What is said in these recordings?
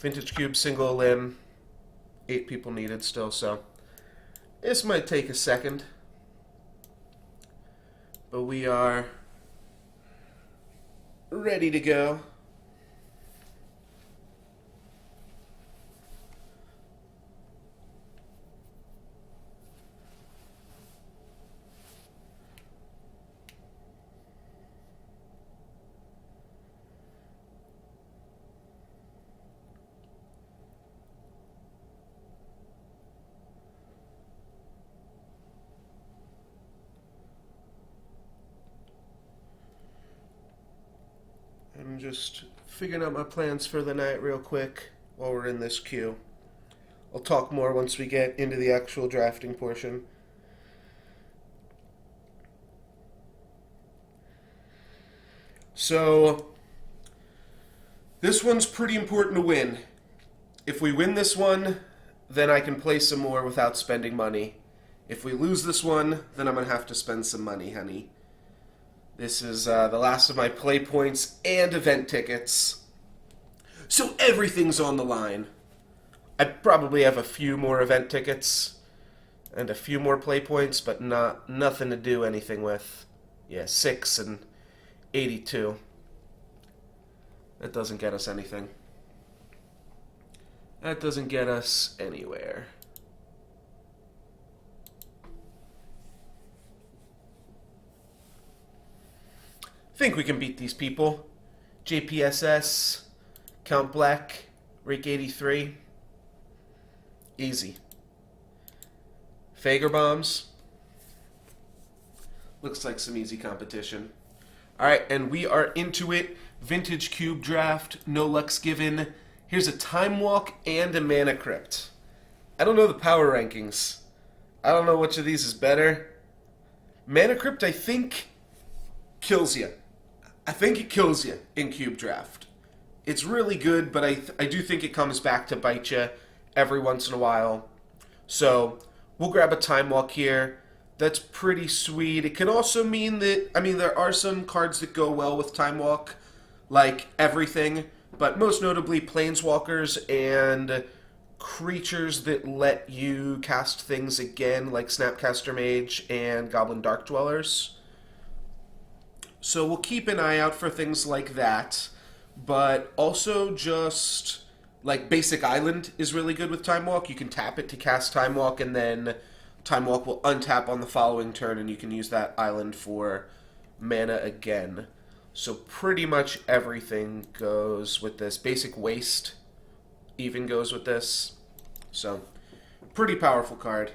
Vintage Cube, single limb. 8 people needed still, so this might take a second. But we are ready to go. I'm just figuring out my plans for the night real quick while we're in this queue. I'll talk more once we get into the actual drafting portion. So, this one's pretty important to win. If we win this one, then I can play some more without spending money. If we lose this one, then I'm going to have to spend some money, honey. This is the last of my play points and event tickets. So everything's on the line. I probably have a few more event tickets and a few more play points, but nothing to do anything with. Yeah, 6 and 82. That doesn't get us anything. That doesn't get us anywhere. Think we can beat these people. JPSS, Count Black, Rake 83. Easy. Fager Bombs. Looks like some easy competition. Alright, and we are into it. Vintage Cube Draft, no Lux given. Here's a Time Walk and a Mana Crypt. I don't know the power rankings. I don't know which of these is better. Mana Crypt, I think, kills you. I think it kills you in Cube Draft. It's really good, but I do think it comes back to bite you every once in a while. So, we'll grab a Time Walk here. That's pretty sweet. It can also mean that, I mean, there are some cards that go well with Time Walk, like everything, but most notably Planeswalkers and creatures that let you cast things again, like Snapcaster Mage and Goblin Dark Dwellers. So we'll keep an eye out for things like that, but also just, like, Basic Island is really good with Time Walk. You can tap it to cast Time Walk, and then Time Walk will untap on the following turn, and you can use that island for mana again. So pretty much everything goes with this. Basic Waste even goes with this. So, pretty powerful card.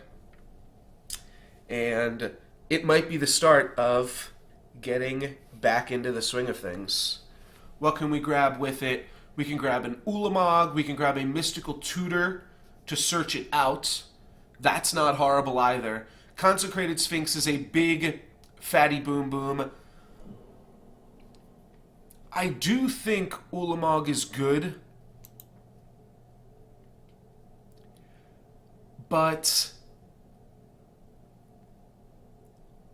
And it might be the start of getting back into the swing of things. What can we grab with it? We can grab an Ulamog. We can grab a Mystical Tutor to search it out. That's not horrible either. Consecrated Sphinx is a big, fatty boom boom. I do think Ulamog is good, but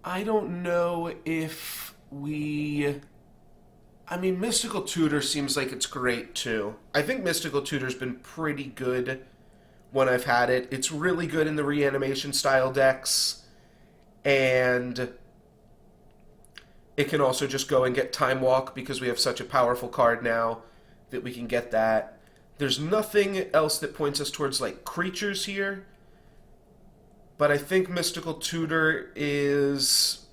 I don't know if we... I mean, Mystical Tutor seems like it's great, too. I think Mystical Tutor's been pretty good when I've had it. It's really good in the reanimation-style decks, and it can also just go and get Time Walk because we have such a powerful card now that we can get that. There's nothing else that points us towards, like, creatures here, but I think Mystical Tutor is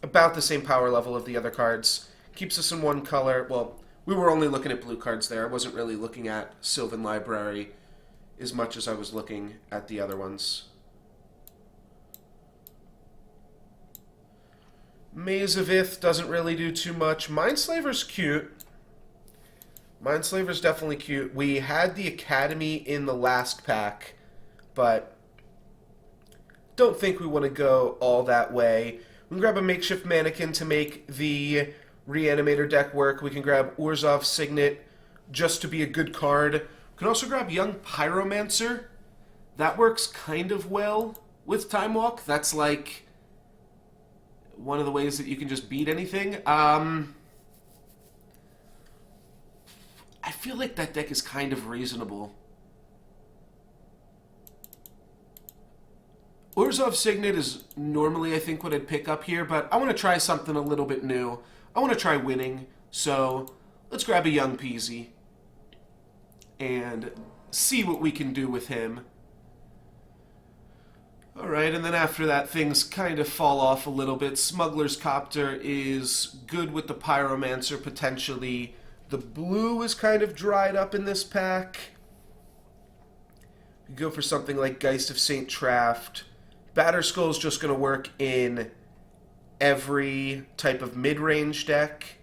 about the same power level of the other cards. Keeps us in one color. Well, we were only looking at blue cards there. I wasn't really looking at Sylvan Library as much as I was looking at the other ones. Maze of Ith doesn't really do too much. Mindslaver's cute. Mindslaver's definitely cute. We had the Academy in the last pack, but don't think we want to go all that way. We can grab a Makeshift Mannequin to make the Reanimator deck work. We can grab Orzhov Signet just to be a good card. We can also grab Young Pyromancer. That works kind of well with Time Walk. That's like one of the ways that you can just beat anything. I I feel like that deck is kind of reasonable. Orzhov Signet is normally, I think, what I'd pick up here, but I want to try something a little bit new. I want to try winning, so let's grab a Young Peasy and see what we can do with him. Alright, and then after that, things kind of fall off a little bit. Smuggler's Copter is good with the Pyromancer, potentially. The blue is kind of dried up in this pack. You go for something like Geist of St. Traft. Batterskull is just going to work in every type of mid-range deck.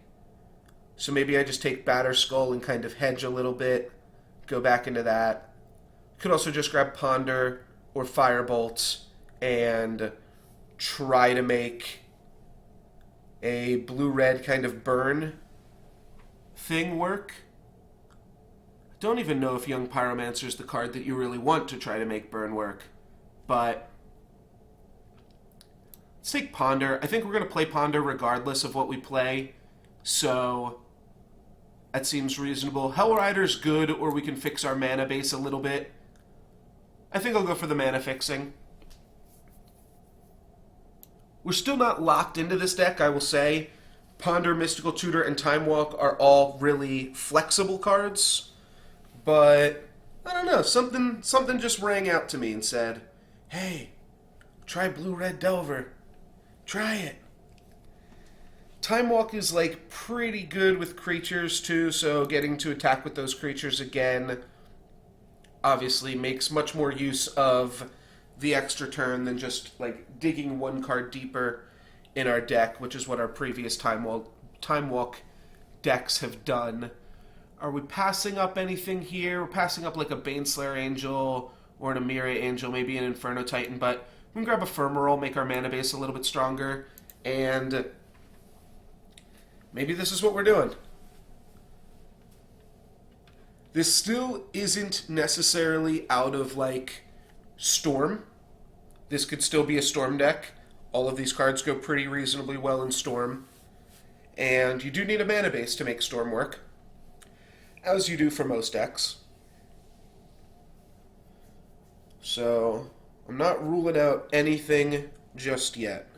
So maybe I just take Batterskull and kind of hedge a little bit. Go back into that. Could also just grab Ponder or Firebolt and try to make a blue-red kind of burn thing work. I don't even know if Young Pyromancer is the card that you really want to try to make burn work, but let's take Ponder. I think we're going to play Ponder regardless of what we play, so that seems reasonable. Hellrider's good, or we can fix our mana base a little bit. I think I'll go for the mana fixing. We're still not locked into this deck, I will say. Ponder, Mystical Tutor, and Time Walk are all really flexible cards, but I don't know, something just rang out to me and said, hey, try Blue-Red Delver. Try it. Time Walk is like pretty good with creatures too, so getting to attack with those creatures again obviously makes much more use of the extra turn than just like digging one card deeper in our deck, which is what our previous Time Walk decks have done. Are we passing up anything here? We're passing up like a Baneslayer Angel or an Emiria Angel, maybe an Inferno Titan, but we can grab a Ephemeral, make our mana base a little bit stronger, and maybe this is what we're doing. This still isn't necessarily out of, like, Storm. This could still be a Storm deck. All of these cards go pretty reasonably well in Storm. And you do need a mana base to make Storm work, as you do for most decks. So I'm not ruling out anything just yet.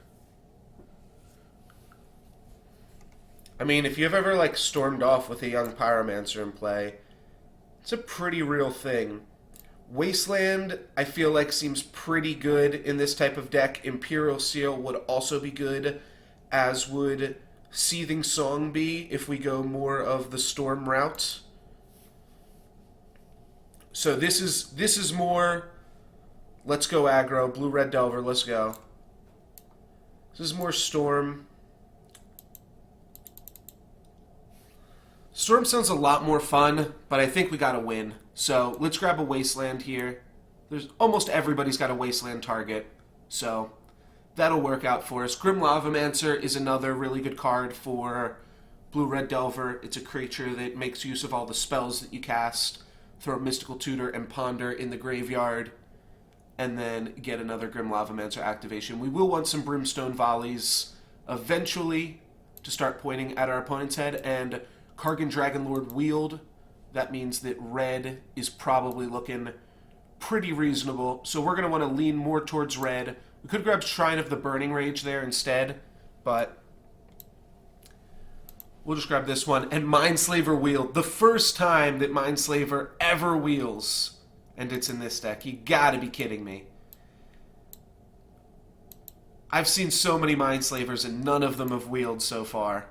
I mean, if you've ever, like, stormed off with a Young Pyromancer in play, it's a pretty real thing. Wasteland, I feel like, seems pretty good in this type of deck. Imperial Seal would also be good, as would Seething Song be if we go more of the Storm route. So this is more, let's go aggro, Blue-Red Delver, let's go. This is more Storm. Storm sounds a lot more fun, but I think we gotta win. So let's grab a Wasteland here. There's almost everybody's got a Wasteland target, so that'll work out for us. Grim Lavamancer is another really good card for Blue-Red Delver. It's a creature that makes use of all the spells that you cast. Throw Mystical Tutor and Ponder in the graveyard, and then get another Grim Lavamancer activation. We will want some Brimstone Volleys eventually to start pointing at our opponent's head, and Kargan Dragonlord Wield. That means that red is probably looking pretty reasonable, so we're going to want to lean more towards red. We could grab Shrine of the Burning Rage there instead, but we'll just grab this one. And Mindslaver Wield, the first time that Mindslaver ever wheels, and it's in this deck. You gotta be kidding me. I've seen so many Mindslavers and none of them have wheeled so far.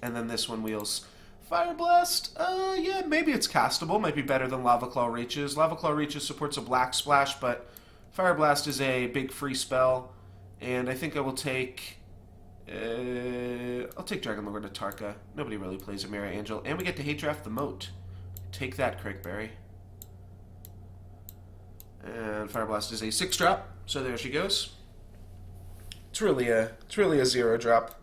And then this one wheels. Fire Blast, yeah, maybe it's castable. Might be better than Lava Claw Reaches. Lava Claw Reaches supports a Black Splash, but Fire Blast is a big free spell. And I think I will take... I'll take Dragonlord Atarka. Nobody really plays a Emiria Angel. And we get to hate draft the Moat. Take that, Craigberry. And Fire Blast is a 6-drop, so there she goes. It's really a 0-drop.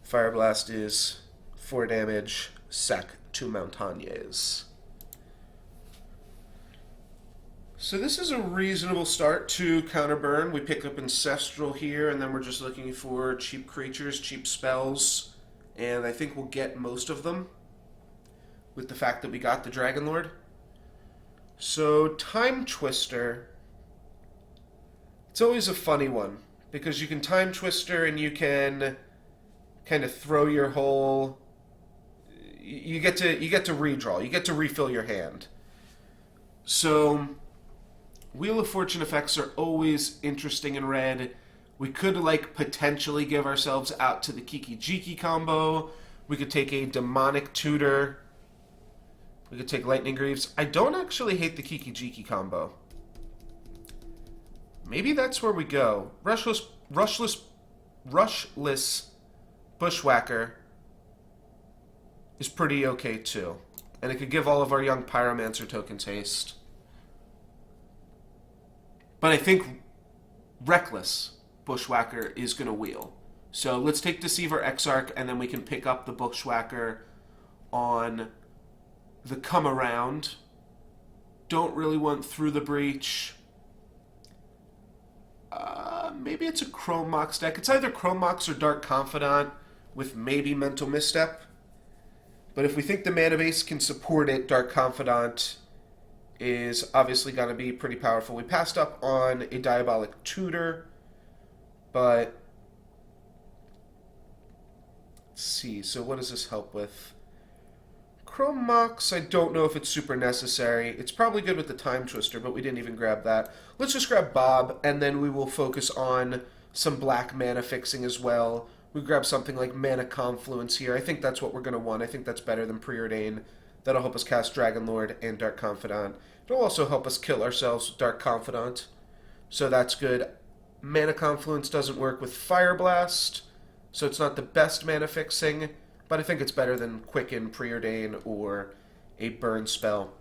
Fire Blast is 4 damage, sack 2 Montañes. So this is a reasonable start to counterburn. We pick up Ancestral here, and then we're just looking for cheap creatures, cheap spells, and I think we'll get most of them. with the fact that we got the Dragon Lord. So Time Twister, it's always a funny one because you can Time Twister and you can kind of throw your whole. You get to redraw. You get to refill your hand. So Wheel of Fortune effects are always interesting in red. We could potentially give ourselves out to the Kiki-Jiki combo. We could take a Demonic Tutor. We could take Lightning Greaves. I don't actually hate the Kiki-Jiki combo. Maybe that's where we go. Rushless Bushwhacker is pretty okay too. And it could give all of our young Pyromancer tokens haste. But I think Reckless Bushwhacker is going to wheel. So let's take Deceiver Exarch, and then we can pick up the Bushwhacker on the come around. Don't really want Through the Breach. Maybe it's a Chrome Mox deck. It's either Chrome Mox or Dark Confidant with maybe Mental Misstep. But if we think the mana base can support it, Dark Confidant is obviously going to be pretty powerful. We passed up on a Diabolic Tutor, but let's see. So what does this help with? Chrome Mox, I don't know if it's super necessary. It's probably good with the Time Twister, but we didn't even grab that. Let's just grab Bob, and then we will focus on some black mana fixing as well. We grab something like Mana Confluence here. I think that's what we're going to want. I think that's better than Preordain. That'll help us cast Dragon Lord and Dark Confidant. It'll also help us kill ourselves with Dark Confidant. So that's good. Mana Confluence doesn't work with Fire Blast, so it's not the best mana fixing, but I think it's better than Quicken, Preordain, or a Burn spell.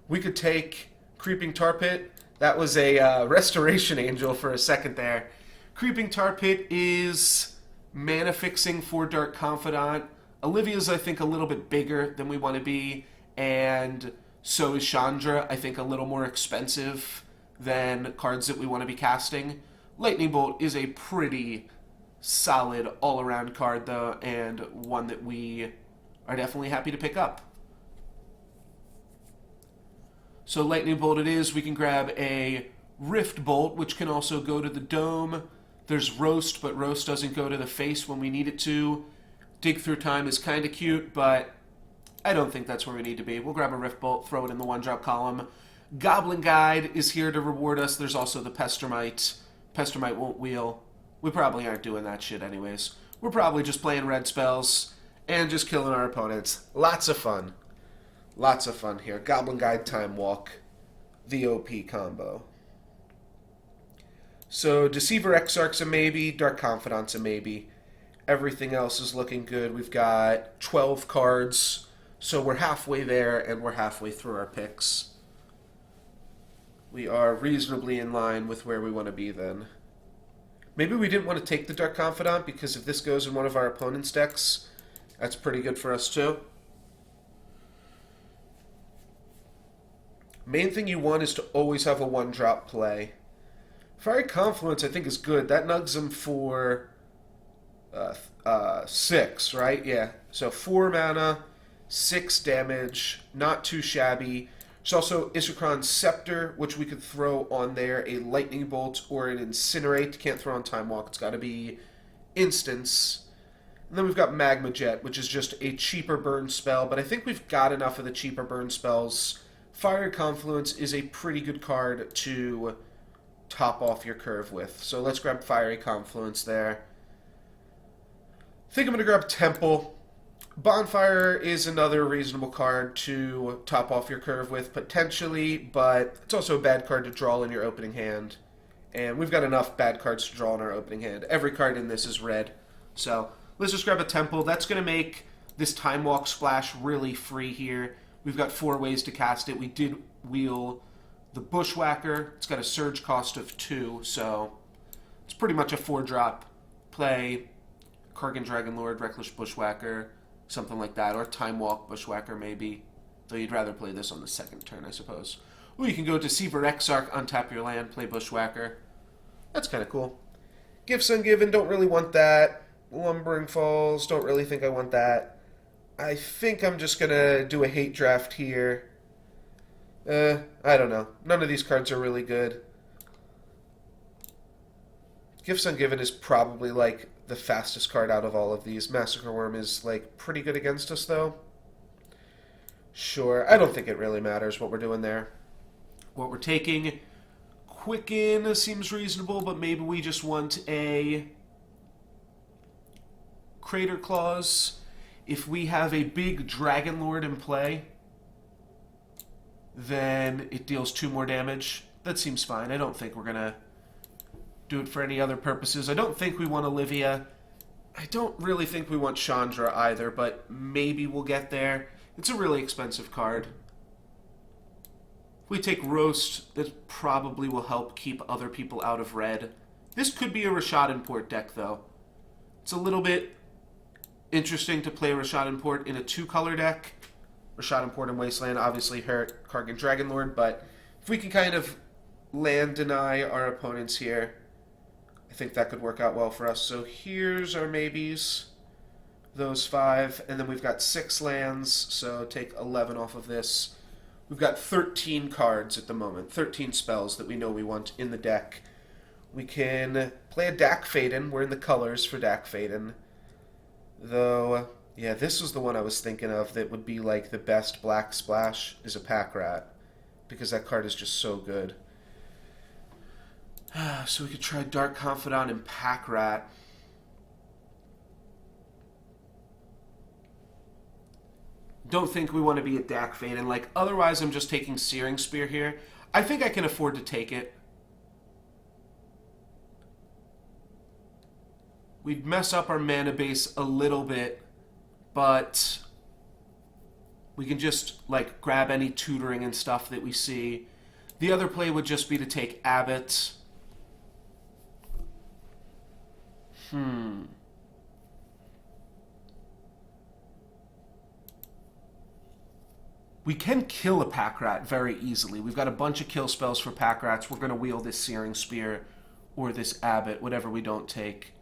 We could take Creeping Tar Pit. That was a Restoration Angel for a second there. Creeping Tar Pit is mana fixing for Dark Confidant. Olivia's, I think, a little bit bigger than we want to be, and so is Chandra, I think, a little more expensive than cards that we want to be casting. Lightning Bolt is a pretty solid all-around card, though, and one that we are definitely happy to pick up. So Lightning Bolt it is. We can grab a Rift Bolt, which can also go to the dome. There's Roast, but Roast doesn't go to the face when we need it to. Dig Through Time is kind of cute, but I don't think that's where we need to be. We'll grab a Rift Bolt, throw it in the one-drop column. Goblin Guide is here to reward us. There's also the Pestermite. Pestermite won't wheel. We probably aren't doing that shit anyways. We're probably just playing red spells and just killing our opponents. Lots of fun. Lots of fun here. Goblin Guide, Time Walk, the OP combo. So Deceiver Exarch's a maybe, Dark Confidant's a maybe. Everything else is looking good. We've got 12 cards, so we're halfway there and we're halfway through our picks. We are reasonably in line with where we want to be then. Maybe we didn't want to take the Dark Confidant because if this goes in one of our opponent's decks, that's pretty good for us too. Main thing you want is to always have a one-drop play. Fiery Confluence I think is good. That nugs him for 6, right? Yeah. So 4 mana, 6 damage, not too shabby. There's also Isochron's Scepter, which we could throw on there, a Lightning Bolt or an Incinerate. Can't throw on Time Walk. It's got to be Instance. And then we've got Magma Jet, which is just a cheaper burn spell, but I think we've got enough of the cheaper burn spells. Fiery Confluence is a pretty good card to top off your curve with. So let's grab Fiery Confluence there. I think I'm going to grab Temple. Bonfire is another reasonable card to top off your curve with, potentially, but it's also a bad card to draw in your opening hand. And we've got enough bad cards to draw in our opening hand. Every card in this is red. So let's just grab a Temple. That's going to make this Time Walk splash really free here. We've got 4 ways to cast it. We did wheel the Bushwhacker. It's got a surge cost of 2, so it's pretty much a 4-drop play. Kargan Dragon Lord, Reckless Bushwhacker, something like that, or Time Walk Bushwhacker maybe. Though you'd rather play this on the second turn, I suppose. Or you can go Deceiver Exarch, untap your land, play Bushwhacker. That's kind of cool. Gifts Ungiven, don't really want that. Lumbering Falls, don't really think I want that. I think I'm just going to do a hate draft here. I don't know. None of these cards are really good. Gifts Ungiven is probably, like, the fastest card out of all of these. Massacre Worm is, like, pretty good against us, though. Sure. I don't think it really matters what we're doing there. What we're taking... Quicken seems reasonable, but maybe we just want a Crater Claws. If we have a big Dragon Lord in play, then it deals 2 more damage. That seems fine. I don't think we're going to do it for any other purposes. I don't think we want Olivia. I don't really think we want Chandra either, but maybe we'll get there. It's a really expensive card. If we take Roast, that probably will help keep other people out of red. This could be a Rashad Import deck, though. It's a little bit interesting to play Rashad Import in a 2-color deck. Rashad Import and Wasteland obviously hurt Kargan Dragonlord, but if we can kind of land deny our opponents here, I think that could work out well for us. So here's our maybes. Those 5, and then we've got 6 lands, so take 11 off of this. We've got 13 cards at the moment, 13 spells that we know we want in the deck. We can play a Dak Faden. We're in the colors for Dak Faden. Though, yeah, this was the one I was thinking of that would be like the best black splash is a Pack Rat, because that card is just so good. So we could try Dark Confidant and Pack Rat. Don't think we want to be a Dak Faden. Like, otherwise I'm just taking Searing Spear here. I think I can afford to take it. We'd mess up our mana base a little bit, but we can just, like, grab any tutoring and stuff that we see. The other play would just be to take Abbott. We can kill a Pack Rat very easily. We've got a bunch of kill spells for Pack Rats. We're going to wield this Searing Spear or this Abbott, whatever we don't take.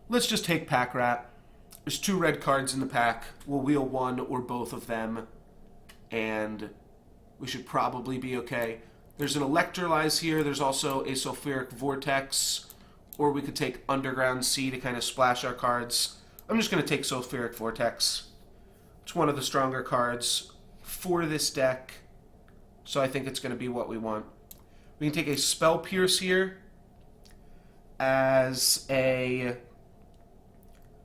Let's just take Pack Rat. There's 2 red cards in the pack. We'll wheel one or both of them, and we should probably be okay. There's an Electrolyze here. There's also a Sulfuric Vortex, or we could take Underground Sea to kind of splash our cards. I'm just going to take Sulfuric Vortex. It's one of the stronger cards for this deck, so I think it's going to be what we want. We can take a Spell Pierce here as a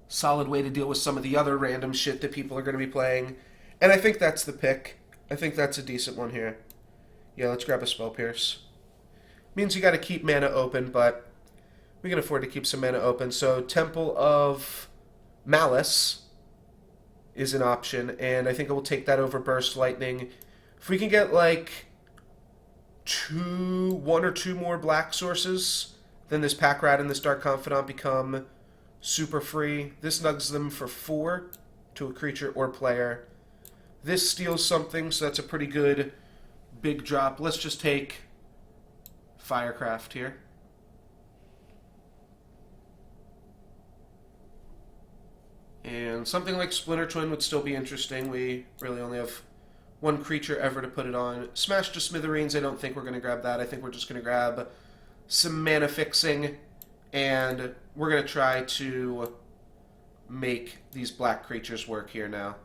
solid way to deal with some of the other random shit that people are going to be playing, and I think that's the pick. I think that's a decent one here. Yeah, let's grab a Spell Pierce. Means you got to keep mana open, but we can afford to keep some mana open. So Temple of Malice is an option, and I think I will take that over Burst Lightning. If we can get like 1 or 2 more black sources, then this Pack Rat and this Dark Confidant become super free. This nugs them for 4 to a creature or player. This steals something, so that's a pretty good big drop. Let's just take Firecraft here. And something like Splinter Twin would still be interesting. We really only have 1 creature ever to put it on. Smash to Smithereens, I don't think we're going to grab that. I think we're just going to grab some mana fixing, and we're going to try to make these black creatures work here now.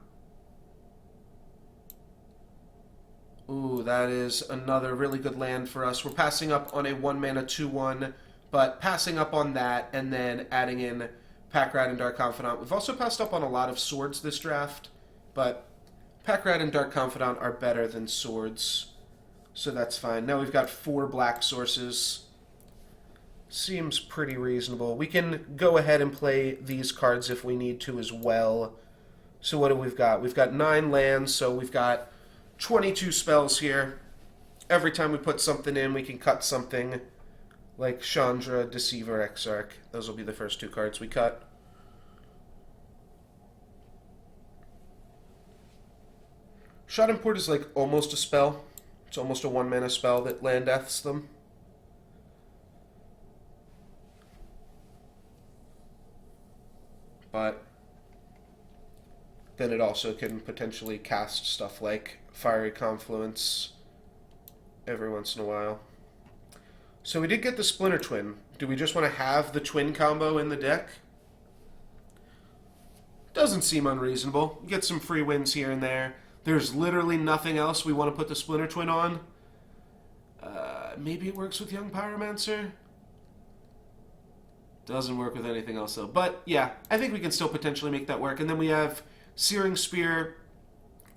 Ooh, that is another really good land for us. We're passing up on a 1-mana 2/1, but passing up on that and then adding in Pack Rat and Dark Confidant. We've also passed up on a lot of swords this draft, but Pack Rat and Dark Confidant are better than swords, so that's fine. Now we've got 4 black sources. Seems pretty reasonable. We can go ahead and play these cards if we need to as well. So what do we've got? We've got 9 lands, so we've got 22 spells here. Every time we put something in, we can cut something. Like Chandra, Deceiver, Exarch. Those will be the first 2 cards we cut. Shot Import is like almost a spell. It's almost a 1-mana spell that land deaths them. But then it also can potentially cast stuff like Fiery Confluence every once in a while. So we did get the Splinter Twin. Do we just want to have the Twin combo in the deck? Doesn't seem unreasonable. Get some free wins here and there. There's literally nothing else we want to put the Splinter Twin on. Maybe it works with Young Pyromancer. Doesn't work with anything else though. But yeah, I think we can still potentially make that work. And then we have Searing Spear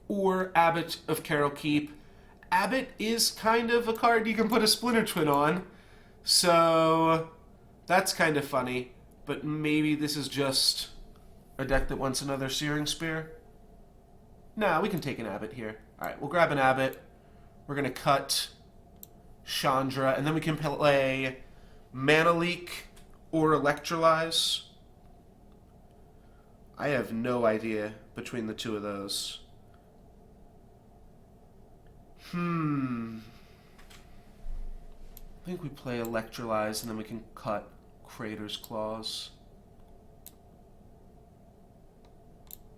or Abbot of Carol Keep. Abbot is kind of a card you can put a Splinter Twin on. So that's kind of funny. But maybe this is just a deck that wants another Searing Spear. Nah, we can take an Abbot here. Alright, we'll grab an Abbot. We're going to cut Chandra. And then we can play Mana Leak or Electrolyze. I have no idea between the two of those. I think we play Electrolyze and then we can cut Crater's Claws.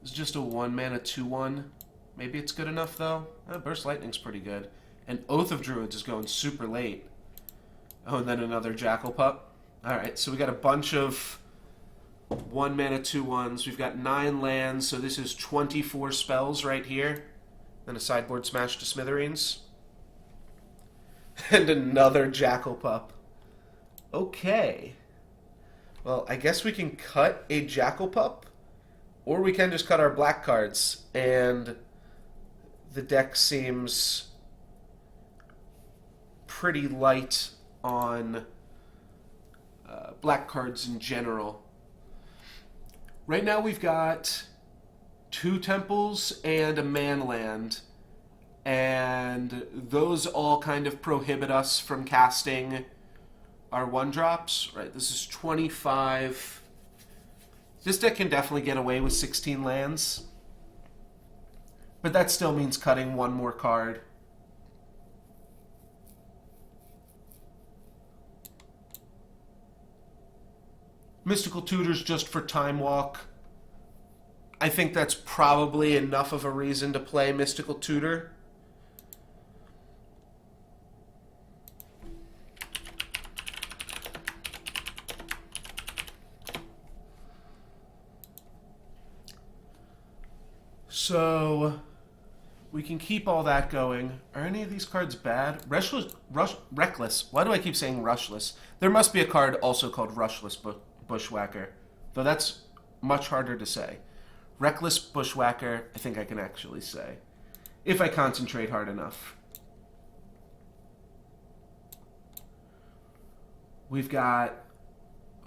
It's just a 1-mana 2/1. Maybe it's good enough though. Burst Lightning's pretty good. And Oath of Druids is going super late. Oh, and then another Jackal Pup. Alright, so we got a bunch of 1-mana 2/1s. We've got 9 lands, so this is 24 spells right here. Then a sideboard smash to smithereens. And another Jackal Pup. Okay. Well, I guess we can cut a Jackal Pup, or we can just cut our black cards, and the deck seems pretty light on black cards in general. Right now we've got 2 temples and a manland, and those all kind of prohibit us from casting our 1-drops. Right, this is 25. This deck can definitely get away with 16 lands, but that still means cutting 1 more card. Mystical Tutors just for Time Walk. I think that's probably enough of a reason to play Mystical Tutor. So we can keep all that going. Are any of these cards bad? Reckless. Why do I keep saying Rushless? There must be a card also called Rushless Bushwhacker, though that's much harder to say. Reckless Bushwhacker, I think I can actually say, if I concentrate hard enough. We've got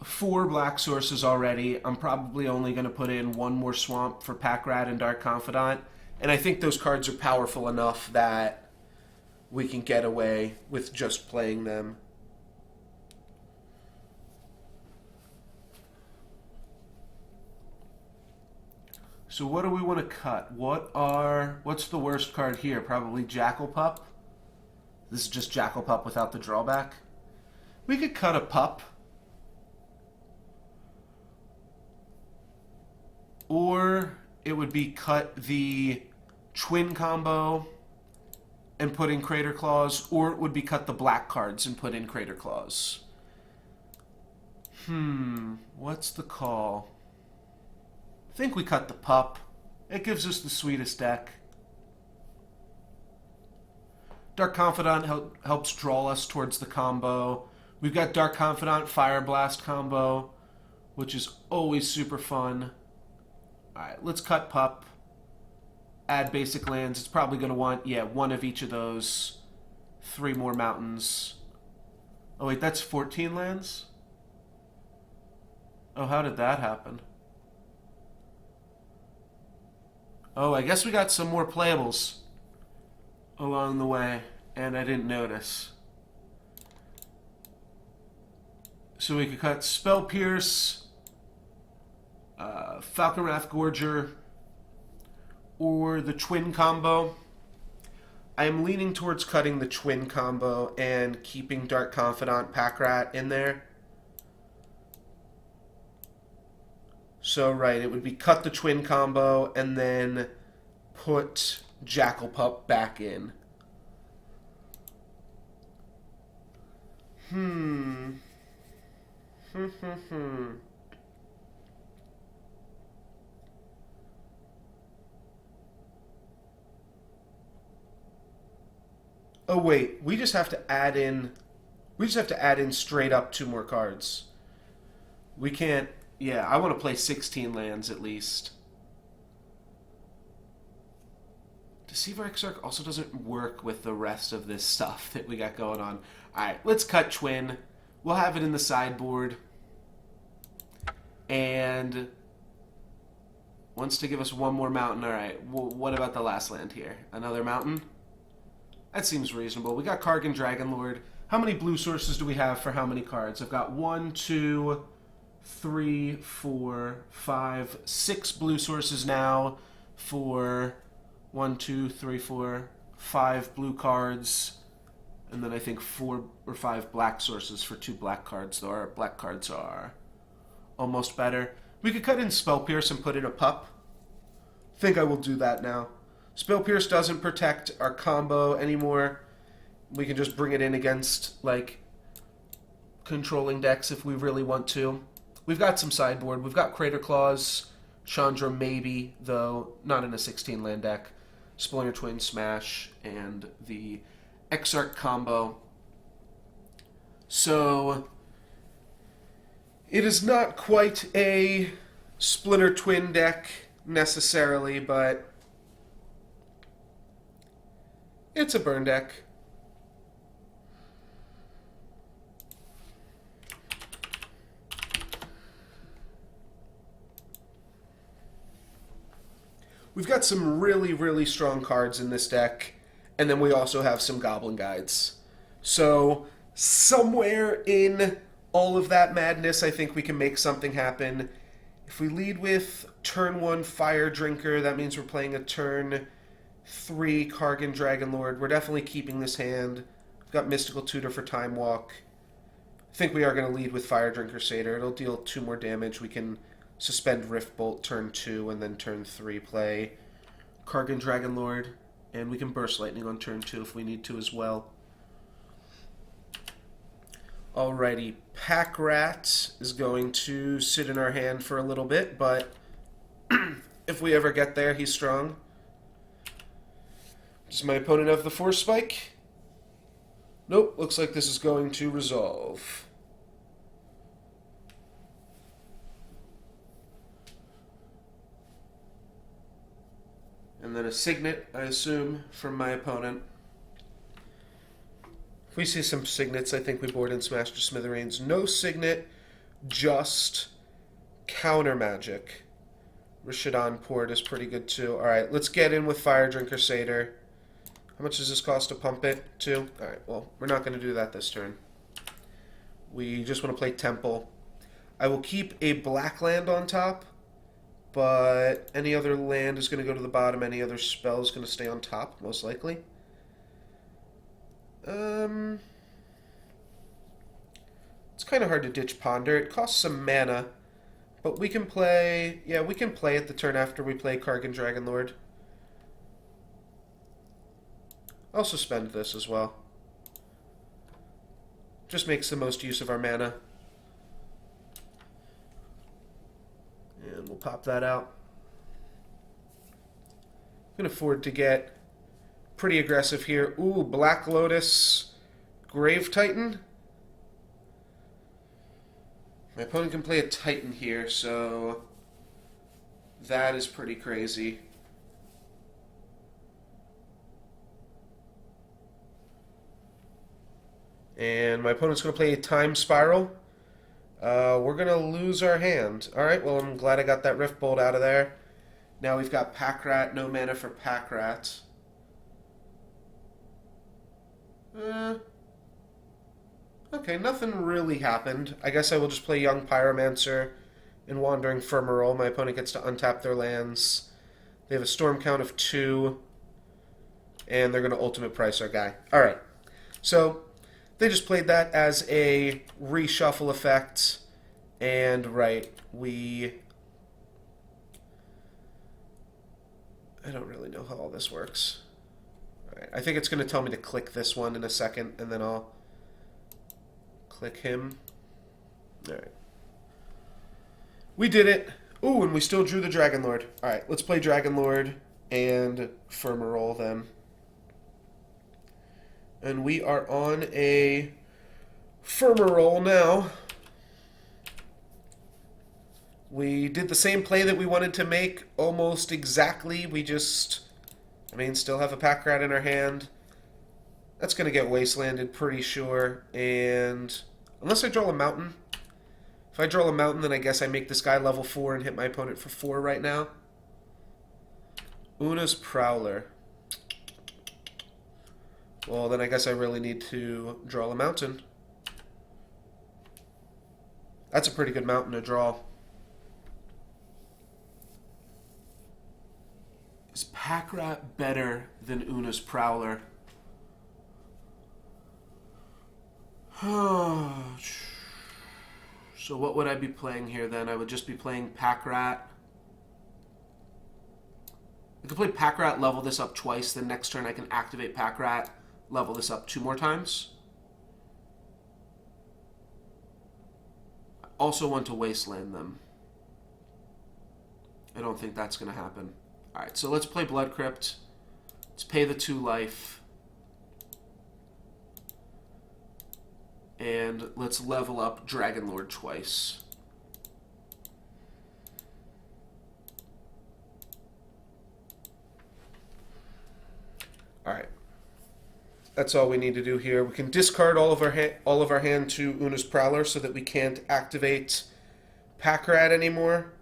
4 black sources already. I'm probably only going to put in 1 more Swamp for Pack Rat and Dark Confidant, and I think those cards are powerful enough that we can get away with just playing them. So what do we want to cut? What's the worst card here? Probably Jackal Pup. This is just Jackal Pup without the drawback. We could cut a pup. Or it would be cut the Twin combo and put in Crater Claws, or it would be cut the black cards and put in Crater Claws. What's the call? I think we cut the pup. It gives us the sweetest deck. Dark Confidant helps draw us towards the combo. We've got Dark Confidant Fire Blast combo, which is always super fun. Alright, let's cut pup. Add basic lands. It's probably going to want, 1 of each of those. 3 more mountains. Oh wait, that's 14 lands? Oh, how did that happen? Oh, I guess we got some more playables along the way, and I didn't notice. So we could cut Spell Pierce, Falconwrath Gorger, or the Twin combo. I am leaning towards cutting the Twin combo and keeping Dark Confidant Pack Rat in there. So, right, it would be cut the twin combo and then put Jackal Pup back in. Oh wait, we just have to add in straight up 2 more cards. We can't. Yeah, I want to play 16 lands at least. Deceiver Exarch also doesn't work with the rest of this stuff that we got going on. Alright, let's cut Twin. We'll have it in the sideboard. And wants to give us 1 more mountain. Alright, what about the last land here? Another mountain? That seems reasonable. We got Kargan Dragonlord. How many blue sources do we have for how many cards? I've got 1, 2, 3, 4, 5, 6 blue sources now for 1, 2, 3, 4, 5 blue cards. And then I think 4 or 5 black sources for 2 black cards, though our black cards are almost better. We could cut in Spell Pierce and put in a pup. I think I will do that now. Spell Pierce doesn't protect our combo anymore. We can just bring it in against, like, controlling decks if we really want to. We've got some sideboard. We've got Crater Claws, Chandra maybe, though not in a 16-land deck. Splinter Twin, Smash, and the Exarch combo. So it is not quite a Splinter Twin deck necessarily, but it's a burn deck. We've got some really, really strong cards in this deck, and then we also have some Goblin Guides. So somewhere in all of that madness, I think we can make something happen. If we lead with turn 1 Fire Drinker, that means we're playing a turn 3 Kargan Dragonlord. We're definitely keeping this hand. We've got Mystical Tutor for Time Walk. I think we are going to lead with Fire Drinker Satyr. It'll deal 2 more damage. We can suspend Rift Bolt turn 2, and then turn 3 play Kargan Dragonlord. And we can Burst Lightning on turn 2 if we need to as well. Alrighty, Pack Rat is going to sit in our hand for a little bit, but if we ever get there, he's strong. Does my opponent have the Force Spike? Nope, looks like this is going to resolve. And then a Signet, I assume, from my opponent. If we see some Signets, I think we board and smash to smithereens. No Signet, just Counter Magic. Rishadan Port is pretty good too. Alright, let's get in with Fire Drinker Satyr. How much does this cost to pump it to? Alright, well, we're not going to do that this turn. We just want to play Temple. I will keep a black land on top, but any other land is going to go to the bottom. Any other spell is going to stay on top, most likely. It's kind of hard to ditch Ponder. It costs some mana, but we can play... Yeah, we can play it the turn after we play Kargan Dragonlord. I'll suspend this as well. Just makes the most use of our mana. And we'll pop that out. We can afford to get pretty aggressive here. Ooh, Black Lotus, Grave Titan. My opponent can play a Titan here, so that is pretty crazy. And my opponent's going to play a Time Spiral. We're going to lose our hand. Alright, well, I'm glad I got that Rift Bolt out of there. Now we've got Pack Rat, no mana for Pack Rat. Okay, nothing really happened. I guess I will just play Young Pyromancer and Wandering Firmarole. My opponent gets to untap their lands. They have a storm count of 2. And they're going to ultimate price our guy. Alright, so they just played that as a reshuffle effect. And, right, we I don't really know how all this works. All right, I think it's going to tell me to click this one in a second, and then I'll click him. All right. We did it. Ooh, and we still drew the Dragon Lord. All right, let's play Dragon Lord and Firmaroll then. And we are on a Firmaroll now. We did the same play that we wanted to make almost exactly. We just, still have a Pack Rat in our hand. That's going to get Wastelanded, pretty sure. And unless I draw a Mountain. If I draw a Mountain, then I guess I make this guy level 4 and hit my opponent for 4 right now. Una's Prowler. Well, then I guess I really need to draw a Mountain. That's a pretty good Mountain to draw. Is Pack Rat better than Una's Prowler? So what would I be playing here then? I would just be playing Pack Rat. I could play Pack Rat, level this up twice, then next turn I can activate Pack Rat, level this up 2 more times. I also want to Wasteland them. I don't think that's going to happen. Alright, so let's play Blood Crypt. Let's pay the 2 life. And let's level up Dragon Lord twice. Alright. That's all we need to do here. We can discard all of our hand to Una's Prowler so that we can't activate Pack Rat anymore.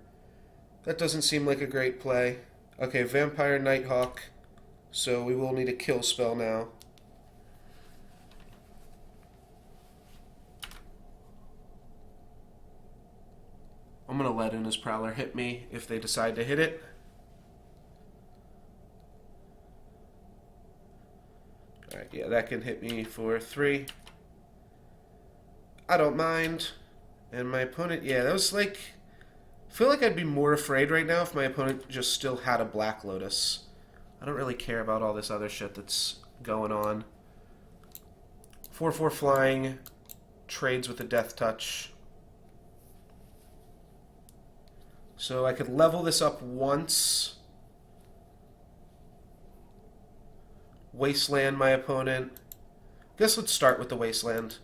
That doesn't seem like a great play. Okay, Vampire Nighthawk. So we will need a kill spell now. I'm going to let Una's Prowler hit me if they decide to hit it. Alright, yeah, that can hit me for 3. I don't mind. And my opponent, yeah, that was like... I feel like I'd be more afraid right now if my opponent just still had a Black Lotus. I don't really care about all this other shit that's going on. 4/4 flying, trades with a Death Touch. So I could level this up once. Wasteland my opponent. Guess let's start with the Wasteland.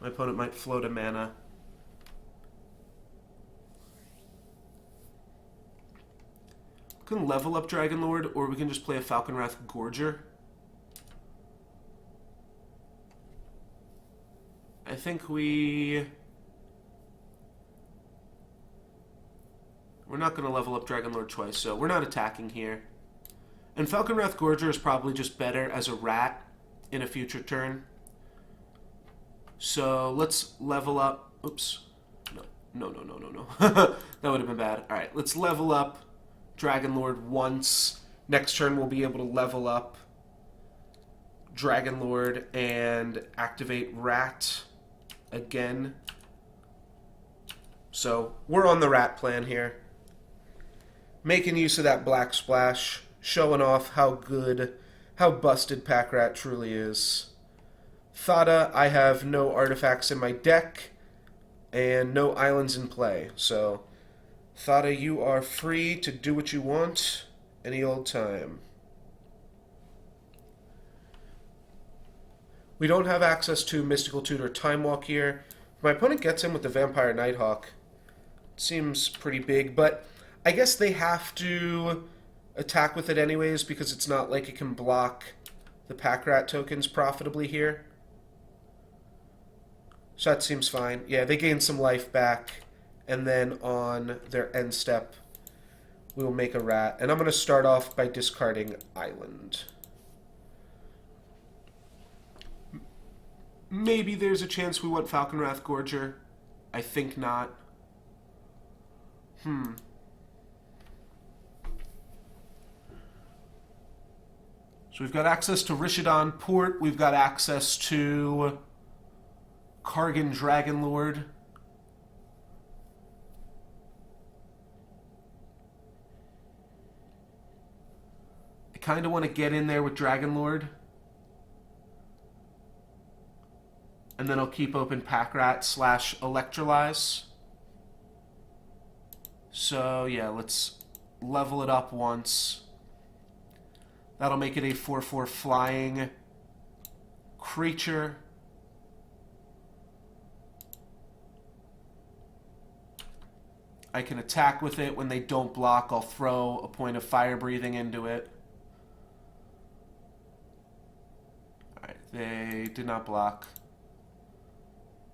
My opponent might float a mana. We can level up Dragon Lord, or we can just play a Falconwrath Gorger. I think we're not going to level up Dragon Lord twice, so we're not attacking here. And Falconwrath Gorger is probably just better as a rat in a future turn. So let's level up. Oops. No. That would have been bad. Alright, let's level up Dragon Lord once. Next turn we'll be able to level up Dragon Lord and activate Rat again. So we're on the rat plan here. Making use of that Black Splash, showing off how good, how busted Pack Rat truly is. Thada, I have no artifacts in my deck, and no islands in play. So, Thada, you are free to do what you want any old time. We don't have access to Mystical Tutor Time Walk here. My opponent gets in with the Vampire Nighthawk. Seems pretty big, but I guess they have to attack with it anyways because it's not like it can block the Pack Rat tokens profitably here. So that seems fine. Yeah, they gain some life back, and then on their end step, we will make a rat. And I'm going to start off by discarding Island. Maybe there's a chance we want Falconwrath Gorger. I think not. So we've got access to Rishadan Port. We've got access to Kargan Dragon Lord. kind of want to get in there with Dragon Lord. And then I'll keep open Pack Rat / Electrolyze. So, yeah, let's level it up once. That'll make it a 4/4 flying creature. I can attack with it. When they don't block, I'll throw a point of fire breathing into it. Alright, they did not block.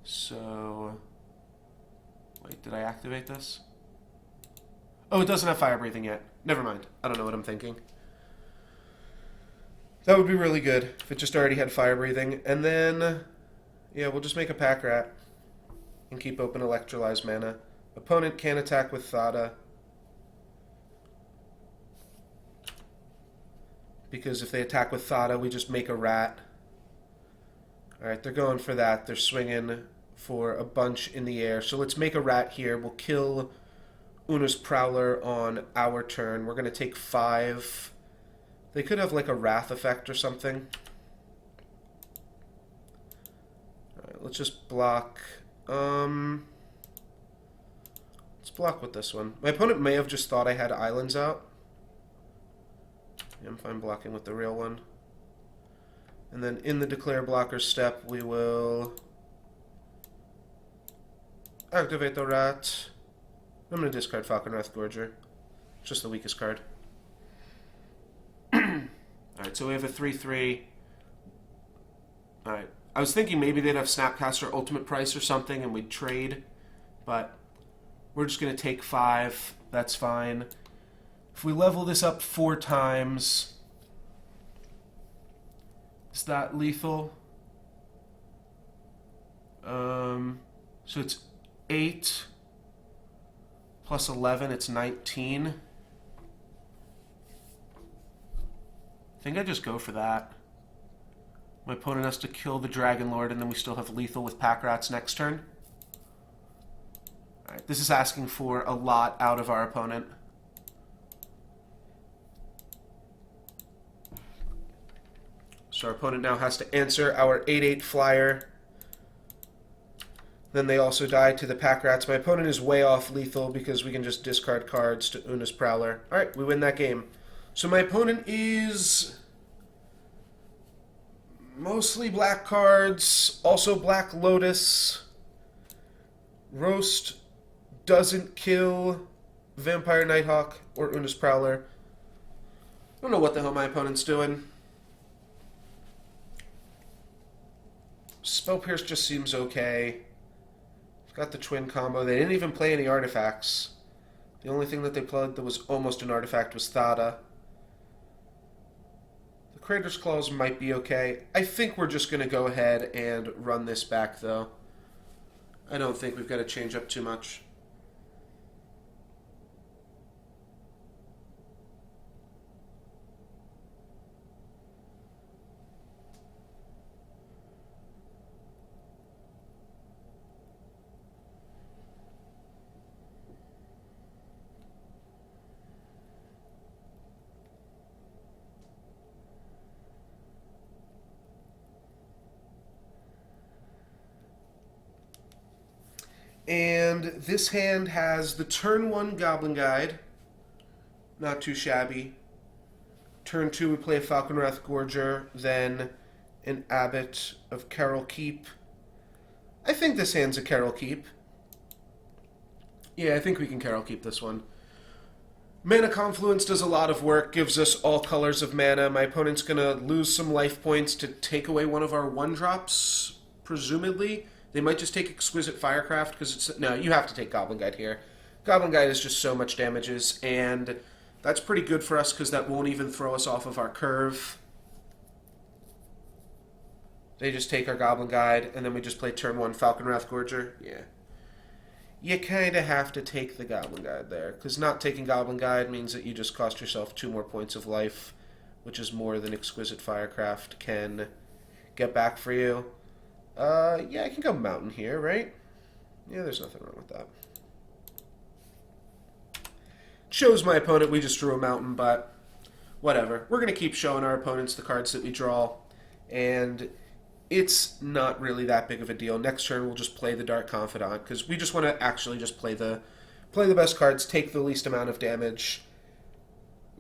So, wait, did I activate this? Oh, it doesn't have fire breathing yet. Never mind. I don't know what I'm thinking. That would be really good if it just already had fire breathing. And then, yeah, we'll just make a Pack Rat and keep open Electrolyze mana. Opponent can attack with Thada, because if they attack with Thada, we just make a rat. Alright, they're going for that. They're swinging for a bunch in the air. So let's make a rat here. We'll kill Una's Prowler on our turn. We're going to take 5. They could have like a Wrath effect or something. Alright, let's just block. Let's block with this one. My opponent may have just thought I had islands out. Yeah, I'm fine blocking with the real one. And then in the declare blocker step, we will activate the rat. I'm going to discard Falconwrath Gorger. It's just the weakest card. Alright, so we have a 3/3. Alright. I was thinking maybe they'd have Snapcaster Ultimate Price or something and we'd trade, but we're just going to take 5. That's fine. If we level this up 4 times, is that lethal? So it's 8 plus 11, it's 19. I think I just go for that. My opponent has to kill the Dragon Lord, and then we still have lethal with Pack Rats next turn. Alright, this is asking for a lot out of our opponent. So our opponent now has to answer our 8/8 flyer. Then they also die to the Pack Rats. My opponent is way off lethal because we can just discard cards to Una's Prowler. Alright, we win that game. So my opponent is mostly black cards, also Black Lotus. Roast doesn't kill Vampire Nighthawk or Una's Prowler. I don't know what the hell my opponent's doing. Spell Pierce just seems okay. Got the twin combo. They didn't even play any artifacts. The only thing that they played that was almost an artifact was Thada. The Crater's Claws might be okay. I think we're just going to go ahead and run this back, though. I don't think we've got to change up too much. And this hand has the turn 1 Goblin Guide. Not too shabby. Turn 2 we play a Falconwrath Gorger, then an Abbot of Carol Keep. I think this hand's a Carol Keep. Yeah, I think we can Carol Keep this one. Mana Confluence does a lot of work, gives us all colors of mana. My opponent's going to lose some life points to take away one of our 1-drops, presumably. They might just take Exquisite Firecraft, because it's... No, you have to take Goblin Guide here. Goblin Guide is just so much damages, and that's pretty good for us, because that won't even throw us off of our curve. They just take our Goblin Guide, and then we just play turn 1 Falconwrath Gorger. Yeah. You kind of have to take the Goblin Guide there, because not taking Goblin Guide means that you just cost yourself 2 more points of life, which is more than Exquisite Firecraft can get back for you. Yeah, I can go Mountain here, right? Yeah, there's nothing wrong with that. Shows my opponent we just drew a Mountain, but whatever. We're going to keep showing our opponents the cards that we draw, and it's not really that big of a deal. Next turn, we'll just play the Dark Confidant, because we just want to actually just play the best cards, take the least amount of damage.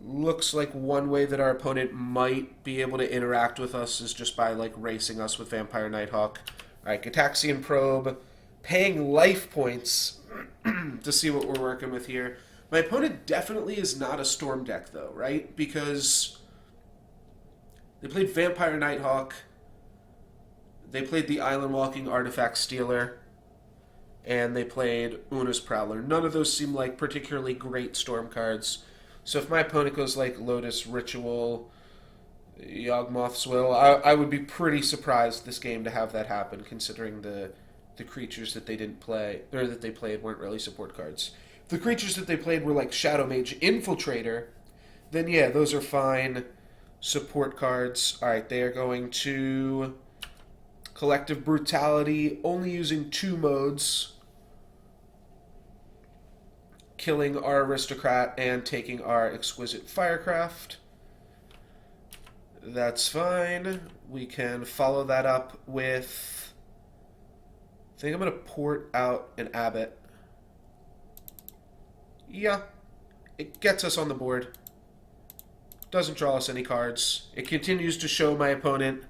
Looks like one way that our opponent might be able to interact with us is just by, like, racing us with Vampire Nighthawk. Alright, Gitaxian Probe, paying life points to see what we're working with here. My opponent definitely is not a Storm deck, though, right? Because they played Vampire Nighthawk, they played the Island Walking Artifact Stealer, and they played Una's Prowler. None of those seem like particularly great Storm cards. So if my opponent goes like Lotus Ritual, Yawgmoth's Will, I would be pretty surprised this game to have that happen, considering the creatures that they didn't play, or that they played, weren't really support cards. If the creatures that they played were like Shadow Mage Infiltrator, then yeah, those are fine support cards. Alright, they are going to Collective Brutality, only using 2 modes, killing our Aristocrat and taking our Exquisite Firecraft. That's fine. We can follow that up with... I think I'm going to port out an Abbot. Yeah, it gets us on the board. Doesn't draw us any cards. It continues to show my opponent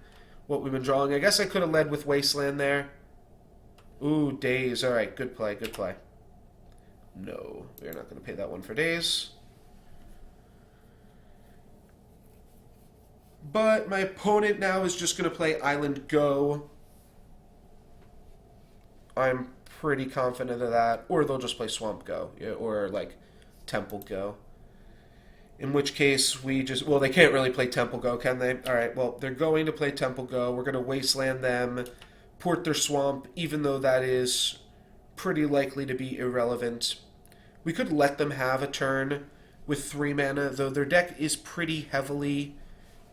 what we've been drawing. I guess I could have led with Wasteland there. Ooh, Daze. Alright, good play, good play. No, we're not going to pay that one for Daze. But my opponent now is just going to play Island Go. I'm pretty confident of that. Or they'll just play Swamp Go. Or, like, Temple Go. In which case, we just... Well, they can't really play Temple Go, can they? Alright, well, they're going to play Temple Go. We're going to Wasteland them, port their Swamp, even though that is pretty likely to be irrelevant. We could let them have a turn with 3 mana, though their deck is pretty heavily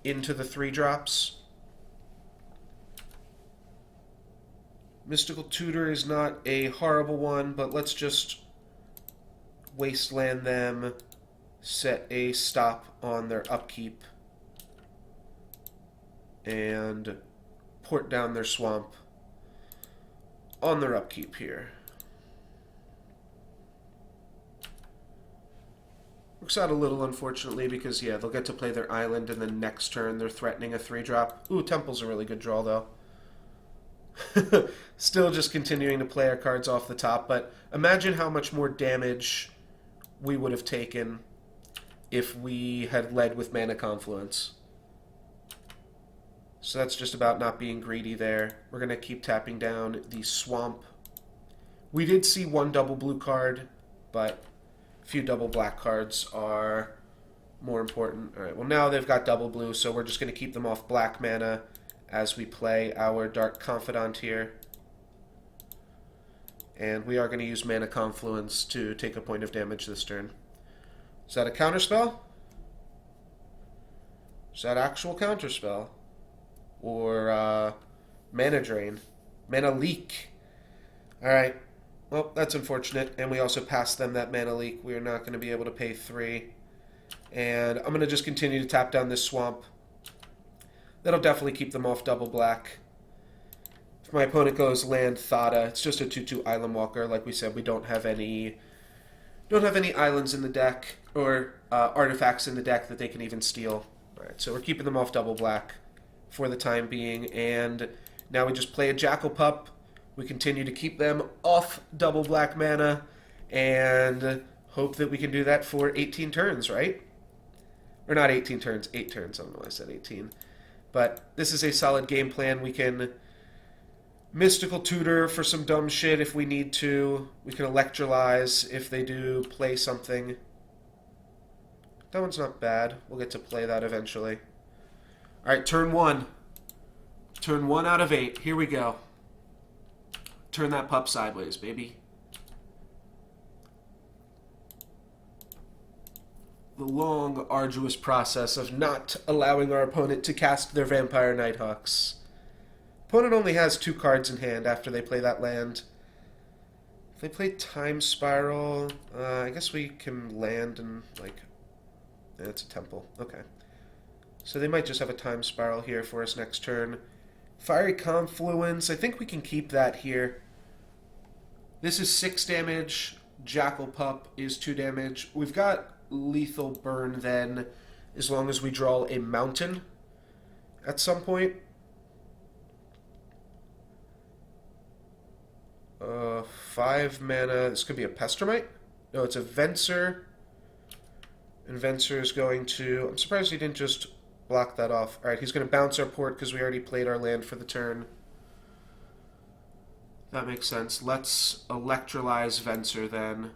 into the 3-drops. Mystical Tutor is not a horrible one, but let's just Wasteland them, set a stop on their upkeep, and port down their Swamp on their upkeep here. Works out a little, unfortunately, because, yeah, they'll get to play their island, and then next turn they're threatening a 3-drop. Ooh, Temple's a really good draw, though. Still just continuing to play our cards off the top, but imagine how much more damage we would have taken if we had led with Mana Confluence. So that's just about not being greedy there. We're going to keep tapping down the Swamp. We did see 1 double blue card, but a few double black cards are more important. Alright, well now they've got double blue, so we're just going to keep them off black mana as we play our Dark Confidant here. And we are going to use Mana Confluence to take a point of damage this turn. Is that a counterspell? Is that actual counterspell? Or Mana Drain? Mana Leak? Alright. Well, that's unfortunate. And we also passed them that Mana Leak. We are not going to be able to pay 3. And I'm going to just continue to tap down this Swamp. That'll definitely keep them off double black. If my opponent goes land Thada, it's just a 2/2 Island Walker. Like we said, we don't have any islands in the deck, or artifacts in the deck that they can even steal. Alright, so we're keeping them off double black for the time being, and now we just play a Jackal Pup. We continue to keep them off double black mana, and hope that we can do that for 18 turns, right? Or not 18 turns, 8 turns. I don't know why I said 18. But this is a solid game plan. We can Mystical Tutor for some dumb shit if we need to. We can Electrolyze if they do play something. That one's not bad. We'll get to play that eventually. Alright, turn 1. Turn 1 out of 8. Here we go. Turn that pup sideways, baby. The long, arduous process of not allowing our opponent to cast their Vampire Nighthawks. Opponent only has 2 cards in hand after they play that land. If they play Time Spiral, I guess we can land and, like... It's a temple. Okay. So they might just have a time spiral here for us next turn. Fiery Confluence, I think we can keep that here. This is 6 damage. Jackal Pup is 2 damage. We've got Lethal Burn then, as long as we draw a mountain at some point. 5 mana. This could be a Pestermite. No, it's a Venser. And Venser is going to... I'm surprised he didn't just block that off. Alright, he's going to bounce our port because we already played our land for the turn. That makes sense. Let's Electrolyze Venser then.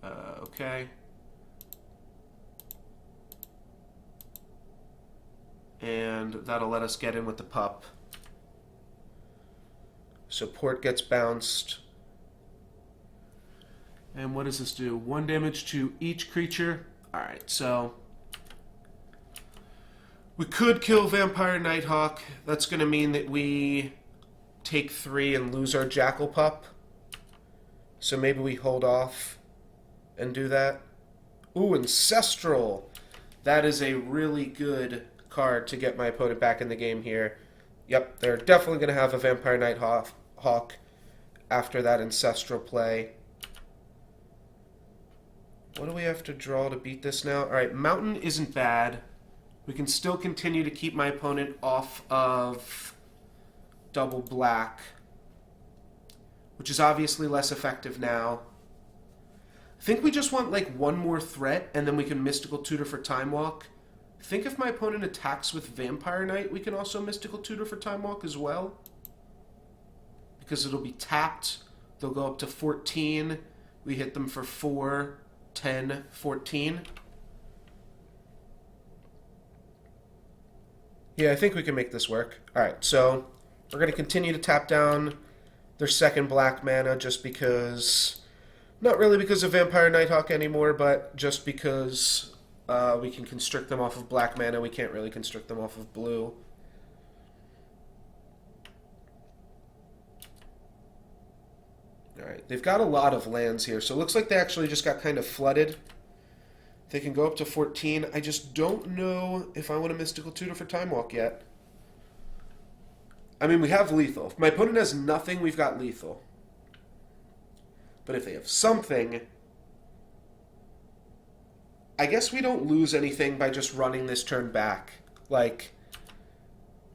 Okay. And that'll let us get in with the pup. So port gets bounced. And what does this do? 1 damage to each creature. Alright, so... we could kill Vampire Nighthawk. That's going to mean that we take 3 and lose our Jackal Pup. So maybe we hold off and do that. Ooh, Ancestral! That is a really good card to get my opponent back in the game here. Yep, they're definitely going to have a Vampire Nighthawk after that Ancestral play. What do we have to draw to beat this now? Alright, Mountain isn't bad. We can still continue to keep my opponent off of double black, which is obviously less effective now. I think we just want like 1 more threat, and then we can Mystical Tutor for Time Walk. I think if my opponent attacks with Vampire Knight, we can also Mystical Tutor for Time Walk as well. Because it'll be tapped. They'll go up to 14. We hit them for 4, 10, 14. Yeah, I think we can make this work. Alright, so we're going to continue to tap down their second black mana just because... not really because of Vampire Nighthawk anymore, but just because we can constrict them off of black mana. We can't really constrict them off of blue. Alright, they've got a lot of lands here, so it looks like they actually just got kind of flooded. They can go up to 14. I just don't know if I want a Mystical Tutor for Time Walk yet. I mean, we have Lethal. If my opponent has nothing, we've got Lethal. But if they have something, I guess we don't lose anything by just running this turn back. Like,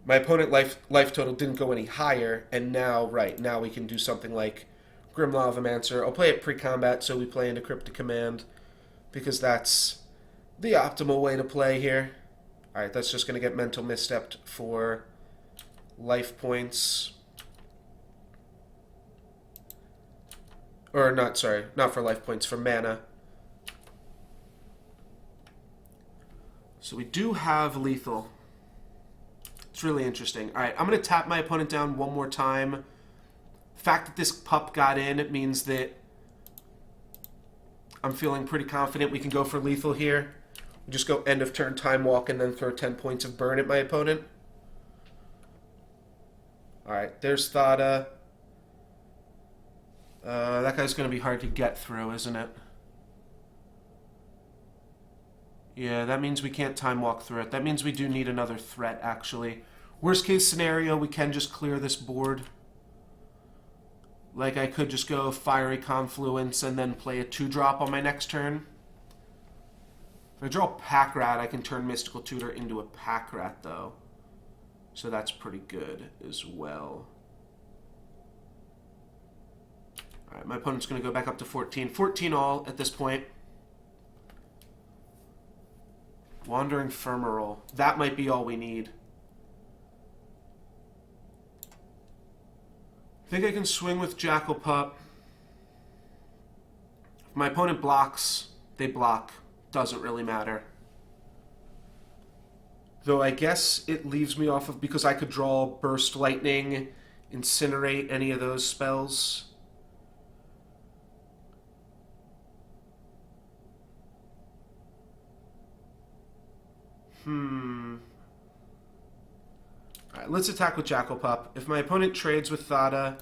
my opponent life total didn't go any higher, and now, right, now we can do something like Grim Lavamancer. I'll play it pre-combat, so we play into Cryptic Command, because that's the optimal way to play here. Alright, that's just going to get Mental Misstepped for life points. Or not, sorry, not for life points, for mana. So we do have Lethal. It's really interesting. Alright, I'm going to tap my opponent down 1 more time. The fact that this pup got in, it means that I'm feeling pretty confident we can go for Lethal here. We just go end of turn Time Walk and then throw 10 points of burn at my opponent. Alright, there's Thada. That guy's going to be hard to get through, isn't it? Yeah, that means we can't Time Walk through it. That means we do need another threat, actually. Worst case scenario, we can just clear this board. Like, I could just go Fiery Confluence and then play a 2-drop on my next turn. If I draw Pack Rat, I can turn Mystical Tutor into a Pack Rat, though. So that's pretty good as well. Alright, my opponent's going to go back up to 14. 14 all at this point. Wandering Firmeral. That might be all we need. I think I can swing with Jackal Pup. If my opponent blocks, they block. Doesn't really matter. Though I guess it leaves me off of... because I could draw Burst Lightning, Incinerate, any of those spells. Alright, let's attack with Jackal Pup. If my opponent trades with Thada,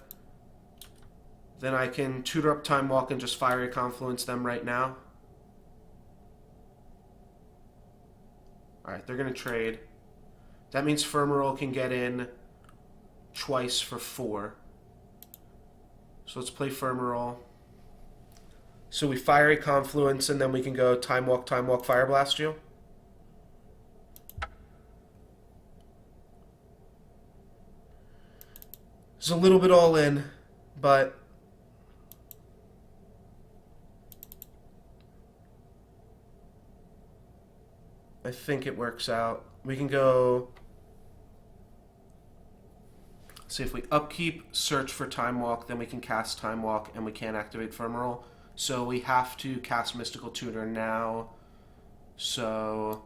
then I can tutor up Time Walk and just Fiery Confluence them right now. Alright, they're going to trade. That means Firmerole can get in twice for 4. So let's play Firmerole. So we Fiery Confluence, and then we can go Time Walk, Fire Blast you. It's a little bit all in, but I think it works out. We can go... See if we upkeep, search for Time Walk, then we can cast Time Walk, and we can't activate Firmerole. So we have to cast Mystical Tutor now. So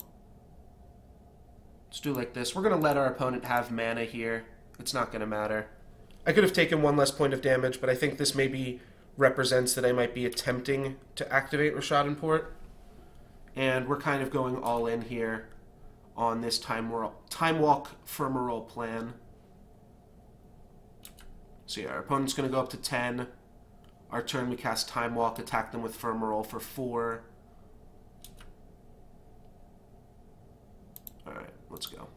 let's do like this. We're going to let our opponent have mana here. It's not going to matter. I could have taken 1 less point of damage, but I think this maybe represents that I might be attempting to activate Rishadan Port. And we're kind of going all in here on this Time Walk Firmerole plan. So yeah, our opponent's going to go up to 10. Our turn, we cast Time Walk, attack them with Firmerole for 4. Alright, let's go.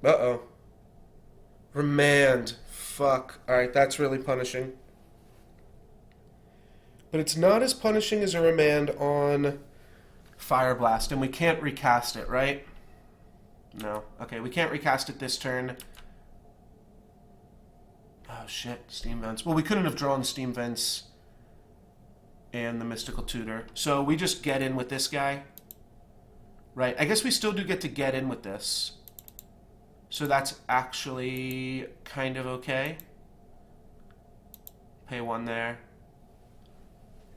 Uh-oh. Remand. Fuck. Alright, that's really punishing. But it's not as punishing as a remand on Fire Blast, and we can't recast it, right? No. Okay, we can't recast it this turn. Oh, shit. Steam Vents. Well, we couldn't have drawn Steam Vents and the Mystical Tutor. So we just get in with this guy. Right. I guess we still do get to get in with this. So that's actually kind of okay. Pay 1 there.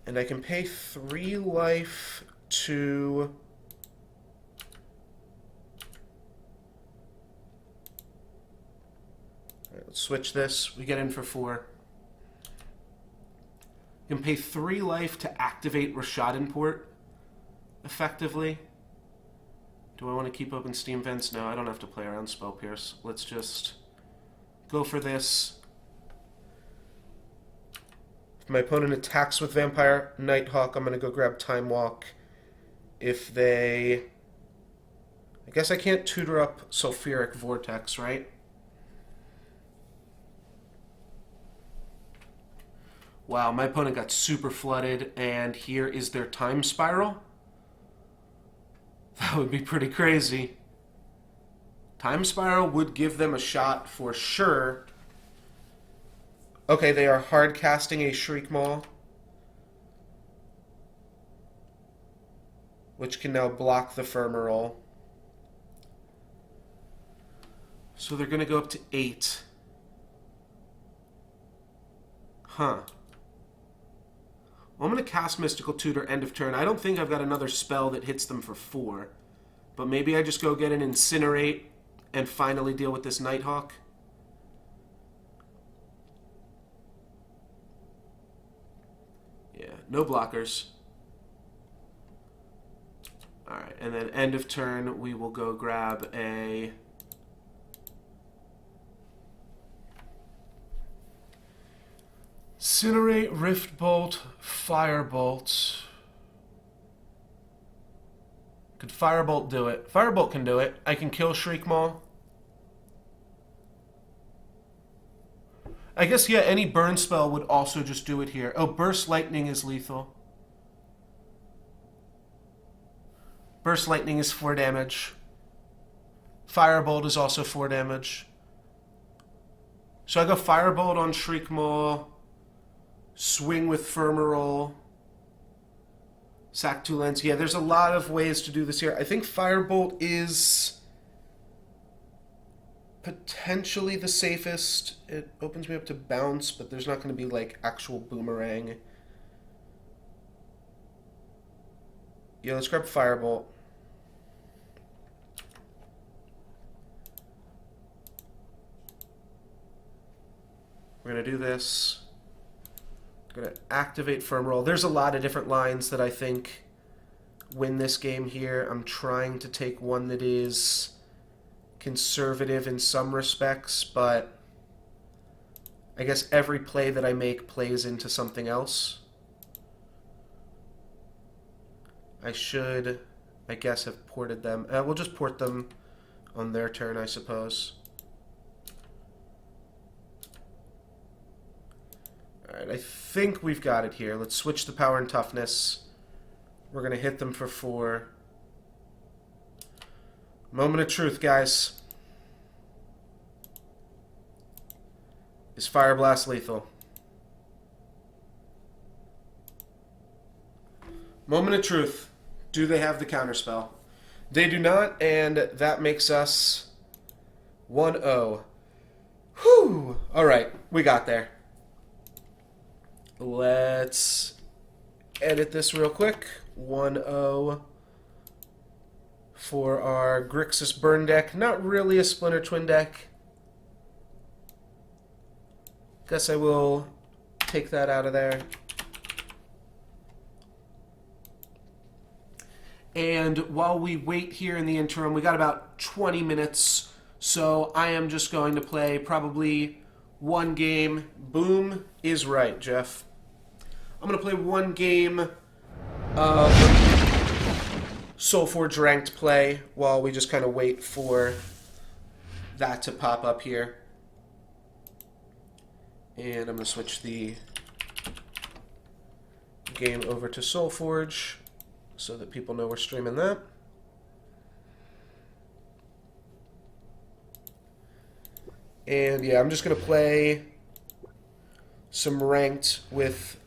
And I can pay 3 life to... Let's switch this. We get in for 4. You can pay 3 life to activate Rishadan Port, effectively. Do I want to keep open Steam Vents? No, I don't have to play around Spell Pierce. Let's just go for this. If my opponent attacks with Vampire Nighthawk, I'm going to go grab Time Walk. If they... I guess I can't tutor up Sulfuric Vortex, right? Wow, my opponent got super flooded, and here is their Time Spiral. That would be pretty crazy. Time Spiral would give them a shot for sure. Okay, they are hard casting a Shriek Maw, which can now block the Firmerole. So they're going to go up to 8. Huh. Well, I'm going to cast Mystical Tutor end of turn. I don't think I've got another spell that hits them for 4. But maybe I just go get an Incinerate and finally deal with this Nighthawk. Yeah, no blockers. Alright, and then end of turn, we will go grab a... Incinerate, Rift Bolt, Firebolt. Could Firebolt do it? Firebolt can do it. I can kill Shriek Maw. I guess, yeah, any burn spell would also just do it here. Oh, Burst Lightning is lethal. Burst Lightning is 4 damage. Firebolt is also 4 damage. So I go Firebolt on Shriek Maw. Swing with Firmerole. Sack 2 lands. Yeah, there's a lot of ways to do this here. I think Firebolt is potentially the safest. It opens me up to bounce, but there's not going to be, like, actual boomerang. Yeah, let's grab Firebolt. We're going to do this. I'm going to activate Firmerole. There's a lot of different lines that I think win this game here. I'm trying to take one that is conservative in some respects, but I guess every play that I make plays into something else. I should, I guess, have ported them. We'll just port them on their turn, I suppose. Alright, I think we've got it here. Let's switch the power and toughness. We're going to hit them for 4. Moment of truth, guys. Is Fire Blast lethal? Moment of truth. Do they have the counterspell? They do not, and that makes us 1-0. Whew! Alright, we got there. Let's edit this real quick. 1-0 for our Grixis burn deck. Not really a Splinter Twin deck. Guess I will take that out of there. And while we wait here in the interim, we got about 20 minutes. So I am just going to play probably one game. Boom is right, Jeff. I'm going to play one game of Soulforge ranked play while we just kind of wait for that to pop up here. And I'm going to switch the game over to Soulforge so that people know we're streaming that. And yeah, I'm just going to play some ranked with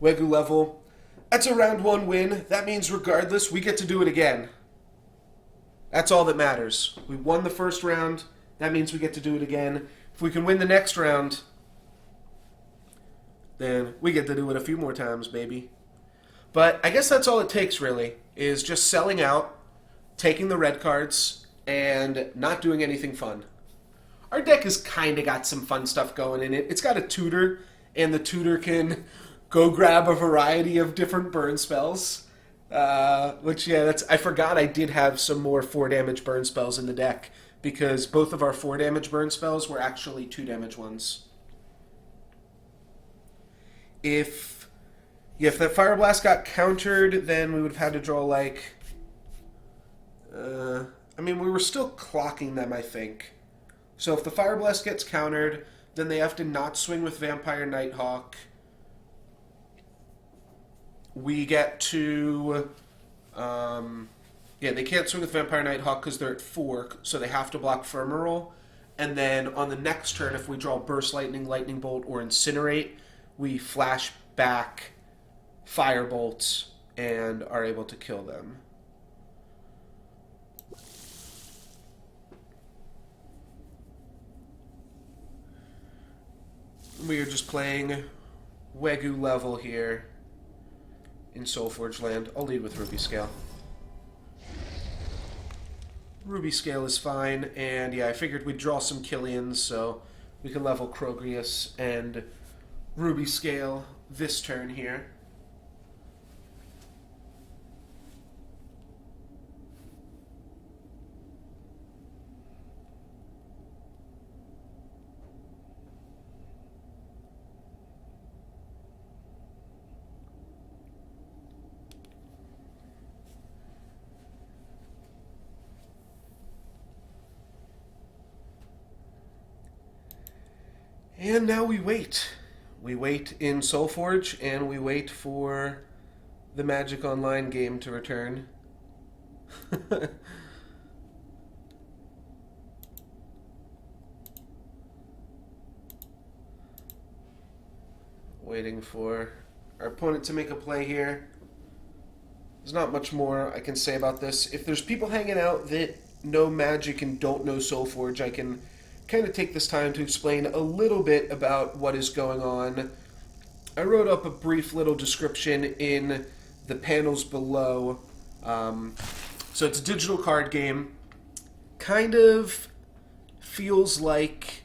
Wegu level. That's a round 1 win. That means regardless, we get to do it again. That's all that matters. We won the first round. That means we get to do it again. If we can win the next round, then we get to do it a few more times, baby. But I guess that's all it takes, really, is just selling out, taking the red cards, and not doing anything fun. Our deck has kind of got some fun stuff going in it. It's got a tutor, and the tutor can go grab a variety of different burn spells. Which, yeah, I forgot I did have some more 4 damage burn spells in the deck, because both of our 4 damage burn spells were actually 2 damage ones. If that Fire Blast got countered, then we would have had to draw, like... I mean, we were still clocking them, I think. So if the Fire Blast gets countered, then they have to not swing with Vampire Nighthawk. We get to... yeah, they can't swing with Vampire Nighthawk because they're at 4, so they have to block Firmaroll. And then on the next turn, if we draw Burst Lightning, Lightning Bolt, or Incinerate, we flash back Firebolts and are able to kill them. We are just playing Wegu level here in Soulforge land. I'll lead with Ruby Scale. Ruby Scale is fine, and yeah, I figured we'd draw some Killians, so we can level Krogrius and Ruby Scale this turn here. And now we wait. We wait in Soulforge, and we wait for the Magic Online game to return. Waiting for our opponent to make a play here. There's not much more I can say about this. If there's people hanging out that know Magic and don't know Soulforge, I can kind of take this time to explain a little bit about what is going on. I wrote up a brief little description in the panels below. So it's a digital card game. Kind of feels like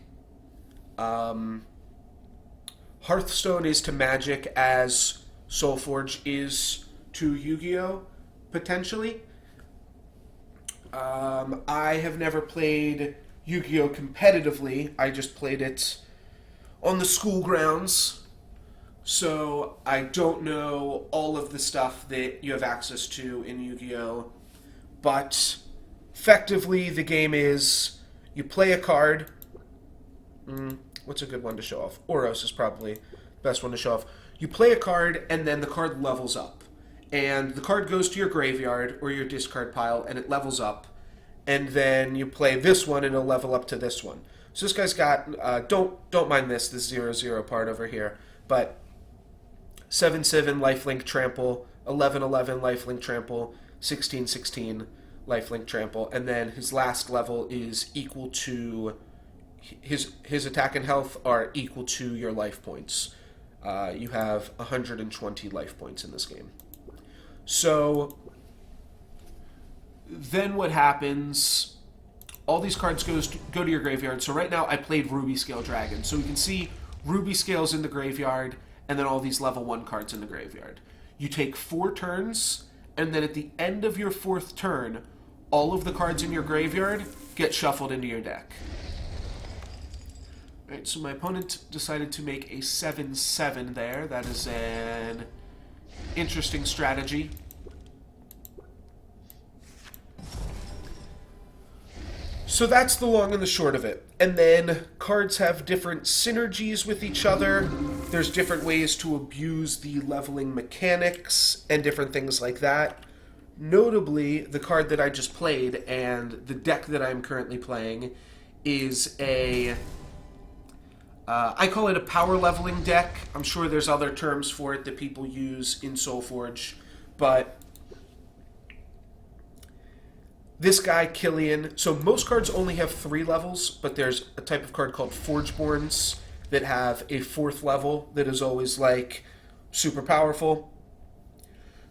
Hearthstone is to Magic as Soulforge is to Yu-Gi-Oh! Potentially. I have never played Yu-Gi-Oh! Competitively. I just played it on the school grounds. So I don't know all of the stuff that you have access to in Yu-Gi-Oh! But effectively the game is you play a card. What's a good one to show off? Oros is probably the best one to show off. You play a card and then the card levels up. And the card goes to your graveyard or your discard pile and it levels up. And then you play this one and it'll level up to this one. So this guy's got, don't mind this 0/0 part over here, but 7/7 lifelink trample, 11/11 lifelink trample, 16/16 lifelink trample, and then his last level is equal to his attack and health are equal to your life points. You have 120 life points in this game. So then what happens? All these cards go to your graveyard. So right now I played Ruby Scale Dragon. So we can see Ruby Scale's in the graveyard, and then all these level 1 cards in the graveyard. You take 4 turns, and then at the end of your 4th turn, all of the cards in your graveyard get shuffled into your deck. Alright, so my opponent decided to make a 7/7 there. That is an interesting strategy. So that's the long and the short of it. And then cards have different synergies with each other. There's different ways to abuse the leveling mechanics and different things like that. Notably, the card that I just played and the deck that I'm currently playing is a... I call it a power leveling deck. I'm sure there's other terms for it that people use in SoulForge, but this guy, Killian, so most cards only have 3 levels, but there's a type of card called Forgeborns that have a 4th level that is always, like, super powerful.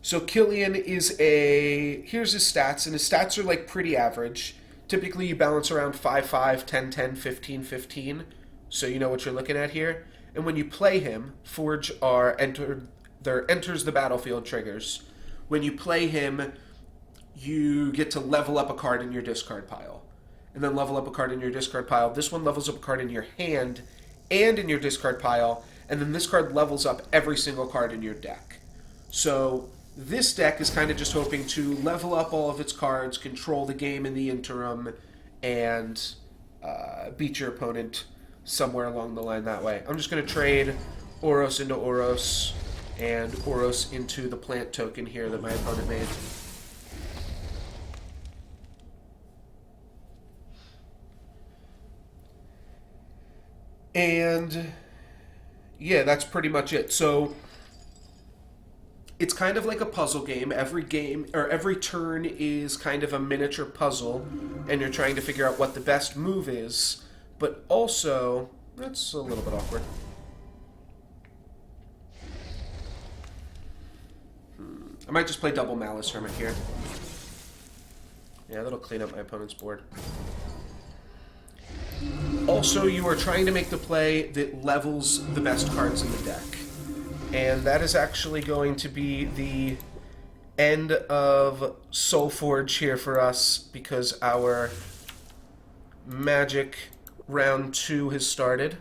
So Killian is a... Here's his stats, and his stats are, like, pretty average. Typically, you balance around 5/5, 10/10, 15/15, so you know what you're looking at here. And when you play him, Forge enters the battlefield triggers. When you play him, you get to level up a card in your discard pile. And then level up a card in your discard pile. This one levels up a card in your hand and in your discard pile. And then this card levels up every single card in your deck. So this deck is kind of just hoping to level up all of its cards, control the game in the interim, and beat your opponent somewhere along the line that way. I'm just going to trade Oros into Oros and Oros into the plant token here that my opponent made. And yeah, that's pretty much it. So it's kind of like a puzzle game. Every game or every turn is kind of a miniature puzzle, and you're trying to figure out what the best move is. But also, that's a little bit awkward. I might just play double Malice Hermit here. Yeah, that'll clean up my opponent's board. Also, you are trying to make the play that levels the best cards in the deck. And that is actually going to be the end of SoulForge here for us, because our Magic round 2 has started.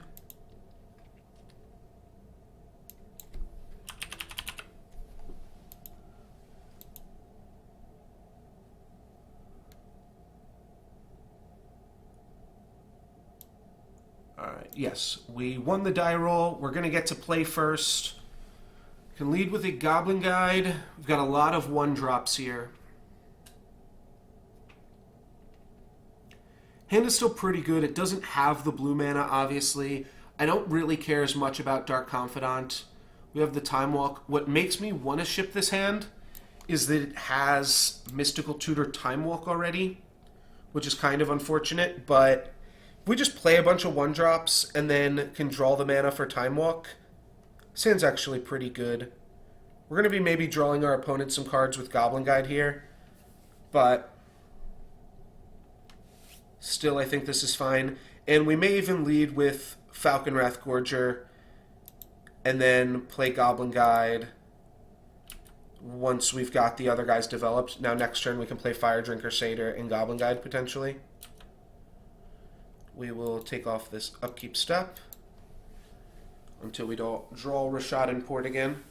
Alright, yes, we won the die roll. We're going to get to play first. Can lead with a Goblin Guide. We've got a lot of 1-drops here. Hand is still pretty good. It doesn't have the blue mana, obviously. I don't really care as much about Dark Confidant. We have the Time Walk. What makes me want to ship this hand is that it has Mystical Tutor Time Walk already, which is kind of unfortunate, but if we just play a bunch of 1-drops and then can draw the mana for Time Walk, this hand's actually pretty good. We're going to be maybe drawing our opponent some cards with Goblin Guide here, but still I think this is fine. And we may even lead with Falcon Wrath Gorger and then play Goblin Guide once we've got the other guys developed. Now next turn we can play Fire Drinker Satyr and Goblin Guide potentially. We will take off this upkeep step. until we draw Rishadan Port again.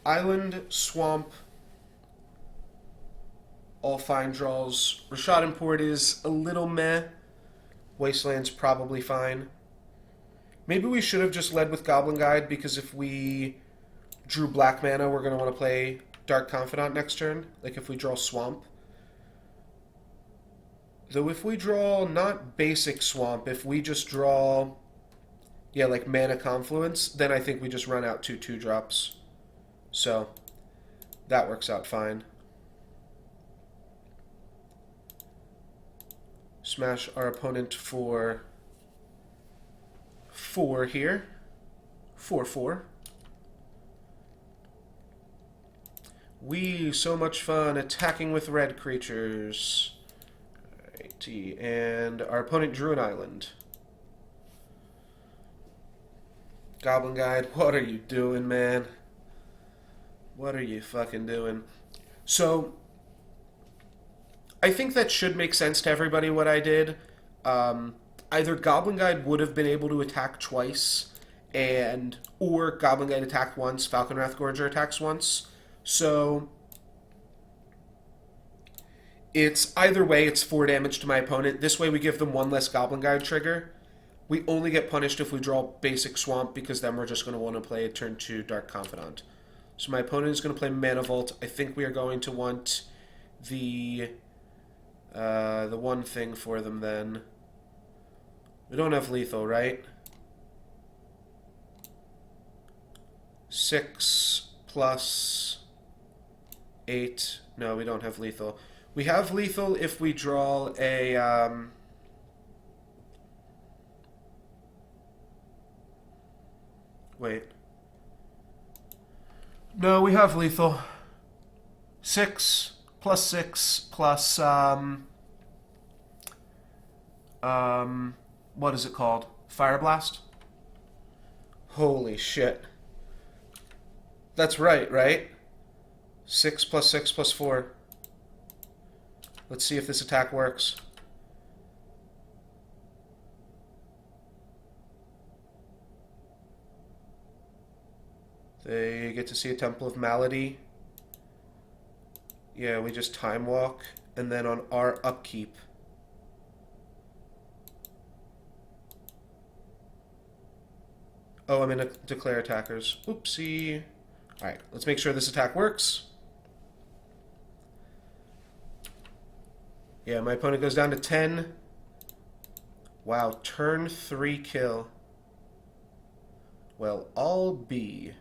Island, Swamp, all fine draws. Rishadan Port is a little meh. Wasteland's probably fine. Maybe we should have just led with Goblin Guide, because if we drew black mana, we're going to want to play Dark Confidant next turn, like if we draw Swamp. Though if we draw not basic Swamp, if we just draw, yeah, like Mana Confluence, then I think we just run out 2 2-drops. So, that works out fine. Smash our opponent for 4 here. 4/4. So much fun attacking with red creatures. Alrighty, and our opponent drew an island. Goblin Guide, what are you doing, man? What are you fucking doing? So, I think that should make sense to everybody what I did. Either Goblin Guide would have been able to attack twice, or Goblin Guide attacked once, Falconwrath Gorger attacks once. So, it's either way, it's 4 damage to my opponent. This way we give them 1 less Goblin Guide trigger. We only get punished if we draw basic Swamp, because then we're just going to want to play turn 2 Dark Confidant. So my opponent is going to play Mana Vault. I think we are going to want the one thing for them then. We don't have lethal, right? 6 plus 8. No, we don't have lethal. We have lethal if we draw a... Wait. No, we have lethal. 6 plus 6 plus... what is it called? Fire Blast? Holy shit. That's right? 6 plus 6 plus 4. Let's see if this attack works. They get to see a Temple of Malady. Yeah, we just Time Walk. And then on our upkeep... Oh, I'm in a declare attackers. Oopsie. Alright, let's make sure this attack works. Yeah, my opponent goes down to 10. Wow, turn 3 kill. Well, I'll be...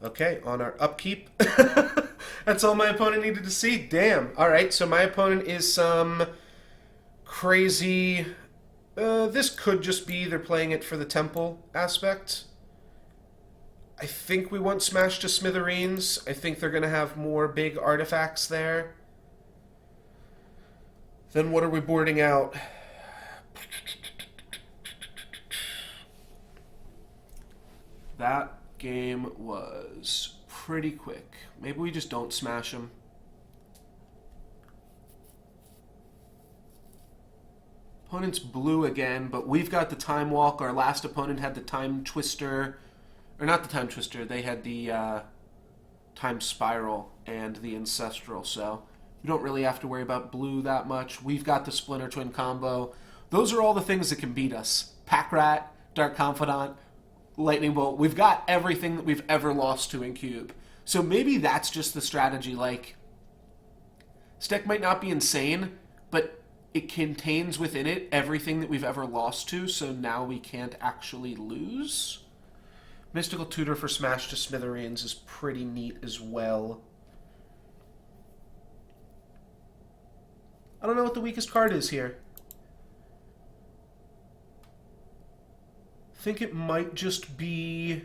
Okay, on our upkeep. That's all my opponent needed to see. Damn. Alright, so my opponent is some crazy... this could just be they're playing it for the temple aspect. I think we want Smash to Smithereens. I think they're going to have more big artifacts there. Then what are we boarding out? That game was pretty quick. Maybe we just don't smash them. Opponent's blue again, but we've got the Time Walk. Our last opponent had the Time Twister. Or not the Time Twister. They had the Time Spiral and the Ancestral. So we don't really have to worry about blue that much. We've got the Splinter Twin combo. Those are all the things that can beat us. Pack Rat, Dark Confidant, Lightning Bolt. We've got everything that we've ever lost to in Cube. So maybe that's just the strategy. Like, this deck might not be insane, but it contains within it everything that we've ever lost to, so now we can't actually lose. Mystical Tutor for Smash to Smithereens is pretty neat as well. I don't know what the weakest card is here. I think it might just be...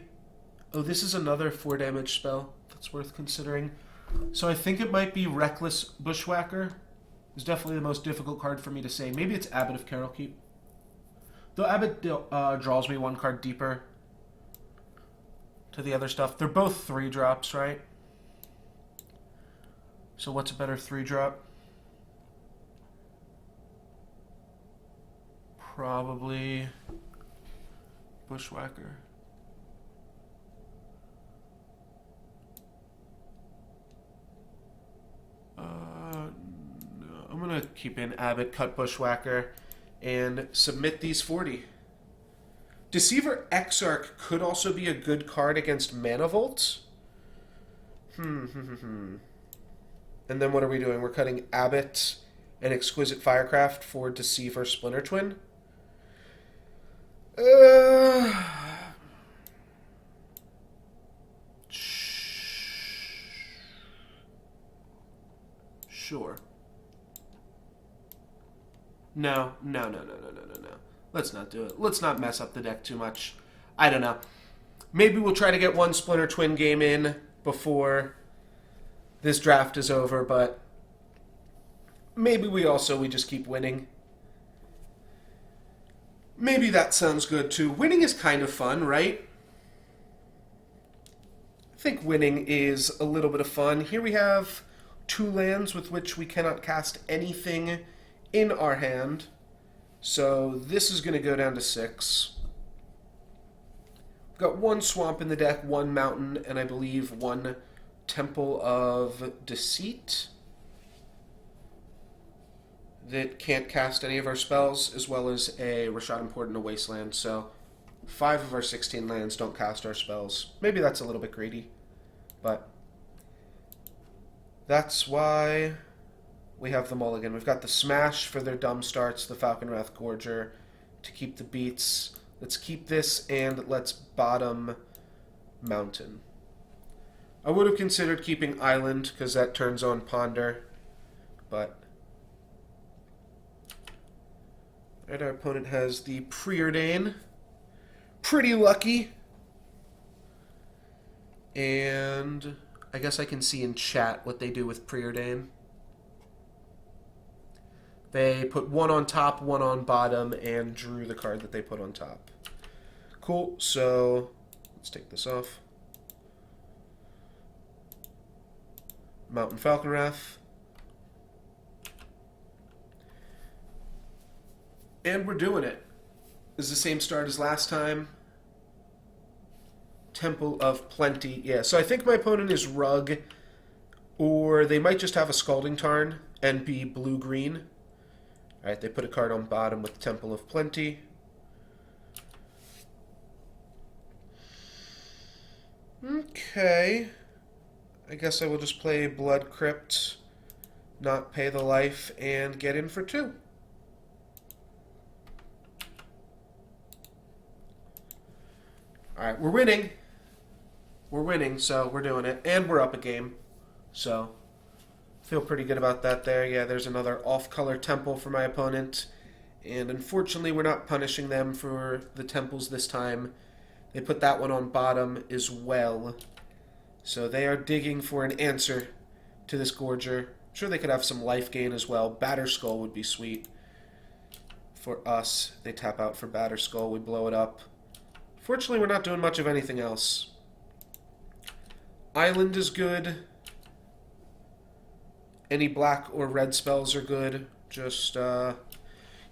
Oh, this is another 4 damage spell that's worth considering. So I think it might be Reckless Bushwhacker. It's definitely the most difficult card for me to say. Maybe it's Abbot of Carolkeep. Though Abbot draws me 1 card deeper to the other stuff. They're both 3-drops, right? So what's a better 3-drop? Probably Bushwhacker. No, I'm going to keep in Abbott, cut Bushwhacker, and submit these 40. Deceiver Exarch could also be a good card against Mana Volt. And then what are we doing? We're cutting Abbott and Exquisite Firecraft for Deceiver Splinter Twin. Sure. No. Let's not do it. Let's not mess up the deck too much. I don't know. Maybe we'll try to get one Splinter Twin game in before this draft is over, but maybe we just keep winning. Maybe that sounds good too. Winning is kind of fun, right? I think winning is a little bit of fun. Here we have 2 lands with which we cannot cast anything in our hand. So this is going to go down to 6. We've got 1 swamp in the deck, 1 mountain, and I believe 1 Temple of Deceit that can't cast any of our spells, as well as a Rishadan Port and a Wasteland. So 5 of our 16 lands don't cast our spells. Maybe that's a little bit greedy, but that's why we have the mulligan. We've got the Smash for their dumb starts, the Falconwrath Gorger to keep the beats. Let's keep this, and let's bottom Mountain. I would have considered keeping Island, because that turns on Ponder, but right, our opponent has the Preordain. Pretty lucky. And I guess I can see in chat what they do with Preordain. They put 1 on top, 1 on bottom, and drew the card that they put on top. Cool, so let's take this off. Mountain Falconwrath. And we're doing it. This is the same start as last time. Temple of Plenty. Yeah, so I think my opponent is Rug, or they might just have a Scalding Tarn and be blue-green. Alright, they put a card on bottom with Temple of Plenty. Okay. I guess I will just play Blood Crypt, not pay the life, and get in for 2. Alright, we're winning. We're winning, so we're doing it. And we're up a game. So, feel pretty good about that there. Yeah, there's another off-color temple for my opponent. And unfortunately, we're not punishing them for the temples this time. They put that one on bottom as well. So they are digging for an answer to this Gorger. I'm sure they could have some life gain as well. Batterskull would be sweet for us. They tap out for Batterskull. We blow it up. Fortunately, we're not doing much of anything else. Island is good. Any black or red spells are good. Just, you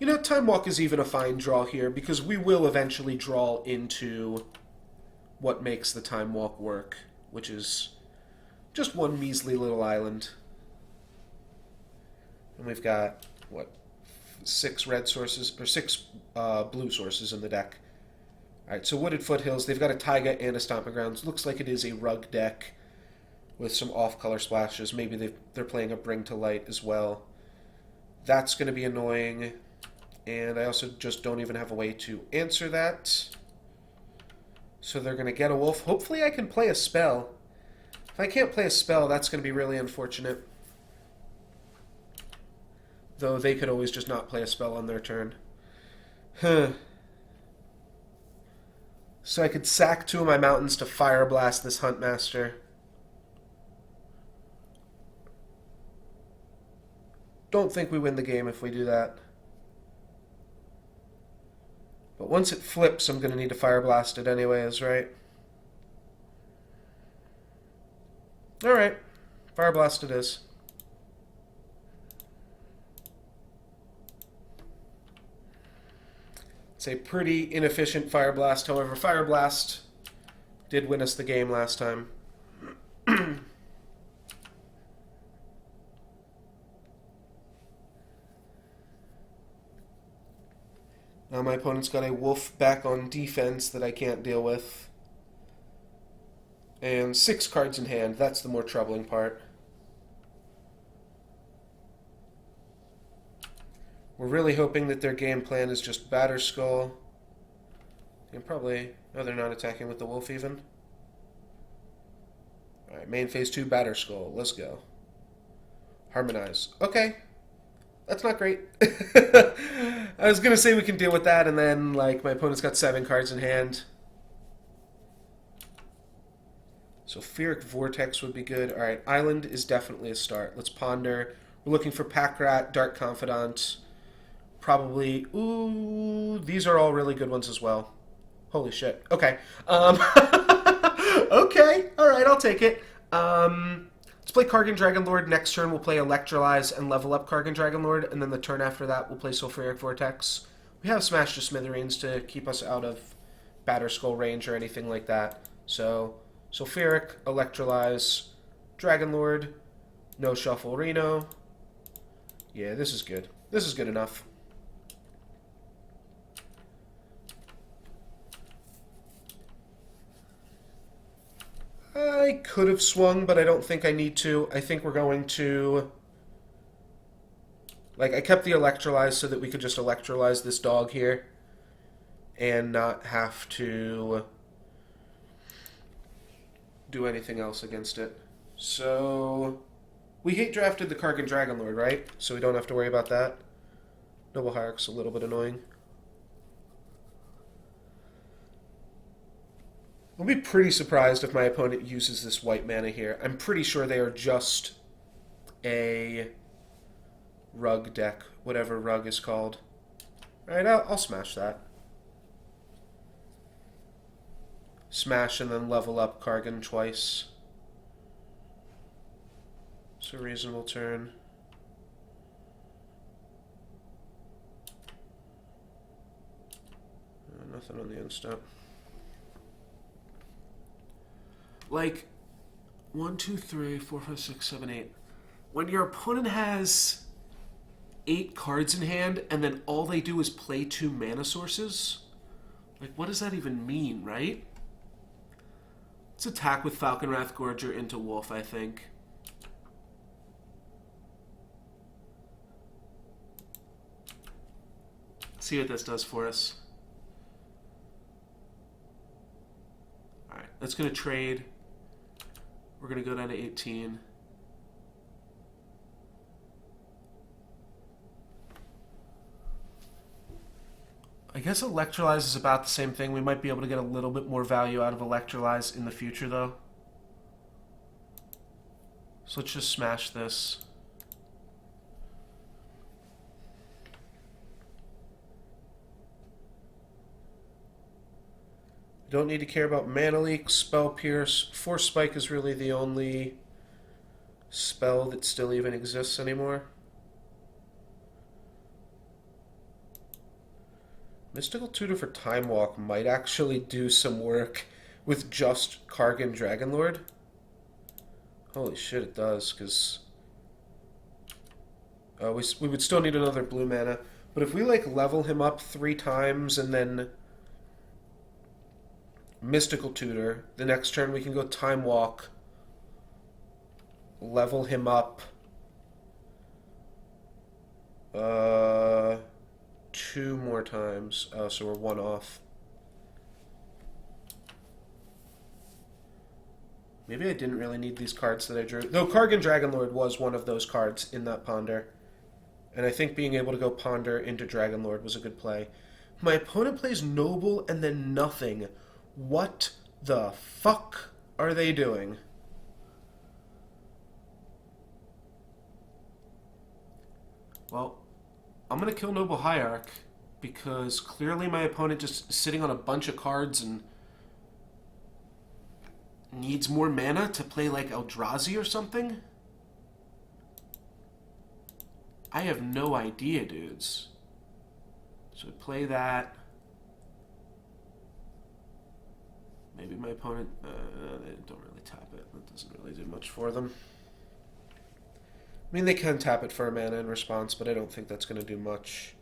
know, Time Walk is even a fine draw here, because we will eventually draw into what makes the Time Walk work, which is just 1 measly little island. And we've got, what, 6 red sources, or 6 blue sources in the deck. Alright, so Wooded Foothills, they've got a Taiga and a Stomping Grounds. Looks like it is a Rug deck with some off-color splashes. Maybe they're playing a Bring to Light as well. That's going to be annoying. And I also just don't even have a way to answer that. So they're going to get a wolf. Hopefully I can play a spell. If I can't play a spell, that's going to be really unfortunate. Though they could always just not play a spell on their turn. Huh. So I could sack 2 of my mountains to Fire Blast this Huntmaster. Don't think we win the game if we do that. But once it flips, I'm going to need to Fire Blast it anyways, right? Alright. Fire Blast it is. It's a pretty inefficient Fire Blast. However, Fire Blast did win us the game last time. Now my opponent's got a Wolf back on defense that I can't deal with. And 6 cards in hand. That's the more troubling part. We're really hoping that their game plan is just Batterskull. And probably... Oh, they're not attacking with the Wolf even? Alright, main phase 2, Batterskull. Let's go. Harmonize. Okay. That's not great. I was going to say we can deal with that, and then, like, my opponent's got 7 cards in hand. So Sulfuric Vortex would be good. Alright, Island is definitely a start. Let's ponder. We're looking for Pack Rat, Dark Confidant. Probably... Ooh, these are all really good ones as well. Holy shit. Okay. Okay. Alright, I'll take it. Let's play Kargan Dragonlord. Next turn we'll play Electrolyze and level up Kargan Dragonlord. And then the turn after that we'll play Sulfuric Vortex. We have Smash to Smithereens to keep us out of Batterskull range or anything like that. So, Sulfuric, Electrolyze, Dragonlord, no Shuffle Reno. Yeah, this is good. This is good enough. I could have swung, but I don't think I need to. I think we're going to... Like, I kept the Electrolyze so that we could just Electrolyze this dog here and not have to do anything else against it. So, we hate drafted the Kargan Dragonlord, right? So we don't have to worry about that. Noble Hierarch's a little bit annoying. I'll be pretty surprised if my opponent uses this white mana here. I'm pretty sure they are just a rug deck, whatever rug is called. Alright, I'll smash that. Smash and then level up Kargan twice. It's a reasonable turn. Nothing on the end step. Like, 1, 2, 3, 4, 5, 6, 7, 8. When your opponent has 8 cards in hand and then all they do is play 2 mana sources, like, what does that even mean, right? Let's attack with Falconwrath Gorger into Wolf, I think. See what this does for us. Alright, that's going to trade. We're going to go down to 18. I guess Electrolyze is about the same thing. We might be able to get a little bit more value out of Electrolyze in the future, though. So let's just smash this. Don't need to care about Mana Leak, Spell Pierce. Force Spike is really the only spell that still even exists anymore. Mystical Tutor for Time Walk might actually do some work with just Kargan Dragonlord. Holy shit, it does, because... we would still need another blue mana. But if we, like, level him up 3 times and then... Mystical Tutor. The next turn we can go Time Walk. Level him up. 2 more times. Oh, so we're 1 off. Maybe I didn't really need these cards that I drew. Though Kargan Dragonlord was one of those cards in that Ponder. And I think being able to go Ponder into Dragonlord was a good play. My opponent plays Noble and then nothing. What the fuck are they doing? Well, I'm going to kill Noble Hierarch because clearly my opponent just is sitting on a bunch of cards and needs more mana to play like Eldrazi or something. I have no idea, dudes. So play that. Maybe my opponent... they don't really tap it. That doesn't really do much for them. I mean, they can tap it for a mana in response, but I don't think that's going to do much.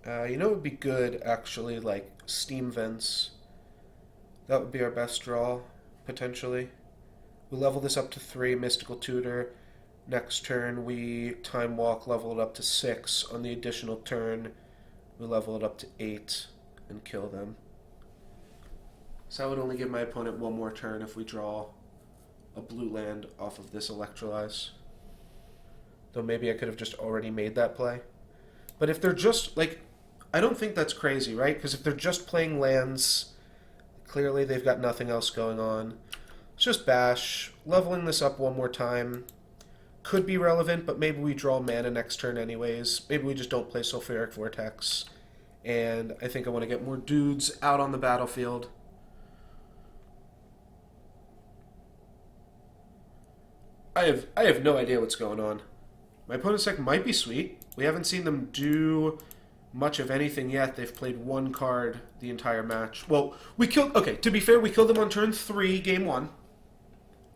You know what would be good, actually? Like, Steam Vents. That would be our best draw, potentially. We level this up to 3, Mystical Tutor. Next turn, we Time Walk, level it up to 6. On the additional turn, we level it up to 8 and kill them. So I would only give my opponent one more turn if we draw a blue land off of this Electrolyze. Though maybe I could have just already made that play. But if they're just, like, I don't think that's crazy, right? Because if they're just playing lands, clearly they've got nothing else going on. It's just bash. Leveling this up one more time could be relevant, but maybe we draw mana next turn anyways. Maybe we just don't play Sulfuric Vortex. And I think I want to get more dudes out on the battlefield. I have no idea what's going on. My opponent's deck might be sweet. We haven't seen them do much of anything yet. They've played one card the entire match. Well, we killed... Okay, to be fair, we killed them on turn 3, game 1.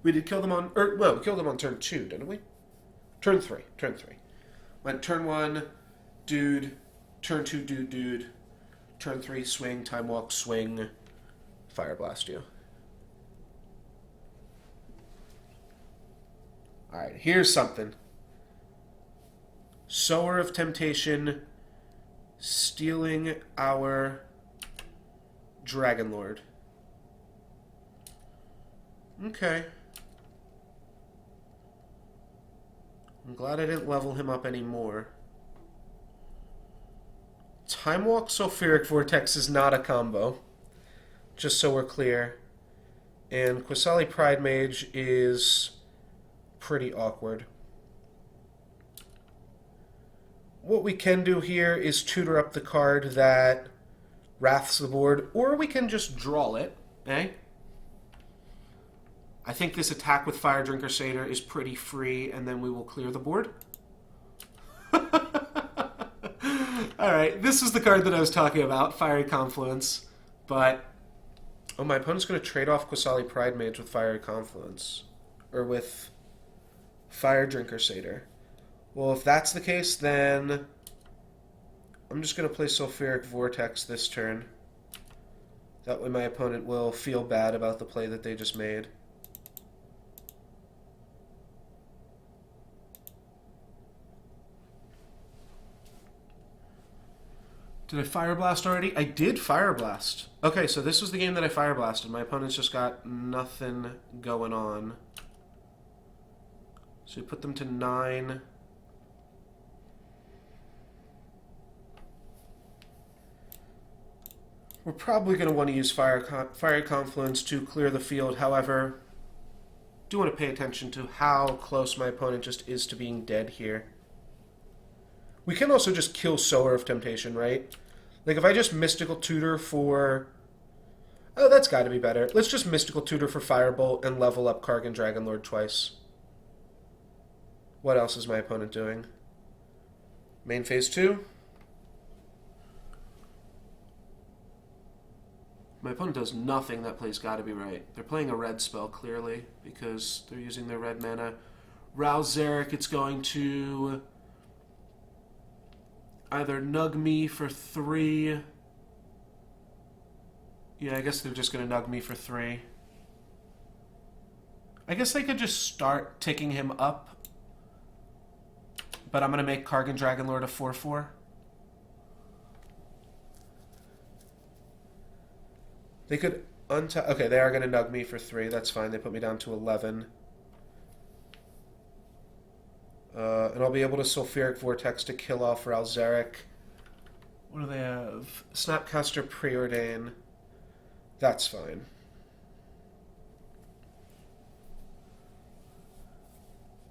We did kill them on... we killed them on turn 2, didn't we? Turn 3. Went turn 1, dude. Turn 2, dude. Turn 3, swing. Time Walk, swing. Fire Blast you. Alright, here's something. Sower of Temptation, stealing our Dragon Lord. Okay. I'm glad I didn't level him up anymore. Time Walk Sulfuric Vortex is not a combo, just so we're clear. And Qasali Pridemage is pretty awkward. What we can do here is tutor up the card that wraths the board, or we can just draw it, eh? I think this attack with Fire Drinker Satyr is pretty free, and then we will clear the board. Alright, this is the card that I was talking about, Fiery Confluence, but... Oh, my opponent's going to trade off Qasali Pridemage with Fiery Confluence. Or with Fire Drinker Satyr. Well, if that's the case, then I'm just going to play Sulfuric Vortex this turn. That way my opponent will feel bad about the play that they just made. Did I Fire Blast already? I did Fire Blast. Okay, so this was the game that I Fire Blasted. My opponent's just got nothing going on. So we put them to 9. We're probably going to want to use Fiery Confluence to clear the field. However, do want to pay attention to how close my opponent just is to being dead here. We can also just kill Sower of Temptation, right? Like, if I just Mystical Tutor for... Oh, that's got to be better. Let's just Mystical Tutor for Firebolt and level up Kargan Dragonlord twice. What else is my opponent doing? Main phase 2. My opponent does nothing. That play's got to be right. They're playing a red spell, clearly, because they're using their red mana. Rouse Zarek, it's going to either nug me for 3. Yeah, I guess they're just going to nug me for 3. I guess they could just start ticking him up. But I'm going to make Kargan Dragonlord a 4/4. They could untap... Okay, they are going to nug me for 3. That's fine. They put me down to 11. And I'll be able to Sulfuric Vortex to kill off Rouse Zarek. What do they have? Snapcaster Preordain. That's fine.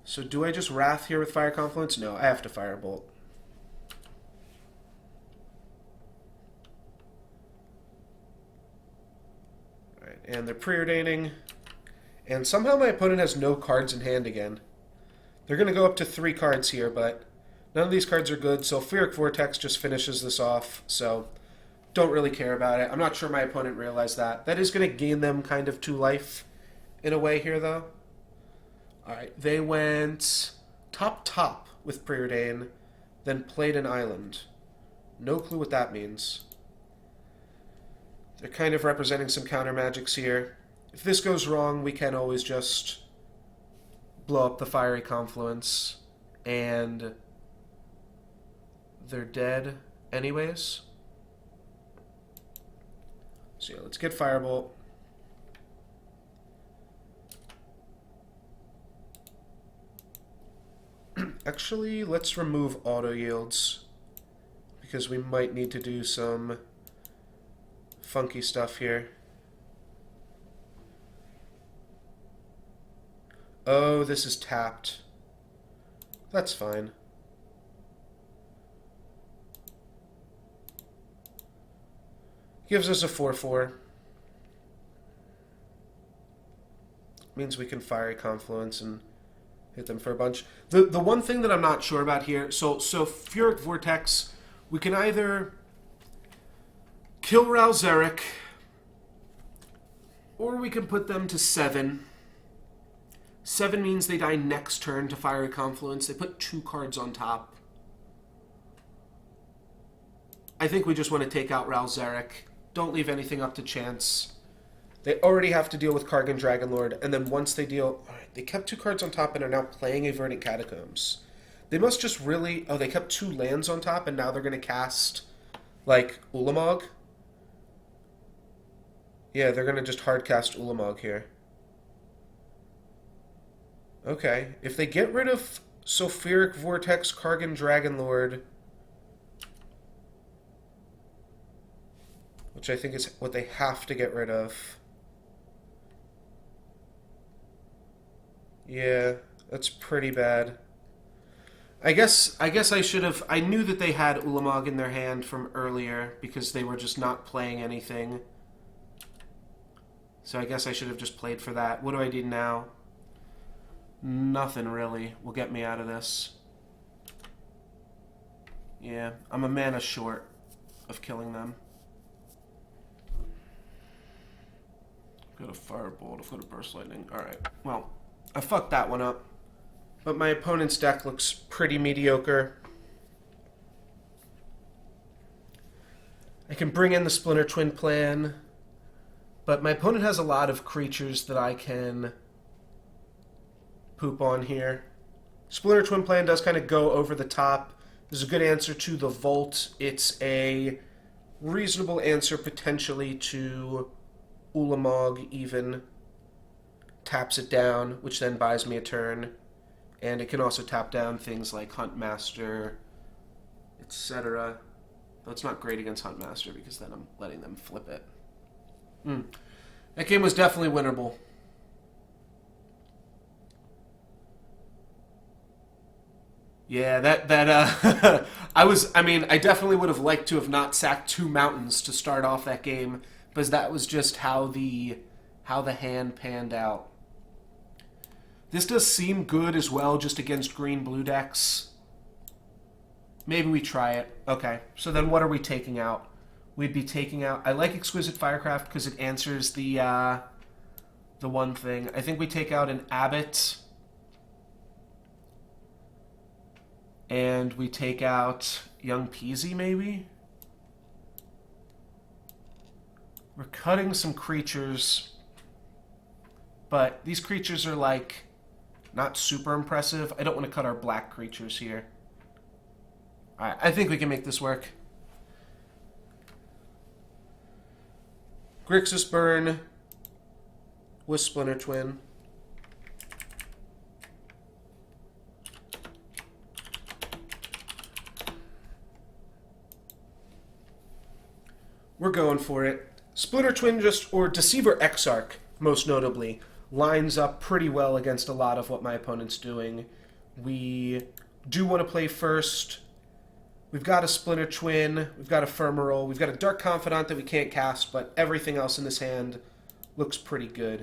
So do I just Wrath here with Fire Confluence? No, I have to Firebolt. Alright, and they're Preordaining. And somehow my opponent has no cards in hand again. They're going to go up to 3 cards here, but None of these cards are good, so Sulfuric Vortex just finishes this off, so don't really care about it. I'm not sure my opponent realized that. That is going to gain them kind of 2 life in a way here, though. Alright, they went top with Preordain, then played an island. No clue what that means. They're kind of representing some counter magics here. If this goes wrong, we can always just blow up the Fiery Confluence, and they're dead anyways. So yeah, let's get Firebolt. Actually, let's remove auto yields, because we might need to do some funky stuff here. Oh, this is tapped. That's fine. Gives us a 4/4. Means we can Fiery Confluence and hit them for a bunch. The one thing that I'm not sure about here, so Sulfuric Vortex, we can either kill Ral Zarek, or we can put them to 7. 7 means they die next turn to Fiery Confluence. They put 2 cards on top. I think we just want to take out Ral Zarek. Don't leave anything up to chance. They already have to deal with Kargan Dragonlord, and then once they deal... Alright, they kept 2 cards on top and are now playing a Verdant Catacombs. They must just really... Oh, they kept 2 lands on top, and now they're going to cast, like, Ulamog? Yeah, they're going to just hard cast Ulamog here. Okay, if they get rid of Sulfuric Vortex, Kargan Dragonlord, which I think is what they have to get rid of. Yeah, that's pretty bad. I guess I should have... I knew that they had Ulamog in their hand from earlier because they were just not playing anything. So I guess I should have just played for that. What do I do now? Nothing really will get me out of this. Yeah, I'm a mana short of killing them. I've got a Firebolt, I've got a Burst Lightning. Alright, well, I fucked that one up. But my opponent's deck looks pretty mediocre. I can bring in the Splinter Twin plan, but my opponent has a lot of creatures that I can poop on here. Splinter Twin plan does kind of go over the top. This is a good answer to the Volt. It's a reasonable answer potentially to Ulamog even. Taps it down, which then buys me a turn. And it can also tap down things like Huntmaster, etc. Though it's not great against Huntmaster because then I'm letting them flip it. That game was definitely winnable. Yeah, I definitely would have liked to have not sacked 2 mountains to start off that game, because that was just how the hand panned out. This does seem good as well, just against green-blue decks. Maybe we try it. Okay, so then what are we taking out? We'd be taking out... I like Exquisite Firecraft because it answers the one thing. I think we take out an Abbot. And we take out Young Peasy, maybe? We're cutting some creatures. But these creatures are, like, not super impressive. I don't want to cut our black creatures here. Alright, I think we can make this work. Grixis Burn with Splinter Twin. We're going for it. Splinter Twin or Deceiver Exarch, most notably, lines up pretty well against a lot of what my opponent's doing. We do want to play first. We've got a Splinter Twin, we've got a Ephemeral, we've got a Dark Confidant that we can't cast, but everything else in this hand looks pretty good.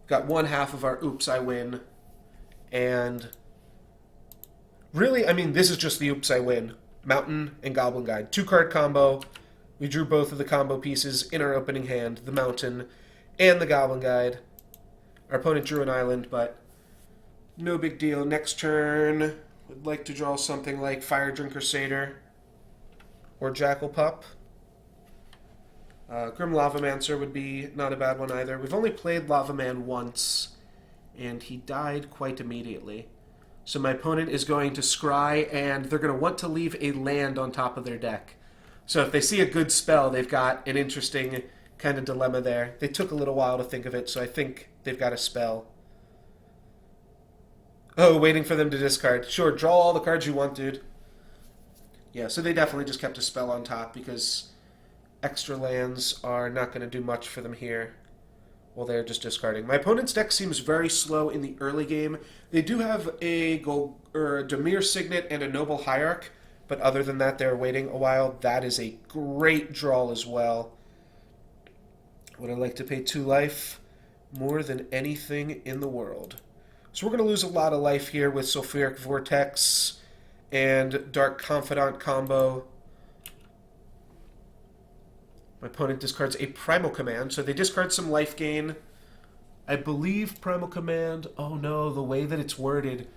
We've got 1/2 of our Oops, I Win, and Really, I mean, this is just the oops, I win. Mountain and Goblin Guide. 2-card combo. We drew both of the combo pieces in our opening hand, the Mountain and the Goblin Guide. Our opponent drew an island, but no big deal. Next turn, would like to draw something like Fire Drinker Satyr or Jackal Pup. Grim Lavamancer would be not a bad one either. We've only played Lava Man once, and he died quite immediately. So my opponent is going to scry, and they're going to want to leave a land on top of their deck. So if they see a good spell, they've got an interesting kind of dilemma there. They took a little while to think of it, so I think they've got a spell. Oh, waiting for them to discard. Sure, draw all the cards you want, dude. Yeah, so they definitely just kept a spell on top because extra lands are not going to do much for them here while they're just discarding. My opponent's deck seems very slow in the early game. They do have a Dimir Signet and a Noble Hierarch, but other than that, they're waiting a while. That is a great draw as well. Would I like to pay 2 life? More than anything in the world. So we're going to lose a lot of life here with Sulfuric Vortex and Dark Confidant combo. My opponent discards a Primal Command, so they discard some life gain. I believe Primal Command, oh no, the way that it's worded,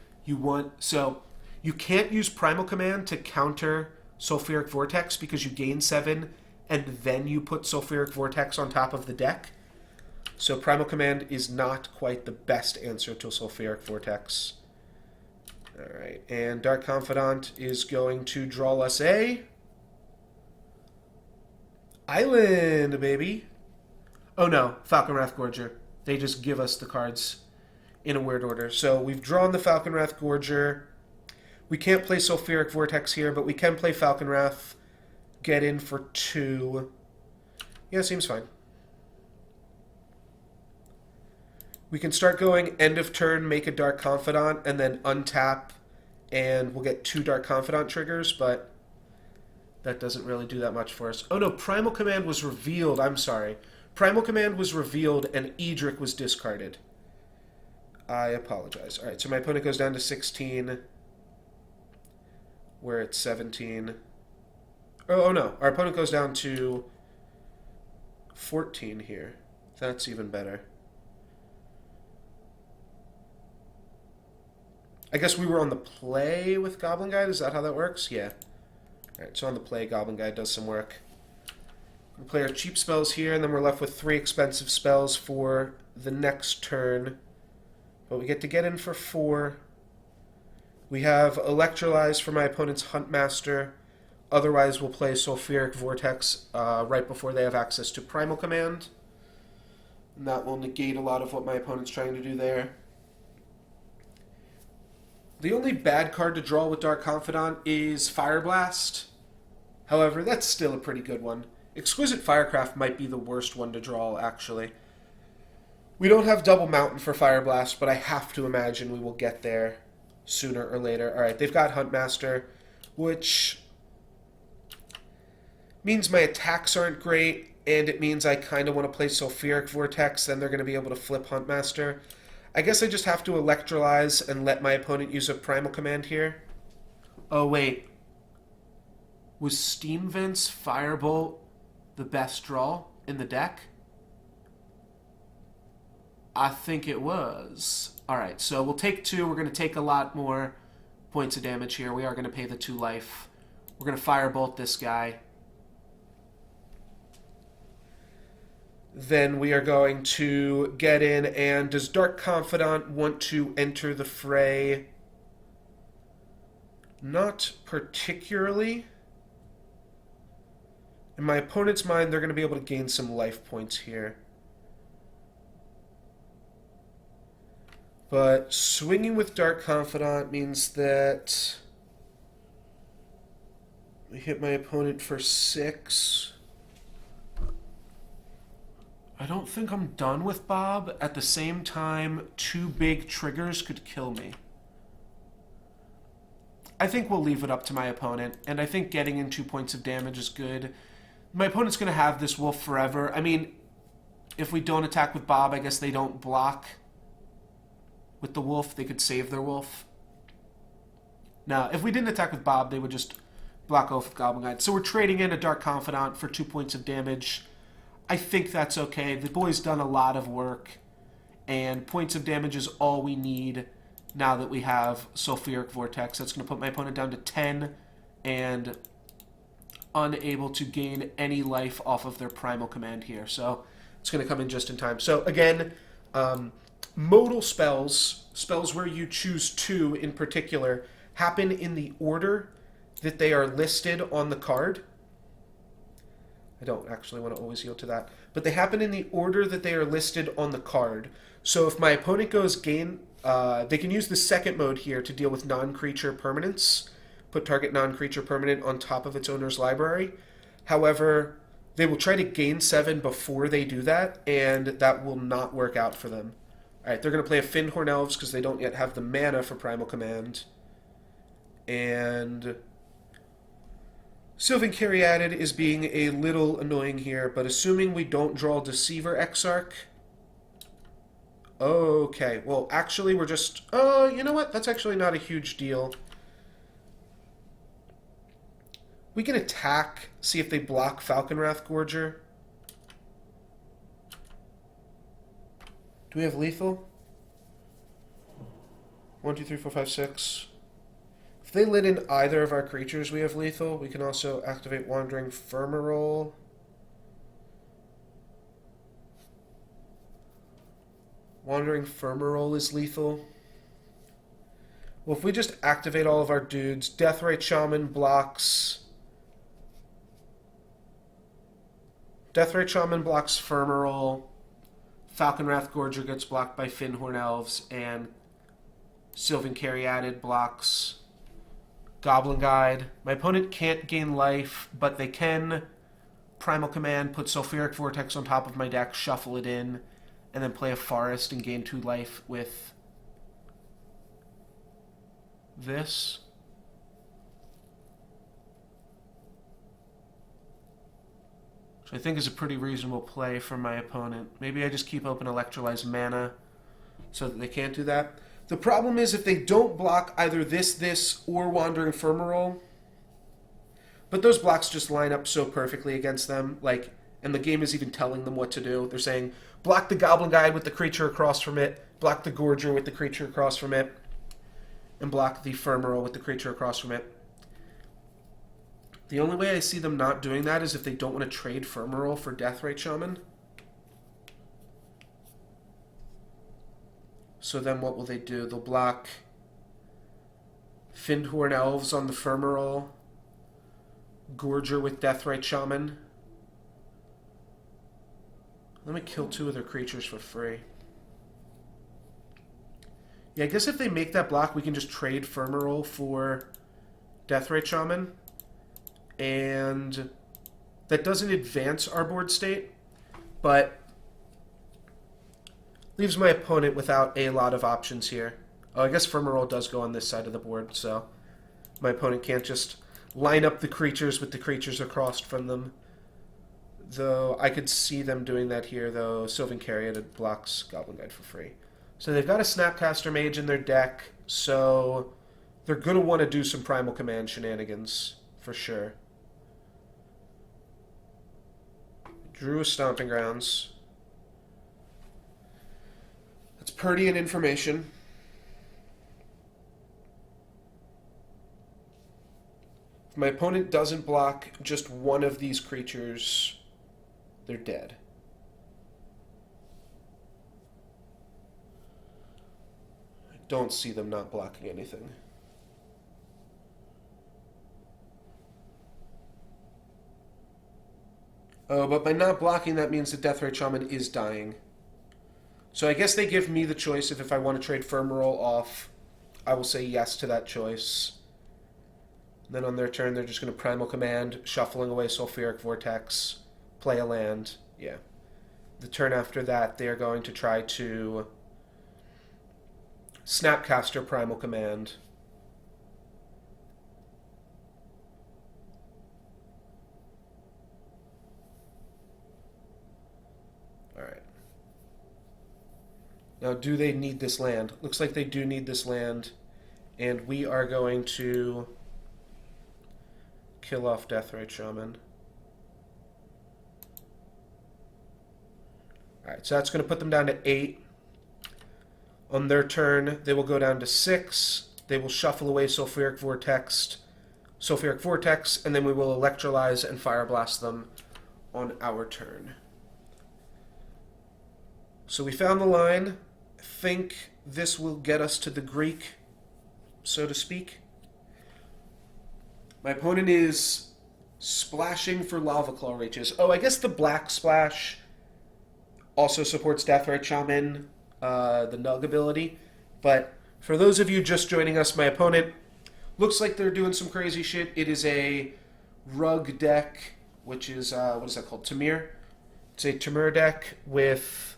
so you can't use Primal Command to counter Sulfuric Vortex because you gain 7 and then you put Sulfuric Vortex on top of the deck. So Primal Command is not quite the best answer to Sulfuric Vortex. Alright, and Dark Confidant is going to draw us a island, baby. Oh no, Falconwrath Gorger. They just give us the cards in a weird order. So we've drawn the Falconwrath Gorger. We can't play Sulfuric Vortex here, but we can play Falconwrath. Get in for 2. Yeah, seems fine. We can start going end of turn, make a Dark Confidant, and then untap, and we'll get 2 Dark Confidant triggers, but that doesn't really do that much for us. Oh no, Primal Command was revealed. I'm sorry. Primal Command was revealed, and Edric was discarded. I apologize. Alright, so my opponent goes down to 16. We're at 17. Oh no, our opponent goes down to 14 here. That's even better. I guess we were on the play with Goblin Guide? Is that how that works? Yeah. Alright, so on the play, Goblin Guide does some work. We play our cheap spells here, and then we're left with 3 expensive spells for the next turn. But we get to get in for 4. We have Electrolyze for my opponent's Huntmaster. Otherwise, we'll play Sulfuric Vortex right before they have access to Primal Command. And that will negate a lot of what my opponent's trying to do there. The only bad card to draw with Dark Confidant is Fire Blast. However, that's still a pretty good one. Exquisite Firecraft might be the worst one to draw, actually. We don't have Double Mountain for Fire Blast, but I have to imagine we will get there sooner or later. Alright, they've got Huntmaster, which means my attacks aren't great, and it means I kind of want to play Sulfuric Vortex, then they're going to be able to flip Huntmaster. I guess I just have to Electrolyze and let my opponent use a Primal Command here. Oh, wait. Was Steam Vents Firebolt the best draw in the deck? I think it was. Alright, so we'll take 2. We're going to take a lot more points of damage here. We are going to pay the 2 life. We're going to Firebolt this guy. Then we are going to get in, and does Dark Confidant want to enter the fray? Not particularly. In my opponent's mind, they're going to be able to gain some life points here. But swinging with Dark Confidant means that we hit my opponent for 6. I don't think I'm done with Bob. At the same time, 2 big triggers could kill me. I think we'll leave it up to my opponent, and I think getting in 2 points of damage is good. My opponent's going to have this wolf forever. I mean, if we don't attack with Bob, I guess they don't block with the wolf. They could save their wolf. Now, if we didn't attack with Bob, they would just block off with Goblin Guide. So we're trading in a Dark Confidant for 2 points of damage. I think that's okay. The boy's done a lot of work, and points of damage is all we need now that we have Sulfuric Vortex. That's going to put my opponent down to 10 and unable to gain any life off of their Primal Command here. So it's going to come in just in time. So again, modal spells where you choose 2 in particular, happen in the order that they are listed on the card. I don't actually want to always yield to that. But they happen in the order that they are listed on the card. So if my opponent goes gain, they can use the second mode here to deal with non-creature permanents. Put target non-creature permanent on top of its owner's library. However, they will try to gain 7 before they do that, and that will not work out for them. Alright, they're going to play a Fyndhorn Elves because they don't yet have the mana for Primal Command. And Sylvan Caryatid is being a little annoying here, but assuming we don't draw Deceiver Exarch... Okay, well, actually, we're just... you know what? That's actually not a huge deal. We can attack, see if they block Falconwrath Gorger. Do we have lethal? 1, 2, 3, 4, 5, 6. If they lit in either of our creatures, we have lethal. We can also activate Wandering Firmarole. Wandering Firmarole is lethal. Well, if we just activate all of our dudes, Deathrite Shaman blocks... Deathrite Shaman blocks Firmarole. Falconwrath Gorger gets blocked by Fyndhorn Elves, and Sylvan Caryatid blocks Goblin Guide. My opponent can't gain life, but they can Primal Command, put Sulfuric Vortex on top of my deck, shuffle it in, and then play a Forest and gain 2 life with this. Which I think is a pretty reasonable play for my opponent. Maybe I just keep open Electrolyze mana so that they can't do that. The problem is if they don't block either this, or Wandering Firmarole, but those blocks just line up so perfectly against them, like, and the game is even telling them what to do. They're saying, block the Goblin Guide with the creature across from it, block the Gorger with the creature across from it, and block the Firmarole with the creature across from it. The only way I see them not doing that is if they don't want to trade Firmarole for Deathrite Shaman. So then what will they do? They'll block Fyndhorn Elves on the Firmarole, Gorger with Deathrite Shaman. Let me kill 2 of their creatures for free. Yeah, I guess if they make that block, we can just trade Firmarole for Deathrite Shaman. And that doesn't advance our board state, but leaves my opponent without a lot of options here. Oh, I guess Firmarole does go on this side of the board, so my opponent can't just line up the creatures with the creatures across from them. Though I could see them doing that here, though Sylvan Caryatid blocks Goblin Guide for free. So they've got a Snapcaster Mage in their deck, so they're going to want to do some Primal Command shenanigans, for sure. Drew a Stomping Grounds. That's pertinent information. If my opponent doesn't block just one of these creatures, they're dead. I don't see them not blocking anything. Oh, but by not blocking, that means that Deathrite Shaman is dying. So I guess they give me the choice of if I want to trade Firmarole off. I will say yes to that choice. And then on their turn, they're just going to Primal Command, shuffling away Sulfuric Vortex, play a land. Yeah. The turn after that, they are going to try to Snapcaster Primal Command. Alright. Now, do they need this land? Looks like they do need this land. And we are going to kill off Deathrite Shaman. Alright, so that's going to put them down to 8. On their turn, they will go down to 6. They will shuffle away Sulfuric Vortex, and then we will Electrolyze and Fire Blast them on our turn. So we found the line. I think this will get us to the Greek, so to speak. My opponent is splashing for Lava Claw Reaches. Oh, I guess the Black Splash also supports Deathrite Shaman, the Nug ability. But for those of you just joining us, my opponent looks like they're doing some crazy shit. It is a Rug deck, which is, what is that called? Tamir? It's a Tamir deck with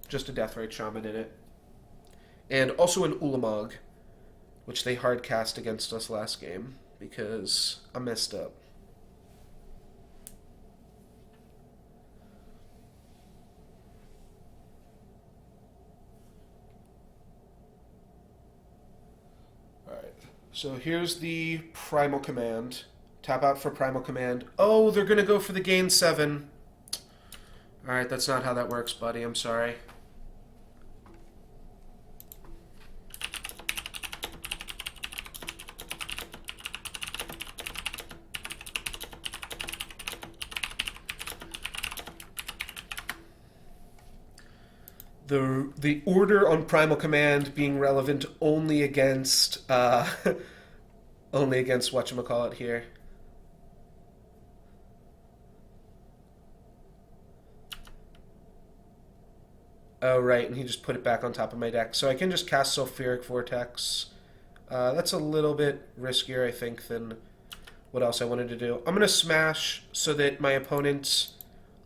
just a Deathrite Shaman in it. And also an Ulamog, which they hard cast against us last game because I messed up. Alright, so here's the Primal Command. Tap out for Primal Command. Oh, they're going to go for the gain 7. Alright, that's not how that works, buddy. I'm sorry. The order on Primal Command being relevant only against whatchamacallit here. Oh, right, and he just put it back on top of my deck. So I can just cast Sulfuric Vortex. That's a little bit riskier, I think, than what else I wanted to do. I'm going to smash so that my opponent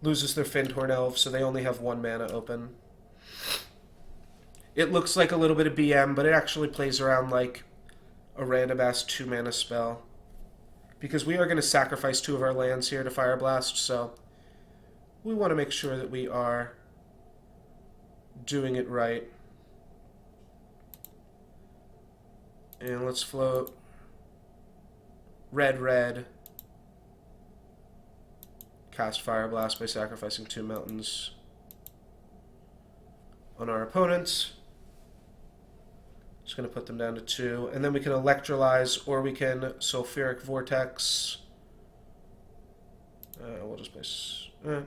loses their Fyndhorn Elf, so they only have 1 mana open. It looks like a little bit of BM, but it actually plays around like a random ass 2 mana spell. Because we are going to sacrifice 2 of our lands here to Fire Blast, so we want to make sure that we are doing it right. And let's float red. Cast Fire Blast by sacrificing 2 mountains on our opponents. Just going to put them down to 2. And then we can Electrolyze, or we can Sulfuric Vortex. We'll just place... no.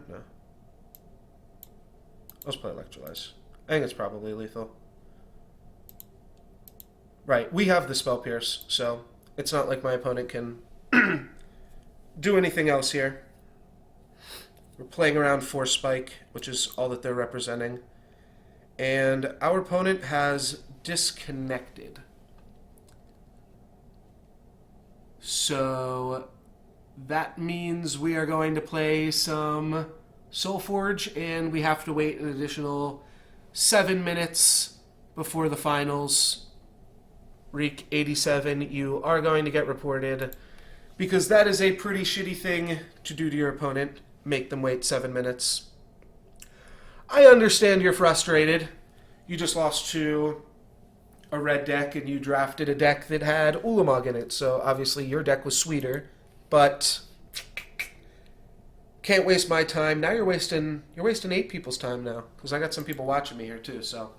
Let's play Electrolyze. I think it's probably lethal. Right, we have the Spell Pierce, so it's not like my opponent can do anything else here. We're playing around Force Spike, which is all that they're representing. And our opponent has disconnected. So that means we are going to play some Soulforge, and we have to wait an additional 7 minutes before the finals. Reek 87, you are going to get reported, because that is a pretty shitty thing to do to your opponent. Make them wait 7 minutes. I understand you're frustrated. You just lost to a red deck and you drafted a deck that had Ulamog in it, so obviously your deck was sweeter, but can't waste my time. Now you're wasting 8 people's time now, because I got some people watching me here too, so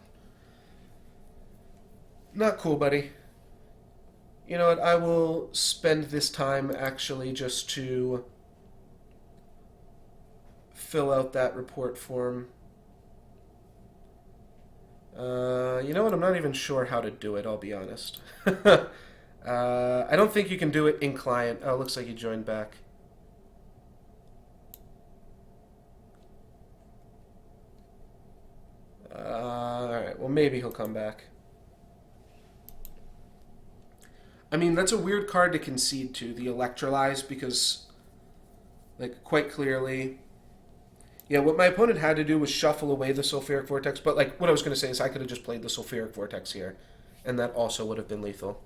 not cool, buddy. You know what, I will spend this time actually just to fill out that report form. You know what, I'm not even sure how to do it, I'll be honest. I don't think you can do it in client. Oh, it looks like he joined back. Alright, well maybe he'll come back. I mean, that's a weird card to concede to, the Electrolyze, because, like, quite clearly... Yeah, what my opponent had to do was shuffle away the Sulfuric Vortex, but, like, what I was going to say is I could have just played the Sulfuric Vortex here, and that also would have been lethal.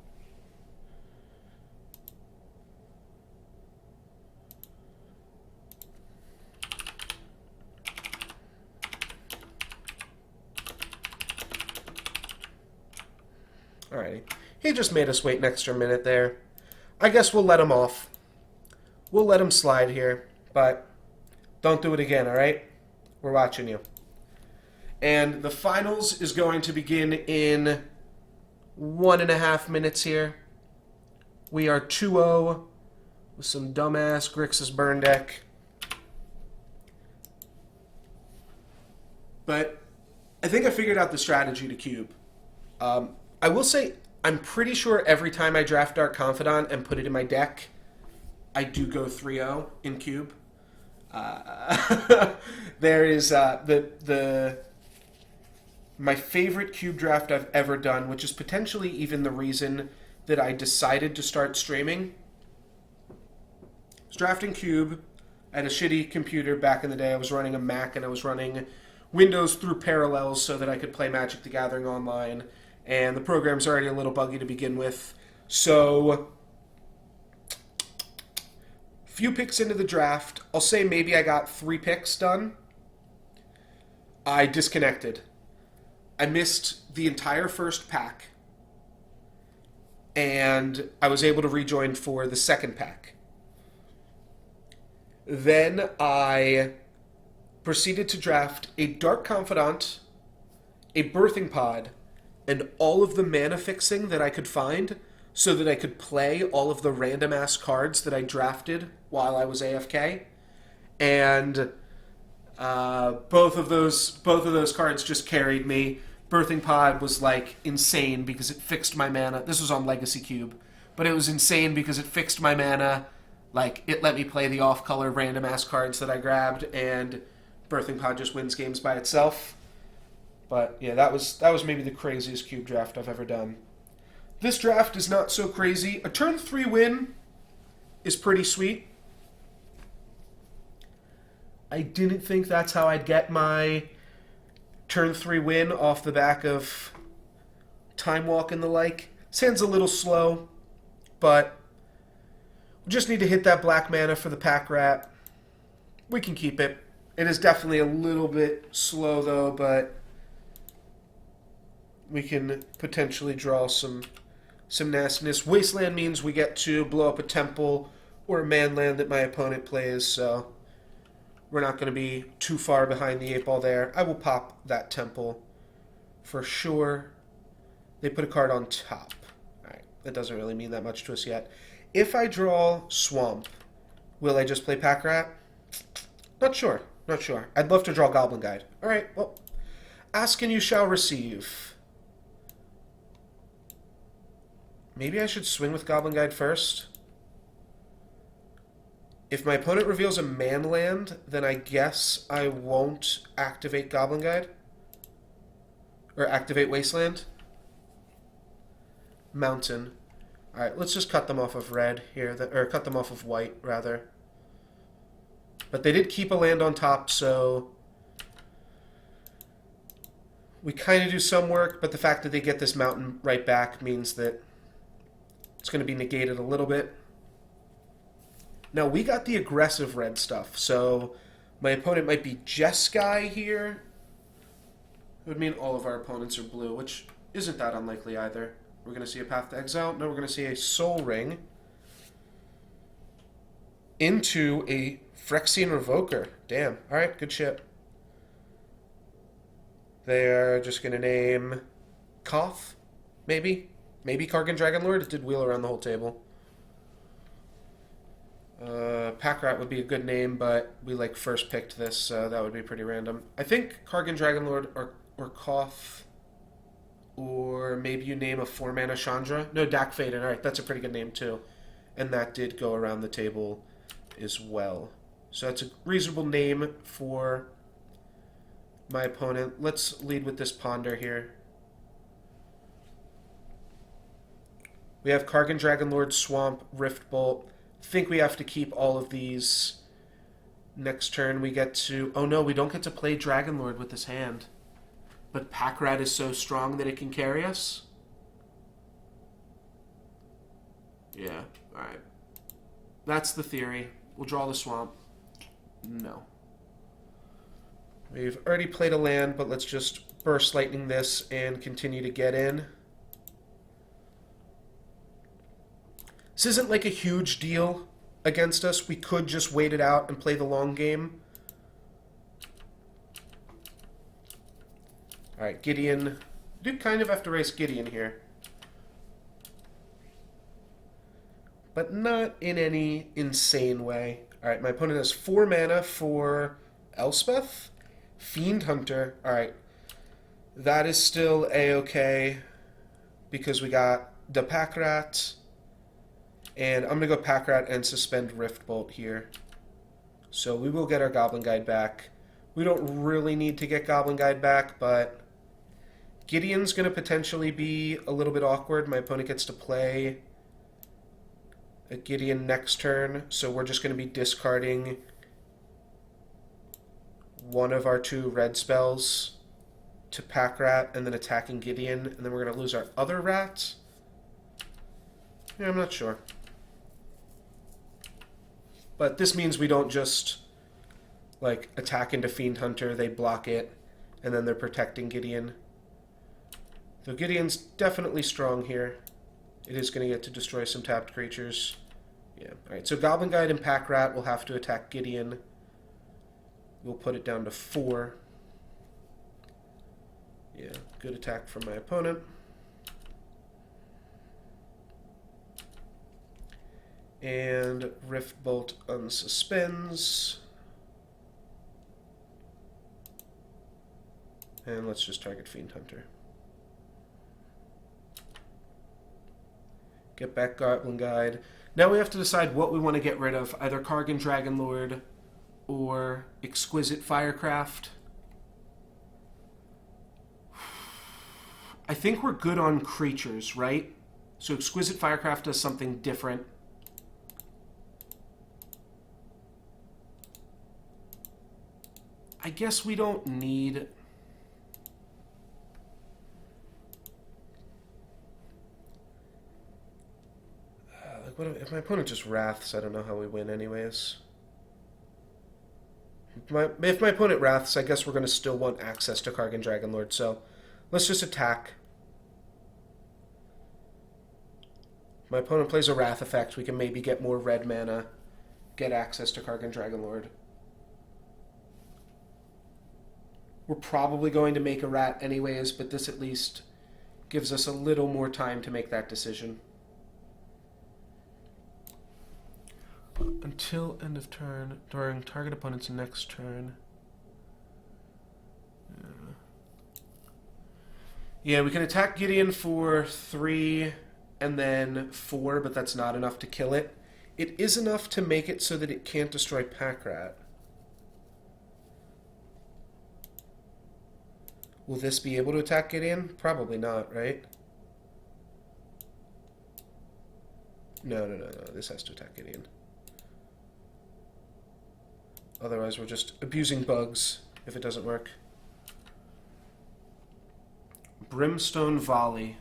Alrighty. He just made us wait an extra minute there. I guess we'll let him off. We'll let him slide here, but don't do it again, all right? We're watching you. And the finals is going to begin in 1.5 minutes here. We are 2-0 with some dumbass Grixis burn deck. But I think I figured out the strategy to cube. I will say I'm pretty sure every time I draft Dark Confidant and put it in my deck, I do go 3-0 in cube. There is my favorite cube draft I've ever done, which is potentially even the reason that I decided to start streaming. I was drafting cube. I had a shitty computer back in the day. I was running a Mac and I was running Windows through Parallels so that I could play Magic the Gathering online. And the program's already a little buggy to begin with. So, few picks into the draft. I'll say maybe I got 3 picks done. I disconnected. I missed the entire first pack. And I was able to rejoin for the second pack. Then I proceeded to draft a Dark Confidant, a Birthing Pod, and all of the mana fixing that I could find so that I could play all of the random-ass cards that I drafted while I was AFK. And both of those cards just carried me. Birthing Pod was, like, insane because it fixed my mana. This was on Legacy Cube. But it was insane because it fixed my mana. Like, it let me play the off-color random-ass cards that I grabbed, and Birthing Pod just wins games by itself. But, yeah, that was maybe the craziest cube draft I've ever done. This draft is not so crazy. A turn 3 win is pretty sweet. I didn't think that's how I'd get my turn 3 win off the back of Time Walk and the like. Sounds a little slow, but we just need to hit that black mana for the Pack Rat. We can keep it. It is definitely a little bit slow, though, but we can potentially draw some nastiness. Wasteland means we get to blow up a temple or a manland that my opponent plays, so we're not going to be too far behind the 8 ball there. I will pop that temple for sure. They put a card on top. All right, that doesn't really mean that much to us yet. If I draw Swamp, will I just play Pack Rat? Not sure. Not sure. I'd love to draw Goblin Guide. All right, well, ask and you shall receive. Maybe I should swing with Goblin Guide first. If my opponent reveals a manland, then I guess I won't activate Goblin Guide. Or activate Wasteland. Mountain. Alright, let's just cut them off of red here. Or cut them off of white, rather. But they did keep a land on top, so we kind of do some work, but the fact that they get this mountain right back means that it's going to be negated a little bit. Now, we got the aggressive red stuff, so my opponent might be Jeskai here. It would mean all of our opponents are blue, which isn't that unlikely either. We're going to see a Path to Exile. No, we're going to see a Soul Ring into a Phyrexian Revoker. Damn. All right, good shit. They're just going to name Koth, maybe? Maybe Kargan Dragonlord? It did wheel around the whole table. Pack Rat would be a good name, but we first picked this, so that would be pretty random. I think Kargan Dragonlord or Koth, or maybe you name a 4-mana Chandra. No, Dak Faden. All right, that's a pretty good name too. And that did go around the table as well. So that's a reasonable name for my opponent. Let's lead with this Ponder here. We have Kargan Dragonlord, Swamp, Rift Bolt. I think we have to keep all of these. Next turn we get to... Oh no, we don't get to play Dragonlord with this hand. But Pack Rat is so strong that it can carry us? Yeah, alright. That's the theory. We'll draw the Swamp. No. We've already played a land, but let's just Burst Lightning this and continue to get in. This isn't like a huge deal against us. We could just wait it out and play the long game. Alright, Gideon. We do kind of have to race Gideon here. But not in any insane way. Alright, my opponent has 4 mana for Elspeth. Fiend Hunter. Alright. That is still a-okay. Because we got the Pack Rat. And I'm going to go Pack Rat and suspend Rift Bolt here. So we will get our Goblin Guide back. We don't really need to get Goblin Guide back, but Gideon's going to potentially be a little bit awkward. My opponent gets to play a Gideon next turn, so we're just going to be discarding one of our 2 red spells to Pack Rat and then attacking Gideon, and then we're going to lose our other rat. Yeah, I'm not sure. But this means we don't just, like, attack into Fiend Hunter, they block it, and then they're protecting Gideon. So Gideon's definitely strong here. It is going to get to destroy some tapped creatures. Yeah, alright, so Goblin Guide and Pack Rat will have to attack Gideon. We'll put it down to 4. Yeah, good attack from my opponent. And Rift Bolt unsuspends. And let's just target Fiend Hunter. Get back Goblin Guide. Now we have to decide what we want to get rid of. Either Kargan Dragonlord or Exquisite Firecraft. I think we're good on creatures, right? So Exquisite Firecraft does something different. I guess we don't need... like, what if my opponent just Wraths? I don't know how we win anyways. If my opponent Wraths, I guess we're going to still want access to Kargan Dragonlord, so let's just attack. My opponent plays a Wrath effect. We can maybe get more red mana, get access to Kargan Dragonlord. We're probably going to make a rat anyways, but this at least gives us a little more time to make that decision. Until end of turn, during target opponent's next turn. Yeah, we can attack Gideon for 3 and then 4, but that's not enough to kill it. It is enough to make it so that it can't destroy Pack Rat. Will this be able to attack Gideon? Probably not, right? No. This has to attack Gideon. Otherwise, we're just abusing bugs if it doesn't work. Brimstone Volley.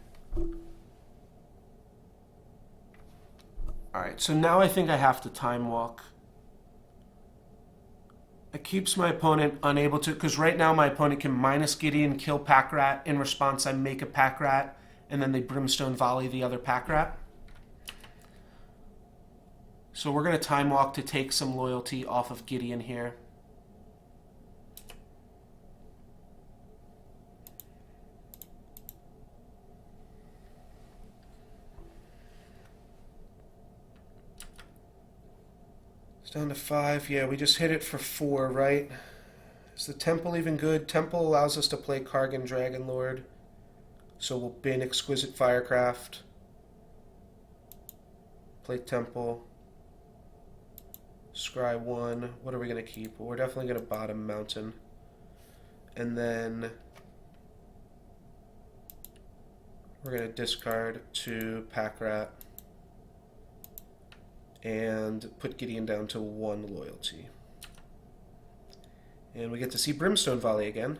Alright, so now I think I have to Time Walk. It keeps my opponent unable to, because right now my opponent can minus Gideon, kill Pack Rat. In response, I make a Pack Rat, and then they Brimstone Volley the other Pack Rat. So we're going to Time Walk to take some loyalty off of Gideon here. It's down to 5. Yeah, we just hit it for 4, right? Is the Temple even good? Temple allows us to play Kargan Dragonlord. So we'll bin Exquisite Firecraft. Play Temple. Scry 1. What are we going to keep? Well, we're definitely going to bottom Mountain. And then we're going to discard to Pack Rat. And put Gideon down to 1 loyalty. And we get to see Brimstone Volley again.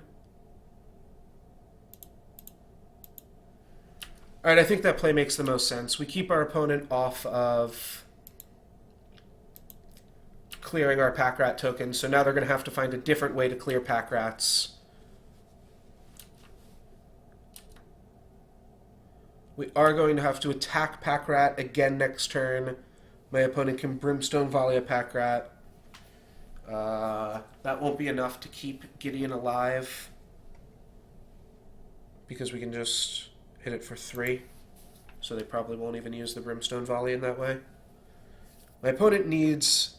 Alright, I think that play makes the most sense. We keep our opponent off of clearing our Pack Rat tokens, so now they're going to have to find a different way to clear Pack Rats. We are going to have to attack Pack Rat again next turn. My opponent can Brimstone Volley a Pack Rat. That won't be enough to keep Gideon alive, because we can just hit it for 3. So they probably won't even use the Brimstone Volley in that way. My opponent needs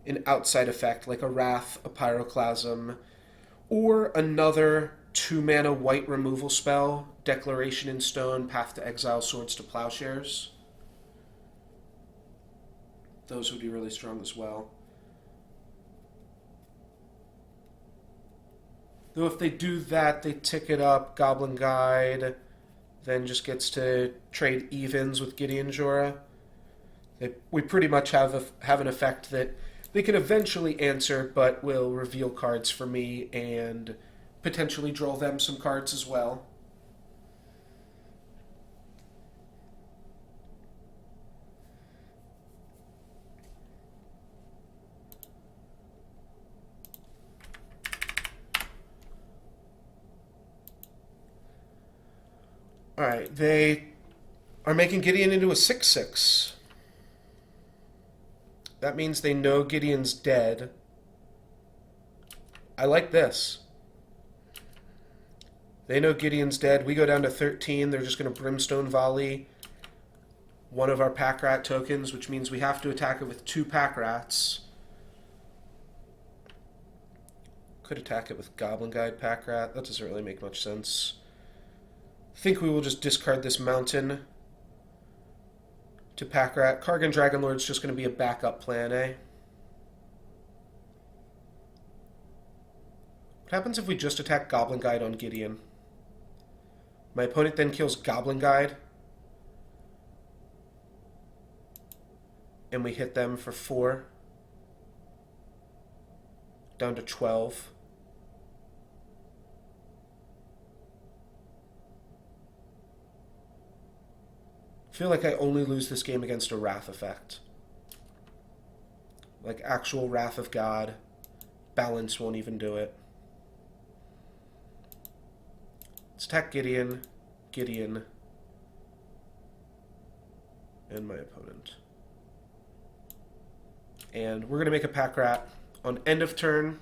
an outside effect, like a Wrath, a Pyroclasm, or another 2-mana white removal spell, Declaration in Stone, Path to Exile, Swords to Plowshares. Those would be really strong as well. Though if they do that, they tick it up, Goblin Guide, then just gets to trade evens with Gideon Jura. We pretty much have an effect that they can eventually answer, but will reveal cards for me and potentially draw them some cards as well. Alright, they are making Gideon into a 6/6. That means they know Gideon's dead. I like this. They know Gideon's dead. We go down to 13. They're just going to Brimstone Volley one of our Pack Rat tokens, which means we have to attack it with 2 Pack Rats. Could attack it with Goblin Guide Pack Rat. That doesn't really make much sense. I think we will just discard this mountain to Pack Rat. Kargan Dragonlord's just going to be a backup plan, eh? What happens if we just attack Goblin Guide on Gideon? My opponent then kills Goblin Guide, and we hit them for 4. Down to 12. I feel like I only lose this game against a Wrath effect. Like actual Wrath of God. Balance won't even do it. Let's attack Gideon, Gideon, and my opponent. And we're going to make a Pack Rat. On end of turn,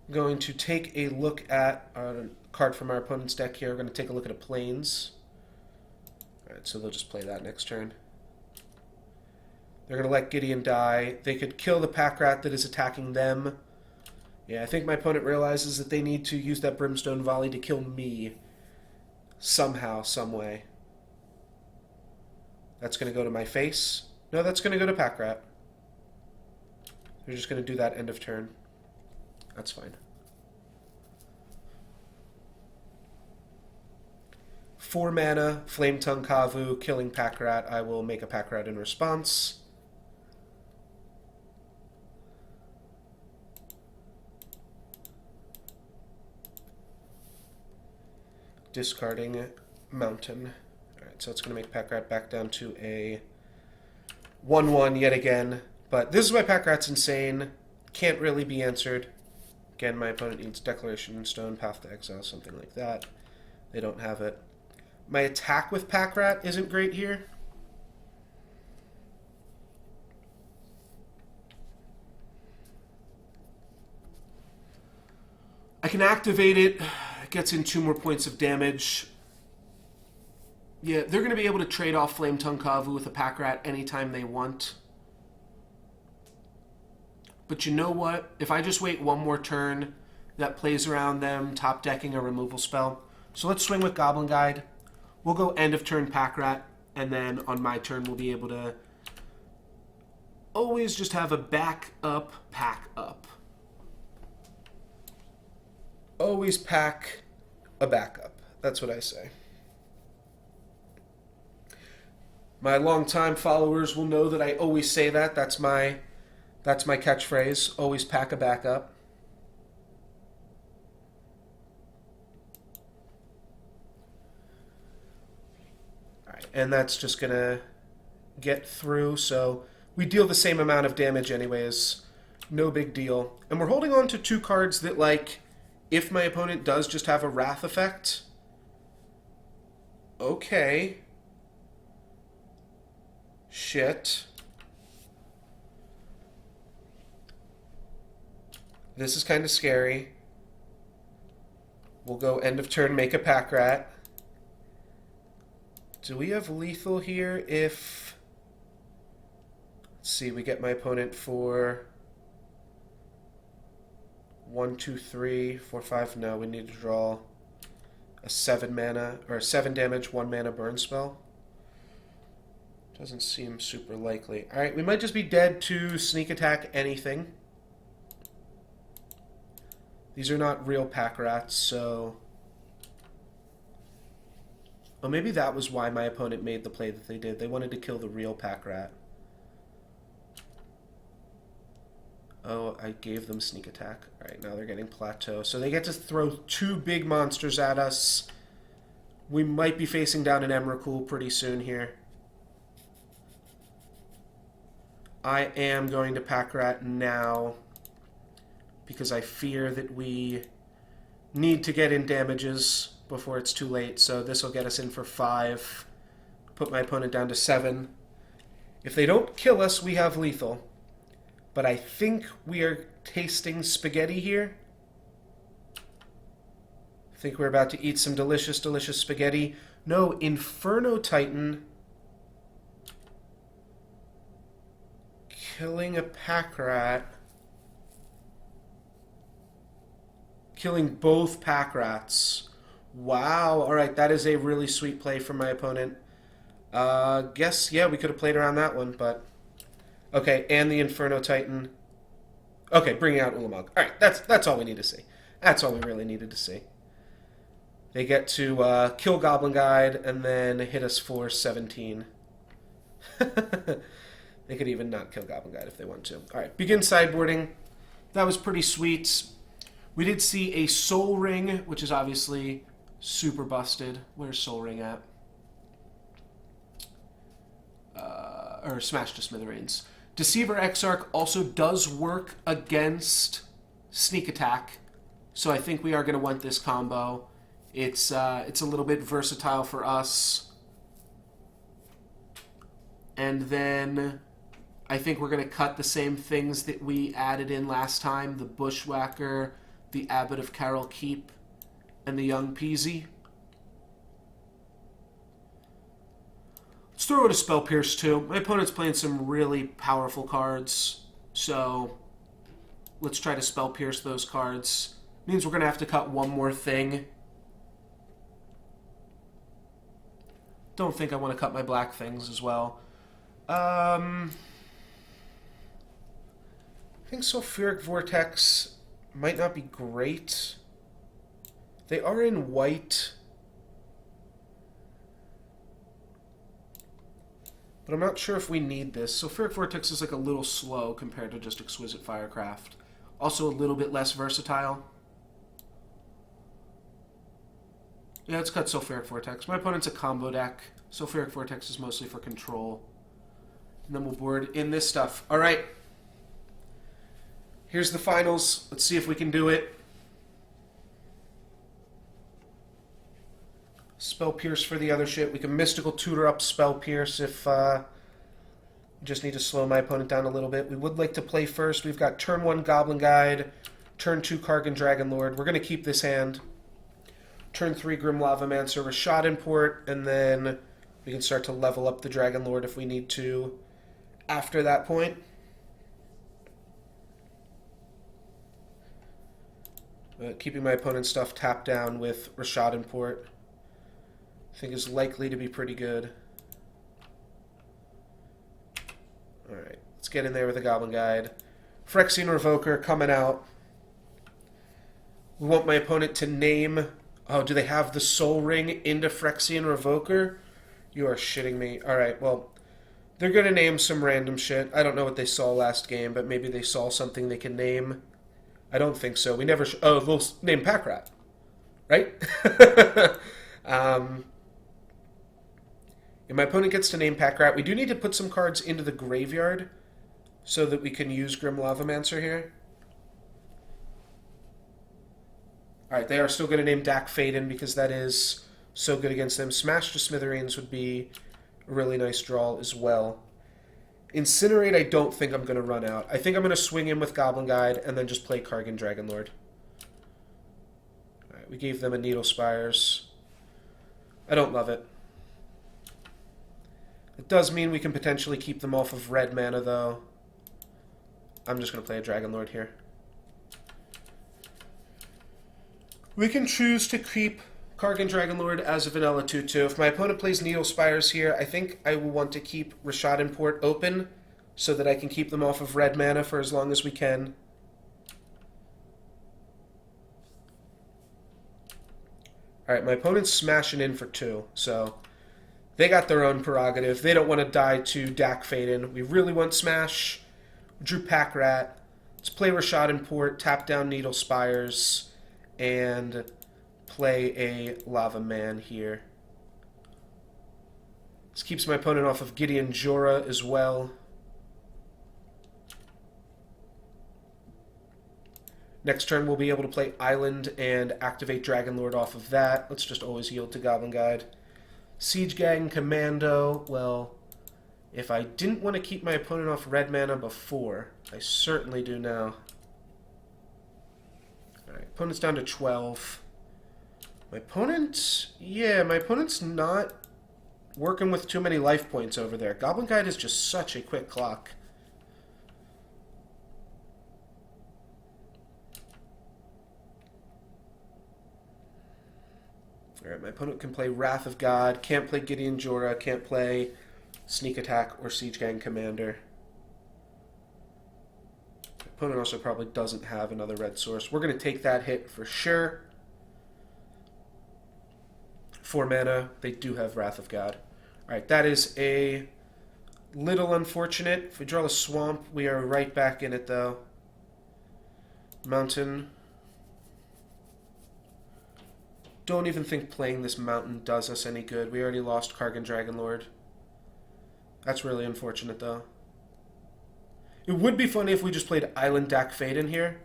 I'm going to take a look at a card from our opponent's deck here. We're going to take a look at a Plains. Alright, so they'll just play that next turn. They're going to let Gideon die. They could kill the Pack Rat that is attacking them. Yeah, I think my opponent realizes that they need to use that Brimstone Volley to kill me somehow, some way. That's going to go to my face. No, that's going to go to Pack Rat. They're just going to do that end of turn. That's fine. 4 mana, Flame Tongue Kavu, killing Pack Rat. I will make a Pack Rat in response. Discarding Mountain. Alright, so it's going to make Pack Rat back down to a 1/1 yet again. But this is why Pack Rat's insane. Can't really be answered. Again, my opponent needs Declaration in Stone, Path to Exile, something like that. They don't have it. My attack with Pack Rat isn't great here. I can activate it. It gets in 2 more points of damage. Yeah, they're going to be able to trade off Flame Tongue Kavu with a Pack Rat anytime they want. But you know what? If I just wait 1 more turn, that plays around them top decking a removal spell. So let's swing with Goblin Guide. We'll go end of turn Pack Rat, and then on my turn we'll be able to always just have a backup pack up. Always pack a backup. That's what I say. My longtime followers will know that I always say that. That's my catchphrase. Always pack a backup. Alright, and that's just going to get through. So we deal the same amount of damage anyways. No big deal. And we're holding on to 2 cards that, like, if my opponent does just have a Wrath effect, Okay. Shit. This is kind of scary. We'll go end of turn, make a pack rat. Do we have lethal here if... Let's see, we get my opponent for 1, 2, 3, 4, 5. No, we need to draw a 7 mana, or a 7 damage, 1 mana burn spell. Doesn't seem super likely. Alright, we might just be dead to sneak attack anything. These are not real pack rats, so... Well, maybe that was why my opponent made the play that they did. They wanted to kill the real pack rat. Oh, I gave them sneak attack. Alright, now they're getting plateau. So they get to throw 2 big monsters at us. We might be facing down an Emrakul pretty soon here. I am going to pack rat now because I fear that we need to get in damages before it's too late. So this will get us in for 5. Put my opponent down to 7. If they don't kill us, we have lethal. But I think we are tasting spaghetti here. I think we're about to eat some delicious, delicious spaghetti. No, Inferno Titan. Killing a pack rat. Killing both pack rats. Wow. Alright, that is a really sweet play from my opponent. Guess, yeah, we could have played around that one, but... Okay, and the Inferno Titan. Okay, bringing out Ulamog. Alright, that's all we need to see. That's all we really needed to see. They get to kill Goblin Guide and then hit us for 17. They could even not kill Goblin Guide if they want to. Alright, begin sideboarding. That was pretty sweet. We did see a Soul Ring, which is obviously super busted. Where's Soul Ring at? Or Smash to Smithereens. Deceiver Exarch also does work against Sneak Attack, so I think we are going to want this combo. It's a little bit versatile for us. And then I think we're going to cut the same things that we added in last time. The Bushwhacker, the Abbot of Carol Keep, and the Young Peasy. Let's throw out a Spell Pierce too. My opponent's playing some really powerful cards, so let's try to Spell Pierce those cards. Means we're going to have to cut one more thing. Don't think I want to cut my black things as well. I think Sulfuric Vortex might not be great. They are in white. But I'm not sure if we need this. Sulfuric Vortex is like a little slow compared to just Exquisite Firecraft. Also a little bit less versatile. Yeah, let's cut Sulfuric Vortex. My opponent's a combo deck. Sulfuric Vortex is mostly for control. And then we'll board in this stuff. Alright. Here's the finals. Let's see if we can do it. Spell Pierce for the other shit. We can Mystical Tutor up Spell Pierce if we just need to slow my opponent down a little bit. We would like to play first. We've got turn 1 Goblin Guide, turn 2 Kargan Dragonlord. We're going to keep this hand. Turn 3 Grim Lavamancer, Rashad Import, and then we can start to level up the Dragonlord if we need to after that point. Keeping my opponent's stuff tapped down with Rashad Import, I think is likely to be pretty good. Alright, let's get in there with a Goblin Guide. Phyrexian Revoker coming out. We want my opponent to name... Oh, do they have the Soul Ring into Phyrexian Revoker? You are shitting me. Alright, well, they're going to name some random shit. I don't know what they saw last game, but maybe they saw something they can name. I don't think so. We never... Oh, they'll name Pack Rat. Right? If my opponent gets to name Pack Rat, we do need to put some cards into the graveyard so that we can use Grim Lavamancer here. Alright, they are still going to name Dak Faden because that is so good against them. Smash to Smithereens would be a really nice draw as well. Incinerate, I don't think I'm going to run out. I think I'm going to swing in with Goblin Guide and then just play Kargan Dragonlord. Alright, we gave them a Needle Spires. I don't love it. It does mean we can potentially keep them off of red mana, though. I'm just going to play a Dragonlord here. We can choose to keep Kargan Dragonlord as a vanilla 2-2. If my opponent plays Needle Spires here, I think I will want to keep Rishadan Port open so that I can keep them off of red mana for as long as we can. Alright, my opponent's smashing in for 2, so they got their own prerogative. They don't want to die to Dak Faden. We really want Smash. Drew Pack Rat. Let's play Rishadan Port, tap down Needle Spires, and play a Lava Man here. This keeps my opponent off of Gideon Jura as well. Next turn we'll be able to play Island and activate Dragonlord off of that. Let's just always yield to Goblin Guide. Siege Gang Commando, well, if I didn't want to keep my opponent off red mana before, I certainly do now. Alright, opponent's down to 12. My opponent's not working with too many life points over there. Goblin Guide is just such a quick clock. Alright, my opponent can play Wrath of God, can't play Gideon Jura, can't play Sneak Attack or Siege Gang Commander. My opponent also probably doesn't have another red source. We're going to take that hit for sure. 4 mana, they do have Wrath of God. Alright, that is a little unfortunate. If we draw a Swamp, we are right back in it though. Mountain. Don't even think playing this Mountain does us any good. We already lost Kargan Dragonlord. That's really unfortunate, though. It would be funny if we just played Island Dak Faden here.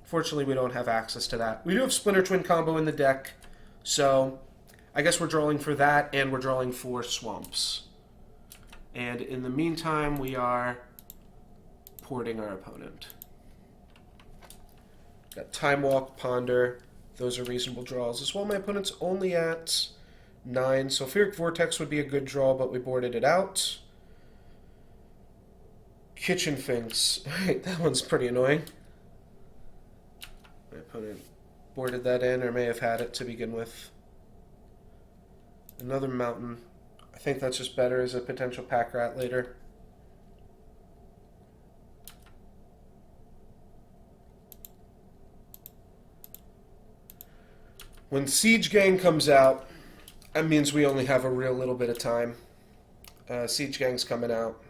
Fortunately, we don't have access to that. We do have Splinter Twin combo in the deck, so I guess we're drawing for that, and we're drawing for Swamps. And in the meantime, we are porting our opponent. Got Time Walk, Ponder. Those are reasonable draws as well. My opponent's only at 9, so Sulfuric Vortex would be a good draw, but we boarded it out. Kitchen Finks. Alright, that one's pretty annoying. My opponent boarded that in, or may have had it to begin with. Another Mountain. I think that's just better as a potential Pack Rat later. When Siege Gang comes out, that means we only have a real little bit of time. Siege Gang's coming out.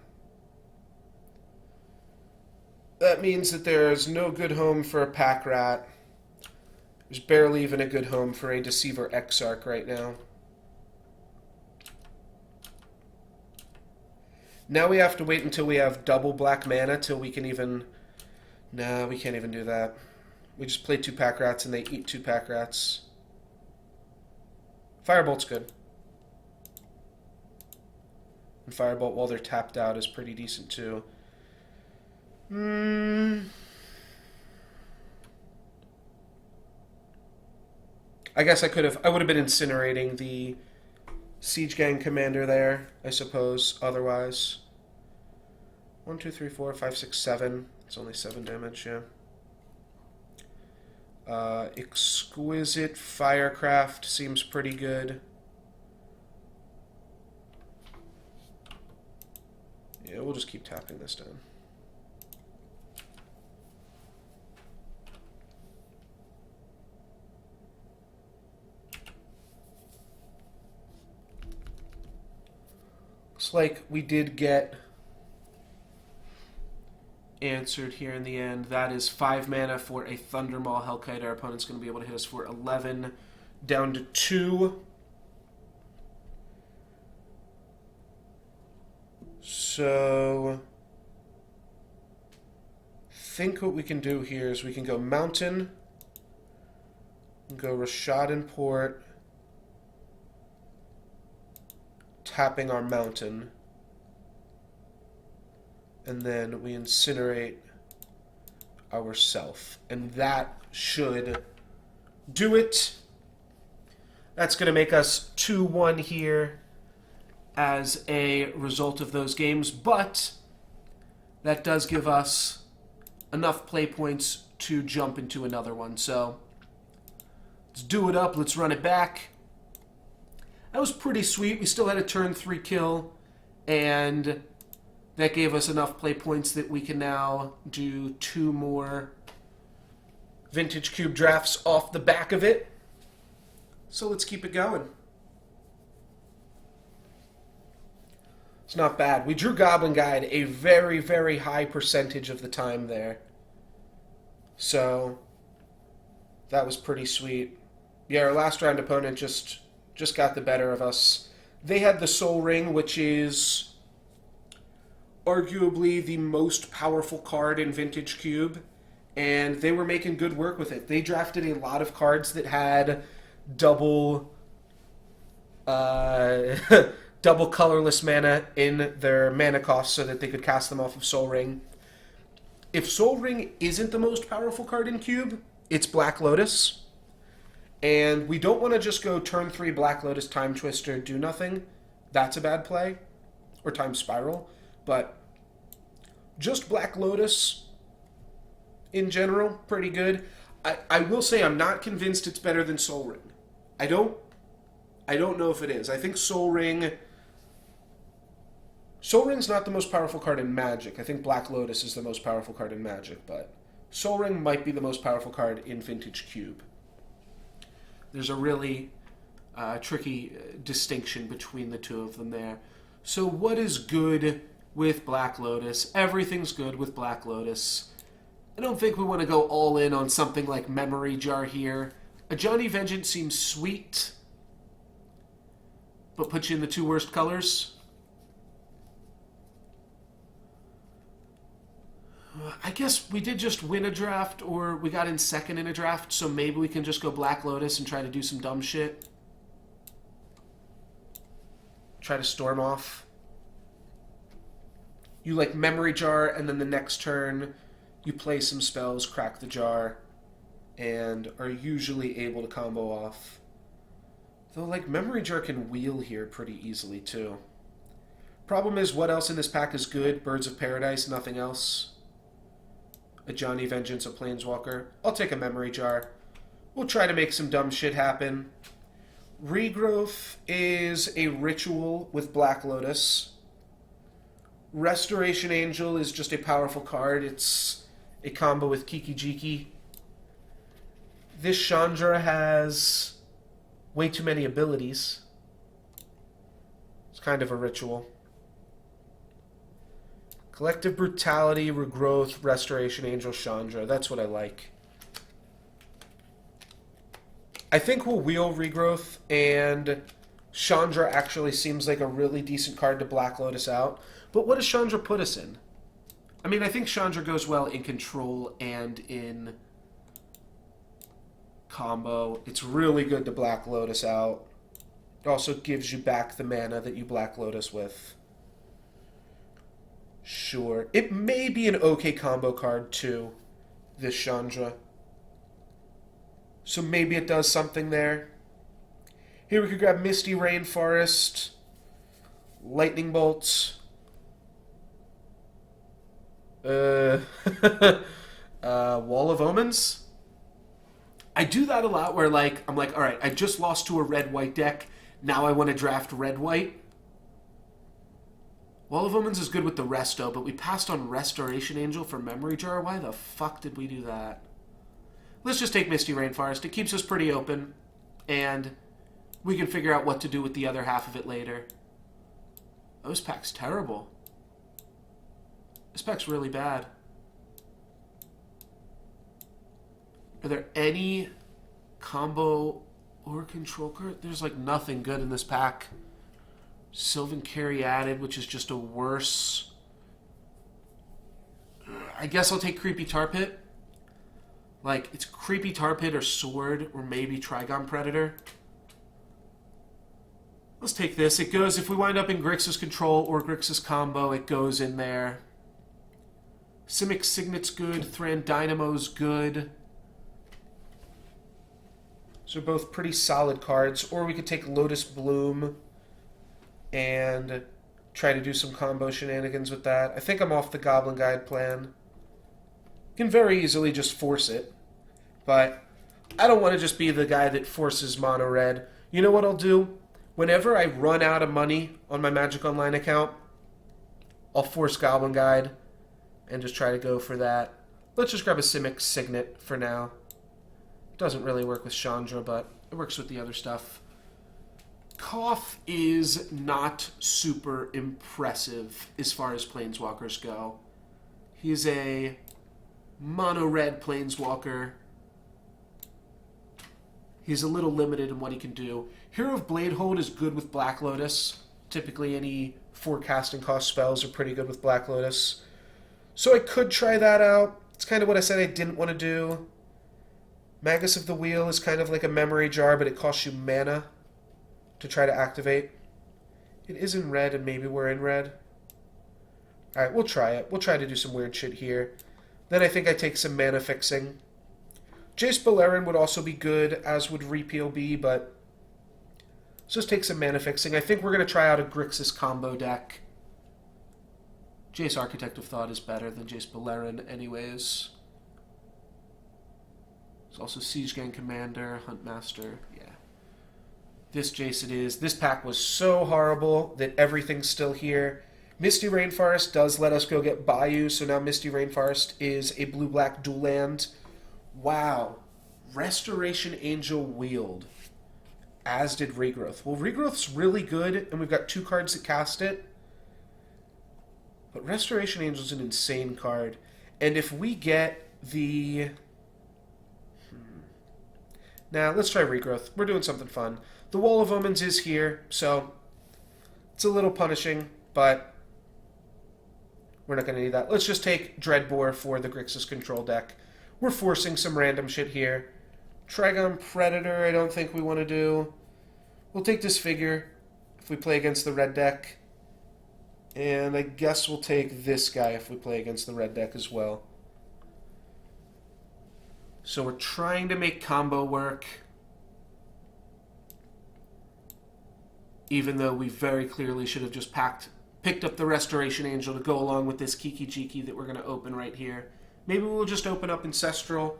That means that there's no good home for a Pack Rat. There's barely even a good home for a Deceiver Exarch right now. Now we have to wait until we have double black mana till we can even... Nah, we can't even do that. We just play 2 Pack Rats and they eat 2 Pack Rats. Firebolt's good. And Firebolt, while they're tapped out, is pretty decent too. I guess I would have been incinerating the Siege Gang Commander there, I suppose, otherwise. 1, 2, 3, 4, 5, 6, 7. It's only 7 damage, yeah. Exquisite Firecraft seems pretty good. Yeah, we'll just keep tapping this down. Looks like we did get answered here in the end. That is 5 mana for a Thundermaw Hellkite. Our opponent's going to be able to hit us for 11, down to 2. So, I think what we can do here is we can go Mountain, go Rishadan Port, tapping our mountain. And then we incinerate ourself. And that should do it. That's going to make us 2-1 here as a result of those games. But that does give us enough play points to jump into another one. So let's do it up. Let's run it back. That was pretty sweet. We still had a turn 3 kill. And that gave us enough play points that we can now do 2 more Vintage Cube drafts off the back of it. So let's keep it going. It's not bad. We drew Goblin Guide a very, very high percentage of the time there. So that was pretty sweet. Yeah, our last round opponent just got the better of us. They had the Soul Ring, which is arguably the most powerful card in Vintage Cube, and they were making good work with it. They drafted a lot of cards that had double double colorless mana in their mana cost so that they could cast them off of Soul Ring. If Soul Ring isn't the most powerful card in Cube, it's Black Lotus. And we don't want to just go turn 3 Black Lotus, Time Twister, do nothing. That's a bad play. Or Time Spiral. But just Black Lotus, in general, pretty good. I will say I'm not convinced it's better than Soul Ring. I don't know if it is. I think Soul Ring's not the most powerful card in Magic. I think Black Lotus is the most powerful card in Magic, but Soul Ring might be the most powerful card in Vintage Cube. There's a really tricky distinction between the two of them there. So what is good with Black Lotus? Everything's good with Black Lotus. I don't think we want to go all in on something like Memory Jar here. Ajani Vengeance seems sweet, but puts you in the 2 worst colors. I guess we did just win a draft, or we got in second in a draft, so maybe we can just go Black Lotus and try to do some dumb shit. Try to storm off. You like Memory Jar, and then the next turn you play some spells, crack the jar, and are usually able to combo off. Though, like, Memory Jar can wheel here pretty easily, too. Problem is, what else in this pack is good? Birds of Paradise, nothing else. Ajani Vengeance, a Planeswalker. I'll take a Memory Jar. We'll try to make some dumb shit happen. Regrowth is a ritual with Black Lotus. Restoration Angel is just a powerful card. It's a combo with Kiki Jiki. This Chandra has way too many abilities. It's kind of a ritual. Collective Brutality, Regrowth, Restoration Angel, Chandra. That's what I like. I think we'll wheel Regrowth, and Chandra actually seems like a really decent card to Black Lotus out. But what does Chandra put us in? I mean, I think Chandra goes well in Control and in Combo. It's really good to Black Lotus out. It also gives you back the mana that you Black Lotus with. Sure. It may be an okay combo card, too, this Chandra. So maybe it does something there. Here we could grab Misty Rainforest, Lightning Bolts, Wall of Omens. I do that a lot where, like, I'm like, all right, I just lost to a red-white deck. Now I want to draft red-white. Wall of Omens is good with the Resto, but we passed on Restoration Angel for Memory Jar. Why the fuck did we do that? Let's just take Misty Rainforest. It keeps us pretty open, and we can figure out what to do with the other half of it later. Oh, this pack's terrible. This pack's really bad. Are there any combo or control card? There's like nothing good in this pack. Sylvan Caryatid, which is just a worse... I guess I'll take Creepy Tar Pit. Like, it's Creepy Tar Pit or Sword or maybe Trigon Predator. Let's take this. It goes, if we wind up in Grixis Control or Grixis Combo, it goes in there. Simic Signet's good. Thran Dynamo's good. Those are both pretty solid cards. Or we could take Lotus Bloom and try to do some combo shenanigans with that. I think I'm off the Goblin Guide plan. Can very easily just force it. But I don't want to just be the guy that forces mono red. You know what I'll do? Whenever I run out of money on my Magic Online account, I'll force Goblin Guide and just try to go for that. Let's just grab a Simic Signet for now. Doesn't really work with Chandra, but it works with the other stuff. Koth is not super impressive as far as Planeswalkers go. He is a mono-red Planeswalker. He's a little limited in what he can do. Hero of Bladehold is good with Black Lotus. Typically any forecasting cost spells are pretty good with Black Lotus. So I could try that out. It's kind of what I said I didn't want to do. Magus of the Wheel is kind of like a memory jar, but it costs you mana to try to activate. It is in red, and maybe we're in red. Alright, we'll try it. We'll try to do some weird shit here. Then I think I take some mana fixing. Jace Beleren would also be good, as would Repeal be, but let's just take some mana fixing. I think we're going to try out a Grixis combo deck. Jace Architect of Thought is better than Jace Beleren anyways. There's also Siege Gang Commander, Huntmaster, yeah. This Jace it is. This pack was so horrible that everything's still here. Misty Rainforest does let us go get Bayou, so now Misty Rainforest is a blue-black dual land. Wow. Restoration Angel Wield. As did Regrowth. Well, Regrowth's really good, and we've got 2 cards that cast it. But Restoration Angel's an insane card. And if we get the... Now, let's try Regrowth. We're doing something fun. The Wall of Omens is here, so it's a little punishing, but we're not going to need that. Let's just take Dreadbore for the Grixis Control deck. We're forcing some random shit here. Trigon Predator, I don't think we want to do. We'll take Disfigure if we play against the red deck. And I guess we'll take this guy if we play against the red deck as well. So we're trying to make combo work. Even though we very clearly should have just picked up the Restoration Angel to go along with this Kiki Jiki that we're going to open right here. Maybe we'll just open up Ancestral.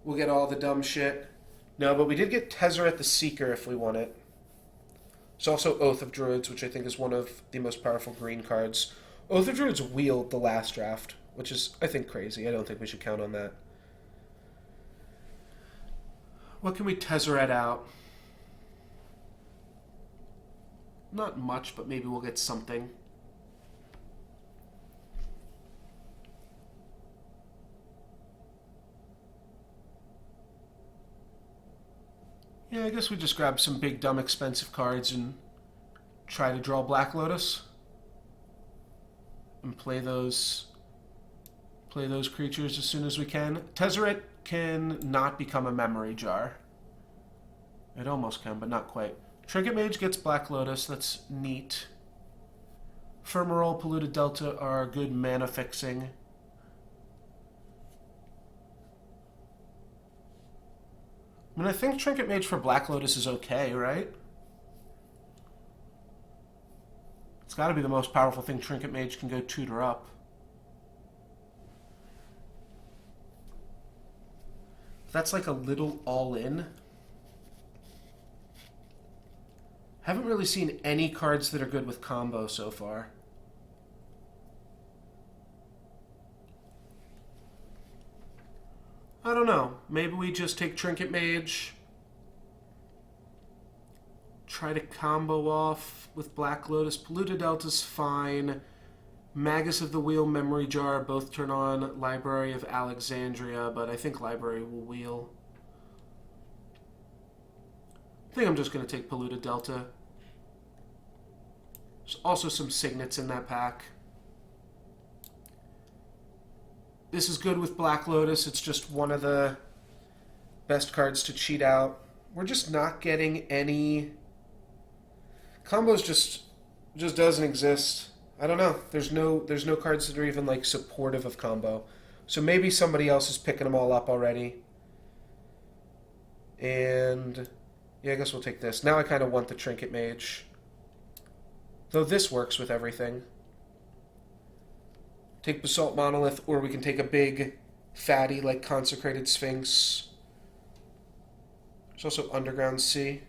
We'll get all the dumb shit. No, but we did get Tezzeret the Seeker if we want it. There's also Oath of Druids, which I think is one of the most powerful green cards. Oath of Druids wheeled the last draft, which is, I think, crazy. I don't think we should count on that. What can we Tezzeret out? Not much, but maybe we'll get something. Yeah, I guess we just grab some big, dumb, expensive cards and try to draw Black Lotus. And play those creatures as soon as we can. Tezzeret can not become a memory jar. It almost can, but not quite. Trinket Mage gets Black Lotus. That's neat. Firmarole, Polluted Delta are good mana fixing. I mean, I think Trinket Mage for Black Lotus is okay, right? It's got to be the most powerful thing Trinket Mage can go tutor up. That's like a little all-in. Haven't really seen any cards that are good with combo so far. I don't know. Maybe we just take Trinket Mage. Try to combo off with Black Lotus. Polluted Delta's fine. Magus of the Wheel, Memory Jar, both turn on. Library of Alexandria, but I think Library will wheel. I think I'm just going to take Polluted Delta. There's also some Signets in that pack. This is good with Black Lotus. It's just one of the best cards to cheat out. We're just not getting any... Combos just doesn't exist. I don't know. There's no cards that are even like supportive of combo. So maybe somebody else is picking them all up already. And yeah, I guess we'll take this. Now I kind of want the Trinket Mage. Though this works with everything. Take Basalt Monolith, or we can take a big, fatty, like Consecrated Sphinx. There's also Underground Sea.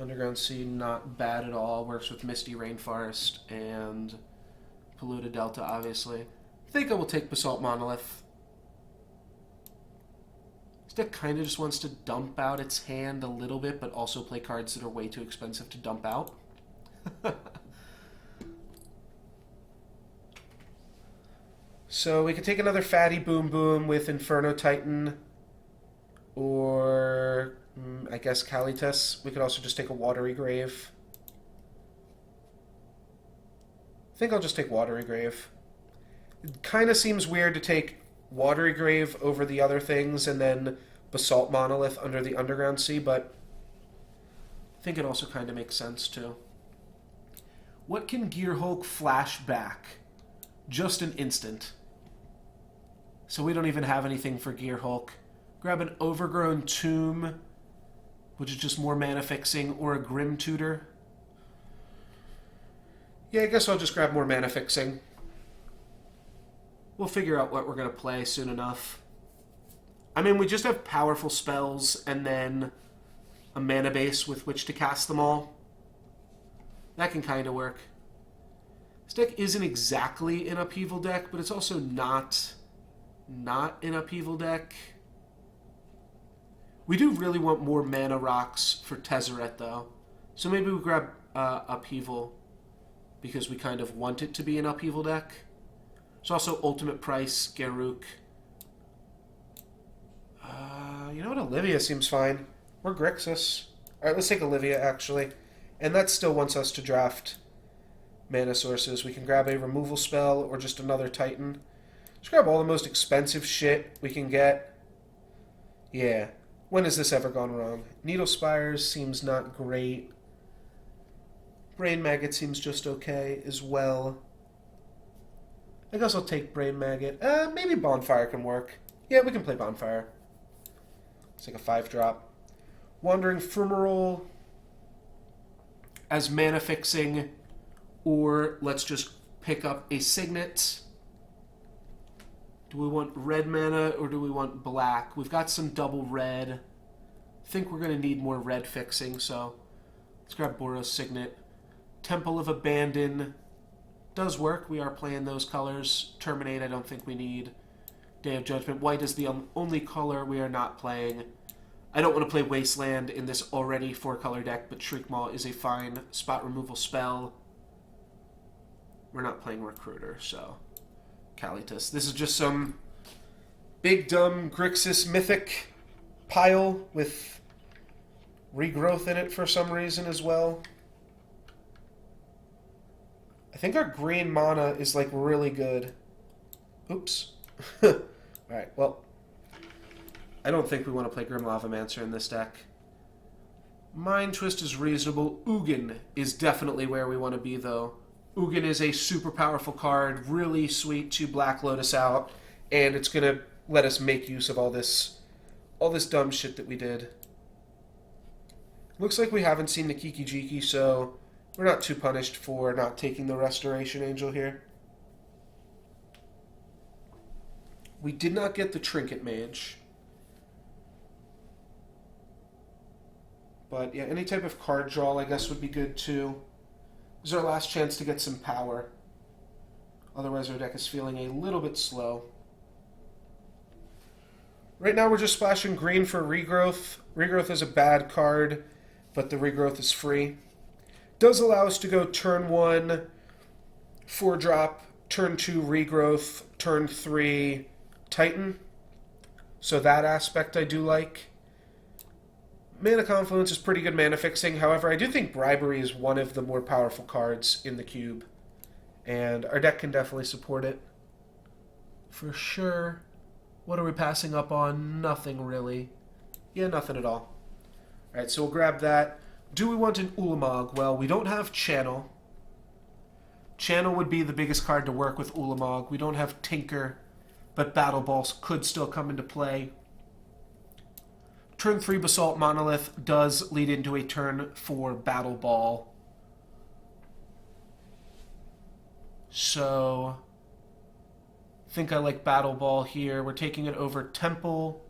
Underground Sea, not bad at all. Works with Misty Rainforest and Polluted Delta, obviously. I think I will take Basalt Monolith. This deck kind of just wants to dump out its hand a little bit, but also play cards that are way too expensive to dump out. So we could take another fatty Boom Boom with Inferno Titan, or I guess Kalitas. We could also just take a Watery Grave. I think I'll just take Watery Grave. It kind of seems weird to take Watery Grave over the other things and then Basalt Monolith under the Underground Sea, but I think it also kind of makes sense too. What can Gearhulk flash back? Just an instant. So we don't even have anything for Gearhulk. Grab an Overgrown Tomb, which is just more mana fixing, or a Grim Tutor. Yeah, I guess I'll just grab more mana fixing. We'll figure out what we're going to play soon enough. I mean, we just have powerful spells and then a mana base with which to cast them all. That can kind of work. This deck isn't exactly an Upheaval deck, but it's also not an Upheaval deck. We do really want more mana rocks for Tezzeret, though. So maybe we grab Upheaval because we kind of want it to be an Upheaval deck. There's also Ultimate Price, Garruk. You know what? Olivia seems fine. Or Grixis. Alright, let's take Olivia, actually. And that still wants us to draft mana sources. We can grab a removal spell or just another Titan. Just grab all the most expensive shit we can get. Yeah. When has this ever gone wrong? Needle Spires seems not great. Brain Maggot seems just okay as well. I guess I'll take Brain Maggot. Maybe Bonfire can work. Yeah, we can play Bonfire. It's like a 5-drop. Wandering Fumarole as mana fixing, or let's just pick up a Signet. Do we want red mana or do we want black? We've got some double red. I think we're going to need more red fixing, so let's grab Boros Signet. Temple of Abandon does work. We are playing those colors. Terminate, I don't think we need. Day of Judgment. White is the only color we are not playing. I don't want to play Wasteland in this already 4-color deck, but Shriekmaw is a fine spot removal spell. We're not playing Recruiter, so Kalitas. This is just some big dumb Grixis mythic pile with regrowth in it for some reason as well. I think our green mana is like really good. Oops. Alright, well, I don't think we want to play Grim Lavamancer in this deck. Mind Twist is reasonable. Ugin is definitely where we want to be, though. Ugin is a super powerful card, really sweet to Black Lotus out, and it's going to let us make use of all this dumb shit that we did. Looks like we haven't seen the Kiki Jiki, so we're not too punished for not taking the Restoration Angel here. We did not get the Trinket Mage. But yeah, any type of card draw I guess would be good too. This is our last chance to get some power. Otherwise our deck is feeling a little bit slow. Right now we're just splashing green for Regrowth. Regrowth is a bad card, but the Regrowth is free. Does allow us to go turn 1, 4-drop, turn 2 Regrowth, turn 3 Titan. So that aspect I do like. Mana Confluence is pretty good mana fixing. However, I do think Bribery is one of the more powerful cards in the cube. And our deck can definitely support it. For sure. What are we passing up on? Nothing really. Yeah, nothing at all. Alright, so we'll grab that. Do we want an Ulamog? Well, we don't have Channel. Channel would be the biggest card to work with Ulamog. We don't have Tinker, but Battle Balls could still come into play. Turn 3 Basalt Monolith does lead into a turn for Battle Ball. So, I think I like Battle Ball here. We're taking it over Temple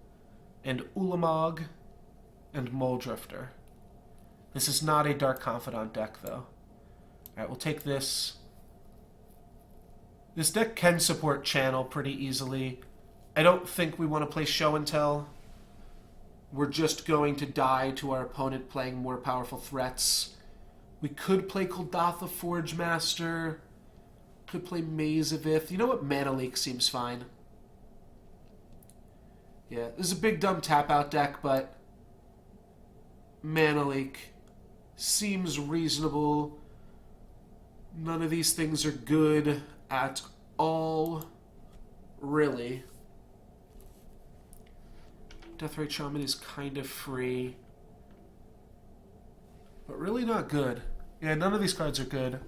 and Ulamog and Muldrifter. This is not a Dark Confidant deck, though. Alright, we'll take this. This deck can support Channel pretty easily. I don't think we want to play Show and Tell. We're just going to die to our opponent playing more powerful threats. We could play Kuldotha Forge Master. Could play Maze of Ith. You know what? Mana Leak seems fine. Yeah, this is a big dumb tap-out deck, but Mana Leak seems reasonable. None of these things are good at all, really. Deathrite Shaman is kind of free, but really not good. Yeah, none of these cards are good.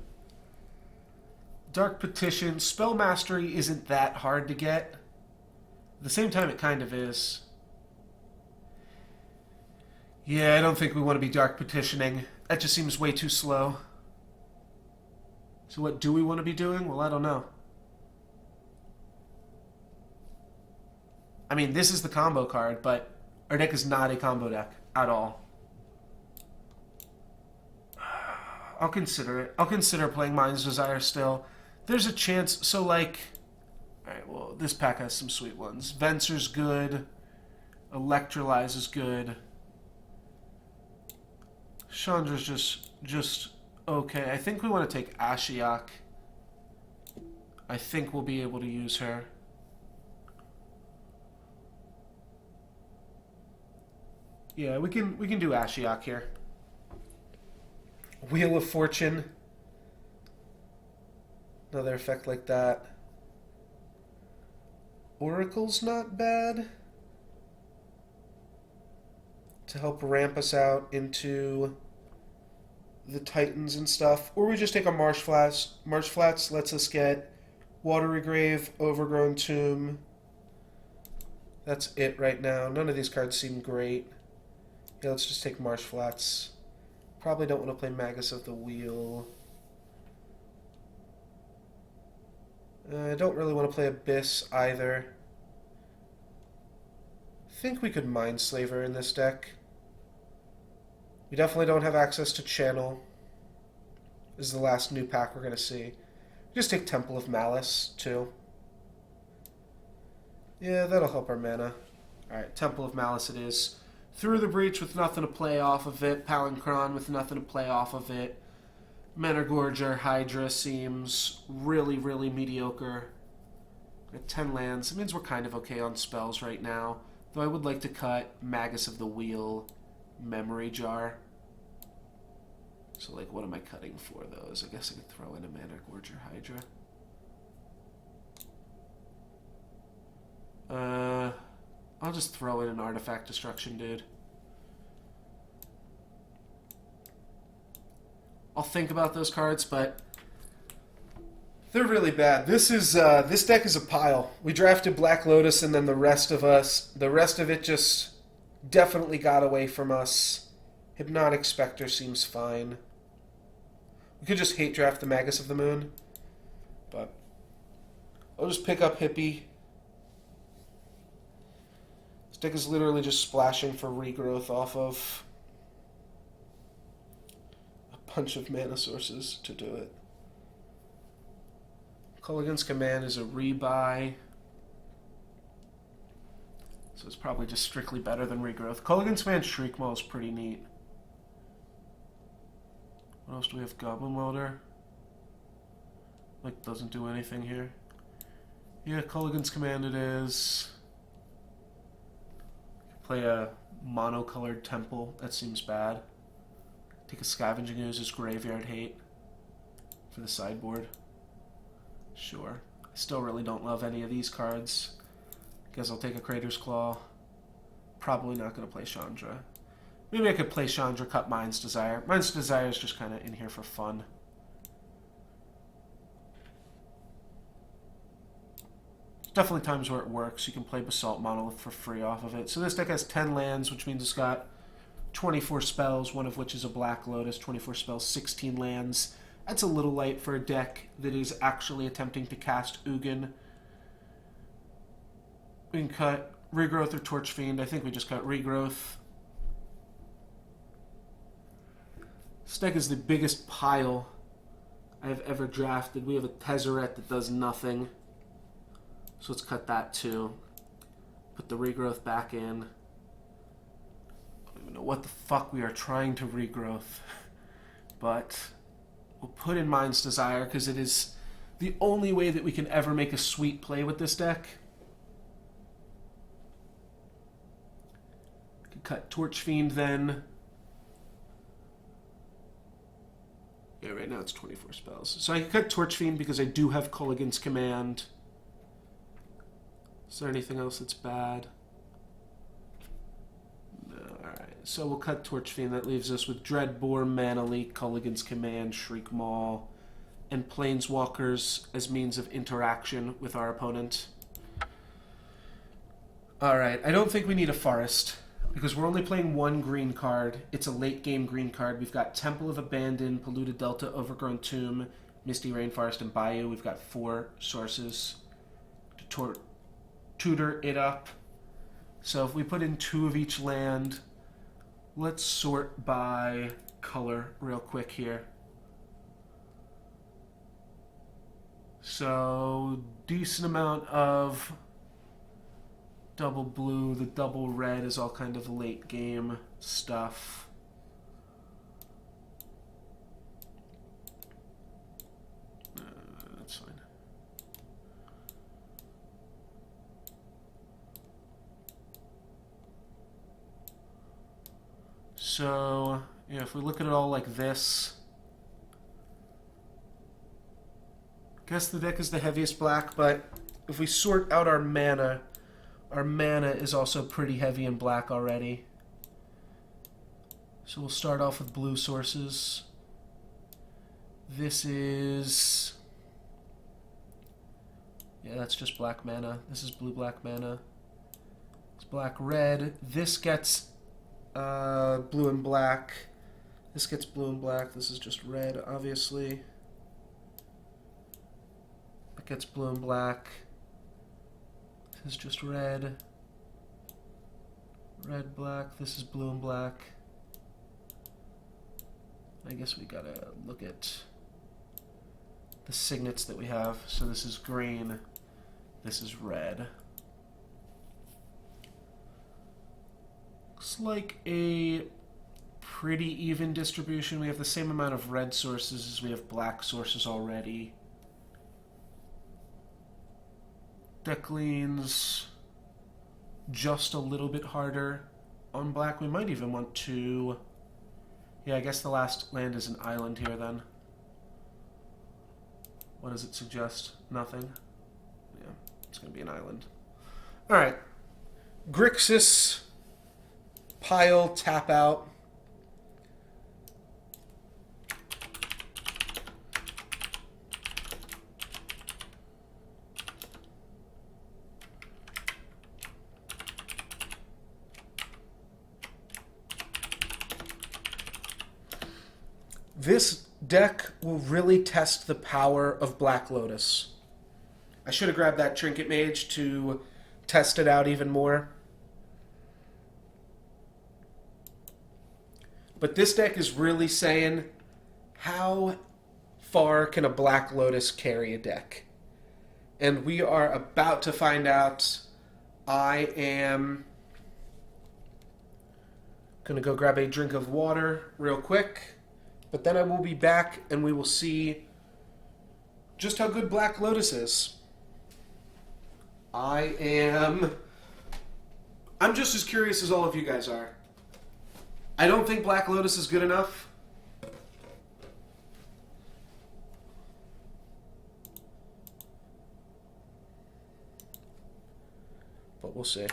Dark Petition. Spell Mastery isn't that hard to get. At the same time, it kind of is. Yeah, I don't think we want to be Dark Petitioning. That just seems way too slow. So what do we want to be doing? Well, I don't know. I mean, this is the combo card, but our deck is not a combo deck at all. I'll consider it. I'll consider playing Mind's Desire still. There's a chance, so like... Alright, well, this pack has some sweet ones. Venser's good. Electrolyze is good. Chandra's just okay. I think we want to take Ashiok. I think we'll be able to use her. Yeah, we can do Ashiok here. Wheel of Fortune. Another effect like that. Oracle's not bad. To help ramp us out into the Titans and stuff. Or we just take a Marsh Flats. Marsh Flats lets us get Watery Grave, Overgrown Tomb. That's it right now. None of these cards seem great. Yeah, let's just take Marsh Flats. Probably don't want to play Magus of the Wheel. I don't really want to play Abyss either. I think we could Mindslaver in this deck. We definitely don't have access to Channel. This is the last new pack we're going to see. Just take Temple of Malice, too. Yeah, that'll help our mana. Alright, Temple of Malice it is. Through the Breach with nothing to play off of it. Palancron with nothing to play off of it. Menagorger Hydra seems really, really mediocre. At 10 lands. It means we're kind of okay on spells right now. Though I would like to cut Magus of the Wheel, Memory Jar. So, like, what am I cutting for those? I guess I could throw in a Menagorger Hydra. I'll just throw in an Artifact Destruction, dude. I'll think about those cards, but they're really bad. This deck is a pile. We drafted Black Lotus, and then the rest of it just definitely got away from us. Hypnotic Spectre seems fine. We could just hate draft the Magus of the Moon, but I'll just pick up Hippie. This deck is literally just splashing for regrowth off of a bunch of mana sources to do it. Kolaghan's Command is a rebuy, so it's probably just strictly better than regrowth. Kolaghan's Command Shriekmaw is pretty neat. What else do we have? Goblin Welder. Like, doesn't do anything here. Yeah, Kolaghan's Command it is. Play a mono-colored Temple. That seems bad. Take a Scavenging Ooze's Graveyard Hate for the sideboard. Sure. I still really don't love any of these cards. Guess I'll take a Crater's Claw. Probably not going to play Chandra. Maybe I could play Chandra, cut Mind's Desire. Mind's Desire is just kind of in here for fun. There's definitely times where it works. You can play Basalt Monolith for free off of it. So this deck has 10 lands, which means it's got 24 spells, one of which is a Black Lotus. 24 spells, 16 lands. That's a little light for a deck that is actually attempting to cast Ugin. We can cut Regrowth or Torch Fiend. I think we just cut Regrowth. This deck is the biggest pile I've ever drafted. We have a Tezzeret that does nothing. So let's cut that too. Put the Regrowth back in. I don't even know what the fuck we are trying to Regrowth. But we'll put in Mind's Desire because it is the only way that we can ever make a sweet play with this deck. Could cut Torch Fiend then. Yeah, right now it's 24 spells. So I can cut Torch Fiend because I do have Kolaghan's Command. Is there anything else that's bad? No, alright. So we'll cut Torch Fiend. That leaves us with Dreadbore, Mana Leak, Kolaghan's Command, Shriek Maul, and Planeswalkers as means of interaction with our opponent. Alright, I don't think we need a Forest, because we're only playing one green card. It's a late game green card. We've got Temple of Abandon, Polluted Delta, Overgrown Tomb, Misty Rainforest, and Bayou. We've got 4 sources to tutor it up. So if we put in 2 of each land, let's sort by color real quick here. So decent amount of double blue. The double red is all kind of late game stuff. That's fine. So, yeah, if we look at it all like this, I guess the deck is the heaviest black, but if we sort out our mana is also pretty heavy in black already. So we'll start off with blue sources. This is... yeah, that's just black mana. This is blue-black mana. It's black-red. This gets blue and black. This gets blue and black. This is just red, obviously. That gets blue and black. This is just red. Red, black. This is blue and black. I guess we gotta look at the signets that we have. So this is green. This is red. Looks like a pretty even distribution. We have the same amount of red sources as we have black sources already. Deck leans just a little bit harder on black. We might even want to... yeah, I guess the last land is an island here then. What does it suggest? Nothing. Yeah, it's going to be an island. Alright. Grixis, pile, tap out. This deck will really test the power of Black Lotus. I should have grabbed that Trinket Mage to test it out even more. But this deck is really saying, how far can a Black Lotus carry a deck? And we are about to find out. I am going to go grab a drink of water real quick. But then I will be back and we will see just how good Black Lotus is. I'm just as curious as all of you guys are. I don't think Black Lotus is good enough. But we'll see.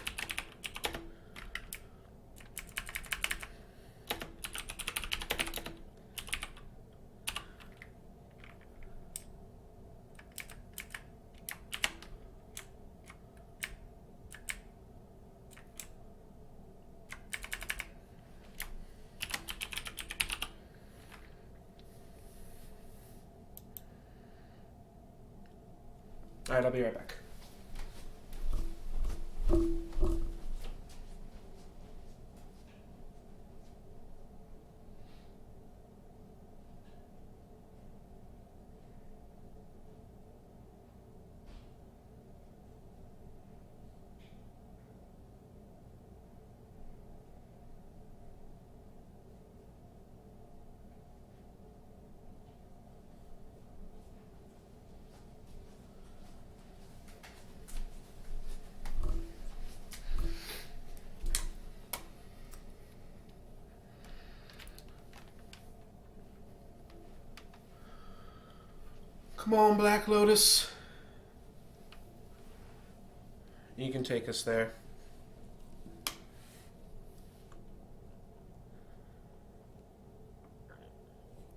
Alright, I'll be right back. Come on, Black Lotus. You can take us there.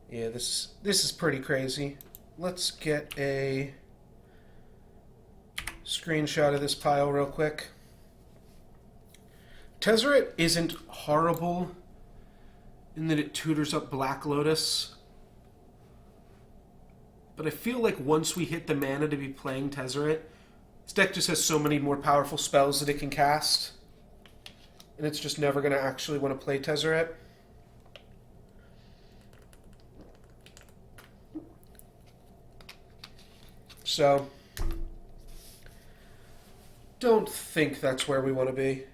Yeah, this is pretty crazy. Let's get a screenshot of this pile real quick. Tezzeret isn't horrible in that it tutors up Black Lotus. But I feel like once we hit the mana to be playing Tezzeret, this deck just has so many more powerful spells that it can cast. And it's just never going to actually want to play Tezzeret. So, don't think that's where we want to be.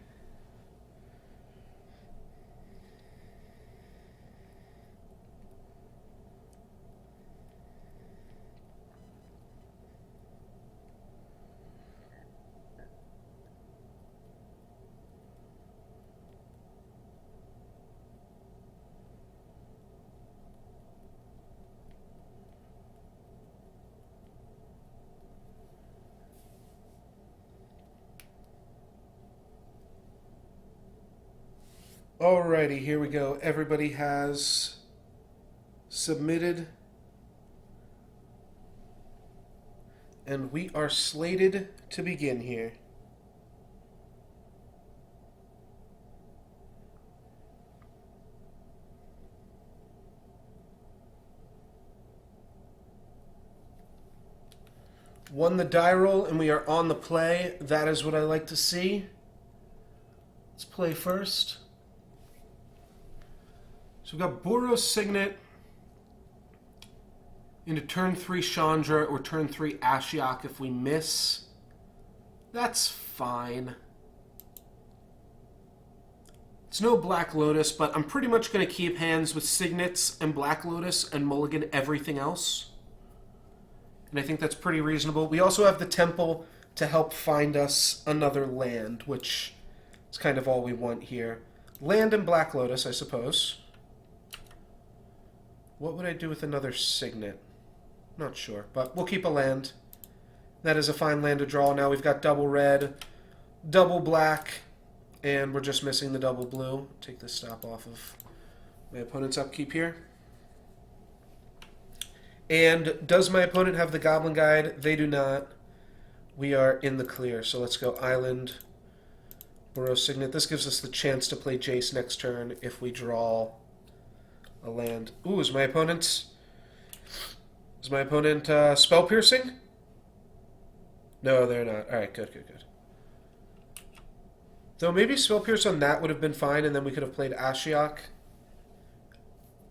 Alrighty, here we go. Everybody has submitted. And we are slated to begin here. Won the die roll and we are on the play. That is what I like to see. Let's play first. So we've got Boros Signet into turn 3 Chandra or turn 3 Ashiok if we miss. That's fine. It's no Black Lotus, but I'm pretty much going to keep hands with Signets and Black Lotus and mulligan everything else. And I think that's pretty reasonable. We also have the Temple to help find us another land, which is kind of all we want here. Land and Black Lotus, I suppose. What would I do with another Signet? Not sure, but we'll keep a land. That is a fine land to draw. Now we've got double red, double black, and we're just missing the double blue. Take this stop off of my opponent's upkeep here. And does my opponent have the Goblin Guide? They do not. We are in the clear, so let's go Island, Boros Signet. This gives us the chance to play Jace next turn if we draw a land. Ooh, is my opponent Spell Piercing? No, they're not. Alright, good. Though maybe Spell Pierce on that would have been fine, and then we could have played Ashiok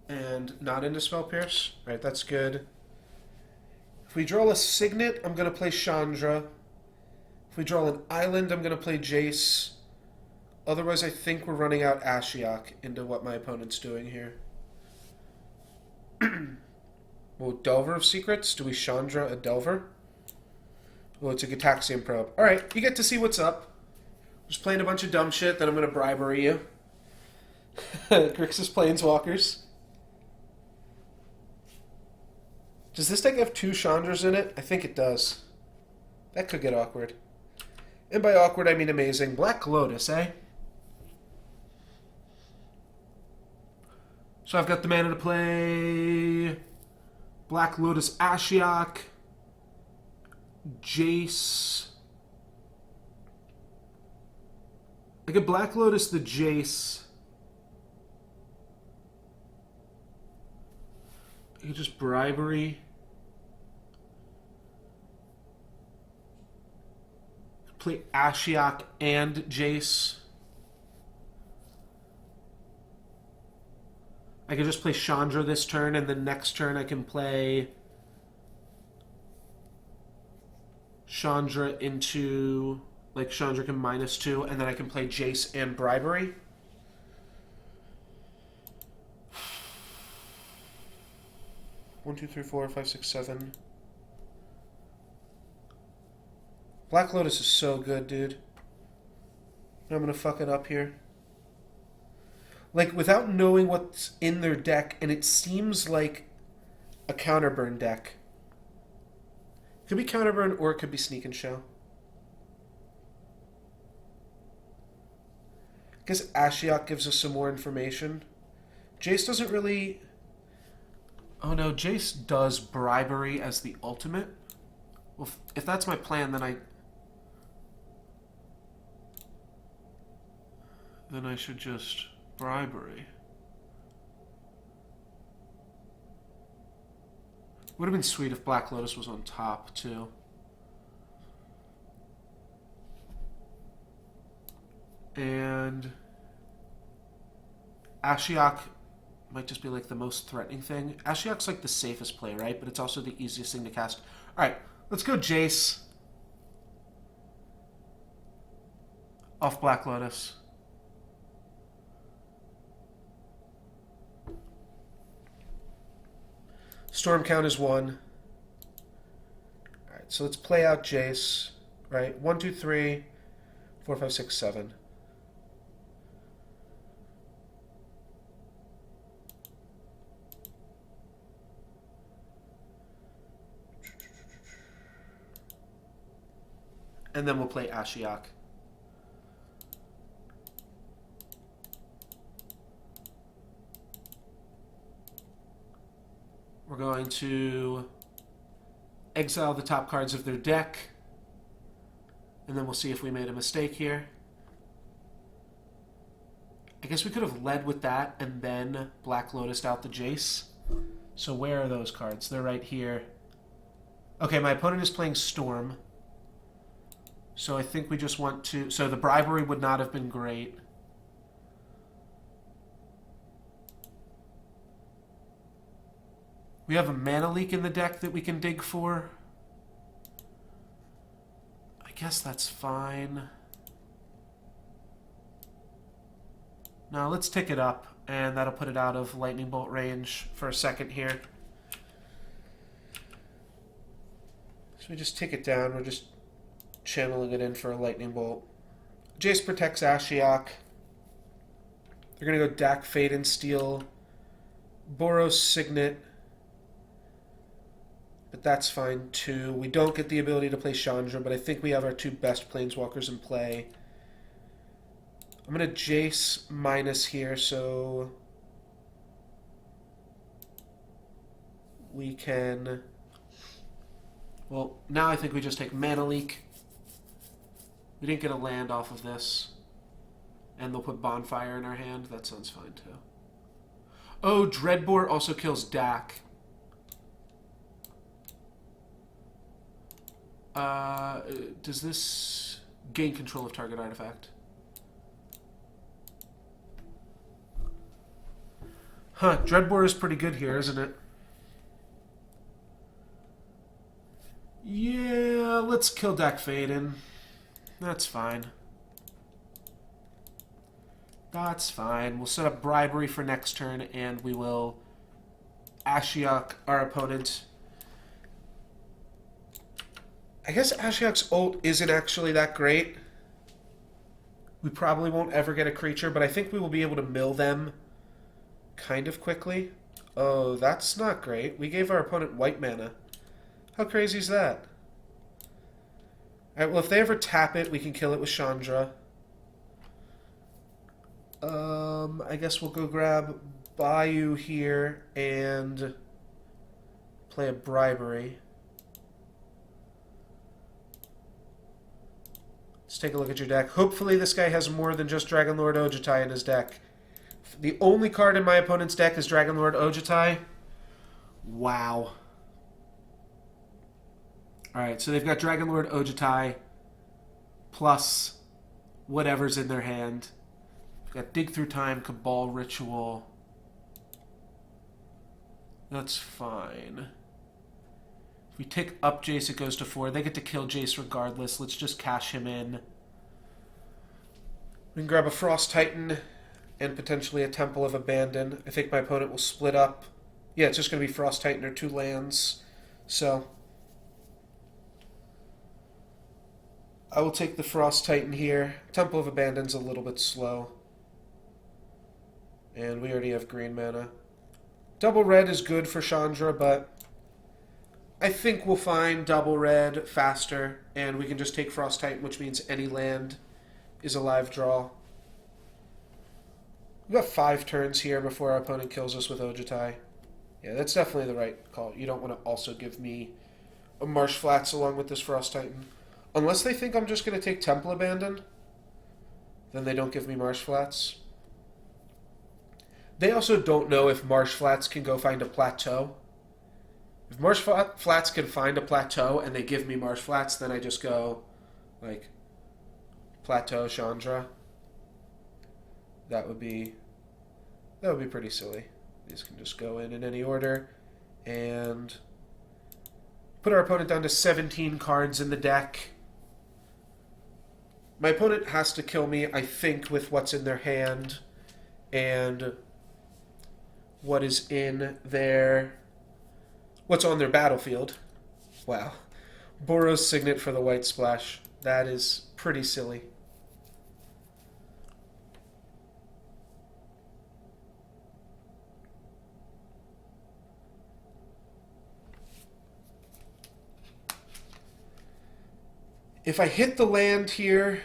and not into Spell Pierce. Alright, that's good. If we draw a Signet, I'm going to play Chandra. If we draw an Island, I'm going to play Jace. Otherwise, I think we're running out Ashiok into what my opponent's doing here. Well, Delver of Secrets? Do we Chandra a Delver? Well, it's a Gitaxian Probe. Alright, you get to see what's up. Just playing a bunch of dumb shit, then I'm going to bribery you. Grixis Planeswalkers. Does this deck have 2 Chandras in it? I think it does. That could get awkward. And by awkward, I mean amazing. Black Lotus, eh? So I've got the mana to play Black Lotus Ashiok, Jace. I get Black Lotus the Jace. I could just bribery. play Ashiok and Jace. I can just play Chandra this turn, and then next turn I can play Chandra into... Like, Chandra can -2, and then I can play Jace and Bribery. One, two, three, four, five, six, seven. Black Lotus is so good, dude. I'm gonna fuck it up here. Like, without knowing what's in their deck, and it seems like a Counterburn deck. It could be Counterburn, or it could be Sneak and Show. I guess Ashiok gives us some more information. Jace doesn't really... Oh no, Jace does Bribery as the ultimate. Well, if that's my plan, then I should just Bribery. Would have been sweet if Black Lotus was on top, too. And Ashiok might just be like the most threatening thing. Ashiok's like the safest play, right? But it's also the easiest thing to cast. Alright, let's go Jace. Off Black Lotus. Storm count is 1. Alright, so let's play out Jace. Right? 1, 2, 3, 4, 5, 6, 7. And then we'll play Ashiok. We're going to exile the top cards of their deck. And then we'll see if we made a mistake here. I guess we could have led with that and then Black Lotus'd out the Jace. So where are those cards? They're right here. Okay, my opponent is playing Storm. So I think we just want to... So the Bribery would not have been great. We have a Mana Leak in the deck that we can dig for. I guess that's fine. Now let's tick it up, and that'll put it out of Lightning Bolt range for a second here. So we just tick it down. We're just channeling it in for a Lightning Bolt. Jace protects Ashiok. They're going to go Dak Fade and steal Boros Signet. But that's fine too. We don't get the ability to play Chandra, but I think we have our two best Planeswalkers in play. I'm going to Jace minus here, so we can... Well, now I think we just take Mana Leak. We didn't get a land off of this. And they'll put Bonfire in our hand. That sounds fine too. Oh, Dreadbore also kills Dak. Does this gain control of target artifact? Huh, Dreadbore is pretty good here, isn't it? Yeah, let's kill Dak Faden. That's fine. That's fine. We'll set up Bribery for next turn, and we will Ashiok our opponent. I guess Ashiok's ult isn't actually that great. We probably won't ever get a creature, but I think we will be able to mill them kind of quickly. Oh, that's not great. We gave our opponent white mana. How crazy is that? Alright, well, if they ever tap it, we can kill it with Chandra. I guess we'll go grab Bayou here and play a Bribery. Let's take a look at your deck. Hopefully this guy has more than just Dragonlord Ojutai in his deck. The only card in my opponent's deck is Dragonlord Ojutai. Wow. Alright, so they've got Dragonlord Ojutai plus whatever's in their hand. We've got Dig Through Time, Cabal Ritual. That's fine. If we tick up Jace, it goes to 4. They get to kill Jace regardless. Let's just cash him in. We can grab a Frost Titan and potentially a Temple of Abandon. I think my opponent will split up. Yeah, it's just going to be Frost Titan or 2 lands. So I will take the Frost Titan here. Temple of Abandon's a little bit slow. And we already have green mana. Double red is good for Chandra, but I think we'll find double red faster, and we can just take Frost Titan, which means any land is a live draw. We've got 5 turns here before our opponent kills us with Ojutai. Yeah, that's definitely the right call. You don't want to also give me a Marsh Flats along with this Frost Titan. Unless they think I'm just going to take Temple Abandon, then they don't give me Marsh Flats. They also don't know if Marsh Flats can go find a plateau. If Marsh Flats can find a plateau and they give me Marsh Flats, then I just go, like, Plateau Chandra. That would be pretty silly. These can just go in any order and put our opponent down to 17 cards in the deck. My opponent has to kill me, I think, with what's in their hand and what is in what's on their battlefield. Wow. Boros Signet for the White Splash. That is pretty silly. If I hit the land here,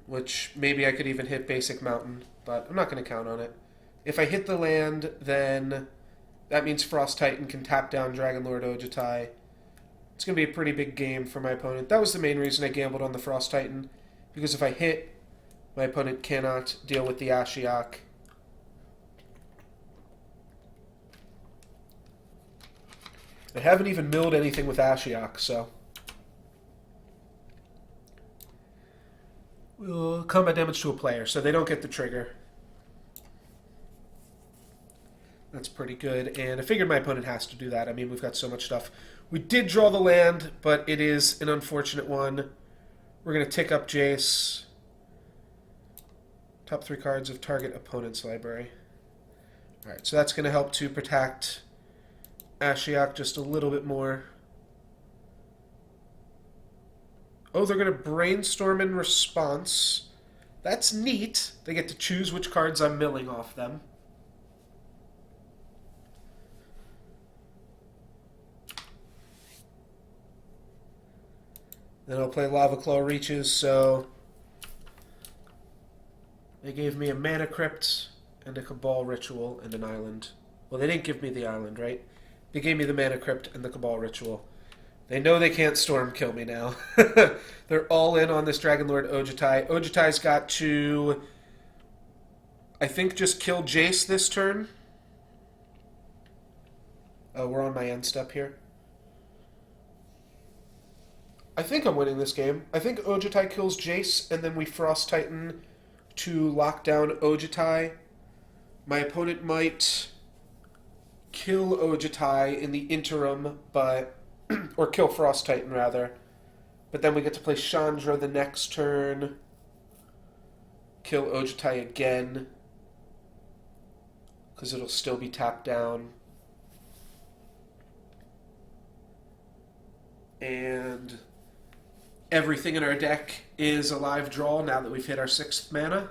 which maybe I could even hit Basic Mountain, but I'm not going to count on it. If I hit the land, then that means Frost Titan can tap down Dragonlord Ojutai. It's going to be a pretty big game for my opponent. That was the main reason I gambled on the Frost Titan, because if I hit, my opponent cannot deal with the Ashiok. I haven't even milled anything with Ashiok, so we'll combat damage to a player, so they don't get the trigger. That's pretty good, and I figured my opponent has to do that. I mean, we've got so much stuff. We did draw the land, but it is an unfortunate one. We're going to tick up Jace. Top 3 cards of target opponent's library. Alright, so that's going to help to protect Ashiok just a little bit more. Oh, they're going to brainstorm in response. That's neat. They get to choose which cards I'm milling off them. Then I'll play Lava Claw Reaches, so they gave me a Mana Crypt and a Cabal Ritual and an island. Well, they didn't give me the island, right? They gave me the Mana Crypt and the Cabal Ritual. They know they can't storm kill me now. They're all in on this Dragonlord Ojutai. Ojutai's got to, I think, just kill Jace this turn. Oh, we're on my end step here. I think I'm winning this game. I think Ojutai kills Jace, and then we Frost Titan to lock down Ojutai. My opponent might kill Ojutai in the interim, but or kill Frost Titan, rather. But then we get to play Chandra the next turn. Kill Ojutai again, because it'll still be tapped down. And everything in our deck is a live draw now that we've hit our 6th mana.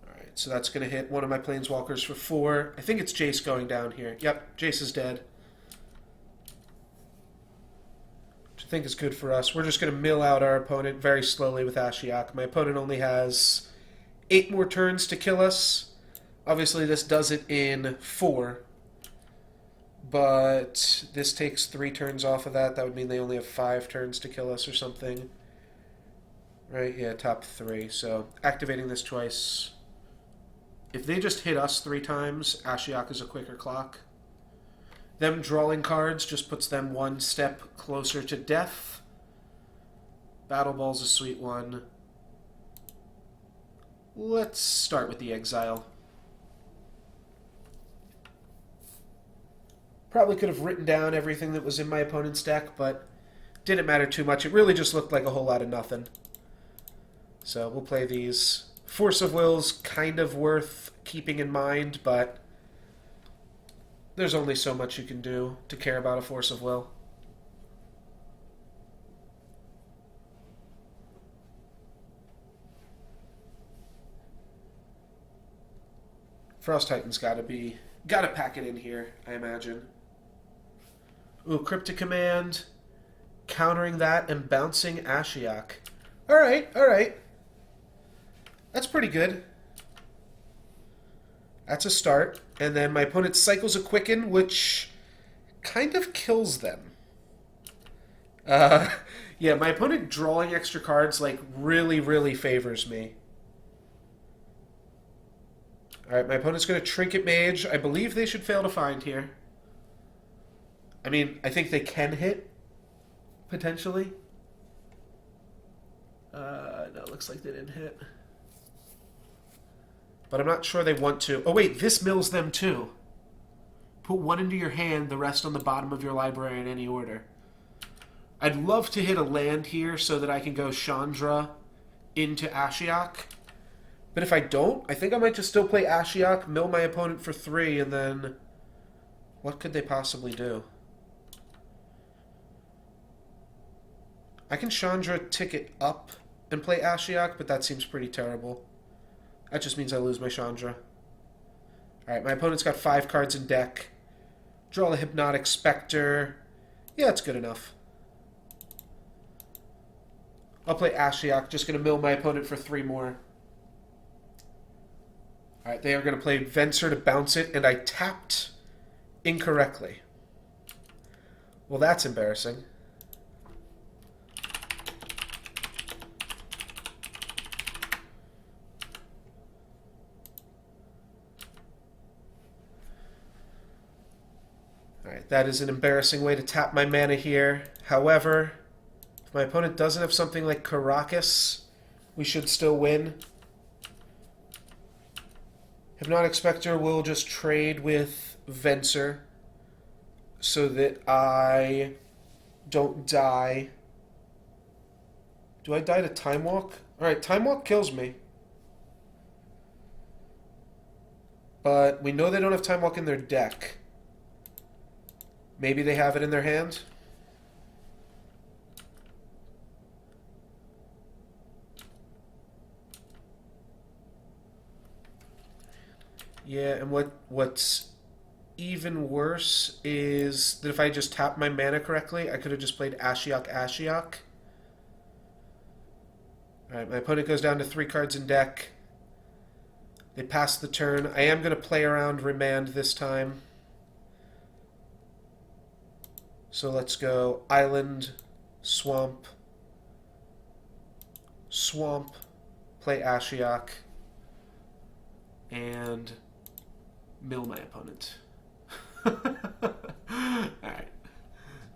Alright, so that's going to hit one of my Planeswalkers for 4. I think it's Jace going down here. Yep, Jace is dead. Which I think is good for us. We're just going to mill out our opponent very slowly with Ashiok. My opponent only has 8 more turns to kill us. Obviously, this does it in 4. But this takes 3 turns off of that. That would mean they only have 5 turns to kill us or something. Right, yeah, top 3. So, activating this twice. If they just hit us 3 times, Ashiok is a quicker clock. Them drawing cards just puts them 1 step closer to death. Battle Ball's a sweet one. Let's start with the Exile. Probably could have written down everything that was in my opponent's deck, but didn't matter too much. It really just looked like a whole lot of nothing. So we'll play these. Force of Will's kind of worth keeping in mind, but there's only so much you can do to care about a Force of Will. Frost Titan's gotta pack it in here, I imagine. Ooh, Cryptic Command, countering that and bouncing Ashiok. Alright, alright. That's pretty good. That's a start. And then my opponent cycles a Quicken, which kind of kills them. Yeah, my opponent drawing extra cards, like, really, really favors me. Alright, my opponent's going to Trinket Mage. I believe they should fail to find here. I mean, I think they can hit, potentially. No, it looks like they didn't hit. But I'm not sure they want to. Oh, wait, this mills them too. Put 1 into your hand, the rest on the bottom of your library in any order. I'd love to hit a land here so that I can go Chandra into Ashiok. But if I don't, I think I might just still play Ashiok, mill my opponent for 3, and then what could they possibly do? I can Chandra ticket up and play Ashiok, but that seems pretty terrible. That just means I lose my Chandra. Alright, my opponent's got 5 cards in deck. Draw the Hypnotic Spectre. Yeah, that's good enough. I'll play Ashiok, just going to mill my opponent for 3 more. Alright, they are going to play Venser to bounce it, and I tapped incorrectly. Well, that's embarrassing. Alright, that is an embarrassing way to tap my mana here. However, if my opponent doesn't have something like Karakas, we should still win. Hypnotic Spectre will just trade with Venser so that I don't die. Do I die to Time Walk? Alright, Time Walk kills me. But we know they don't have Time Walk in their deck. Maybe they have it in their hand? Yeah, and what's even worse is that if I just tapped my mana correctly, I could have just played Ashiok Ashiok. Alright, my opponent goes down to 3 cards in deck. They pass the turn. I am going to play around Remand this time. So let's go Island, Swamp, Swamp, play Ashiok, and mill my opponent. Alright.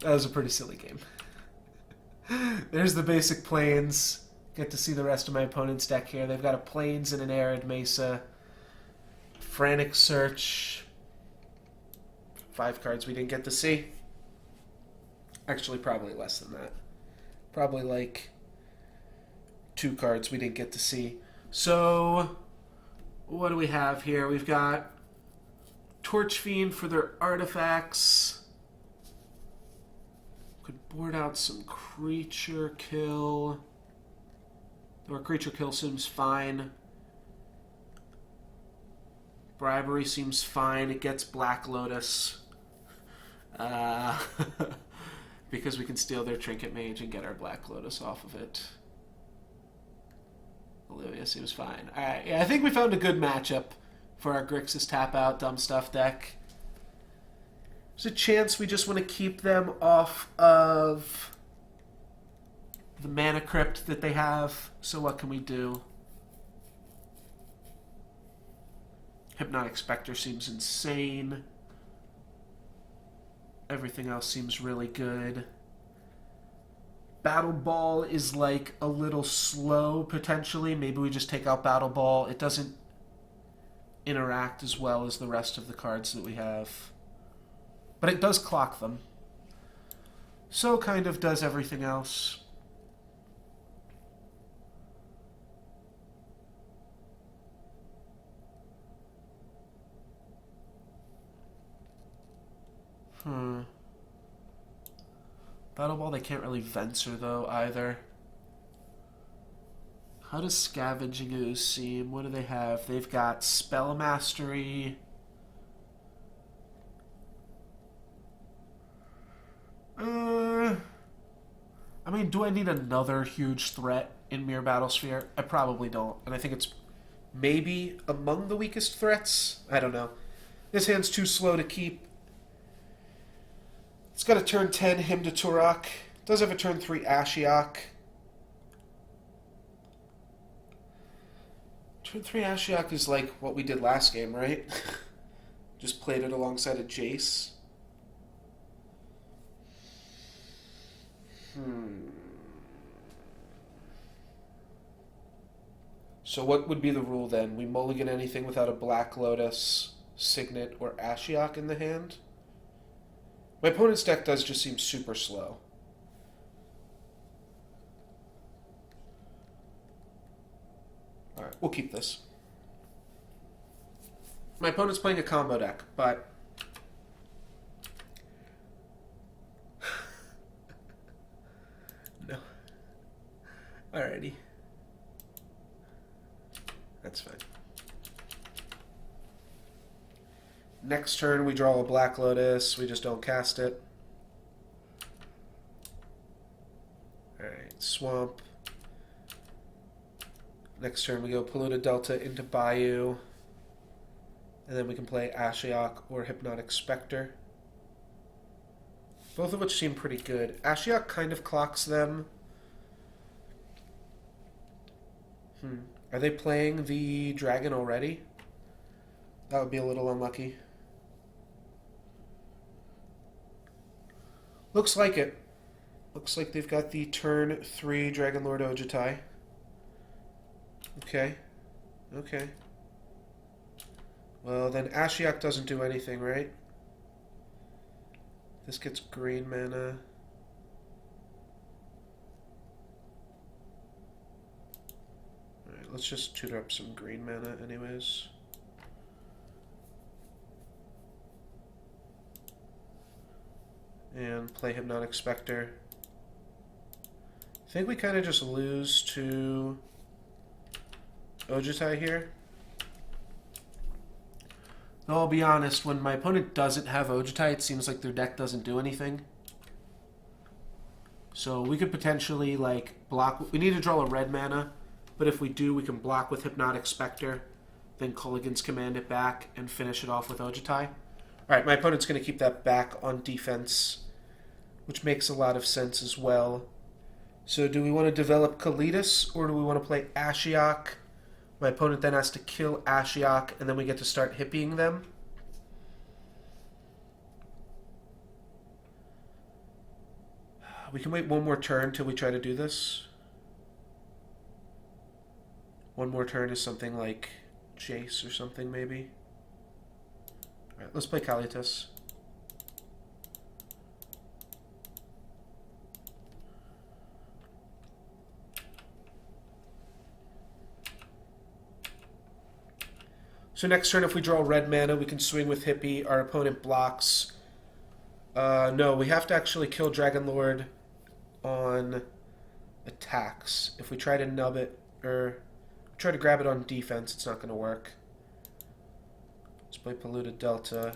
That was a pretty silly game. There's the basic Plains. Get to see the rest of my opponent's deck here. They've got a Plains and an Arid Mesa. Frantic Search. 5 cards we didn't get to see. Actually, probably less than that. Probably like 2 cards we didn't get to see. So, what do we have here? We've got Torch Fiend for their artifacts. Could board out some creature kill. Or creature kill seems fine. Bribery seems fine. It gets Black Lotus. Because we can steal their Trinket Mage and get our Black Lotus off of it. Olivia seems fine. Alright, yeah, I think we found a good matchup for our Grixis Tap Out Dumb Stuff deck. There's a chance we just want to keep them off of the Mana Crypt that they have. So what can we do? Hypnotic Spectre seems insane. Everything else seems really good. Battle Ball is like a little slow potentially. Maybe we just take out Battle Ball. It doesn't interact as well as the rest of the cards that we have. But it does clock them. So kind of does everything else. Battle Ball, they can't really Venser, though, either. How does Scavenging Ooze seem? What do they have? They've got Spell Mastery. I mean, do I need another huge threat in Mirror Battlesphere? I probably don't. And I think it's maybe among the weakest threats. I don't know. This hand's too slow to keep. It's got a turn 10 Hymn to Turok. It does have a turn 3 Ashiok. Turn 3 Ashiok is like what we did last game, right? Just played it alongside a Jace. So what would be the rule then? We mulligan anything without a Black Lotus, Signet, or Ashiok in the hand? My opponent's deck does just seem super slow. Alright, we'll keep this. My opponent's playing a combo deck, but... no. Alrighty. That's fine. Next turn, we draw a Black Lotus. We just don't cast it. Alright, Swamp. Next turn, we go Polluted Delta into Bayou. And then we can play Ashiok or Hypnotic Spectre. Both of which seem pretty good. Ashiok kind of clocks them. Are they playing the dragon already? That would be a little unlucky. Looks like it. Looks like they've got the turn 3 Dragon Lord Ojutai. Okay. Okay. Well, then Ashiok doesn't do anything, right? This gets green mana. Alright, let's just tutor up some green mana anyways. And play Hypnotic Spectre. I think we kind of just lose to Ojutai here. Though I'll be honest, when my opponent doesn't have Ojutai, it seems like their deck doesn't do anything. So we could potentially, like, block... We need to draw a red mana, but if we do, we can block with Hypnotic Spectre, then Culligan's Command it back, and finish it off with Ojutai. Alright, my opponent's going to keep that back on defense, which makes a lot of sense as well. So do we want to develop Kalitas, or do we want to play Ashiok? My opponent then has to kill Ashiok, and then we get to start hippieing them. We can wait one more turn till we try to do this. One more turn is something like Jace or something, maybe. Alright, let's play Kalitas. So next turn, if we draw red mana, we can swing with Hippie. Our opponent blocks. No, we have to actually kill Dragon Lord on attacks. If we try to nub it, or try to grab it on defense, it's not going to work. Let's play Polluted Delta.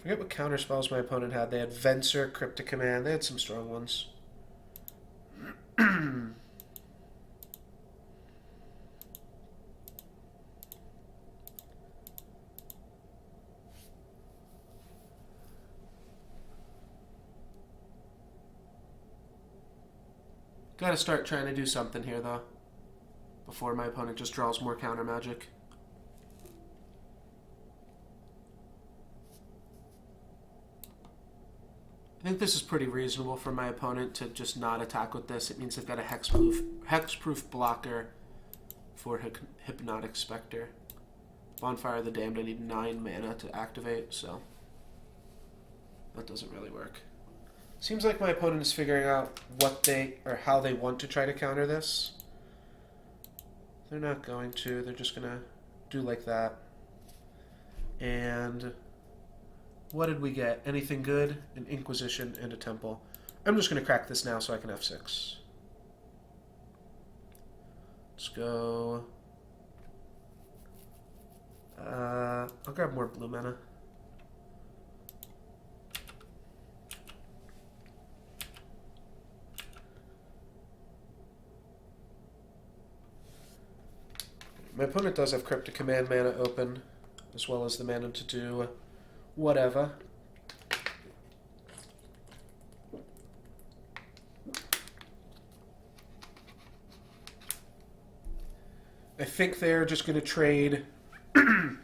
Forget what counter spells my opponent had. They had Venser, Cryptic Command. They had some strong ones. Gotta start trying to do something here, though, before my opponent just draws more counter magic. I think this is pretty reasonable for my opponent to just not attack with this. It means they've got a hexproof blocker for Hypnotic Spectre. Bonfire of the Damned, I need 9 mana to activate, so that doesn't really work. Seems like my opponent is figuring out what they, or how they want to try to counter this. They're not going to, they're just going to do like that. And what did we get? Anything good? An Inquisition and a Temple. I'm just going to crack this now so I can F6. Let's go. I'll grab more blue mana. My opponent does have Cryptic Command mana open, as well as the mana to do whatever. I think they're just going to trade, or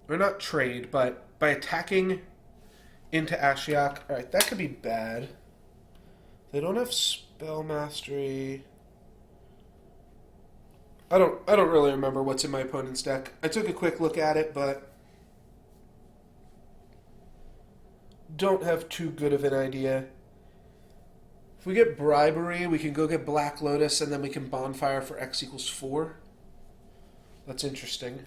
not trade, but by attacking into Ashiok. Alright, that could be bad. They don't have Spell Mastery. I don't really remember what's in my opponent's deck. I took a quick look at it, but don't have too good of an idea. If we get Bribery, we can go get Black Lotus, and then we can Bonfire for X equals 4. That's interesting.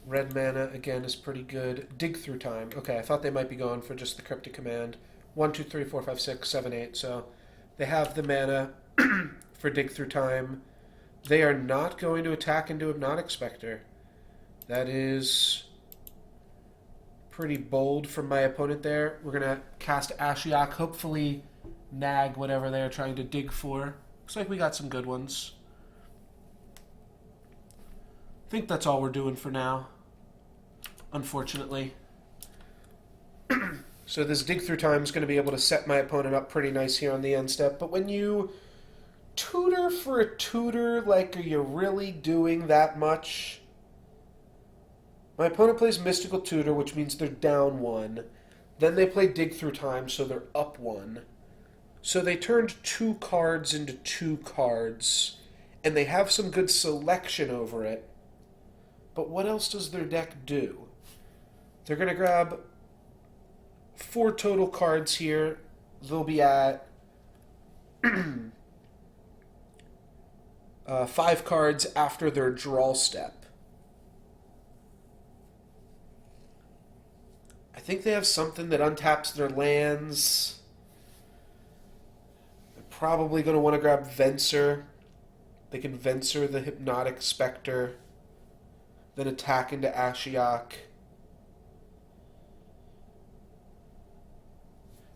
Red mana, again, is pretty good. Dig Through Time. Okay, I thought they might be going for just the Cryptic Command. 1, 2, 3, 4, 5, 6, 7, 8, so they have the mana for Dig Through Time. They are not going to attack into Hypnotic Spectre. That is pretty bold from my opponent there. We're going to cast Ashiok, hopefully nag whatever they're trying to dig for. Looks like we got some good ones. I think that's all we're doing for now, unfortunately. So this Dig Through Time is going to be able to set my opponent up pretty nice here on the end step. But when you tutor for a tutor, like, are you really doing that much? My opponent plays Mystical Tutor, which means they're down 1. Then they play Dig Through Time, so they're up 1. So they turned 2 cards into 2 cards, and they have some good selection over it. But what else does their deck do? They're going to grab 4 total cards here. They'll be at 5 cards after their draw step. I think they have something that untaps their lands. They're probably going to want to grab Venser. They can Venser the Hypnotic Spectre, then attack into Ashiok.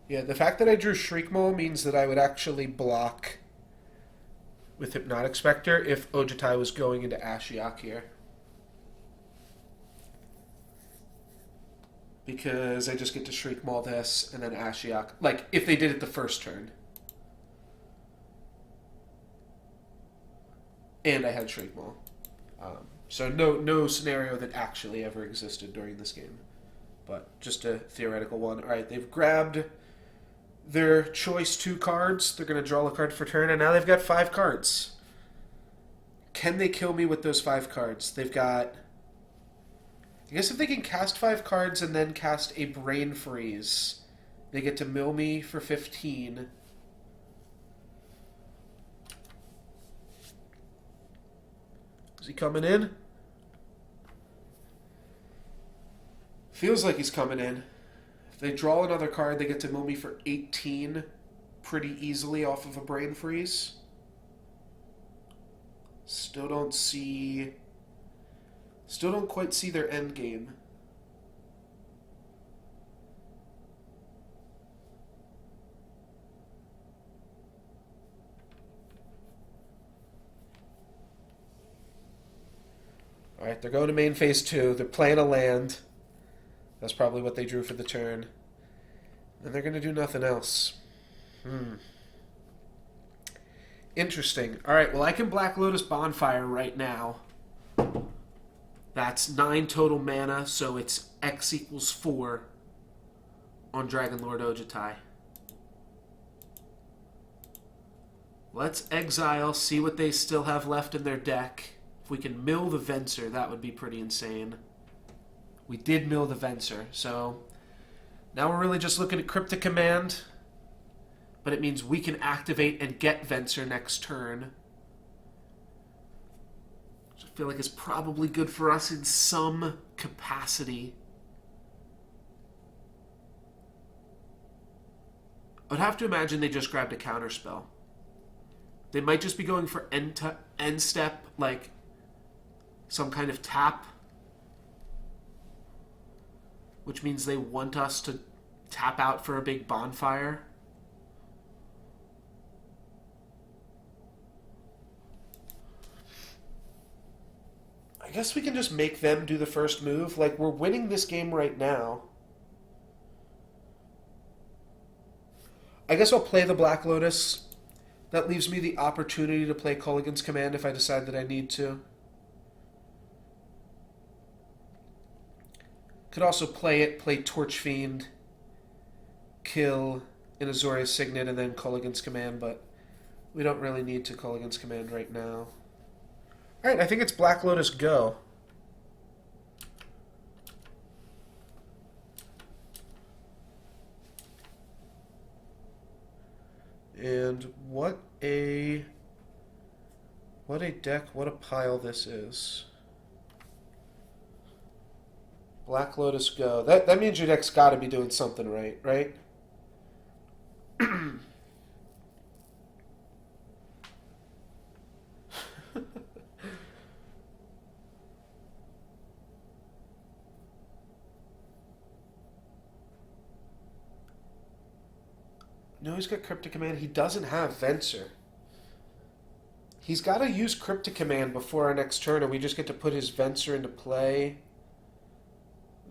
Yeah, the fact that I drew Shriekmaw means that I would actually block with Hypnotic Spectre if Ojutai was going into Ashiok here. Because I just get to Shriekmaw this and then Ashiok. Like, if they did it the first turn. And I had Shriekmaw. So no scenario that actually ever existed during this game. But just a theoretical one. Alright, they've grabbed their choice 2 cards. They're going to draw a card for turn, and now they've got 5 cards. Can they kill me with those 5 cards? They've got... I guess if they can cast 5 cards and then cast a Brain Freeze, they get to mill me for 15. Is he coming in? Feels like he's coming in. If they draw another card, they get to mill me for 18 pretty easily off of a Brain Freeze. Still don't quite see their end game. Alright, they're going to main phase 2. They're playing a land. That's probably what they drew for the turn. And they're going to do nothing else. Interesting. All right, well, I can Black Lotus Bonfire right now. That's 9 total mana, so it's X equals 4 on Dragon Lord Ojutai. Let's exile, see what they still have left in their deck. If we can mill the Venser, that would be pretty insane. We did mill the Venser, so now we're really just looking at Cryptic Command, but it means we can activate and get Venser next turn. Which I feel like is probably good for us in some capacity. I would have to imagine they just grabbed a counterspell. They might just be going for end step, like some kind of tap, which means they want us to tap out for a big bonfire. I guess we can just make them do the first move. Like, we're winning this game right now. I guess I'll play the Black Lotus. That leaves me the opportunity to play Kolaghan's Command if I decide that I need to. Could also play Torch Fiend, kill an Azorius Signet, and then Kolaghan's Command, but we don't really need to Kolaghan's Command right now. Alright, I think it's Black Lotus go. And what a deck, what a pile this is. Black Lotus go. That means your deck's got to be doing something right? No, he's got Cryptic Command. He doesn't have Venser. He's got to use Cryptic Command before our next turn, and we just get to put his Venser into play.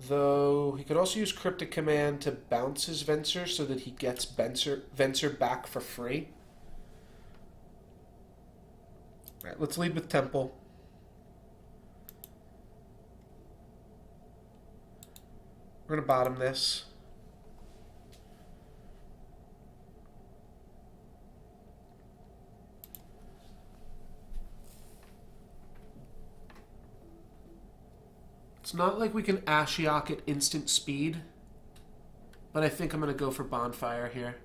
Though, he could also use Cryptic Command to bounce his Venser so that he gets Venser back for free. Alright, let's lead with Temple. We're going to bottom this. It's not like we can Ashiok at instant speed, but I think I'm going to go for Bonfire here.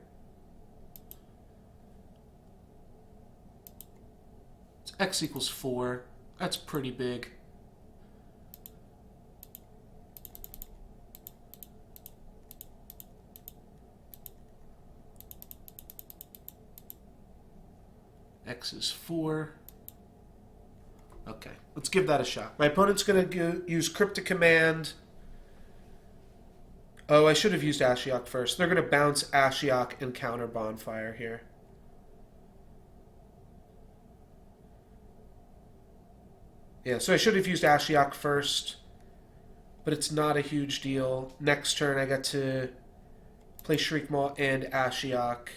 It's X equals 4. That's pretty big. X is 4. Okay, let's give that a shot. My opponent's going to use Cryptic Command. Oh, I should have used Ashiok first. They're going to bounce Ashiok and counter Bonfire here. Yeah, so I should have used Ashiok first, but it's not a huge deal. Next turn, I get to play Shriekmaw and Ashiok.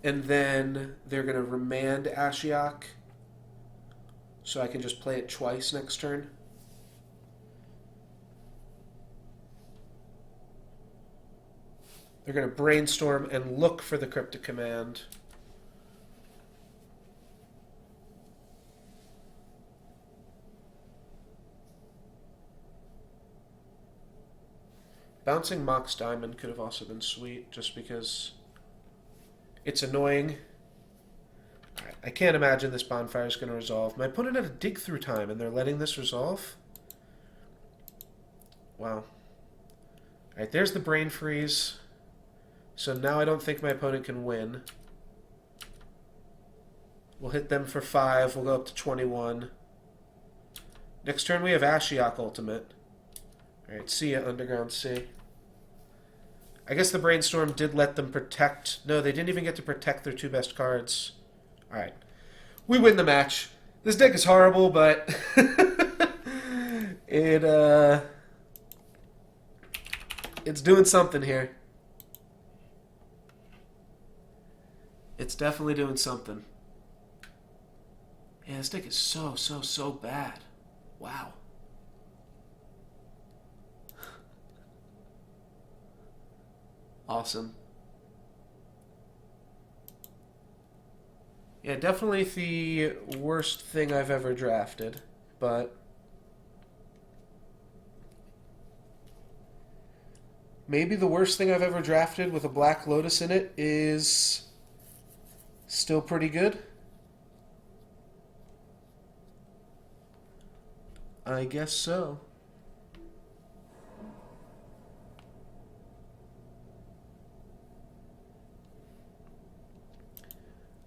And then they're going to remand Ashiok, so I can just play it twice next turn. They're going to Brainstorm and look for the Cryptic Command. Bouncing Mox Diamond could have also been sweet, just because it's annoying. Alright, I can't imagine this Bonfire is going to resolve. My opponent had a dig through time, and they're letting this resolve? Wow. Alright, there's the Brain Freeze. So now I don't think my opponent can win. We'll hit them for 5. We'll go up to 21. Next turn we have Ashiok Ultimate. Alright, see ya, Underground Sea. I guess the Brainstorm did let them protect... No, they didn't even get to protect their 2 best cards. Alright. We win the match. This deck is horrible, but... It's doing something here. It's definitely doing something. Yeah, this deck is so bad. Wow. Awesome. Yeah, definitely the worst thing I've ever drafted, but maybe the worst thing I've ever drafted with a Black Lotus in it is still pretty good. I guess so.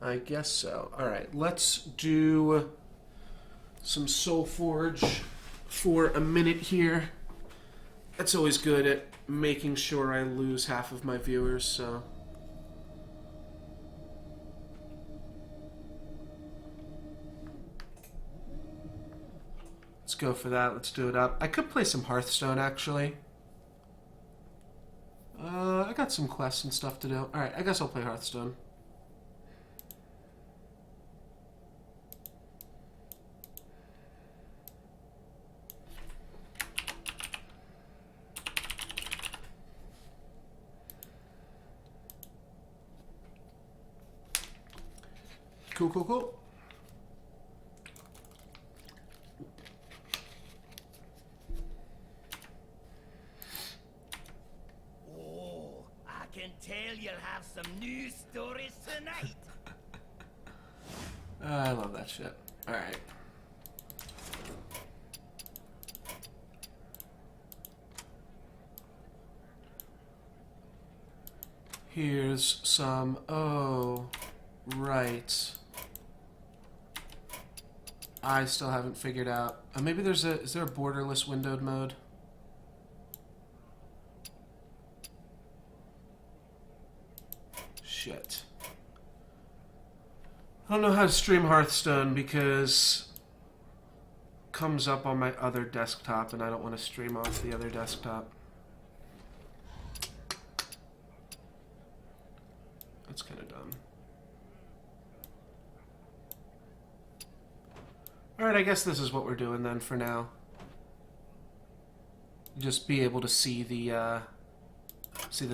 I guess so. Alright, let's do some Soul Forge for a minute here. That's always good at making sure I lose half of my viewers, so... Let's go for that. Let's do it up. I could play some Hearthstone, actually. I got some quests and stuff to do. Alright, I guess I'll play Hearthstone. Cool. Oh, I can tell you'll have some new stories tonight. I love that shit. Alright. Here's some... Oh, right. I still haven't figured out. Maybe there's a... Is there a borderless windowed mode? Shit. I don't know how to stream Hearthstone because it comes up on my other desktop and I don't want to stream off the other desktop. That's kind of dumb. Alright, I guess this is what we're doing then for now. Just be able to see the